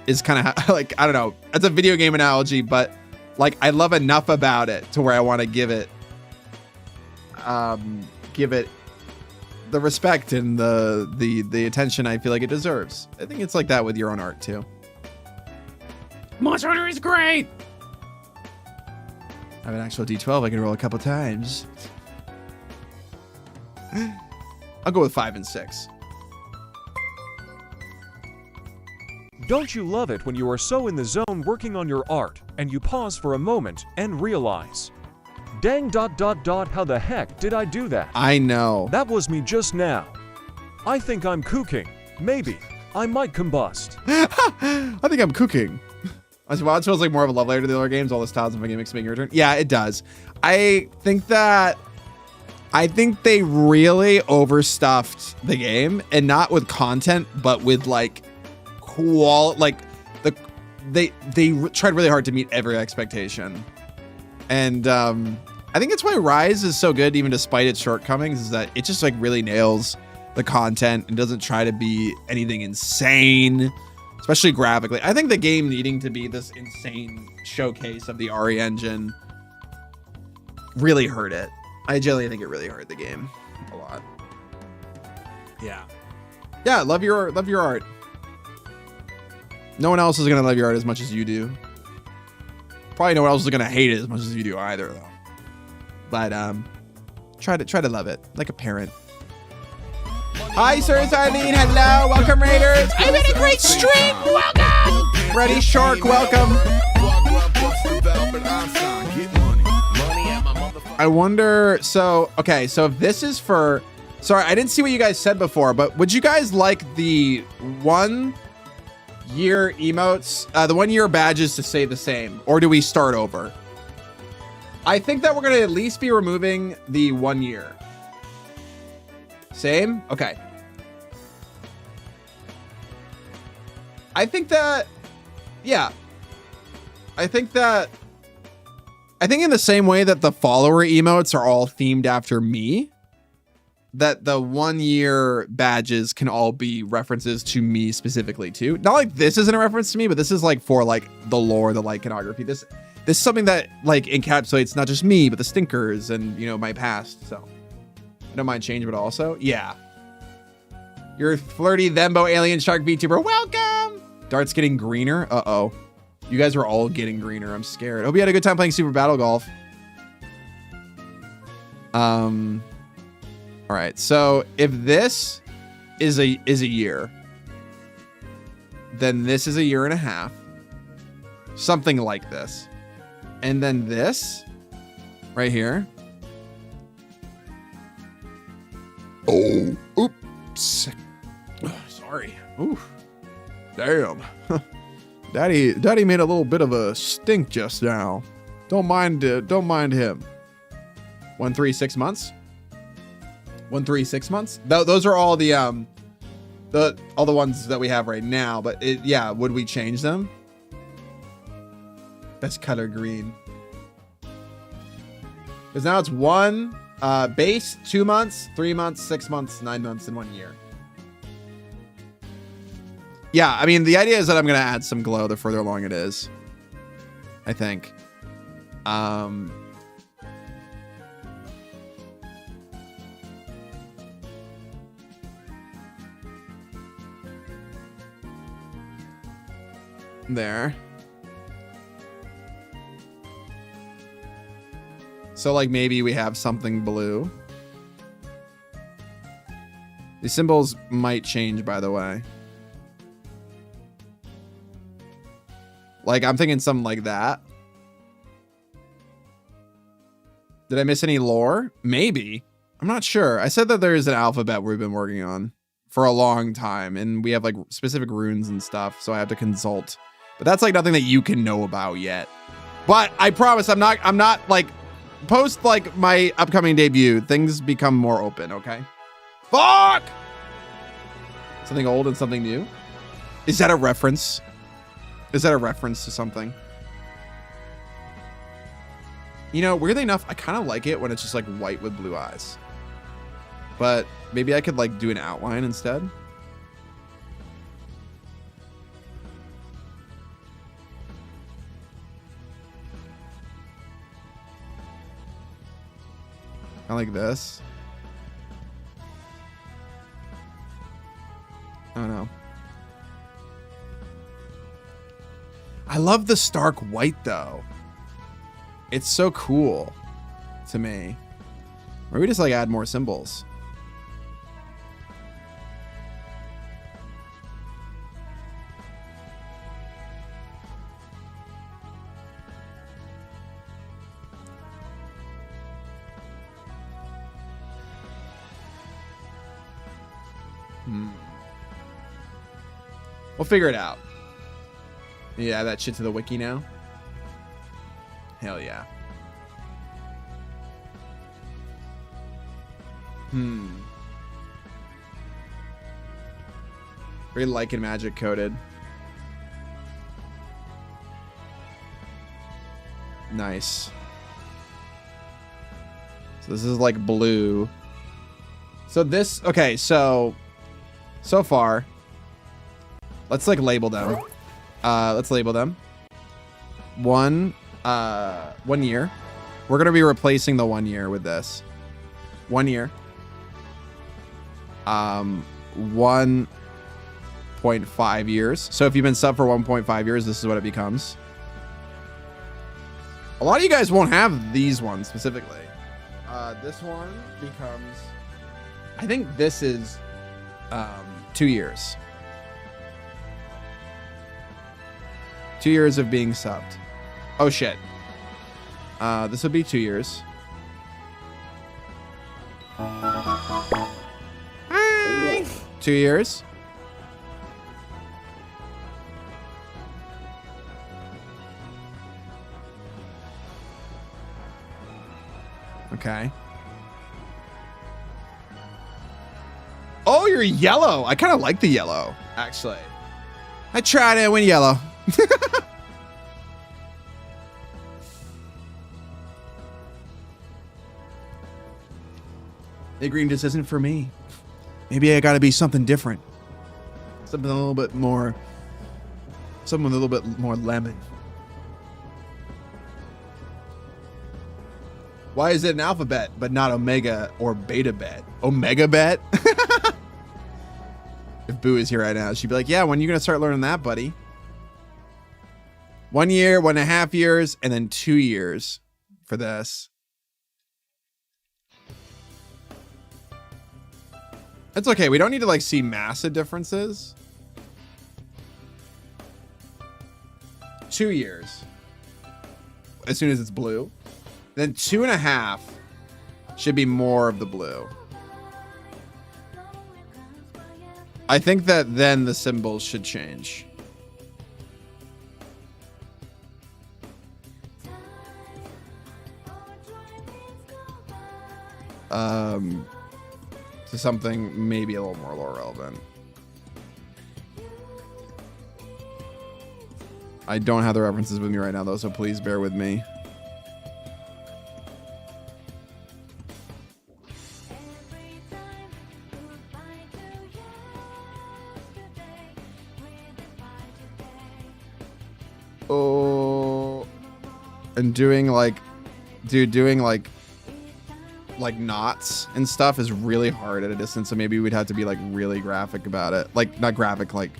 is kind of like, I don't know, that's a video game analogy, but like I love enough about it to where I want to give it the respect and the attention I feel like it deserves. I think it's like that with your own art too. Monster Hunter is great. I have an actual D12 I can roll a couple times. I'll go with 5 and 6. Don't you love it when you are so in the zone working on your art and you pause for a moment and realize, dang ... how the heck did I do that? I know. That was me just now. I think I'm cooking. Maybe. I might combust. I think I'm cooking. Well, it feels like more of a love letter to the other games. All the styles of my gimmicks making a return. Yeah, it does. I think they really overstuffed the game, and not with content, but with like they tried really hard to meet every expectation. And I think it's why Rise is so good, even despite its shortcomings, is that it just like really nails the content and doesn't try to be anything insane, especially graphically. I think the game needing to be this insane showcase of the RE engine really hurt it. I genuinely think it really hurt the game a lot. Yeah, love your art. No one else is gonna love your art as much as you do. Probably no one else is gonna hate it as much as you do either, though. But try to love it like a parent. Hi, Sir Eileen. Hello, welcome, Raiders. I've had a great stream. Welcome. Ready Shark, welcome. I wonder. So okay, so if this is for, sorry, I didn't see what you guys said before, but would you guys like the 1 year emotes, the 1 year badges to stay the same, or do we start over? I think that we're gonna at least be removing the 1 year. Same? Okay. I think that, yeah. I think in the same way that the follower emotes are all themed after me, that the 1 year badges can all be references to me specifically too. Not like this isn't a reference to me, but this is like for like the lore, the iconography. This is something that like encapsulates not just me, but the stinkers and, you know, my past. So I don't mind change, but also, yeah. You're flirty Thembo alien shark VTuber. Welcome. Dart's getting greener. Uh-oh. You guys are all getting greener. I'm scared. Hope you had a good time playing Super Battle Golf. All right. So if this is a year, then this is a year and a half. Something like this. And then this right here. Oh, oops. Sorry. Ooh. Damn. Daddy made a little bit of a stink just now. Don't mind him. 1, 3, 6 months. 1, 3, 6 months. Those are all the all the ones that we have right now. But yeah, would we change them? That's color green. Because now it's 1 base, 2 months, 3 months, 6 months, 9 months, and 1 year. Yeah, I mean, the idea is that I'm going to add some glow the further along it is, I think. There. So, like, maybe we have something blue. The symbols might change, by the way. Like, I'm thinking something like that. Did I miss any lore? Maybe. I'm not sure. I said that there is an alphabet we've been working on for a long time, and we have like specific runes and stuff, so I have to consult. But that's like nothing that you can know about yet. But I promise I'm not like, post like my upcoming debut, things become more open, okay? Fuck! Something old and something new? Is that a reference? Is that a reference to something? You know, weirdly enough, I kind of like it when it's just like white with blue eyes. But maybe I could like do an outline instead. Kind of like this. I don't know. I love the stark white though. It's so cool to me. Or we just like add more symbols. We'll figure it out. Yeah, that shit to the wiki now. Hell yeah. Very like and magic coded. Nice. So this is like blue. So this, okay, so far, let's like label them. Let's label them. 1 year. We're gonna be replacing the 1 year with this. 1 year. 1.5 years. So if you've been sub for 1.5 years, this is what it becomes. A lot of you guys won't have these ones specifically. This one becomes, I think this is 2 years. 2 years of being subbed. Oh shit. This would be 2 years. Hi. 2 years. Okay. Oh, you're yellow. I kind of like the yellow, actually. I tried it, went yellow. The green just isn't for me. Maybe I gotta be something different. Something a little bit more. Something a little bit more lemon. Why is it an alphabet but not omega or beta bet? Omega bet? If Boo is here right now, she'd be like, yeah, when are you gonna start learning that, buddy? 1 year, 1.5 years, and then 2 years for this. It's okay. We don't need to like see massive differences. 2 years. As soon as it's blue. Then 2.5 should be more of the blue. I think that then the symbols should change. To something maybe a little more lore relevant. I don't have the references with me right now though, so please bear with me. Oh, and doing like, dude, doing like knots and stuff is really hard at a distance. So maybe we'd have to be like really graphic about it. Like not graphic, like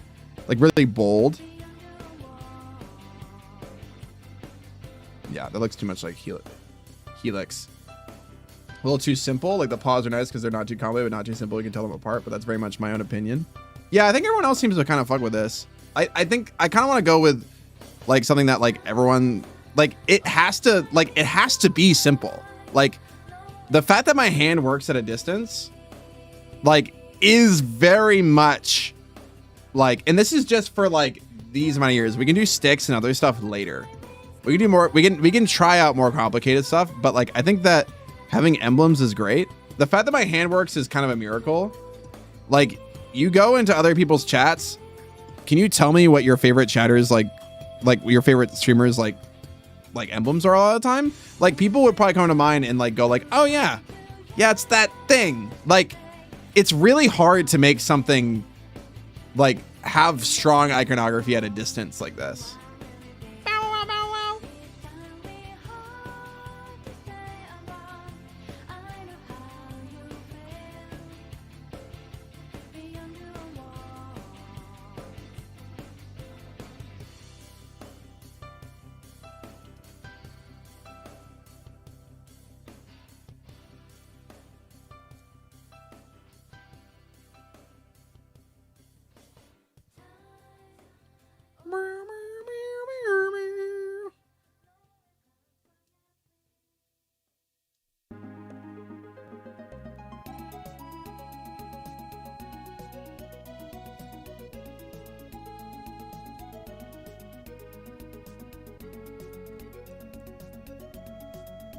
really bold. Yeah, that looks too much like Helix. A little too simple. Like the paws are nice because they're not too complicated, but not too simple. You can tell them apart, but that's very much my own opinion. Yeah, I think everyone else seems to kind of fuck with this. I think I kind of want to go with like something that like everyone, like it has to be simple. Like, the fact that my hand works at a distance, like, is very much like, and this is just for like these amount of years. We can do sticks and other stuff later. We can do more. We can try out more complicated stuff. But like, I think that having emblems is great. The fact that my hand works is kind of a miracle. Like, you go into other people's chats. Can you tell me what your favorite chatters like your favorite streamers like emblems are all the time? Like, people would probably come to mind and like go like, oh yeah, it's that thing. Like, it's really hard to make something like have strong iconography at a distance like this.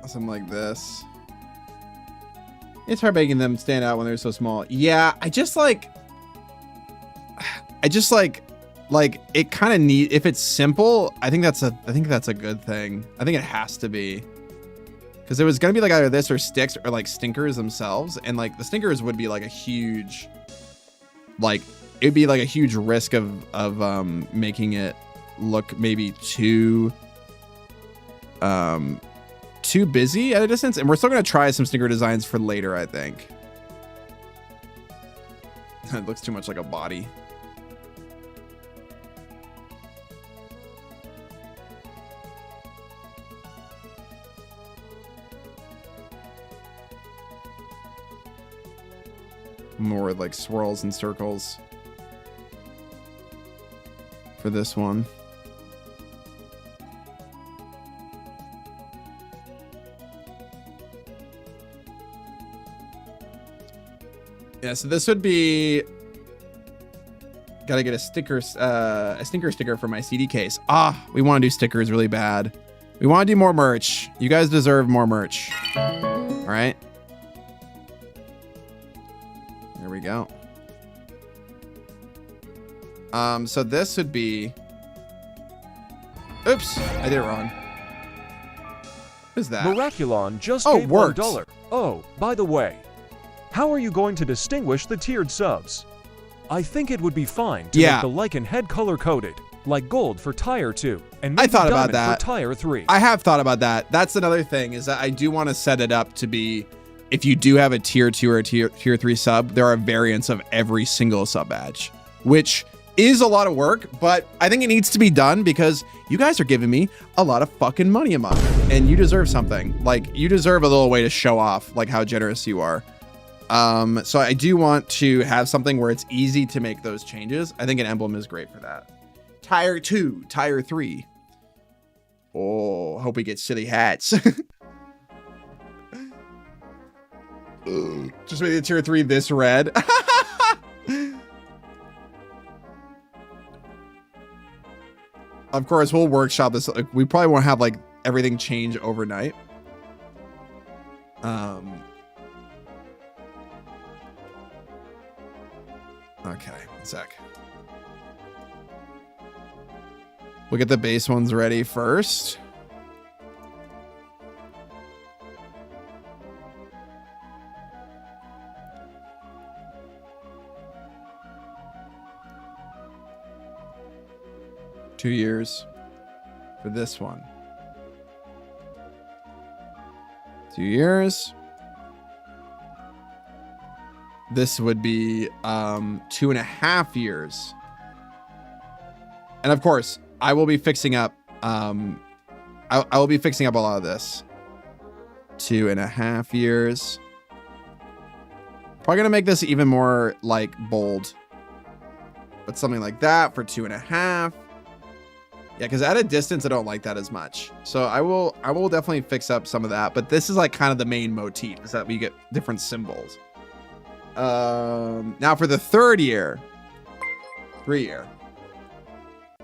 Something like this. It's hard making them stand out when they're so small. Yeah, I just like it kind of need, if it's simple, I think that's a good thing. I think it has to be, because it was gonna be like either this or sticks or like stinkers themselves, and like the stinkers would be like a huge, like it'd be like a huge risk of making it look maybe too busy at a distance. And we're still gonna try some stinker designs for later, I think. It looks too much like a body. More like swirls and circles for this one. Yeah, so this would be, gotta get a stinker sticker for my CD case. We want to do stickers really bad. We want to do more merch. You guys deserve more merch. All right. There we go. So this would be, oops, I did it wrong. What is that? Miraculon just Oh, gave worked. $1. Oh, by the way, how are you going to distinguish the tiered subs? I think it would be fine to make the lichen head color coded, like gold for tier 2, and maybe I thought about diamond that for tier 3. I have thought about that. That's another thing, is that I do want to set it up to be, if you do have a tier 2 or a tier 3 sub, there are variants of every single sub badge, which is a lot of work, but I think it needs to be done because you guys are giving me a lot of fucking money a month, and you deserve something. Like, you deserve a little way to show off like how generous you are. So I do want to have something where it's easy to make those changes. I think an emblem is great for that. Tier 2, tier 3. Oh, hope we get silly hats. Just make the tier 3 this red. Of course, we'll workshop this. Like, we probably won't have like everything change overnight. Okay, one sec. We'll get the base ones ready first. $2 years for this one. 2 years. This would be 2.5 years. And of course, I will be fixing up I will be fixing up a lot of this. 2.5 years. Probably gonna make this even more like bold. But something like that for 2.5. Yeah, because at a distance, I don't like that as much. So I will definitely fix up some of that. But this is like kind of the main motif, is that we get different symbols. Now for the 3rd year. 3 year.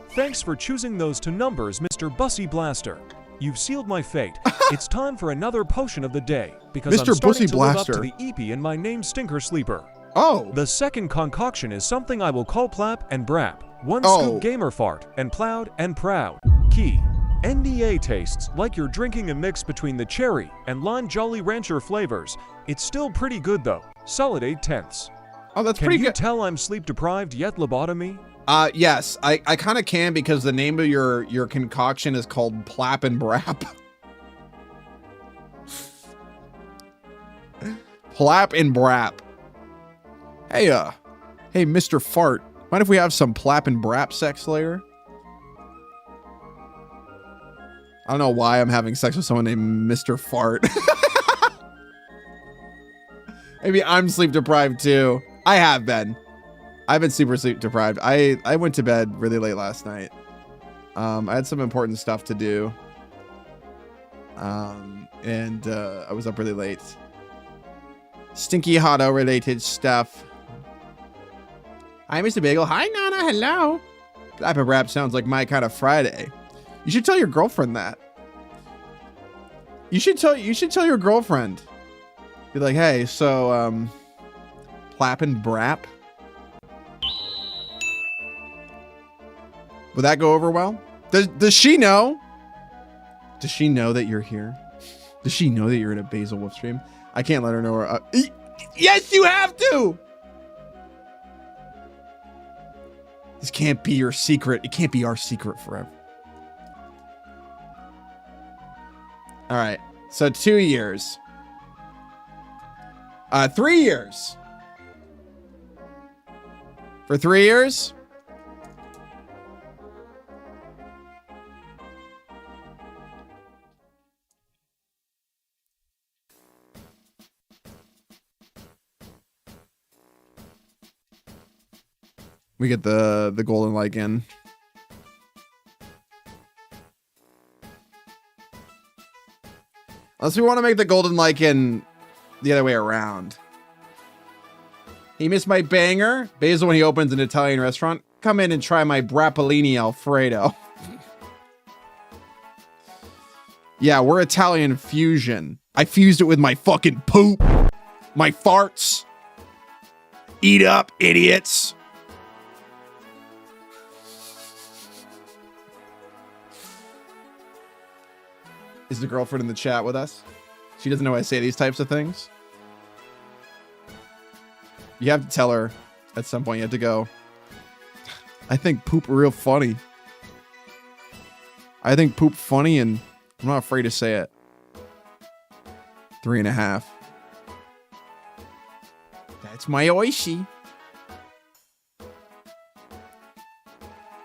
Thanks for choosing those 2 numbers, Mr. Bussy Blaster. You've sealed my fate. It's time for another potion of the day, because Mr. I'm starting Bussy to live up Blaster. to the EP in my name Stinker Sleeper. Oh. The second concoction is something I will call Plap and Brap. One Oh. scoop gamer fart, and plowed and proud. Key. NDA tastes like you're drinking a mix between the cherry and lime Jolly Rancher flavors. It's still pretty good though. Solid 8/10. Oh, that's Can pretty you good. tell I'm sleep deprived yet, lobotomy? Yes, I kind of can, because the name of your concoction is called Plap and Brap. Plap and Brap. Hey, hey, Mr. Fart. Mind if we have some Plap and Brap sex later? I don't know why I'm having sex with someone named Mr. Fart. Maybe I'm sleep deprived too. I have been. I've been super sleep deprived. I went to bed really late last night. I had some important stuff to do. And I was up really late. Stinky Hotto related stuff. Hi, Mr. Bagel. Hi, Nana. Hello. Plap and Brap sounds like my kind of Friday. You should tell your girlfriend that. You should tell your girlfriend. Be like, hey, so Plap and Brap. Would that go over well? Does she know? Does she know that you're here? Does she know that you're in a Basil Wolf stream? I can't let her know. Yes, you have to. This can't be your secret. It can't be our secret forever. All right. So 2 years. 3 years. For 3 years. We get the golden lichen. Unless we want to make the golden lichen the other way around. He missed my banger. Basil, when he opens an Italian restaurant, come in and try my Brappolini Alfredo. Yeah, we're Italian fusion. I fused it with my fucking poop. My farts. Eat up, idiots. Is the girlfriend in the chat with us? She doesn't know I say these types of things. You have to tell her at some point. You have to go, I think poop real funny. I think poop funny, and I'm not afraid to say it. 3.5. That's my oishi.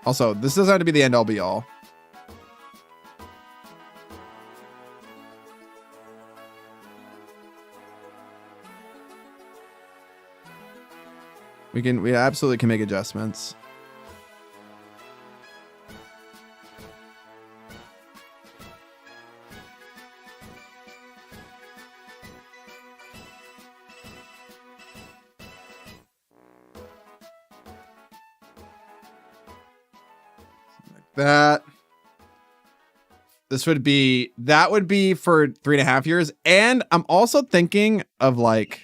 Also, this doesn't have to be the end all be all. We absolutely can make adjustments. Like that. That would be for 3.5 years. And I'm also thinking of like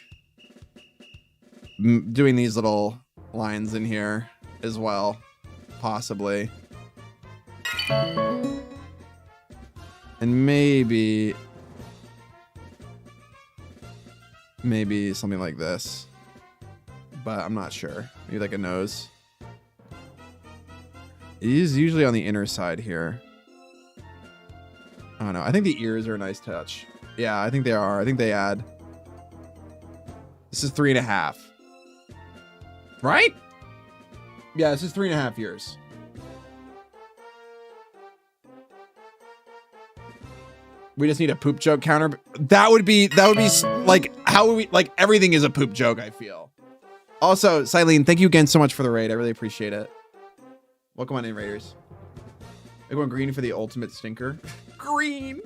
doing these little lines in here as well, possibly. And maybe something like this, but I'm not sure. Maybe like a nose. It is usually on the inner side here. I don't know. I think the ears are a nice touch. Yeah, I think they are. I think they add. This is 3.5. Right? Yeah, this is 3.5 years. We just need a poop joke counter. That would be like, how would we, like, everything is a poop joke, I feel. Also, Silene, thank you again so much for the raid. I really appreciate it. Welcome on in, Raiders. They're going green for the ultimate stinker. Green.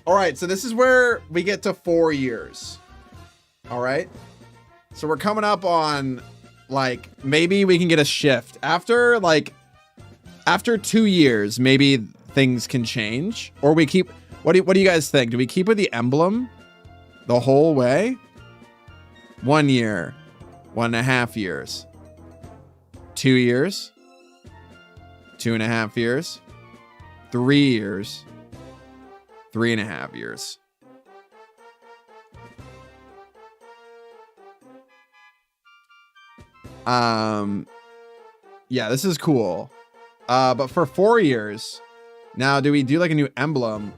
All right, so this is where we get to 4 years. All right. So we're coming up on, like, maybe we can get a shift after 2 years. Maybe things can change, or we keep. What do you guys think? Do we keep with the emblem the whole way? 1 year, 1.5 years, 2 years, 2.5 years, 3 years, 3.5 years. Yeah, this is cool. But for 4 years, now do we do like a new emblem?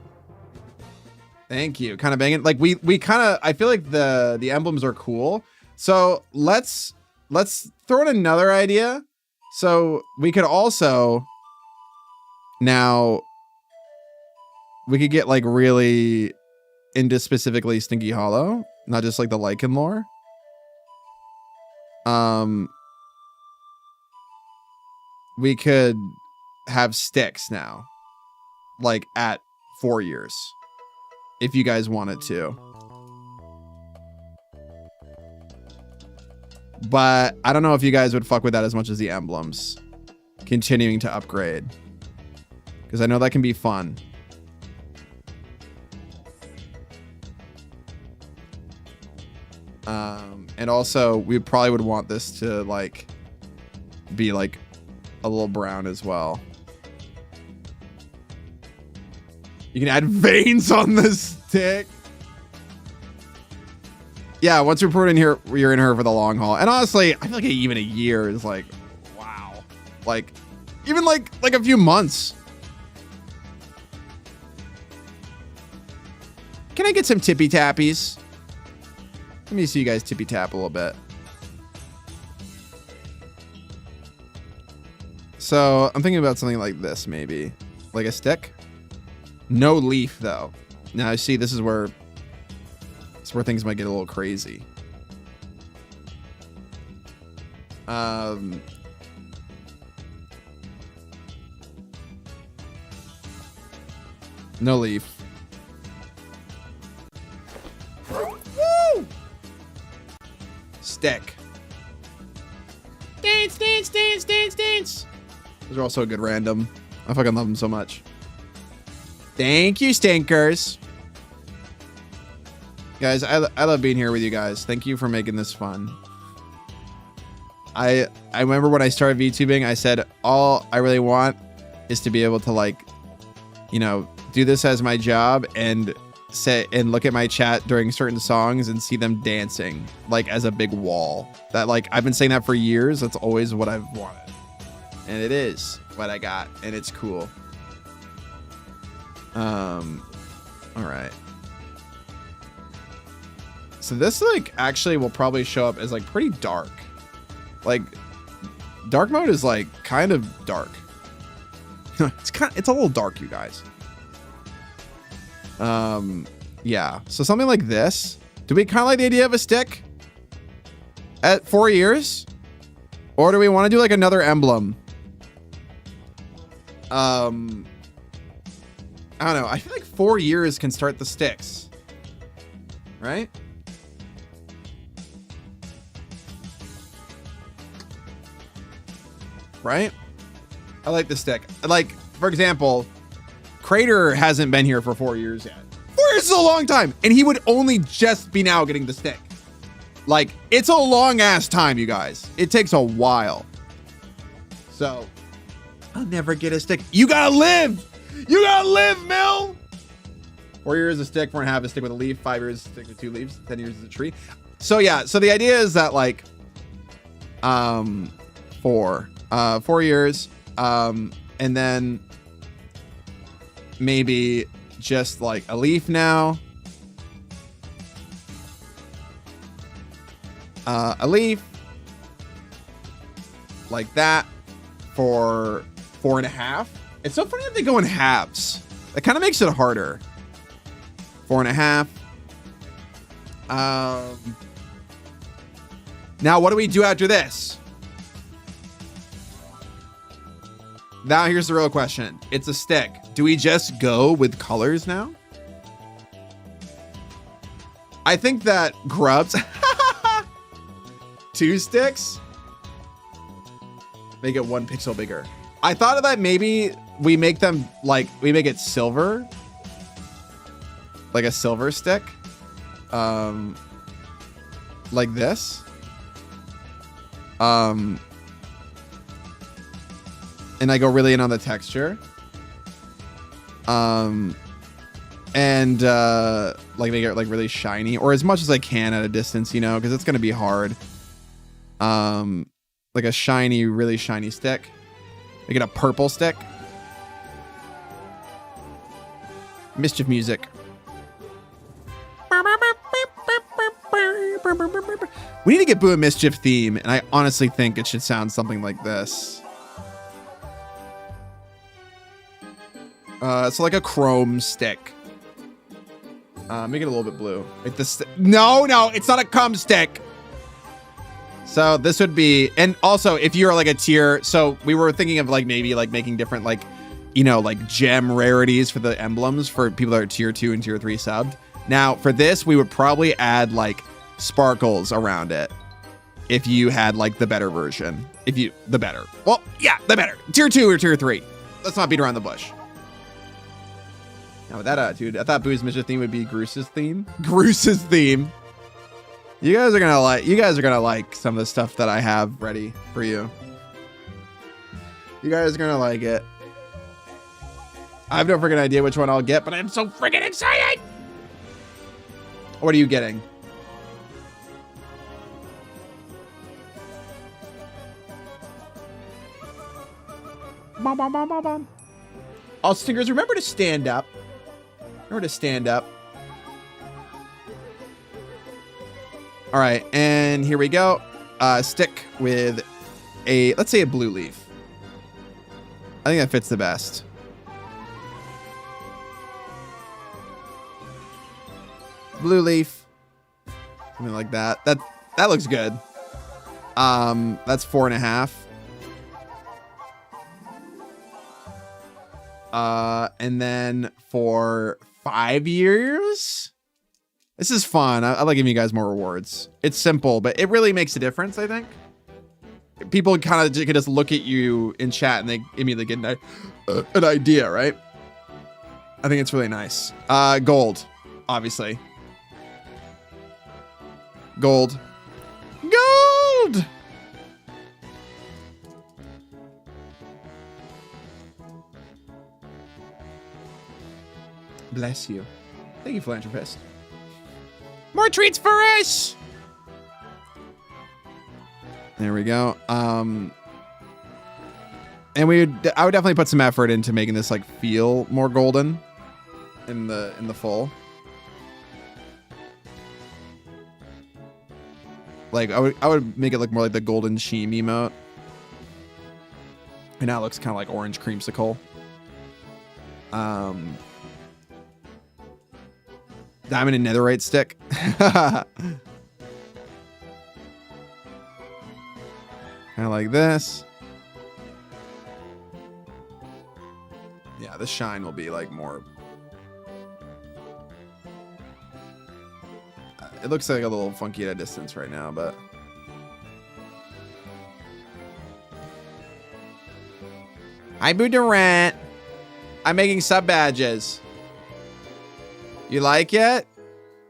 Thank you. Kind of banging. Like we kind of, I feel like the emblems are cool. So let's throw in another idea. So we could also now we could get like really into specifically Stinky Hollow, not just like the Lycan lore. We could have sticks now, like at 4 years, if you guys wanted to. But I don't know if you guys would fuck with that as much as the emblems continuing to upgrade, because I know that can be fun. And also we probably would want this to like be like a little brown as well. You can add veins on the stick. Yeah, once we put it in here, you're in here for the long haul. And honestly, I feel like even a year is like, wow. Like, even like a few months. Can I get some tippy tappies? Let me see you guys tippy tap a little bit. So I'm thinking about something like this, maybe like a stick. No leaf though. Now I see this is where things might get a little crazy. No leaf. Woo! Stick. Dance, dance, dance, dance, dance. Those are also a good random. I fucking love them so much. Thank you, stinkers. Guys, I love being here with you guys. Thank you for making this fun. I remember when I started VTubing, I said all I really want is to be able to, like, you know, do this as my job and sit and look at my chat during certain songs and see them dancing like as a big wall. That, like, I've been saying that for years. That's always what I've wanted. And it is what I got, and it's cool. All right. So this, like, actually will probably show up as, like, pretty dark. Like, dark mode is, like, kind of dark. It's a little dark, you guys. Yeah. So something like this. Do we kind of like the idea of a stick at 4 years? Or do we want to do, like, another emblem? I don't know. I feel like 4 years can start the sticks. Right? Right? I like the stick. Like, for example, Crater hasn't been here for 4 years yet. 4 years is a long time. And he would only just be now getting the stick. Like, it's a long ass time, you guys. It takes a while. So, I'll never get a stick. You gotta live! You gotta live, Mill! 4 years a stick, 4.5 a stick with a leaf, 5 years a stick with 2 leaves, 10 years is a tree. So yeah, so the idea is that, like, 4 years, and then maybe just like a leaf now, a leaf like that for 4.5. It's so funny that they go in halves. That kind of makes it harder. 4.5. Now what do we do after this? Now here's the real question. It's a stick. Do we just go with colors now? I think that grubs 2 sticks make it 1 pixel bigger. I thought that maybe we make them like, we make it silver, like a silver stick, like this, and I go really in on the texture, and like make it like really shiny, or as much as I can at a distance, you know, because it's gonna be hard. Like a shiny, really shiny stick. Make it a purple stick. Mischief music. We need to get Boo a Mischief theme, and I honestly think it should sound something like this. So like a chrome stick. Make it a little bit blue. Like this. No, it's not a cum stick. So this would be, and also if you're like a tier, so we were thinking of like maybe like making different like, you know, like gem rarities for the emblems for people that are tier 2 and tier 3 subbed. Now for this, we would probably add like sparkles around it. If you had like the better version, the better. Tier 2 or tier 3. Let's not beat around the bush. Now with that attitude, I thought Boo's Mischief theme would be Groose's theme. Groose's theme. You guys are gonna like some of the stuff that I have ready for you. You guys are gonna like it. I have no freaking idea which one I'll get, but I'm so freaking excited. What are you getting? All stickers, remember to stand up. All right, and here we go. Stick with let's say a blue leaf. I think that fits the best. Blue leaf. Something like that. That looks good. That's 4.5. And then for 5 years, this is fun. I like giving you guys more rewards. It's simple, but it really makes a difference, I think. People kind of can just look at you in chat and they immediately get an idea, right? I think it's really nice. Gold, obviously. Gold. Bless you. Thank you, philanthropist. More treats for us. There we go. And I would definitely put some effort into making this like feel more golden in the full. Like I would make it look more like the golden sheen emote. And now it looks kind of like orange creamsicle. Diamond and netherite stick. Kind of like this. Yeah, the shine will be like more. It looks like a little funky at a distance right now, but. Hi, Boo Durant. I'm making sub badges. You like it?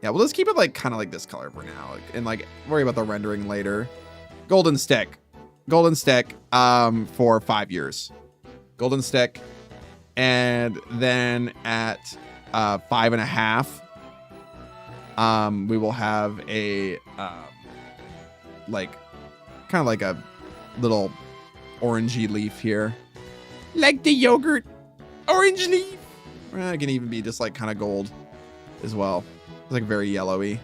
Yeah, well, let's keep it like kind of like this color for now, and like worry about the rendering later. Golden stick for 5 years. Golden stick, and then at 5.5, we will have a like kind of like a little orangey leaf here, Like the yogurt. Orange leaf. it can even be just like kind of gold as well. It's like very yellowy.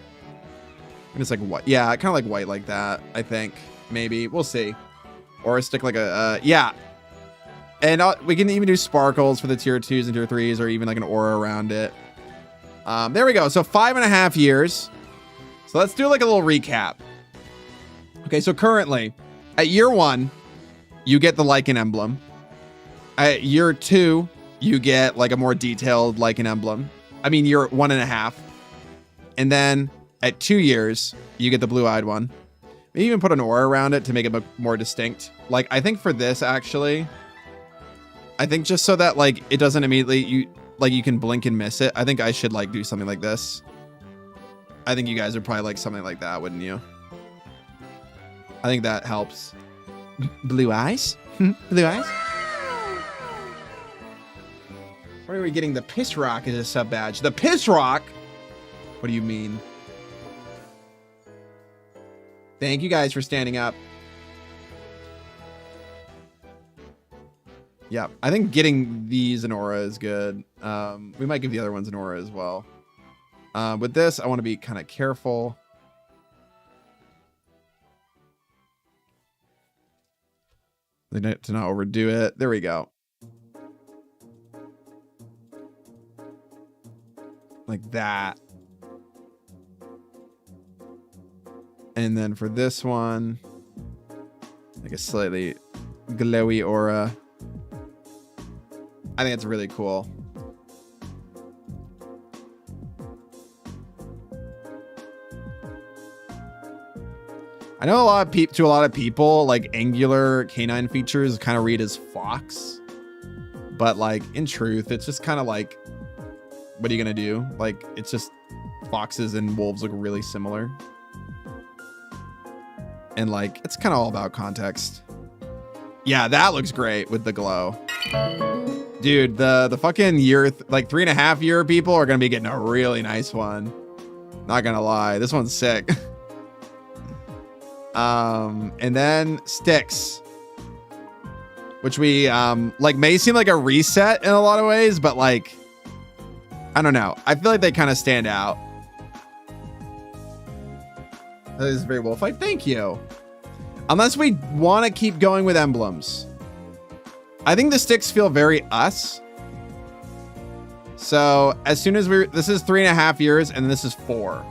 And it's like white. Yeah, kind of like white like that, I think. Maybe. We'll see. Or stick like a, yeah. And we can even do sparkles for the tier 2s and tier 3s, or even like an aura around it. There we go. So 5.5 years. So let's do like a little recap. Okay, so currently, at year 1, you get the Lycan emblem. Year 2, you get like a more detailed like an emblem. I mean, year 1.5. And then at 2 years, you get the blue-eyed one. Maybe even put an aura around it to make it look more distinct. Like, I think for this, actually, I think just so that like it doesn't immediately, you can blink and miss it. I think I should like do something like this. I think you guys would probably like something like that, wouldn't you? I think that helps. Blue eyes? Blue eyes? Where are we getting the Piss Rock as a sub badge? The Piss Rock? What do you mean? Thank you guys for standing up. Yeah, I think getting these an aura is good. We might give the other ones an aura as well. With this, I want to be kind of careful. To not overdo it. There we go. Like that. And then for this one, like a slightly glowy aura. I think it's really cool. I know a lot of people, like angular canine features kind of read as fox, but like in truth, it's just kind of like, what are you gonna do? Like, it's just foxes and wolves look really similar. And like, it's kind of all about context. Yeah, that looks great with the glow. Dude, the fucking year, like 3.5 year people are gonna be getting a really nice one. Not gonna lie, this one's sick. And then sticks, which we like may seem like a reset in a lot of ways, but like, I don't know. I feel like they kind of stand out. That is very well fight. Thank you. Unless we want to keep going with emblems. I think the sticks feel very us. So as soon as this is 3.5 years and this is 4.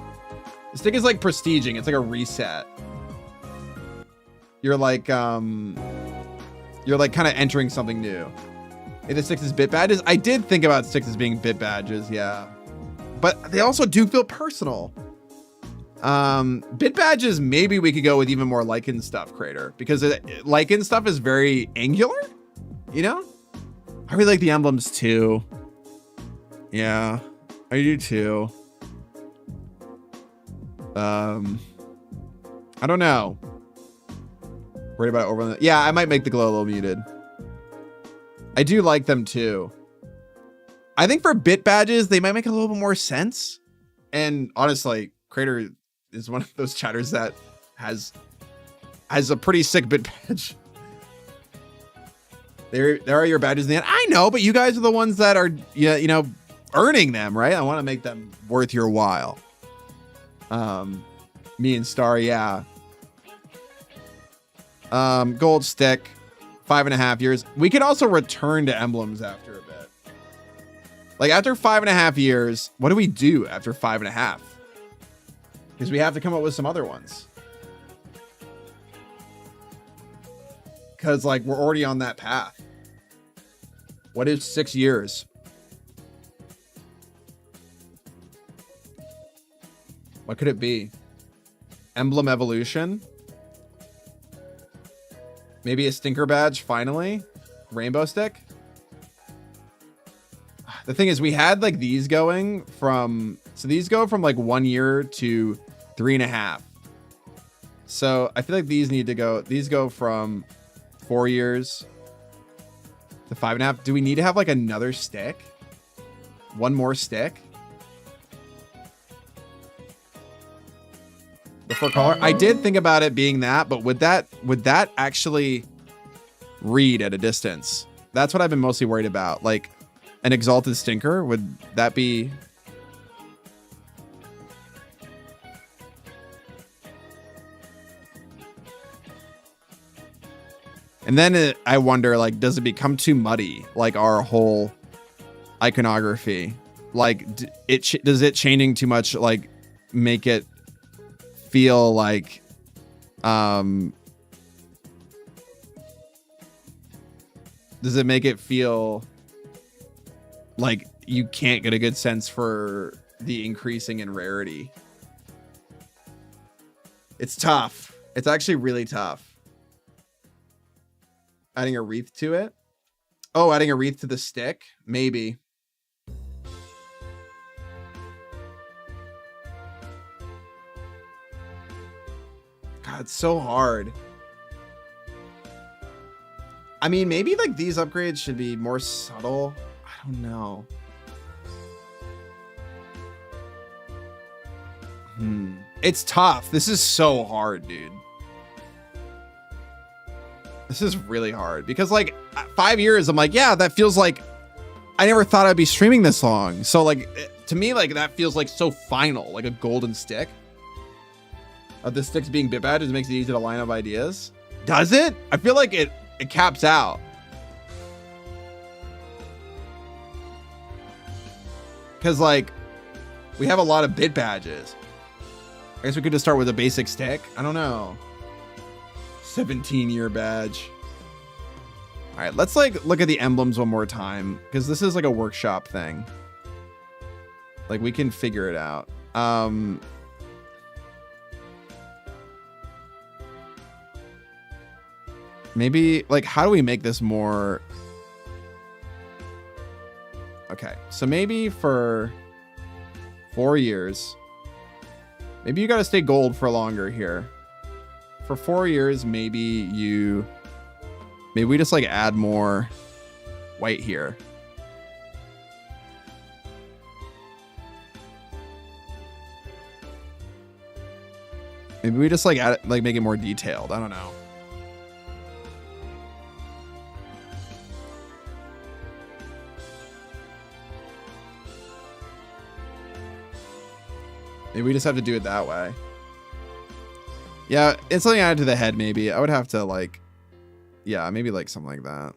The stick is like prestiging. It's like a reset. You're like kind of entering something new. If the sticks is bit badges, I did think about sticks as being bit badges, yeah. But they also do feel personal. Bit badges, maybe we could go with even more lichen stuff, Crater, because lichen stuff is very angular, you know? I really like the emblems too. Yeah, I do too. I don't know. Worried about over. Yeah, I might make the glow a little muted. I do like them too. I think for bit badges, they might make a little bit more sense. And honestly, Crater is one of those chatters that has a pretty sick bit badge. There are your badges in the end. I know, but you guys are the ones that are, you know, earning them, right? I want to make them worth your while. Me and Star, yeah. Gold stick, 5.5 years. We can also return to emblems after a bit. Like after 5.5 years, what do we do after 5.5? Because we have to come up with some other ones. Because like we're already on that path. What is 6 years? What could it be? Emblem evolution? Maybe a stinker badge, finally? Rainbow stick? The thing is, we had like these going from... So these go from like 1 year to 3.5. So I feel like these need to go... These go from 4 years to 5.5. Do we need to have like another stick? One more stick? The fur collar? I did think about it being that, but would that actually read at a distance? That's what I've been mostly worried about. Like an exalted stinker, would that be... And then I wonder, like, does it become too muddy? Like our whole iconography? Like, does it changing too much, like, make it feel like, Does it make it feel like you can't get a good sense for the increasing in rarity? It's tough. It's actually really tough. Adding a wreath to it. Oh, adding a wreath to the stick? Maybe. God, it's so hard. I mean, maybe like these upgrades should be more subtle. I don't know. It's tough. This is so hard, dude. This is really hard because like 5 years, I'm like, yeah, that feels like I never thought I'd be streaming this long. So like to me, like that feels like so final, like a golden stick. Of the sticks being bit badges makes it easy to line up ideas. Does it? I feel like it caps out. Because like we have a lot of bit badges. I guess we could just start with a basic stick. I don't know. 17-year badge. All right, let's like look at the emblems one more time because this is like a workshop thing. Like we can figure it out. Maybe like how do we make this more? Okay, so maybe for 4 years, maybe you got to stay gold for longer here. For 4 years, maybe we just like add more white here. Maybe we just like add it, like make it more detailed. I don't know. Maybe we just have to do it that way. Yeah, it's something added to the head, maybe. I would have to like, yeah, maybe like something like that.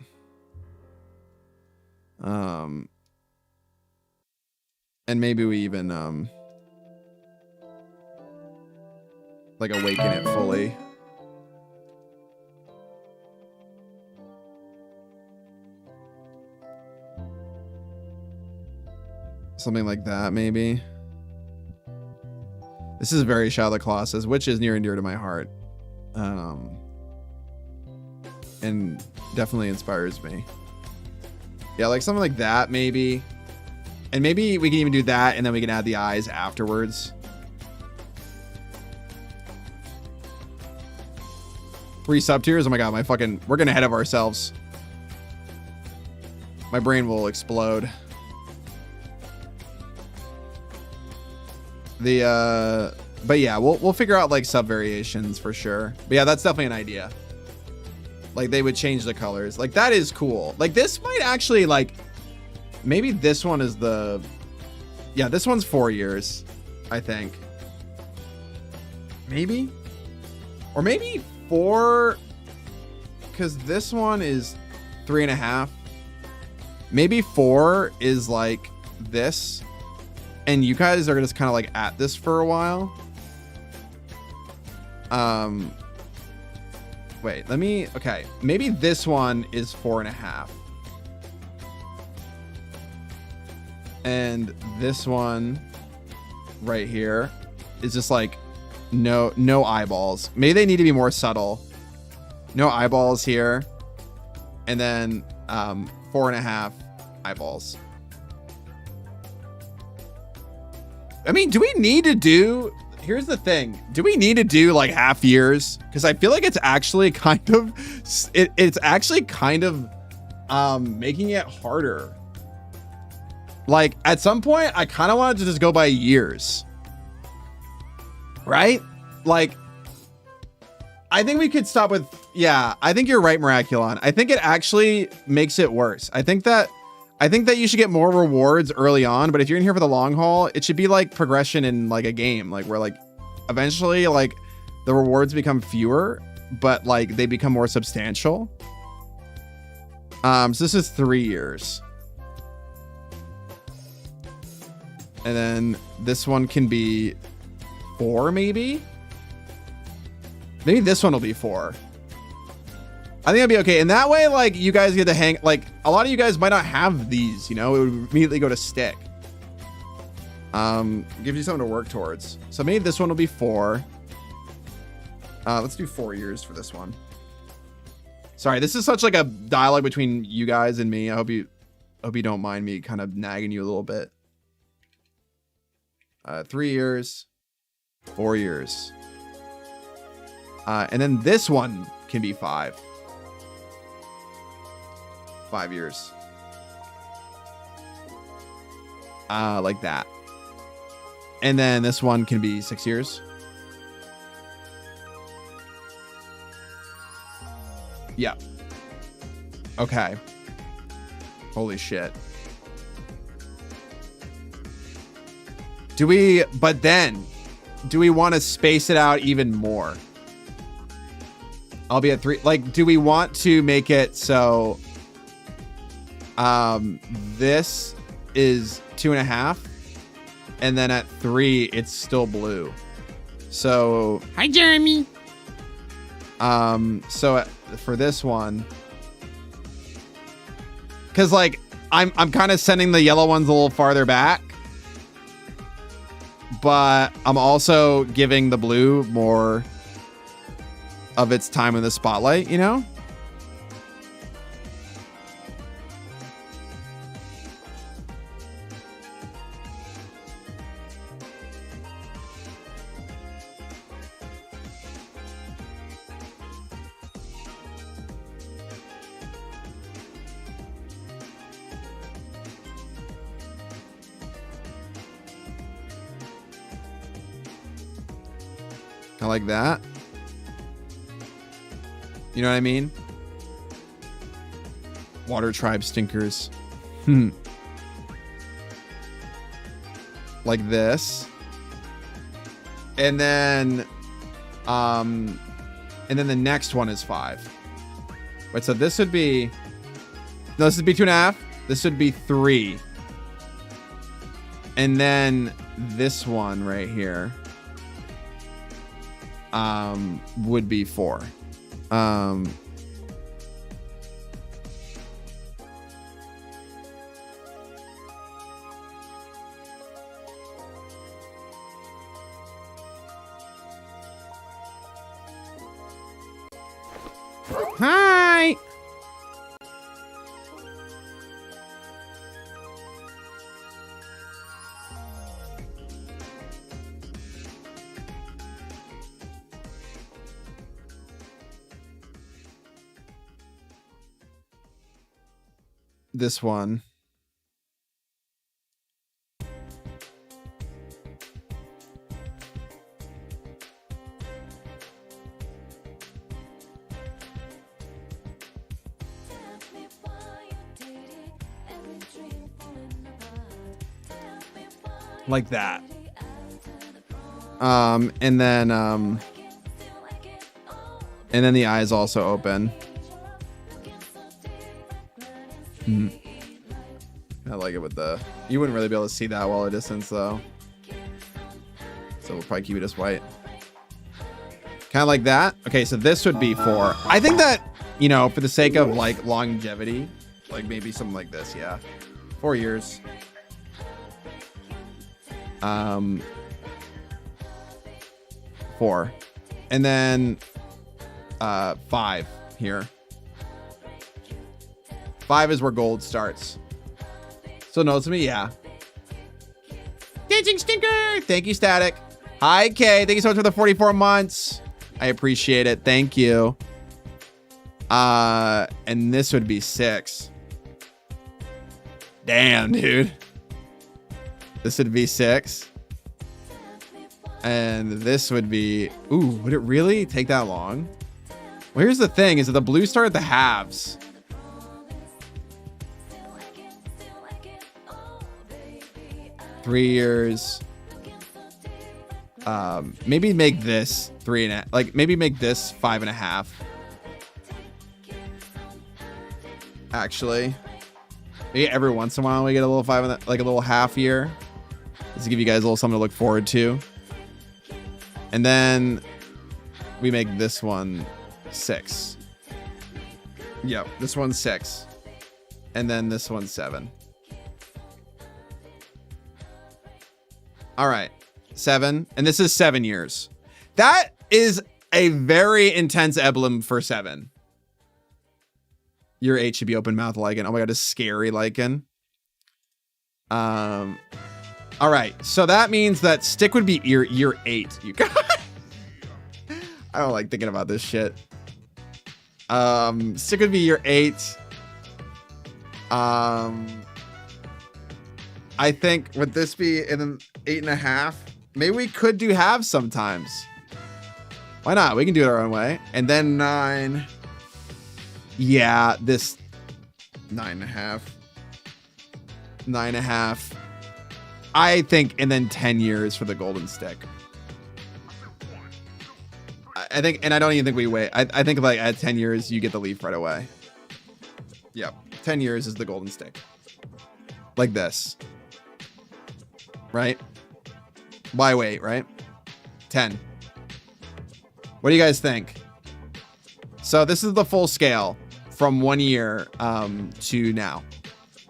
And maybe we even like awaken it fully. Something like that, maybe. This is very Shadow of the Colossus, which is near and dear to my heart. And definitely inspires me. Yeah, like something like that, maybe. And maybe we can even do that, and then we can add the eyes afterwards. Three sub tiers? Oh my god, we're getting ahead of ourselves. My brain will explode. But yeah, we'll figure out like sub variations for sure. But yeah, that's definitely an idea. Like they would change the colors. Like that is cool. Like this might actually like, maybe this one is yeah, this one's 4 years, I think. Maybe, or maybe 4, because this one is 3.5. Maybe 4 is like this. And you guys are just kind of like at this for a while. Wait, okay. Maybe this one is 4.5. And this one right here is just like no eyeballs. Maybe they need to be more subtle. No eyeballs here. And then 4.5 eyeballs. I mean, do we need to do, here's the thing. Do we need to do like half years? Because I feel like it's actually kind of, it's actually kind of making it harder. Like at some point, I kind of wanted to just go by years. Right? Like, I think we could stop with, yeah, I think you're right, Miraculon. I think it actually makes it worse. I think that you should get more rewards early on, but if you're in here for the long haul, it should be like progression in like a game, like where like eventually like the rewards become fewer, but like they become more substantial. So this is 3 years. And then this one can be 4, maybe? Maybe this one will be 4. I think it'll be okay. And that way, like, you guys get to hang, like, a lot of you guys might not have these, you know, it would immediately go to stick. Gives you something to work towards. So maybe this one will be 4. Let's do 4 years for this one. Sorry, this is such like a dialogue between you guys and me. I hope you don't mind me kind of nagging you a little bit. 3 years, 4 years. And then this one can be 5. 5 years. Like that. And then this one can be 6 years. Yeah. Okay. Holy shit. Do we want to space it out even more? I'll be at 3. Like, do we want to make it so this is 2.5, and then at 3 it's still blue? So Hi, Jeremy. So for this one, because like I'm kind of sending the yellow ones a little farther back, but I'm also giving the blue more of its time in the spotlight, you know? I like that. You know what I mean? Water tribe stinkers. Like this. And then the next one is 5. Wait, so this would be, no, this would be 2.5. This would be 3. And then this one right here would be 4. Hi. This one. Like that. And then the eyes also open. I like it with the, you wouldn't really be able to see that well at a distance though. So we'll probably keep it as white. Kind of like that. Okay, so this would be 4. I think that, you know, for the sake of like longevity, like maybe something like this, yeah. 4 years. 4. And then 5 here. 5 is where gold starts. So notice me, yeah. Dancing stinker. Thank you, Static. Hi, Kay. Thank you so much for the 44 months. I appreciate it. Thank you. And this would be 6. Damn, dude. This would be 6. And this would be, ooh, would it really take that long? Well, here's the thing, is that the blue start at the halves. Three years. Maybe make this 3.5. Like maybe make this 5.5. Actually, maybe every once in a while we get a little 5, like a little half year, just to give you guys a little something to look forward to. And then we make this one 6. Yep, this one's 6. And then this one's 7. All right, 7. And this is 7 years. That is a very intense emblem for 7. Your 8 should be open mouth lichen. Oh my god, a scary lichen. All right, so that means that stick would be year 8. You guys, I don't like thinking about this shit. Stick would be year 8. I think would this be in an 8.5? Maybe we could do halves sometimes. Why not? We can do it our own way. And then 9. Yeah, this 9.5. 9.5. I think, and then 10 years for the golden stick. I think, and I don't even think we wait. I think like at 10 years, you get the leaf right away. Yep. 10 years is the golden stick. Like this. Right? Why wait, right? 10. What do you guys think? So this is the full scale from 1 year to now.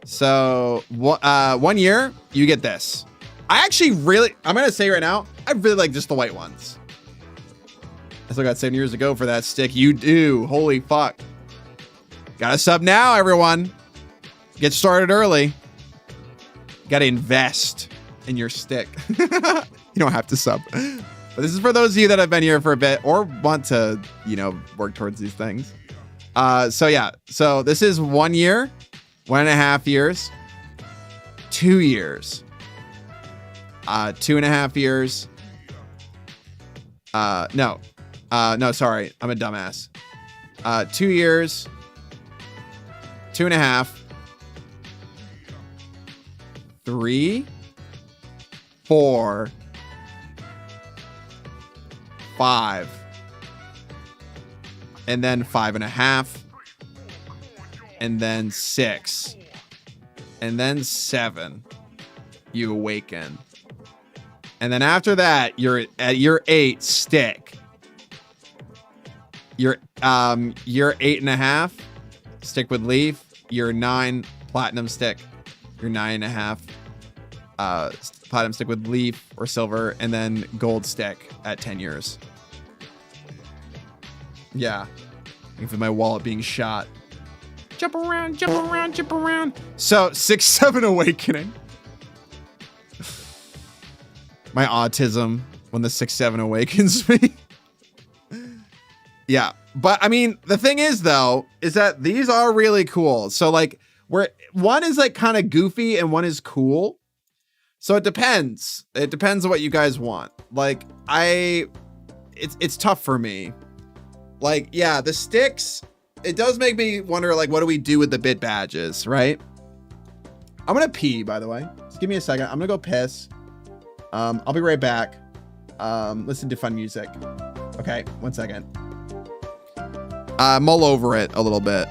So 1 year, you get this. I actually really, I'm going to say right now, I really like just the white ones. I still got 7 years to go for that stick. You do. Holy fuck. Got to sub now, everyone. Get started early. Got to invest in your stick. You don't have to sub. But this is for those of you that have been here for a bit or want to, you know, work towards these things. So yeah. So this is 1 year, 1.5 years, 2 years, 2.5 years. No, sorry. I'm a dumbass. 2 years, 2.5, 3, 4, 5, and then 5.5, and then 6, and then 7. You awaken. And then after that, you're at year 8 stick. Year 8.5 stick with leaf. Year 9 platinum stick. Year 9.5 platinum stick with leaf or silver, and then gold stick at 10 years. Yeah, even my wallet being shot. Jump around, jump around, jump around. So 6-7 awakening. My autism when the 6-7 awakens me. Yeah, but I mean, the thing is though, is that these are really cool. So like, where one is like kind of goofy and one is cool. So it depends. It depends on what you guys want. Like it's tough for me. Like, yeah, the sticks, it does make me wonder, like, what do we do with the bit badges, right? I'm gonna pee, by the way. Just give me a second. I'm gonna go piss. I'll be right back. Listen to fun music. Okay, 1 second. Mull over it a little bit.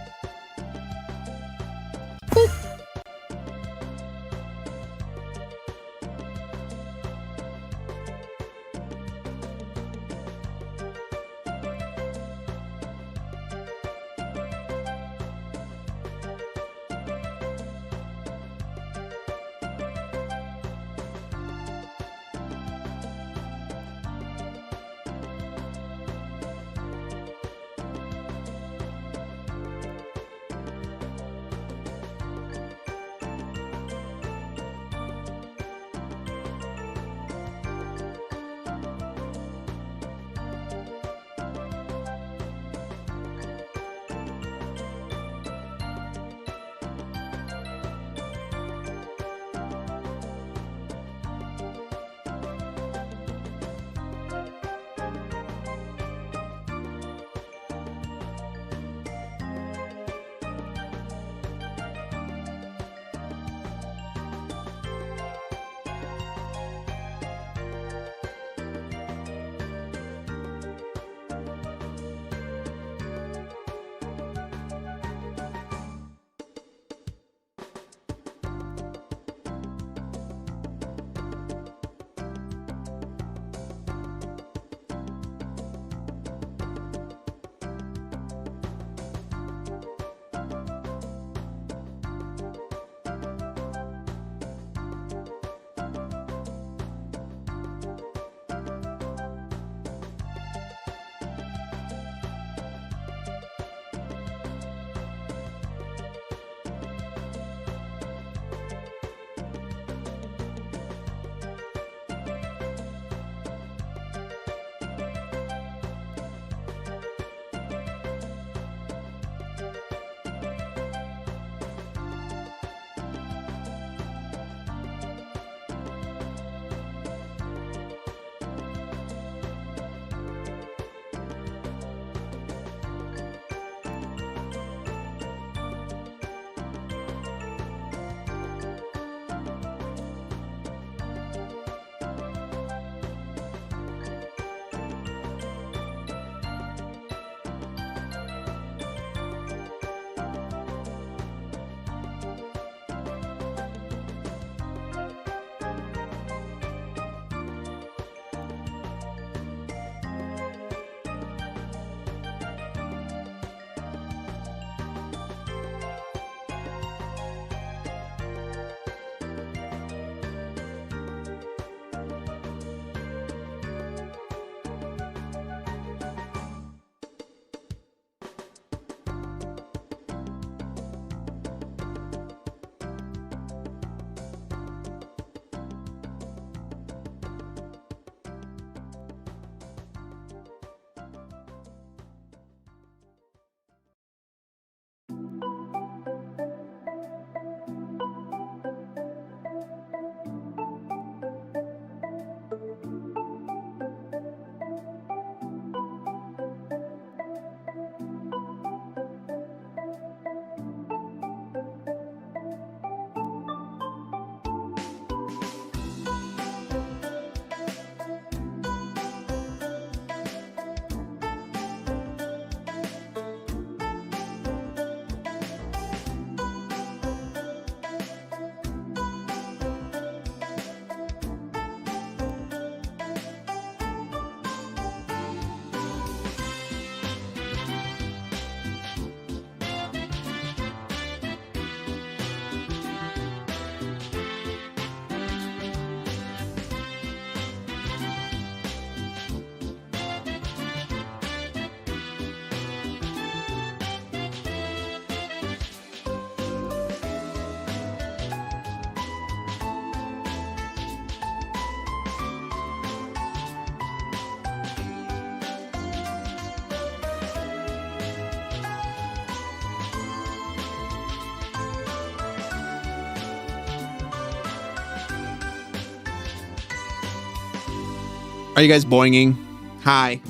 Are you guys boinging? Hi.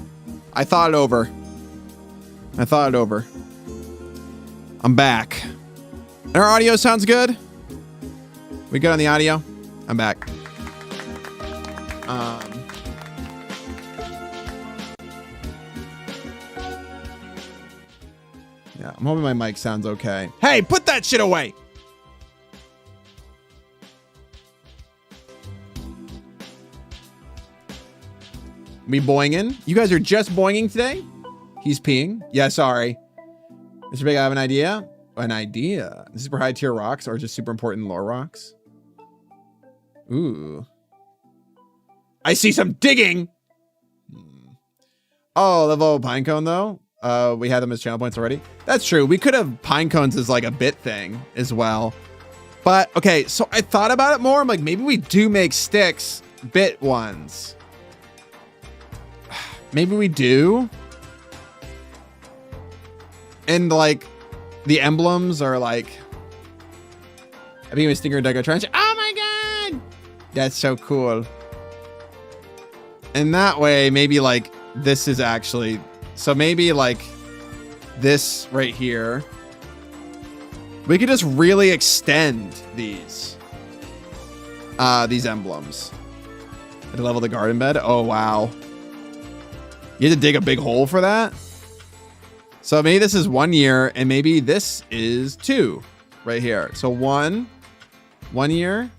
I thought it over. I'm back. And our audio sounds good? We good on the audio? I'm back. Yeah, I'm hoping my mic sounds okay. Hey, put that shit away! Me boinging? You guys are just boinging today? He's peeing? Yeah, sorry. Mr. Big, I have an idea. An idea? Super high tier rocks or just super important lore rocks? Ooh. I see some digging! Oh, level pinecone though? We had them as channel points already. That's true. We could have pinecones as like a bit thing as well. But okay, so I thought about it more. I'm like, maybe we do make sticks bit ones. Maybe we do. And like the emblems are like, I became a stinker and Deco Trench. Oh my God. That's so cool. And that way, maybe like this is actually, so maybe like this right here, we could just really extend these emblems. At the level of the garden bed. Oh, wow. You had to dig a big hole for that. So maybe this is 1 year and maybe this is 2 right here. So 1 year,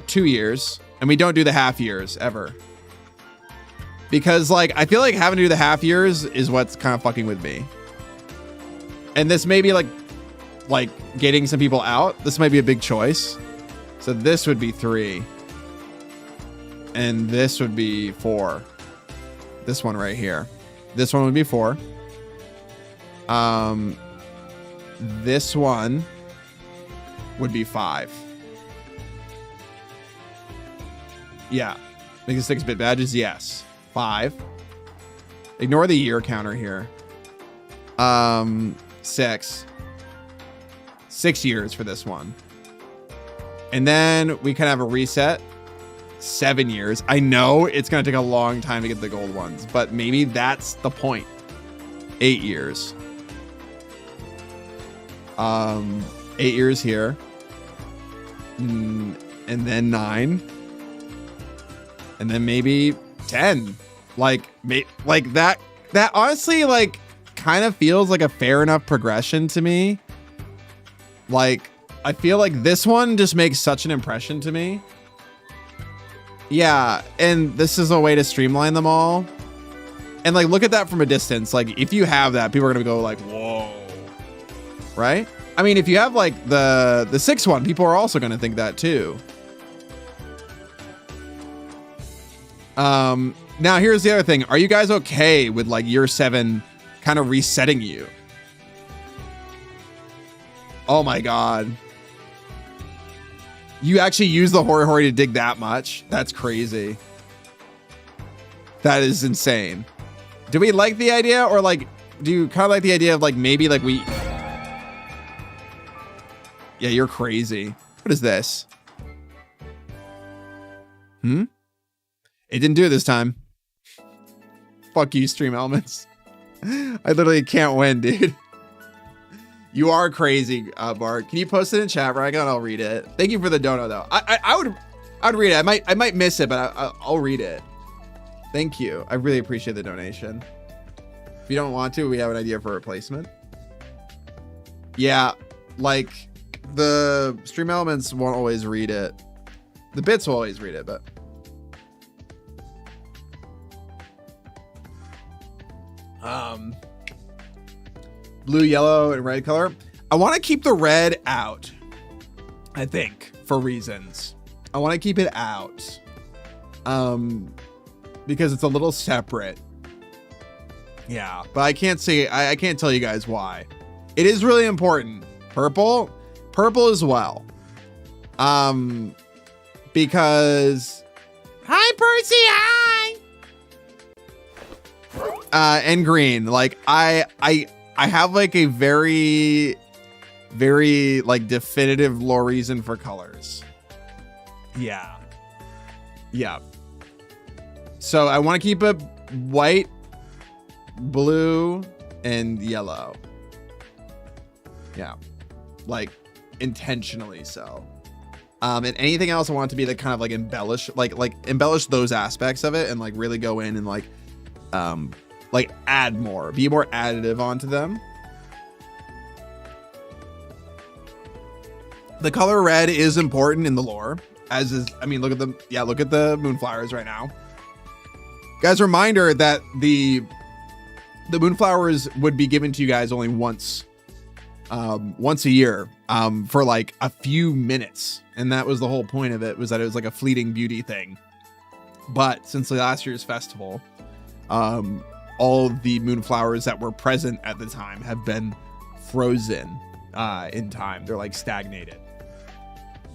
2 years, and we don't do the half years ever. Because like, I feel like having to do the half years is what's kind of fucking with me. And this may be like getting some people out. This might be a big choice. So this would be 3. And this would be 4. This one right here. This one would be 4. This one would be 5. Yeah. Make the 6-bit badges. Yes. 5. Ignore the year counter here. 6. 6 years for this one. And then we can have a reset. 7 years. I know it's going to take a long time to get the gold ones, but maybe that's the point. 8 years. 8 years here. And then 9. And then maybe 10. Like that honestly like kind of feels like a fair enough progression to me. Like I feel like this one just makes such an impression to me. Yeah, and this is a way to streamline them all. And like look at that from a distance. Like if you have that, people are gonna go like, whoa. Right? I mean, if you have like the 6 one, people are also gonna think that too. Now here's the other thing. Are you guys okay with like year 7 kind of resetting you? Oh my God. You actually use the Hori to dig that much? That's crazy. That is insane. Do we like the idea, or like, do you kind of like the idea of like maybe like we... Yeah, you're crazy. What is this? It didn't do it this time. Fuck you, Stream Elements. I literally can't win, dude. You are crazy, Bart. Can you post it in chat, Raga, and I'll read it. Thank you for the dono, though. I'd read it. I might miss it, but I'll read it. Thank you. I really appreciate the donation. If you don't want to, we have an idea for a replacement. Yeah, like the Stream Elements won't always read it. The bits will always read it, but. Blue, yellow, and red color. I want to keep the red out, I think, for reasons. I want to keep it out. Because it's a little separate. Yeah, but I can't say, I can't tell you guys why. It is really important. Purple as well. Because hi Percy, hi. And green, like I have like a very like definitive lore reason for colors. Yeah. So I want to keep it white, blue, and yellow. Yeah, like intentionally so. And anything else I want it to be to kind of like embellish, like embellish those aspects of it, and like really go in and like add more, be more additive onto them. The color red is important in the lore, as is, I mean, look at the moonflowers right now. Guys, reminder that the moonflowers would be given to you guys only once a year, for like a few minutes. And that was the whole point of it, was that it was like a fleeting beauty thing. But since last year's festival, all the moonflowers that were present at the time have been frozen in time. They're like stagnated.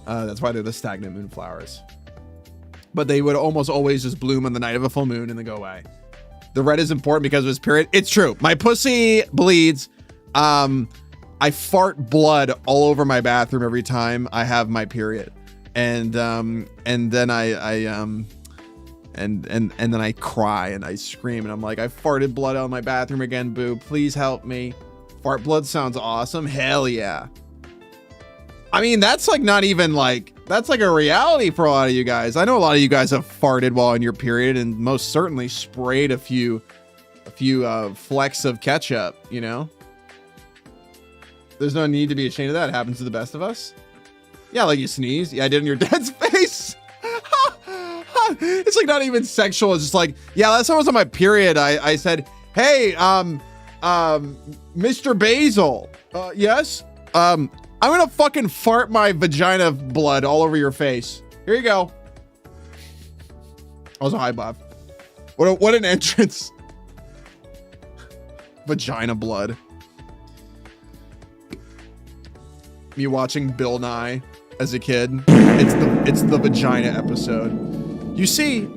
That's why they're the stagnant moonflowers. But they would almost always just bloom on the night of a full moon and then go away. The red is important because of its period. It's true. My pussy bleeds. I fart blood all over my bathroom every time I have my period. And then and then I cry and I scream and I'm like, I farted blood on my bathroom again, boo. Please help me. Fart blood sounds awesome. Hell yeah. I mean, that's like not even like, that's like a reality for a lot of you guys. I know a lot of you guys have farted while on your period and most certainly sprayed a few flecks of ketchup, you know? There's no need to be ashamed of that. It happens to the best of us. Yeah, like you sneeze. Yeah, I did in your dad's face. It's like not even sexual. It's just like, yeah, last time I was on my period, I said, hey, Mr. Basil. Yes? I'm gonna fucking fart my vagina blood all over your face. Here you go. Also, hi, Bob. What an entrance. Vagina blood. Me watching Bill Nye as a kid. It's the vagina episode. You see,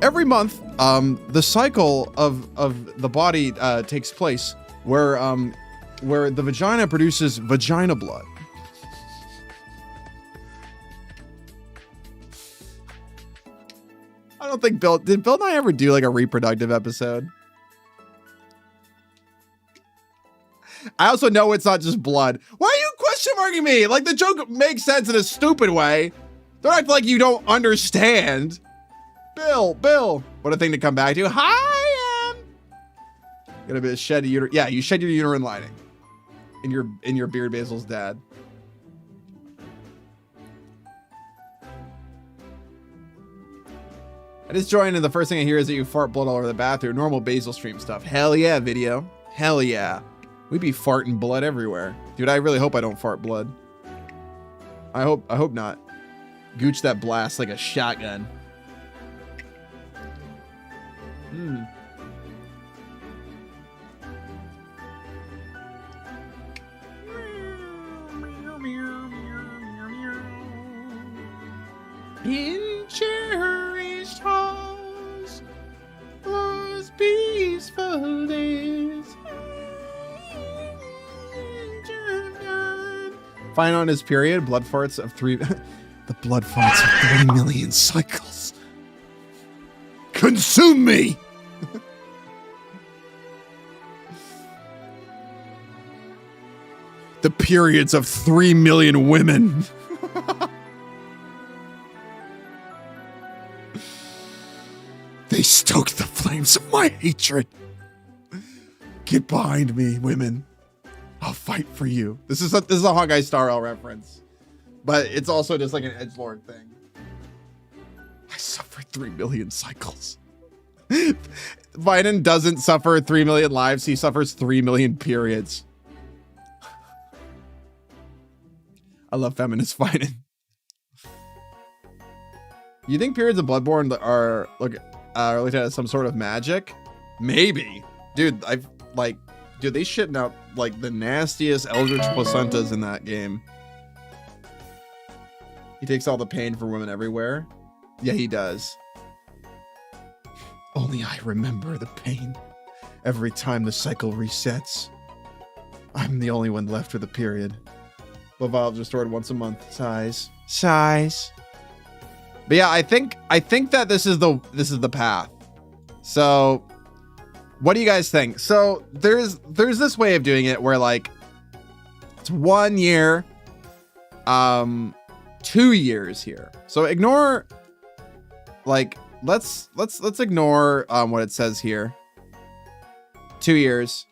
every month, the cycle of the body takes place where the vagina produces vagina blood. I don't think did Bill Nye ever do like a reproductive episode? I also know it's not just blood. Why are you question marking me? Like, the joke makes sense in a stupid way. Don't act like you don't understand. Bill, what a thing to come back to. Hi, gonna be a shed uterine. Yeah, you shed your uterine lining in your beard, Basil's dad. I just joined and the first thing I hear is that you fart blood all over the bathroom. Normal Basil stream stuff. Hell yeah, video. Hell yeah. We be farting blood everywhere. Dude, I really hope I don't fart blood. I hope not. Gooch that blast like a shotgun. In cherished halls, was peaceful days. Fine on his period, blood farts of 3 the blood farts of 3 million cycles. Consume me! The periods of 3 million women. They stoke the flames of my hatred. Get behind me, women. I'll fight for you. This is a Hawkeye Star Rail reference, but it's also just like an edgelord thing. I suffered 3 million cycles. Biden doesn't suffer 3 million lives. He suffers 3 million periods. I love feminist Biden. You think periods of Bloodborne are looked at as some sort of magic? Maybe, dude. Dude, they shitting out like the nastiest eldritch placentas in that game. He takes all the pain for women everywhere. Yeah, he does. Only I remember the pain every time the cycle resets. I'm the only one left with a period. Blood vials restored once a month. Sighs. But yeah, I think that this is the path. So what do you guys think? So there's this way of doing it where like it's 1 year, 2 years here. So ignore like let's ignore what it says here. 2 years.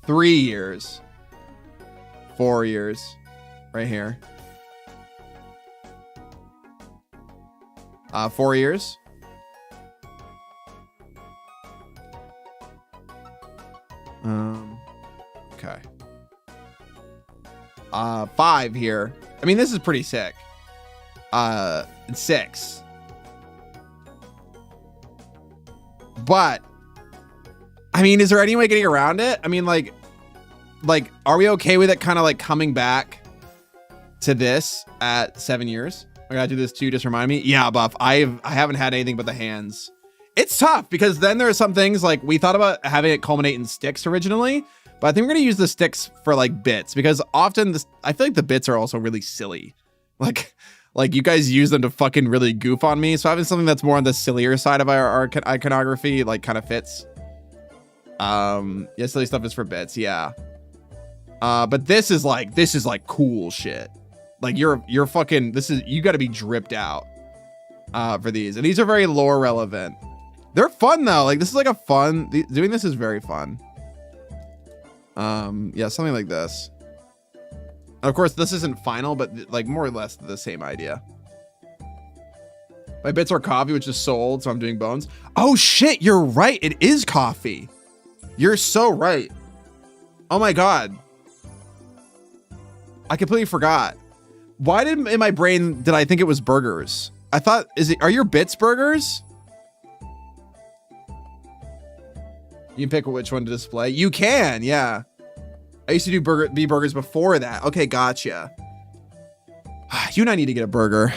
3 years. 4 years. Right here. 4 years. Okay. 5 here. I mean, this is pretty sick. 6. But I mean, is there any way getting around it? I mean, like, are we okay with it kind of like coming back to this at 7 years? I gotta do this too. Just remind me. Yeah, Buff. I haven't had anything but the hands. It's tough because then there are some things like we thought about having it culminate in sticks originally, but I think we're gonna use the sticks for like bits because often I feel like the bits are also really silly. Like you guys use them to fucking really goof on me. So having something that's more on the sillier side of our iconography like kind of fits. Yeah, silly stuff is for bits. Yeah. But this is like cool shit. Like you're fucking, you got to be dripped out for these, and these are very lore relevant. They're fun though. Like this is like a fun, doing this is very fun. Yeah, something like this. And of course, this isn't final, but like more or less the same idea. My bits are coffee, which is sold, so I'm doing bones. Oh shit, you're right. It is coffee. You're so right. Oh my god. I completely forgot. Why in my brain did I think it was burgers? I thought, are your bits burgers? You can pick which one to display. You can, yeah. I used to do burgers before that. Okay, gotcha. You and I need to get a burger.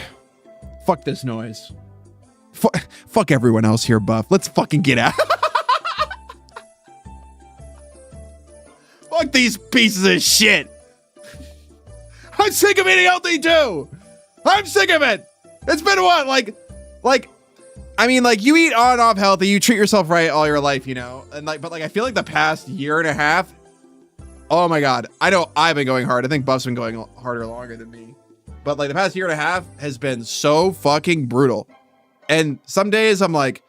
Fuck this noise. Fuck everyone else here, Buff. Let's fucking get out. Fuck these pieces of shit. I'm sick of eating healthy too. I'm sick of it. It's been what? Like, I mean, like you eat on and off healthy, you treat yourself right all your life, you know? And like, but like, I feel like the past year and a half, oh my God. I know I've been going hard. I think Buff's been going harder longer than me. But like the past year and a half has been so fucking brutal. And some days I'm like,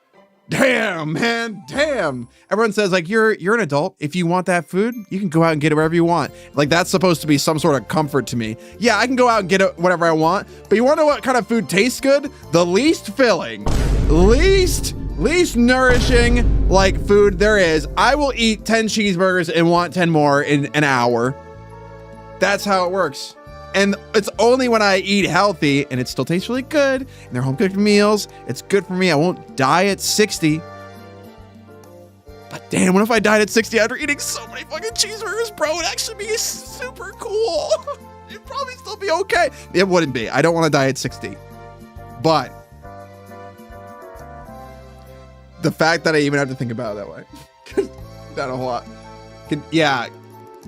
damn, man, damn. Everyone says like, you're an adult. If you want that food, you can go out and get it wherever you want. Like that's supposed to be some sort of comfort to me. Yeah, I can go out and get it whatever I want. But you want to know what kind of food tastes good? The least filling, least nourishing like food there is. I will eat 10 cheeseburgers and want 10 more in an hour. That's how it works. And it's only when I eat healthy and it still tastes really good and they're home cooked meals. It's good for me. I won't die at 60. But damn, what if I died at 60 after eating so many fucking cheeseburgers, bro? It'd actually be super cool. It'd probably still be okay. It wouldn't be. I don't want to die at 60. But the fact that I even have to think about it that way, not a whole lot. Yeah,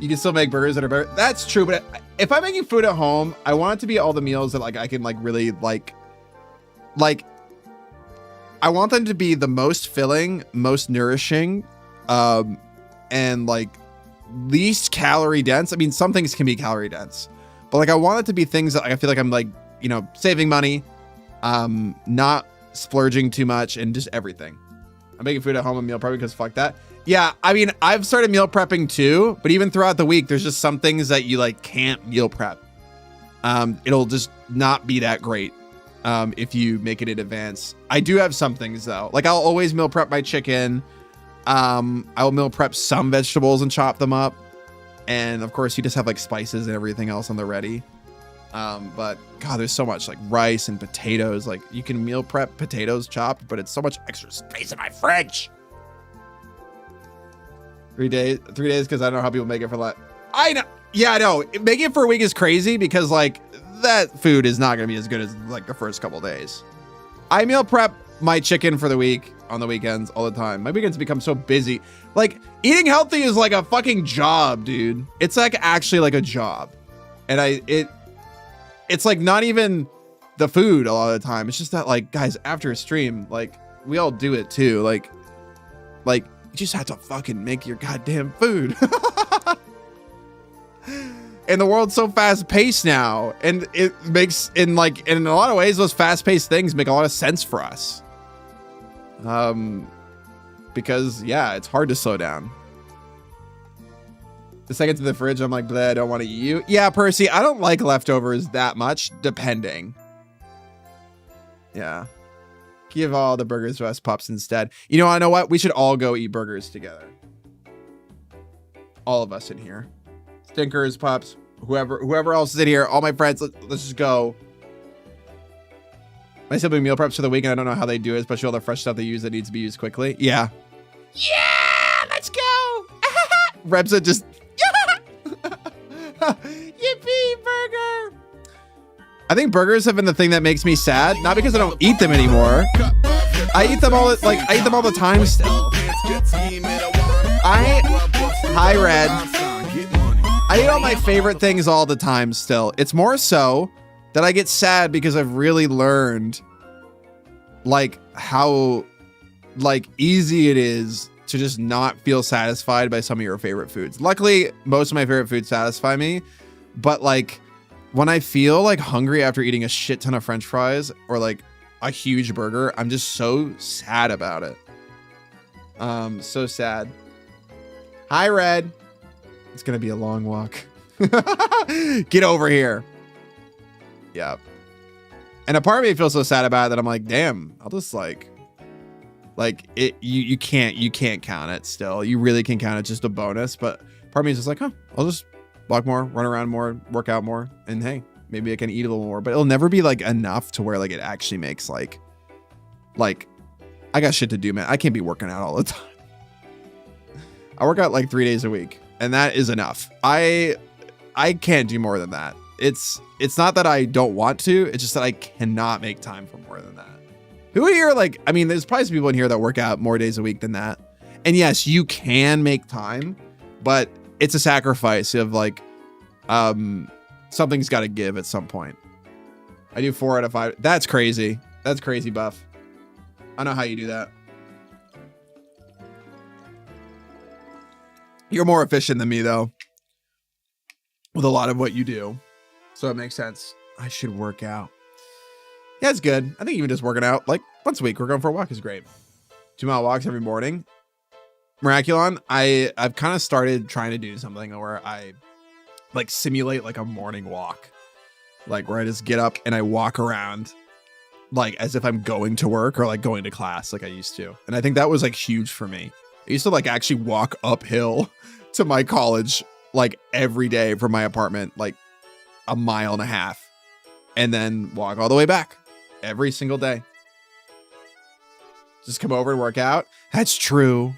you can still make burgers that are better. That's true, but if I'm making food at home, I want it to be all the meals that like I can like really like I want them to be the most filling, most nourishing, and like least calorie dense. I mean, some things can be calorie dense, but like I want it to be things that I feel like I'm like, you know, saving money, not splurging too much, and just everything. I'm making food at home and meal prepping because fuck that. Yeah, I mean, I've started meal prepping too, but even throughout the week, there's just some things that you like can't meal prep. It'll just not be that great if you make it in advance. I do have some things though. Like I'll always meal prep my chicken. I'll meal prep some vegetables and chop them up. And of course you just have like spices and everything else on the ready. But God, there's so much like rice and potatoes. Like you can meal prep potatoes chopped, but it's so much extra space in my fridge. 3 days because I don't know how people make it for that. I know. Yeah, I know. Making it for a week is crazy because like that food is not going to be as good as like the first couple days. I meal prep my chicken for the week on the weekends all the time. My weekends become so busy. Like eating healthy is like a fucking job, dude. It's like actually like a job. And it's like not even the food a lot of the time. It's just that like, guys, after a stream, like we all do it too. Like you just have to fucking make your goddamn food. And the world's so fast paced now. And it makes in a lot of ways, those fast paced things make a lot of sense for us. Because yeah, it's hard to slow down. The second to the fridge, I'm like, bleh, I don't want to eat you. Yeah, Percy, I don't like leftovers that much, depending. Yeah. Give all the burgers to us pups instead. You know, I know what? We should all go eat burgers together. All of us in here. Stinkers, pups, whoever else is in here, all my friends, let's just go. My sibling meal preps for the week, and I don't know how they do it, especially all the fresh stuff they use that needs to be used quickly. Yeah. Yeah, let's go. Repsa just... Yippee, burger. I think burgers have been the thing that makes me sad, not because I don't eat them anymore. I eat them all the time still. Hi, Red. I eat all my favorite things all the time still. It's more so that I get sad because I've really learned like how like easy it is to just not feel satisfied by some of your favorite foods. Luckily, most of my favorite foods satisfy me, but like when I feel like hungry after eating a shit ton of French fries or like a huge burger, I'm just so sad about it. So sad. Hi, Red. It's gonna be a long walk. Get over here. Yeah. And a part of me feels so sad about it that I'm like, damn, I'll just like it. You can't count it still. You really can count it, just a bonus. But part of me is just like, huh, I'll just walk more, run around more, work out more, and hey, maybe I can eat a little more. But it'll never be like enough to where like it actually makes like I got shit to do, man. I can't be working out all the time. I work out like 3 days a week, and that is enough. I can't do more than that. It's not that I don't want to, it's just that I cannot make time for more than that. Who here, like, I mean, there's probably some people in here that work out more days a week than that. And yes, you can make time, but it's a sacrifice of like, something's got to give at some point. I do 4 out of 5. That's crazy. That's crazy, Buff. I know how you do that. You're more efficient than me, though, with a lot of what you do. So it makes sense. I should work out. Yeah, it's good. I think even just working out like once a week, we're going for a walk is great. 2-mile walks every morning. Miraculon, I've kind of started trying to do something where I like simulate like a morning walk. Like where I just get up and I walk around like as if I'm going to work or like going to class like I used to. And I think that was like huge for me. I used to like actually walk uphill to my college like every day from my apartment, like 1.5 miles, and then walk all the way back every single day. Just come over and work out. That's true.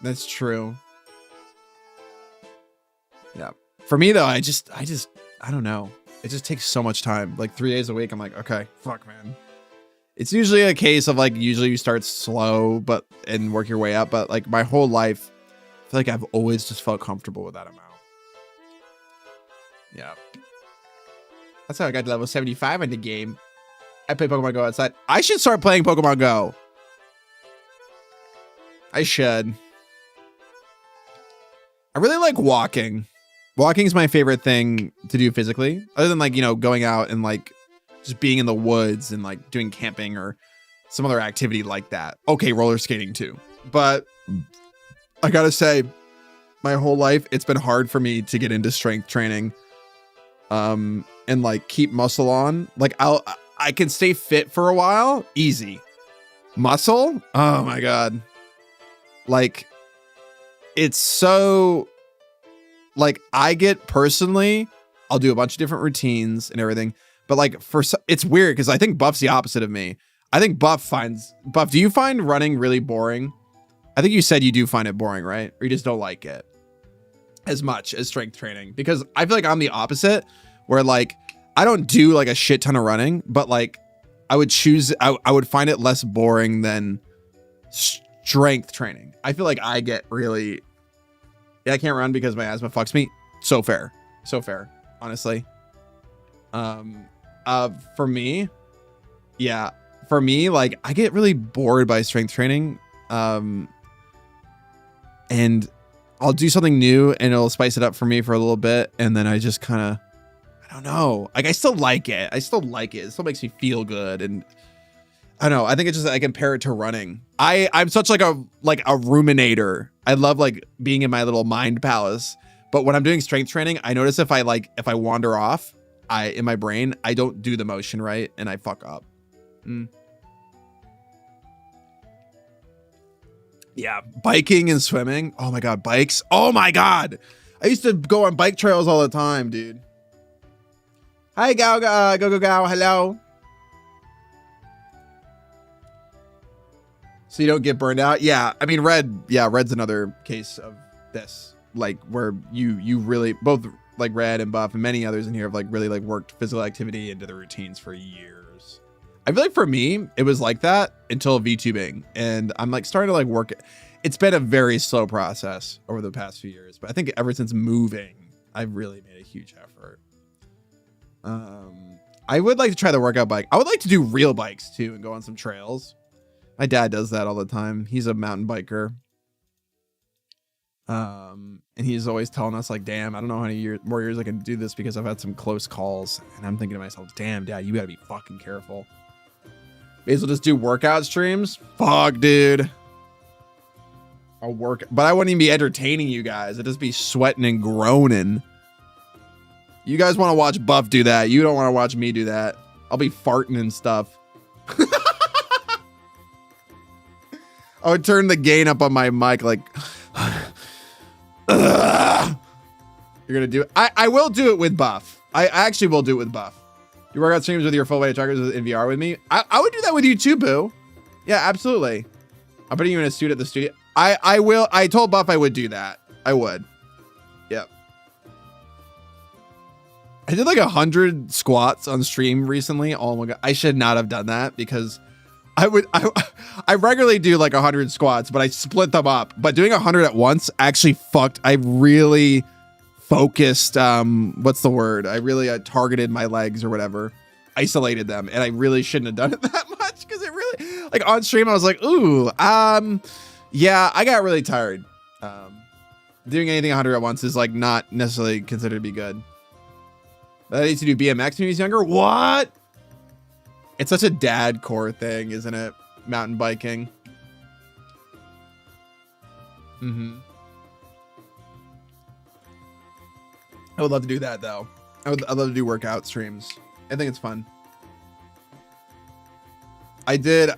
That's true. Yeah. For me though, I don't know. It just takes so much time. Like 3 days a week, I'm like, okay, fuck, man. It's usually a case of like, usually you start slow, and work your way up. But like my whole life, I feel like I've always just felt comfortable with that amount. Yeah. That's how I got to level 75 in the game. I play Pokemon Go outside. I should start playing Pokemon Go. I should. I really like walking. Walking is my favorite thing to do physically. Other than like, you know, going out and like just being in the woods and like doing camping or some other activity like that. Okay, roller skating too. But I gotta say, my whole life, it's been hard for me to get into strength training. And like keep muscle on. Like I can stay fit for a while, easy. Muscle? Oh my God. Like it's so like I get personally, I'll do a bunch of different routines and everything, but like it's weird because I think Buff's the opposite of me. I think Buff, do you find running really boring? I think you said you do find it boring, right? Or you just don't like it as much as strength training? Because I feel like I'm the opposite, where like I don't do like a shit ton of running, but like I would find it less boring than strength training. I feel like I get really, I can't run because my asthma fucks me. So fair, honestly. For me, yeah, for me, like I get really bored by strength training. And I'll do something new and it'll spice it up for me for a little bit. And then I just kind of, I don't know. Like I still like it. It still makes me feel good. And I don't know. I think it's just, I compare it to running. I'm such like a ruminator. I love like being in my little mind palace. But when I'm doing strength training, I notice if I wander off, in my brain, I don't do the motion right and I fuck up. Yeah, biking and swimming. Oh my God, bikes. Oh my God. I used to go on bike trails all the time, dude. Hi, go, hello. So you don't get burned out? Yeah, I mean, Red's another case of this. Like where you really, both like Red and Buff and many others in here have like really like worked physical activity into their routines for years. I feel like for me, it was like that until VTubing. And I'm like starting to like work. It's been a very slow process over the past few years. But I think ever since moving, I've really made a huge effort. I would like to try the workout bike. I would like to do real bikes too and go on some trails. My dad does that all the time. He's a mountain biker. And he's always telling us like, damn, I don't know how many more years I can do this because I've had some close calls. And I'm thinking to myself, damn, Dad, you gotta be fucking careful. Basil just do workout streams? Fuck, dude. I'll work, but I wouldn't even be entertaining you guys. I'd just be sweating and groaning. You guys want to watch Buff do that. You don't want to watch me do that. I'll be farting and stuff. I would turn the gain up on my mic like, you're gonna do it. I will do it with Buff. I actually will do it with Buff. You work out streams with your full weight trackers in VR with me. I would do that with you too, Boo. Yeah, absolutely. I'm putting you in a suit at the studio. I will. I told Buff I would do that. I would. Yep. I did like 100 squats on stream recently. Oh my God. I should not have done that because I regularly do like 100 squats, but I split them up. But doing 100 at once actually fucked. I really focused. What's the word? I really targeted my legs or whatever, isolated them. And I really shouldn't have done it that much because it really, like on stream, I was like, ooh, yeah, I got really tired. Doing anything 100 at once is like not necessarily considered to be good. But I used to do BMX when he was younger. What? It's such a dad core thing, isn't it? Mountain biking. I would love to do that though. I'd love to do workout streams. I think it's fun. I did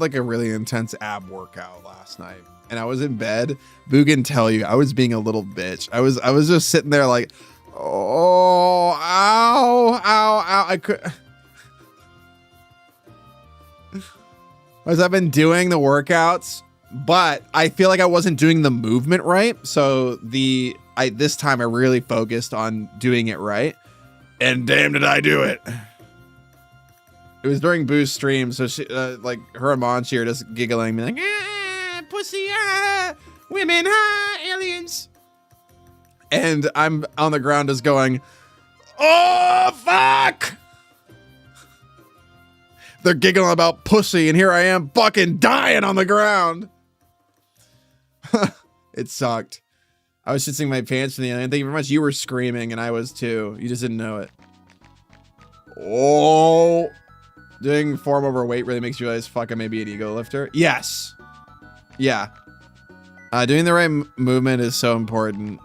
like a really intense ab workout last night and I was in bed. Boo can tell you I was being a little bitch. I was just sitting there like, oh, ow, ow, ow. I could. As I've been doing the workouts, but I feel like I wasn't doing the movement right. So this time I really focused on doing it right. And damn, did I do it. It was during Boo's stream. So she, like her and Monchi are just giggling, being like, pussy, women, aliens. And I'm on the ground just going, oh, fuck. They're giggling about pussy, and here I am fucking dying on the ground. It sucked. I was shitting my pants from the end. Thank you very much. You were screaming, and I was too. You just didn't know it. Oh. Doing form over weight really makes you realize, fuck, I may be an ego lifter. Yes. Yeah. Doing the right movement is so important.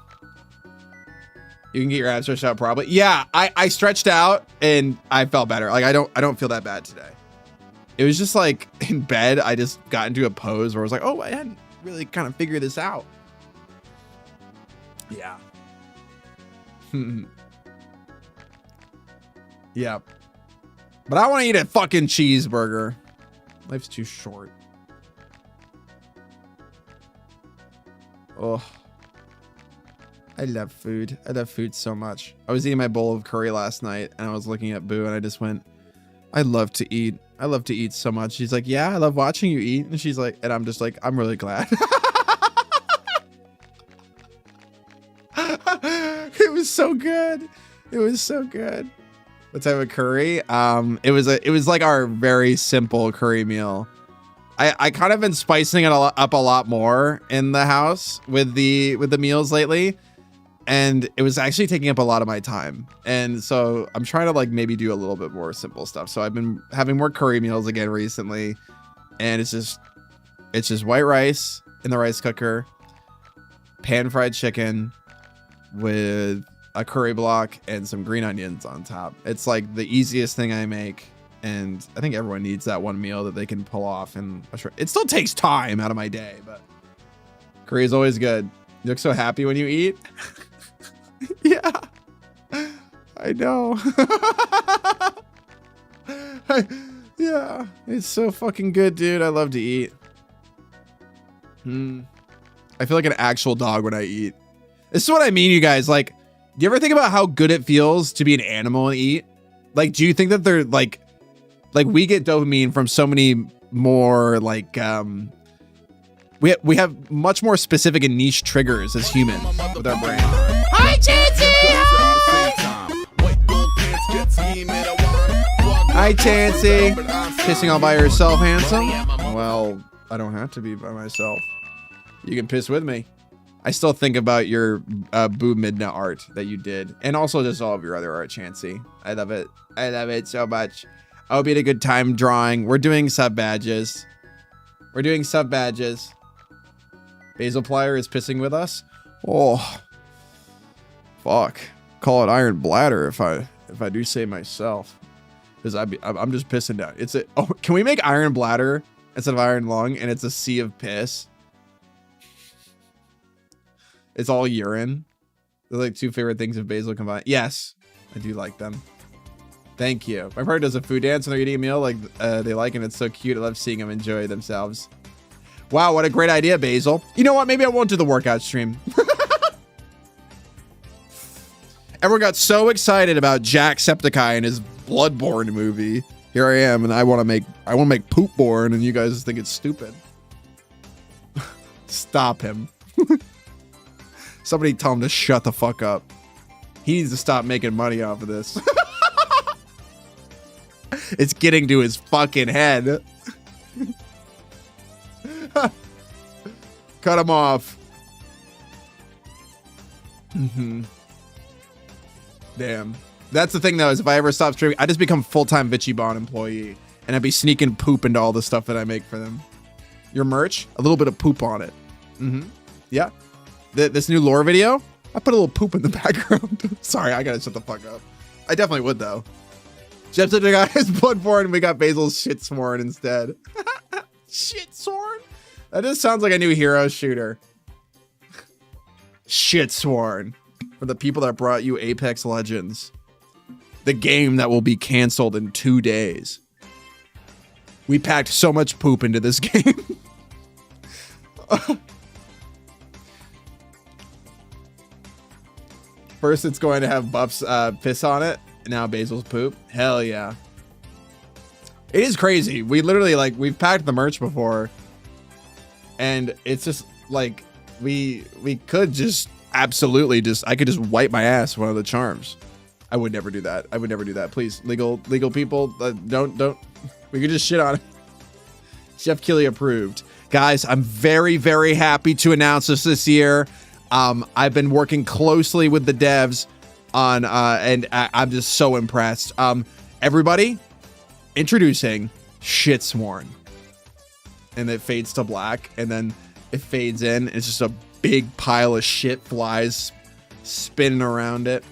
You can get your abs stretched out probably. Yeah, I stretched out, and I felt better. Like, I don't feel that bad today. It was just like in bed, I just got into a pose where I was like, oh, I hadn't really kind of figured this out. Yeah. Yeah. But I want to eat a fucking cheeseburger. Life's too short. Oh. I love food. I love food so much. I was eating my bowl of curry last night and I was looking at Boo and I just went, I love to eat. I love to eat so much. She's like, yeah, I love watching you eat. And she's like, and I'm just like, I'm really glad. It was so good. It was so good. What type of curry? It was like our very simple curry meal. I kind of been spicing it up a lot more in the house with the meals lately, and it was actually taking up a lot of my time. And so I'm trying to like maybe do a little bit more simple stuff. So I've been having more curry meals again recently, and it's just white rice in the rice cooker, pan fried chicken with a curry block and some green onions on top. It's like the easiest thing I make. And I think everyone needs that one meal that they can pull off. And it still takes time out of my day, but curry is always good. You look so happy when you eat. Yeah, I know. Yeah, it's so fucking good, dude. I love to eat. I feel like an actual dog when I eat. This is what I mean, you guys. Like, do you ever think about how good it feels to be an animal and eat? Like, do you think that they're like we get dopamine from so many more like we have much more specific and niche triggers as humans with our brain. Hi, Chansey! Hi, Chansey. Pissing all by yourself, handsome? Well, I don't have to be by myself. You can piss with me. I still think about your Boo Midna art that you did, and also just all of your other art, Chansey. I love it. I love it so much. I hope you had a good time drawing. We're doing sub badges. Basil Plier is pissing with us. Oh, fuck. Call it iron bladder if I do say myself, because I'm just pissing down. Can we make iron bladder instead of iron lung, and it's a sea of piss? It's all urine. They're like two favorite things of Basil combined. Yes, I do like them. Thank you. My partner does a food dance when they're eating a meal like they like, and it's so cute. I love seeing them enjoy themselves. Wow, what a great idea, Basil. You know what? Maybe I won't do the workout stream. Everyone got so excited about Jacksepticeye and his Bloodborne movie. Here I am, and I want to make Poopborne, and you guys think it's stupid. Stop him. Somebody tell him to shut the fuck up. He needs to stop making money off of this. It's getting to his fucking head. Cut him off. Damn. That's the thing, though, is if I ever stop streaming, I just become full-time Vichibon employee, and I'd be sneaking poop into all the stuff that I make for them. Your merch, a little bit of poop on it. Yeah. This new lore video, I put a little poop in the background. Sorry, I gotta shut the fuck up. I definitely would, though. Jacksepticeye is Bloodborne, and we got Basil's Shitsworn instead. Shitsworn? That just sounds like a new hero shooter. Shitsworn. For the people that brought you Apex Legends. The game that will be canceled in 2 days. We packed so much poop into this game. First, it's going to have Buff's piss on it. Now Basil's poop. Hell yeah. It is crazy. We literally, like, we've packed the merch before. And it's just, like, we could just absolutely just, I could just wipe my ass one of the charms. I would never do that. I would never do that. Please, legal people, don't. We could just shit on it. Chef Killy approved. Guys, I'm very, very happy to announce this year. I've been working closely with the devs on, and I'm just so impressed. Everybody, introducing Shitsworn. And it fades to black, and then it fades in. It's just a big pile of shit flies spinning around it.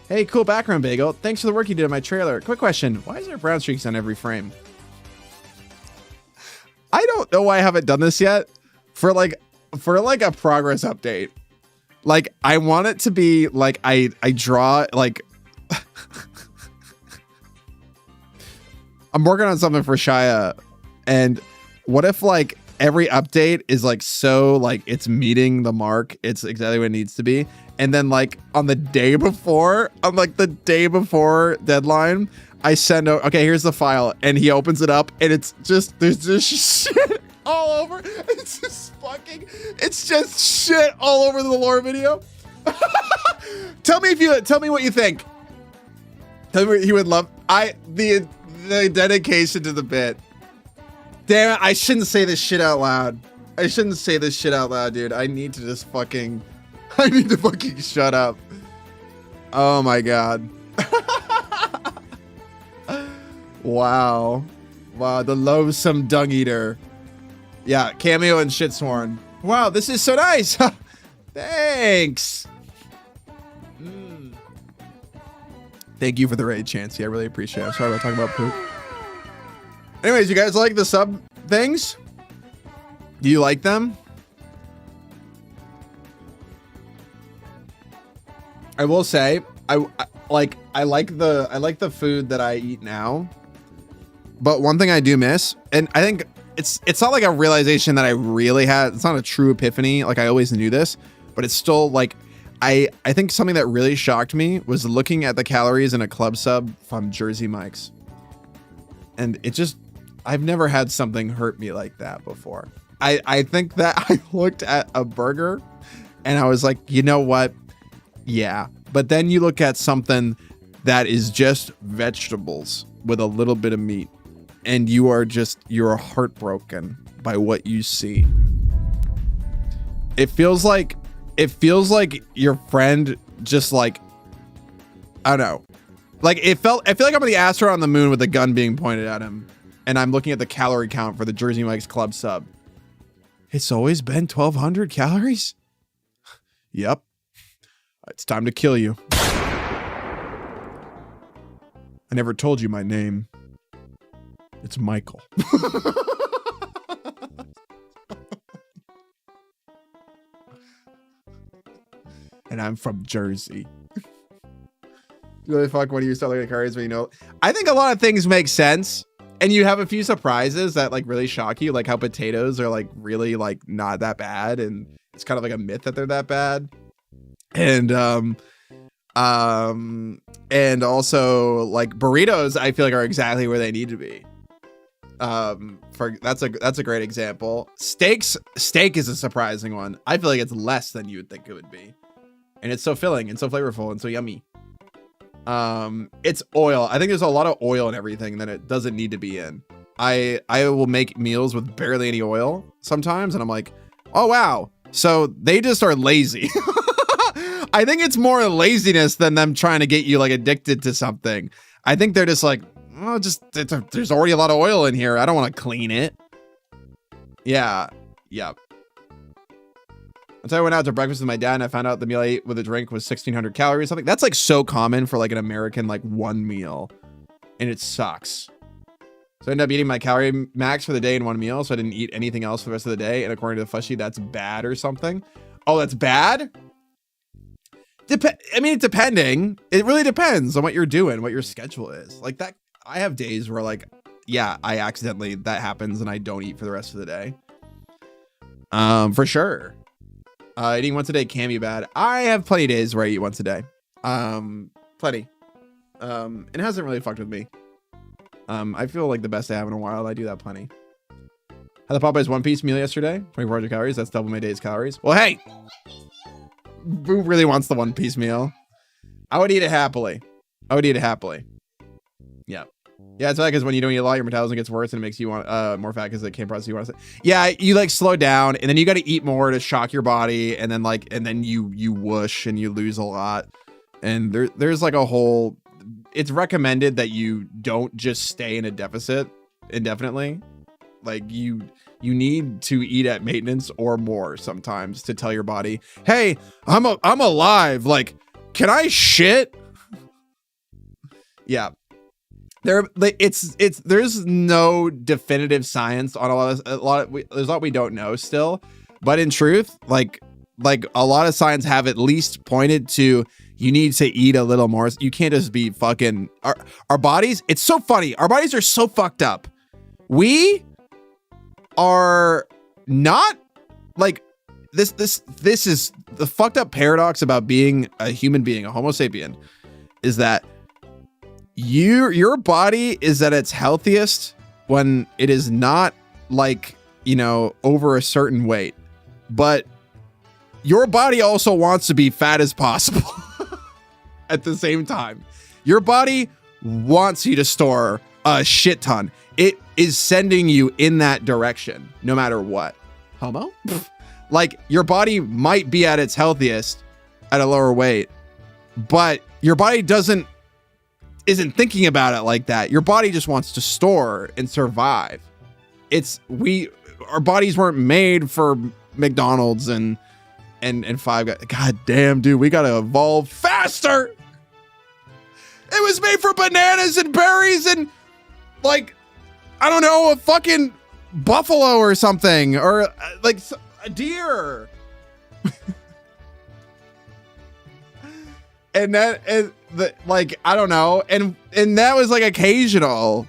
Hey, cool background, Bagel. Thanks for the work you did on my trailer. Quick question. Why is there brown streaks on every frame? I don't know why I haven't done this yet. For like a progress update. Like, I want it to be like I draw like I'm working on something for Shia, and what if like every update is like so like it's meeting the mark, it's exactly what it needs to be, and then like on the day before, deadline, I send out, okay, here's the file, and he opens it up, and it's just, there's just shit all over. It's just shit all over the lore video. Tell me what you think. Tell me what you would love. The dedication to the bit. Damn it, I shouldn't say this shit out loud. I shouldn't say this shit out loud, dude. I need to fucking shut up. Oh my god. Wow. Wow, the loathsome dung eater. Yeah, cameo and shitsworn. Wow, this is so nice. Thanks. Thank you for the raid, Chancey. I really appreciate it. I'm sorry about talking about poop. Anyways, you guys like the sub things? Do you like them? I will say, I like the food that I eat now. But one thing I do miss, and I think it's not like a realization that I really had. It's not a true epiphany. Like I always knew this, but it's still like, I think something that really shocked me was looking at the calories in a club sub from Jersey Mike's. And it just, I've never had something hurt me like that before. I think that I looked at a burger and I was like, you know what? Yeah. But then you look at something that is just vegetables with a little bit of meat and you're heartbroken by what you see. It feels like your friend just like, I don't know. Like I feel like I'm on the astronaut on the moon with a gun being pointed at him and I'm looking at the calorie count for the Jersey Mike's club sub. It's always been 1,200 calories? Yep. It's time to kill you. I never told you my name. It's Michael. And I'm from Jersey. Really fuck when you start looking at calories when you know. I think a lot of things make sense. And you have a few surprises that like really shock you, like how potatoes are like really like not that bad, and it's kind of like a myth that they're that bad. And also like burritos, I feel like are exactly where they need to be. That's a great example. Steak is a surprising one. I feel like it's less than you would think it would be, and it's so filling and so flavorful and so yummy. It's oil. I think there's a lot of oil in everything that it doesn't need to be in. I will make meals with barely any oil sometimes, and I'm like, oh wow, so they just are lazy. I think it's more laziness than them trying to get you like addicted to something. I think they're just like, oh, there's already a lot of oil in here. I don't want to clean it. Yeah. I went out to breakfast with my dad and I found out the meal I ate with a drink was 1,600 calories. Something that's like so common for like an American, like one meal, and it sucks. So I ended up eating my calorie max for the day in one meal. So I didn't eat anything else for the rest of the day. And according to the Fushy, that's bad or something. Oh, that's bad? Depending. It really depends on what you're doing, what your schedule is. Like that, I have days where like, yeah, I accidentally, that happens and I don't eat for the rest of the day. For sure. Eating once a day can be bad. I have plenty of days where I eat once a day. Plenty. It hasn't really fucked with me. I feel like the best I have in a while. I do that plenty. Had the Popeyes one-piece meal yesterday. 2,400 calories. That's double my day's calories. Well, hey! Who really wants the one-piece meal? I would eat it happily. Yeah. Yeah, it's because when you don't eat a lot, your metabolism gets worse and it makes you want more fat because it can't process you want to. Yeah, you like slow down and then you got to eat more to shock your body, and then you whoosh and you lose a lot. And there's like a whole. It's recommended that you don't just stay in a deficit indefinitely. Like you need to eat at maintenance or more sometimes to tell your body, hey, I'm alive. Like, can I shit? Yeah. There's no definitive science on there's a lot we don't know still, but in truth, like a lot of science have at least pointed to you need to eat a little more. You can't just be fucking our bodies. It's so funny. Our bodies are so fucked up. We are not like this is the fucked up paradox about being a human being, a Homo sapien, is that your body is at its healthiest when it is not like, over a certain weight, but your body also wants to be fat as possible at the same time. Your body wants you to store a shit ton. It is sending you in that direction, no matter what. Homo? Like, your body might be at its healthiest at a lower weight, but your body isn't thinking about it like that. Your body just wants to store and survive. Our bodies weren't made for McDonald's and Five Guys. God damn, dude, we gotta evolve faster. It was made for bananas and berries and, like, I don't know, a fucking buffalo or something, or like a deer. And I don't know, and that was like occasional.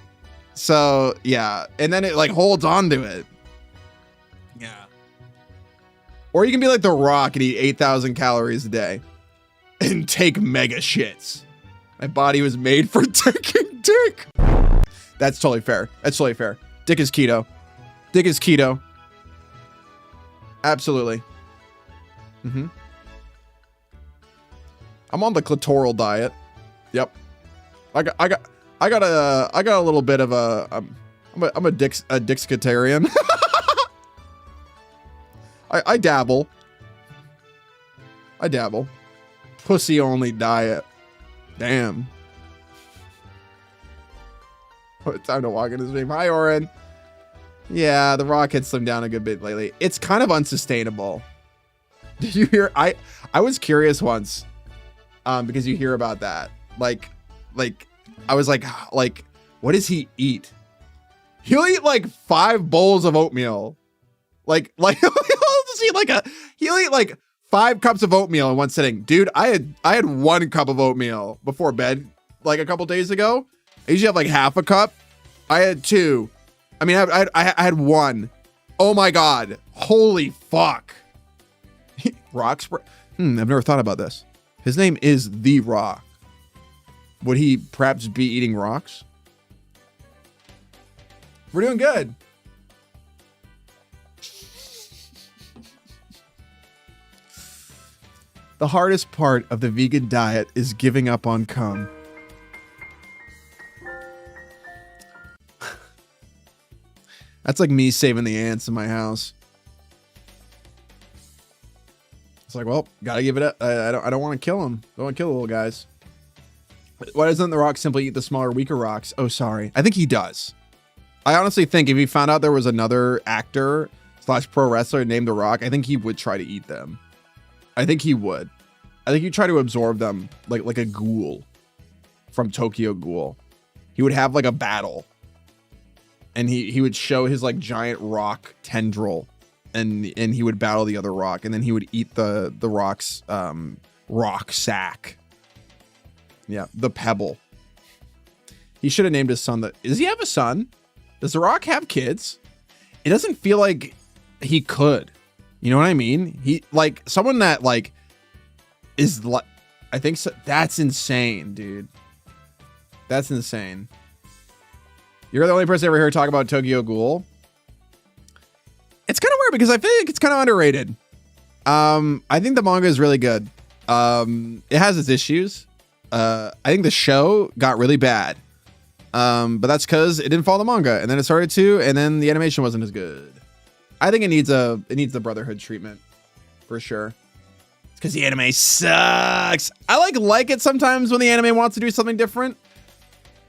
So yeah, and then it like holds on to it. Yeah. Or you can be like The Rock and eat 8,000 calories a day and take mega shits. My body was made for taking dick. That's totally fair. That's totally fair. Dick is keto. Dick is keto. Absolutely. Mm-hmm. I'm on the clitoral diet. Yep. I got a little bit of I'm a Dixcatarian. I dabble. Pussy only diet. Damn. Time to walk in his name. Hi, Oren. Yeah, The Rock had slimmed down a good bit lately. It's kind of unsustainable. Did you hear? I was curious once, because you hear about that. Like I was like, what does he eat? He'll eat like 5 bowls of oatmeal. Like he'll eat like 5 cups of oatmeal in one sitting. Dude, I had 1 cup of oatmeal before bed like a couple days ago. I usually have like half a cup. I had 2. I mean, I had 1. Oh my God. Holy fuck. Rock's I've never thought about this. His name is The Rock. Would he perhaps be eating rocks? We're doing good. The hardest part of the vegan diet is giving up on cum. That's like me saving the ants in my house. It's like, well, gotta give it up. I don't want to kill them. Don't want to kill the little guys. Why doesn't The Rock simply eat the smaller, weaker rocks? Oh, sorry. I think he does. I honestly think if he found out there was another actor / pro wrestler named The Rock, I think he would try to eat them. I think he would. I think he'd try to absorb them like a ghoul from Tokyo Ghoul. He would have like a battle. And he would show his like giant rock tendril, and he would battle the other rock, and then he would eat the rock's rock sack. Yeah, the pebble. He should have named his son that. Does he have a son? Does The Rock have kids? It doesn't feel like he could. You know what I mean? He like someone that like is like, I think so. That's insane, dude. That's insane. You're the only person I ever heard talk about Tokyo Ghoul. It's kind of weird because I feel like it's kind of underrated. I think the manga is really good. It has its issues. I think the show got really bad. But that's because it didn't follow the manga, and then it started to, and then the animation wasn't as good. I think it needs the Brotherhood treatment for sure. It's because the anime sucks. I like it sometimes when the anime wants to do something different.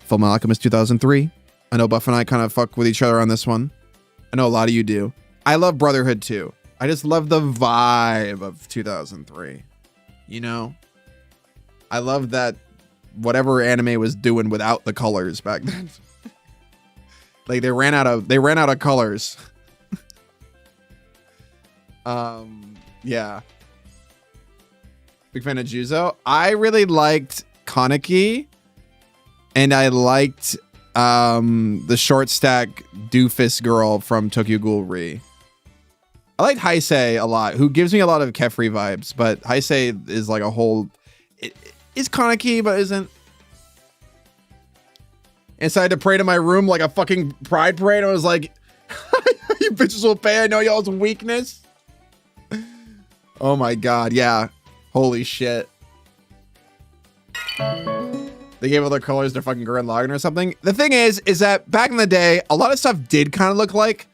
Full Metal Alchemist 2003. I know Buff and I kind of fuck with each other on this one. I know a lot of you do. I love Brotherhood too. I just love the vibe of 2003. You know? I love that whatever anime was doing without the colors back then. Like they ran out of colors. Yeah. Big fan of Juzo. I really liked Kaneki, and I liked the short stack doofus girl from Tokyo Ghoul Re. I like Heisei a lot, who gives me a lot of Kefri vibes, but Heisei is like a whole... It is Kaneki, but isn't. And so I had to pray to my room like a fucking pride parade. I was like, you bitches will pay. I know y'all's weakness. Oh my god, yeah. Holy shit. They gave all their colors to fucking Gurren Lagann or something. The thing is that back in the day, a lot of stuff did kind of look like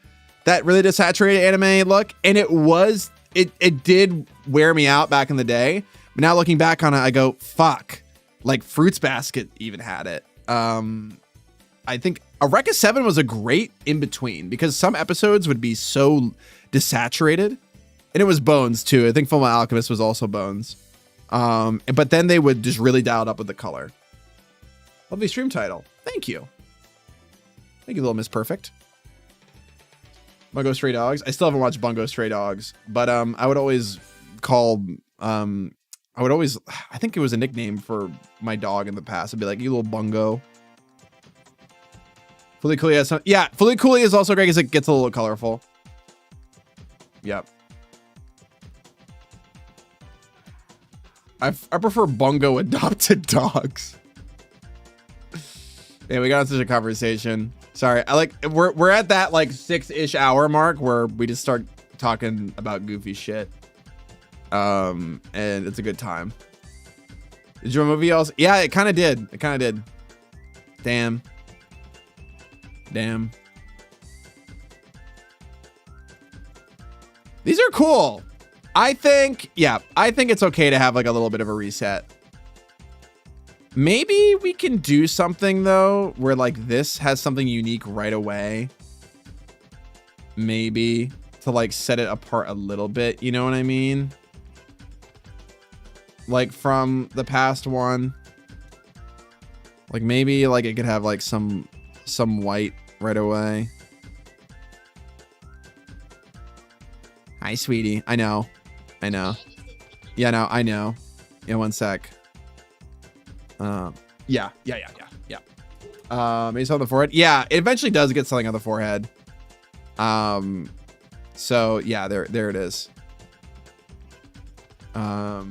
that really desaturated anime look, and it did wear me out back in the day. But now looking back on it, I go, fuck. Like Fruits Basket even had it. I think Eureka 7 was a great in-between because some episodes would be so desaturated, and it was Bones too. I think Fullmetal Alchemist was also Bones. But then they would just really dial it up with the color. Lovely stream title. Thank you. Thank you, Little Miss Perfect. Bungo Stray Dogs. I still haven't watched Bungo Stray Dogs, but I would always call I think it was a nickname for my dog in the past. I'd be like, you little bungo. Fully Cooley has some, yeah, Fully Cooley is also great because it gets a little colorful. Yep. I prefer bungo adopted dogs. Yeah, we got on such a conversation. Sorry, we're at that like 6-ish hour mark where we just start talking about goofy shit. And it's a good time. Did you movie also? Yeah, it kind of did. It kind of did. Damn. These are cool. I think it's okay to have like a little bit of a reset. Maybe we can do something though, where like this has something unique right away. Maybe to like set it apart a little bit. You know what I mean? Like from the past one, like maybe like it could have like some white right away. Hi, sweetie. I know. Yeah, no, I know. Yeah, one sec. Yeah. Maybe something on the forehead. Yeah, it eventually does get something on the forehead. So yeah, there it is. I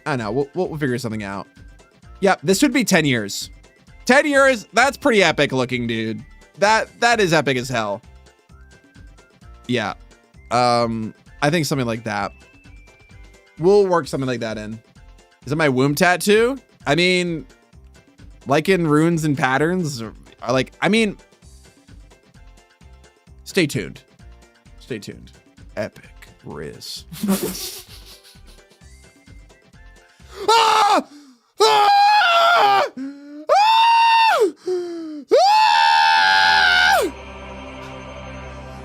don't know. We'll figure something out. Yep, this would be 10 years. 10 years. That's pretty epic looking, dude. That is epic as hell. Yeah. I think something like that. We'll work something like that in. Is it my womb tattoo? I mean, like in runes and patterns, are like, I mean, stay tuned. Epic Riz. Ah! Ah! Ah! Ah!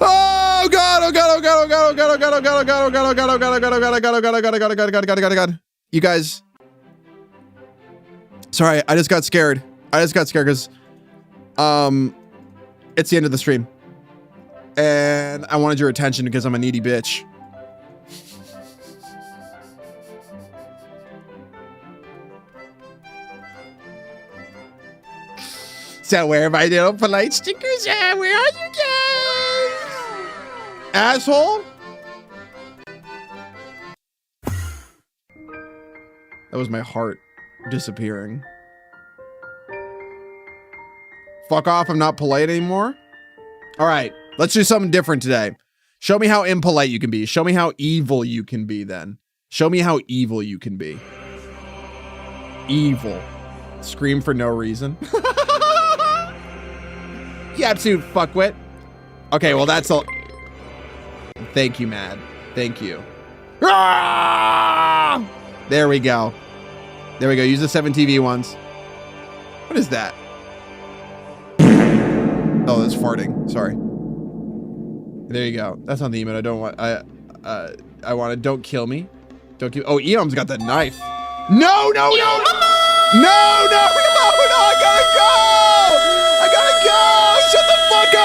Oh god, oh god, oh god, oh god, oh god, oh god, oh god, oh god, oh god, oh god, oh god, oh god, oh god, oh god, oh god, oh god, oh god. You guys. Sorry, I just got scared. Because it's the end of the stream. And I wanted your attention because I'm a needy bitch. So where are my little polite stickers at? Where are you guys? Asshole? That was my heart disappearing. Fuck off, I'm not polite anymore. All right, let's do something different today. Show me how impolite you can be. Show me how evil you can be then. Show me how evil you can be. Evil. Scream for no reason. You absolute fuckwit. Okay, well that's all. Thank you, Mad. Thank you. Ah! There we go. Use the 7TV ones. What is that? Oh, that's farting. Sorry. There you go. That's on the emote. I don't want. I want to. Don't kill me. Don't kill. Oh, Eom's got the knife. No! I gotta go! Shut the fuck up!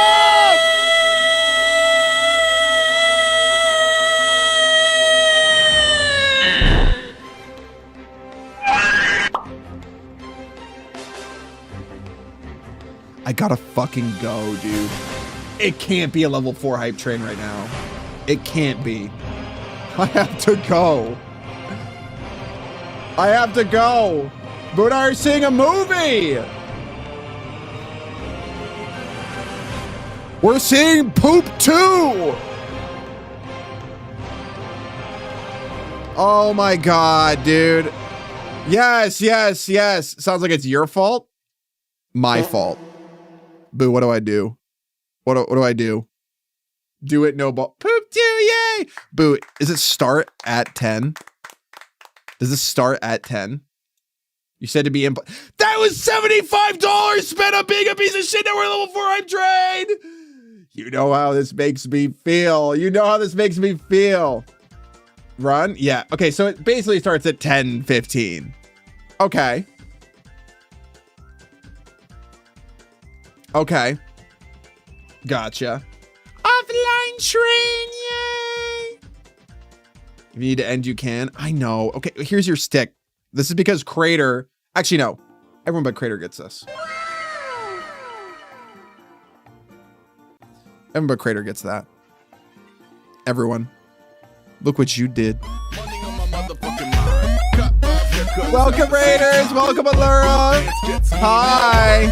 I gotta fucking go, dude. It can't be a level 4 hype train right now. It can't be. I have to go. But I'm seeing a movie. We're seeing Poop 2. Oh my God, dude. Yes, yes, yes. Sounds like it's your fault. My fault. Boo, what do I do? What do I do? Do it, no ball. Poop too, yay! Boo, does it start at 10? Does it start at 10? You said to be in. That was $75 spent on being a piece of shit that we're level 4 hype train! You know how this makes me feel. You know how this makes me feel. Run? Yeah. Okay, so it basically starts at 10:15. Okay. Okay. Gotcha. Offline train, yay! If you need to end, you can. I know. Okay, here's your stick. This is because Crater... Actually, no. Everyone but Crater gets this. Everyone but Crater gets that. Everyone. Look what you did. Welcome, Raiders. Welcome, Allura. Hi.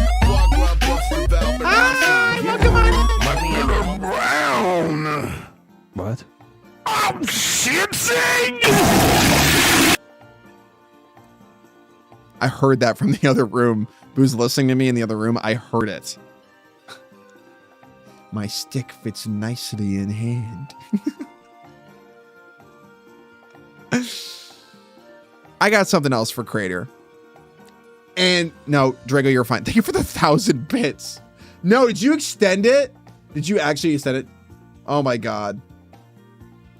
Hi. Welcome on. Brown. What? I'm shitting. I heard that from the other room. Who's listening to me in the other room? I heard it. My stick fits nicely in hand. I got something else for Crater. And no, Drago, you're fine. Thank you for the 1,000 bits. No, did you extend it? Did you actually extend it? Oh my God.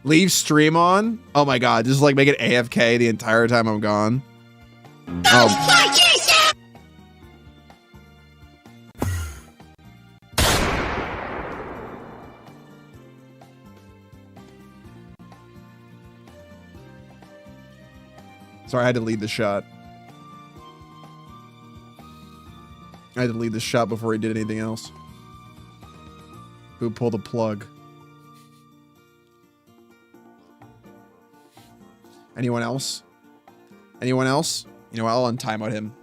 Leave stream on? Oh my God. Just like make it AFK the entire time I'm gone. Sorry, I had to lead the shot. I had to lead the shot before he did anything else. Who pulled the plug? Anyone else? Anyone else? You know what? I'll untimeout him.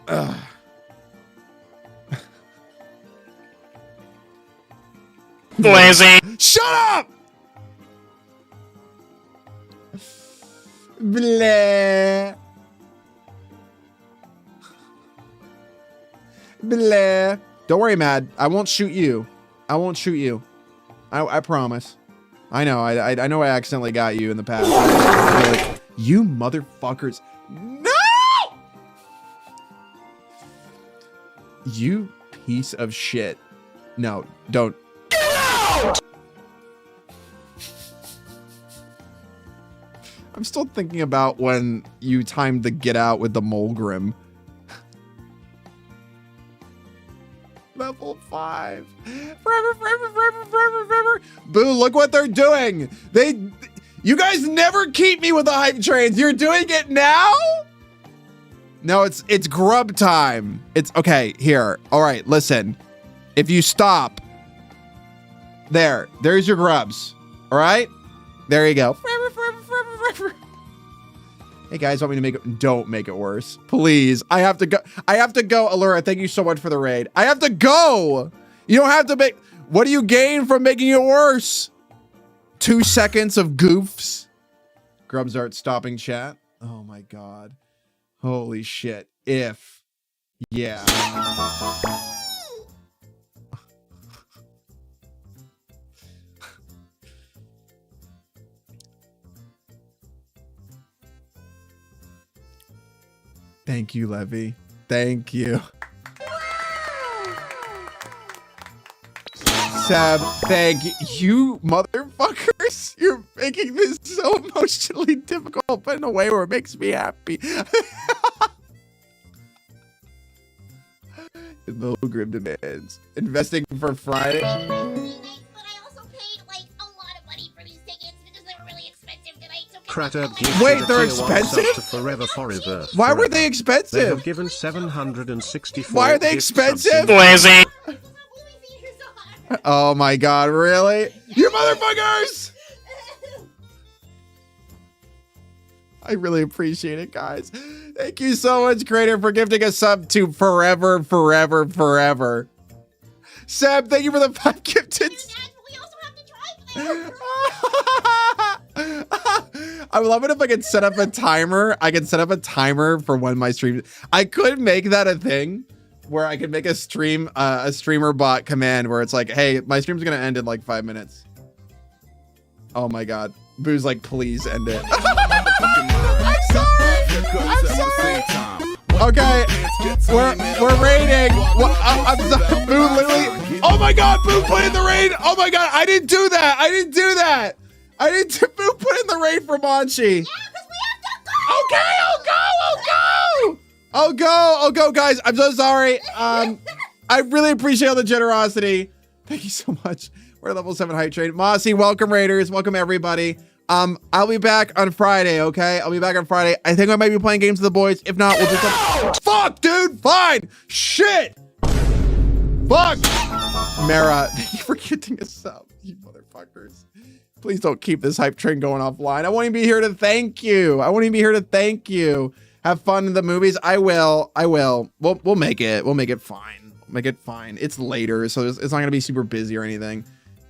Ugh. Lazy. Shut up! Blah. Blah. Don't worry, Mad. I won't shoot you. I won't shoot you. I promise. I know. I know I accidentally got you in the past. Like, you motherfuckers. No! You piece of shit. No, don't. Get out! I'm still thinking about when you timed the get out with the Molgrim. Level 5. Forever, forever, forever, forever, forever. Boo, look what they're doing. You guys never keep me with the hype trains. You're doing it now? No, it's grub time. It's okay, here. All right, listen. If you stop. There's your grubs. All right? There you go. Forever, forever, forever, forever. Hey guys, want me to make it? Don't make it worse. Please. I have to go. Allura, thank you so much for the raid. I have to go. You don't have to make. What do you gain from making it worse? 2 seconds of goofs. Grubs aren't stopping chat. Oh my God. Holy shit. If. Yeah. Thank you, Levy. Thank you. Seb, thank you, motherfuckers. You're making this so emotionally difficult, but in a way where it makes me happy. The Grim demands. Investing for Friday. But I also paid like a lot of money for these tickets because they were really expensive tonight. So Crater Wait, they're expensive? Why were they expensive? They have given 764. Why are they expensive? Lazy. Oh my God, really? You motherfuckers! I really appreciate it, guys. Thank you so much, Crater, for gifting a sub to forever, forever, forever. Seb, thank you for the 5 gifted. We also have to try for I would love it if I could set up a timer. I could set up a timer for when my stream. I could make that a thing where I could make a streamer bot command where it's like, hey, my stream's gonna end in like 5 minutes. Oh my God. Boo's like, please end it. I'm sorry. Okay, we're raiding. I'm sorry. Boo literally. Oh my God, Boo put in the raid. Oh my God, I didn't do that. Boo put in the raid for Monchi. Yeah, because we have to go. Okay, I'll go, guys. I'm so sorry. I really appreciate all the generosity. Thank you so much. We're level 7 hype train. Mossy, welcome Raiders. Welcome everybody. I'll be back on Friday, okay? I'll be back on Friday. I think I might be playing games with the boys. If not, we'll just fuck, dude. Fine. Shit. Fuck. Mara, thank you for getting us up, you motherfuckers. Please don't keep this hype train going offline. I won't even be here to thank you. Have fun in the movies. I will. We'll make it. We'll make it fine. It's later, so it's not gonna be super busy or anything.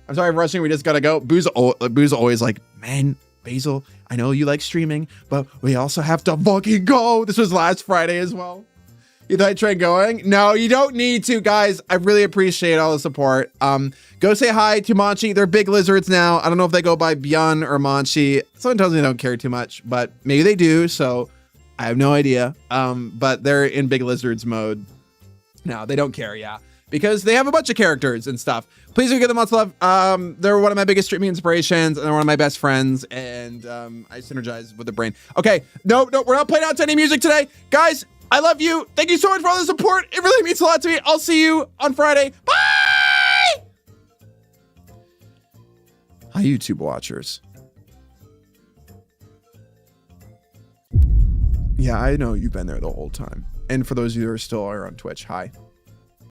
I'm sorry for rushing. We just gotta go. Boo's always like, man, Basil, I know you like streaming, but we also have to fucking go. This was last Friday as well. You thought I tried going? No, you don't need to, guys. I really appreciate all the support. Go say hi to Monchi. They're big lizards now. I don't know if they go by Bjorn or Monchi. Someone tells me they don't care too much, but maybe they do. So I have no idea. But they're in big lizards mode. No, they don't care. Yeah. Because they have a bunch of characters and stuff. Please do give them lots of love. They're one of my biggest streaming inspirations, and they're one of my best friends, and I synergize with the brain. Okay, no, we're not playing out to any music today. Guys, I love you. Thank you so much for all the support. It really means a lot to me. I'll see you on Friday. Bye! Hi, YouTube watchers. Yeah, I know you've been there the whole time. And for those of you who are still on Twitch, hi.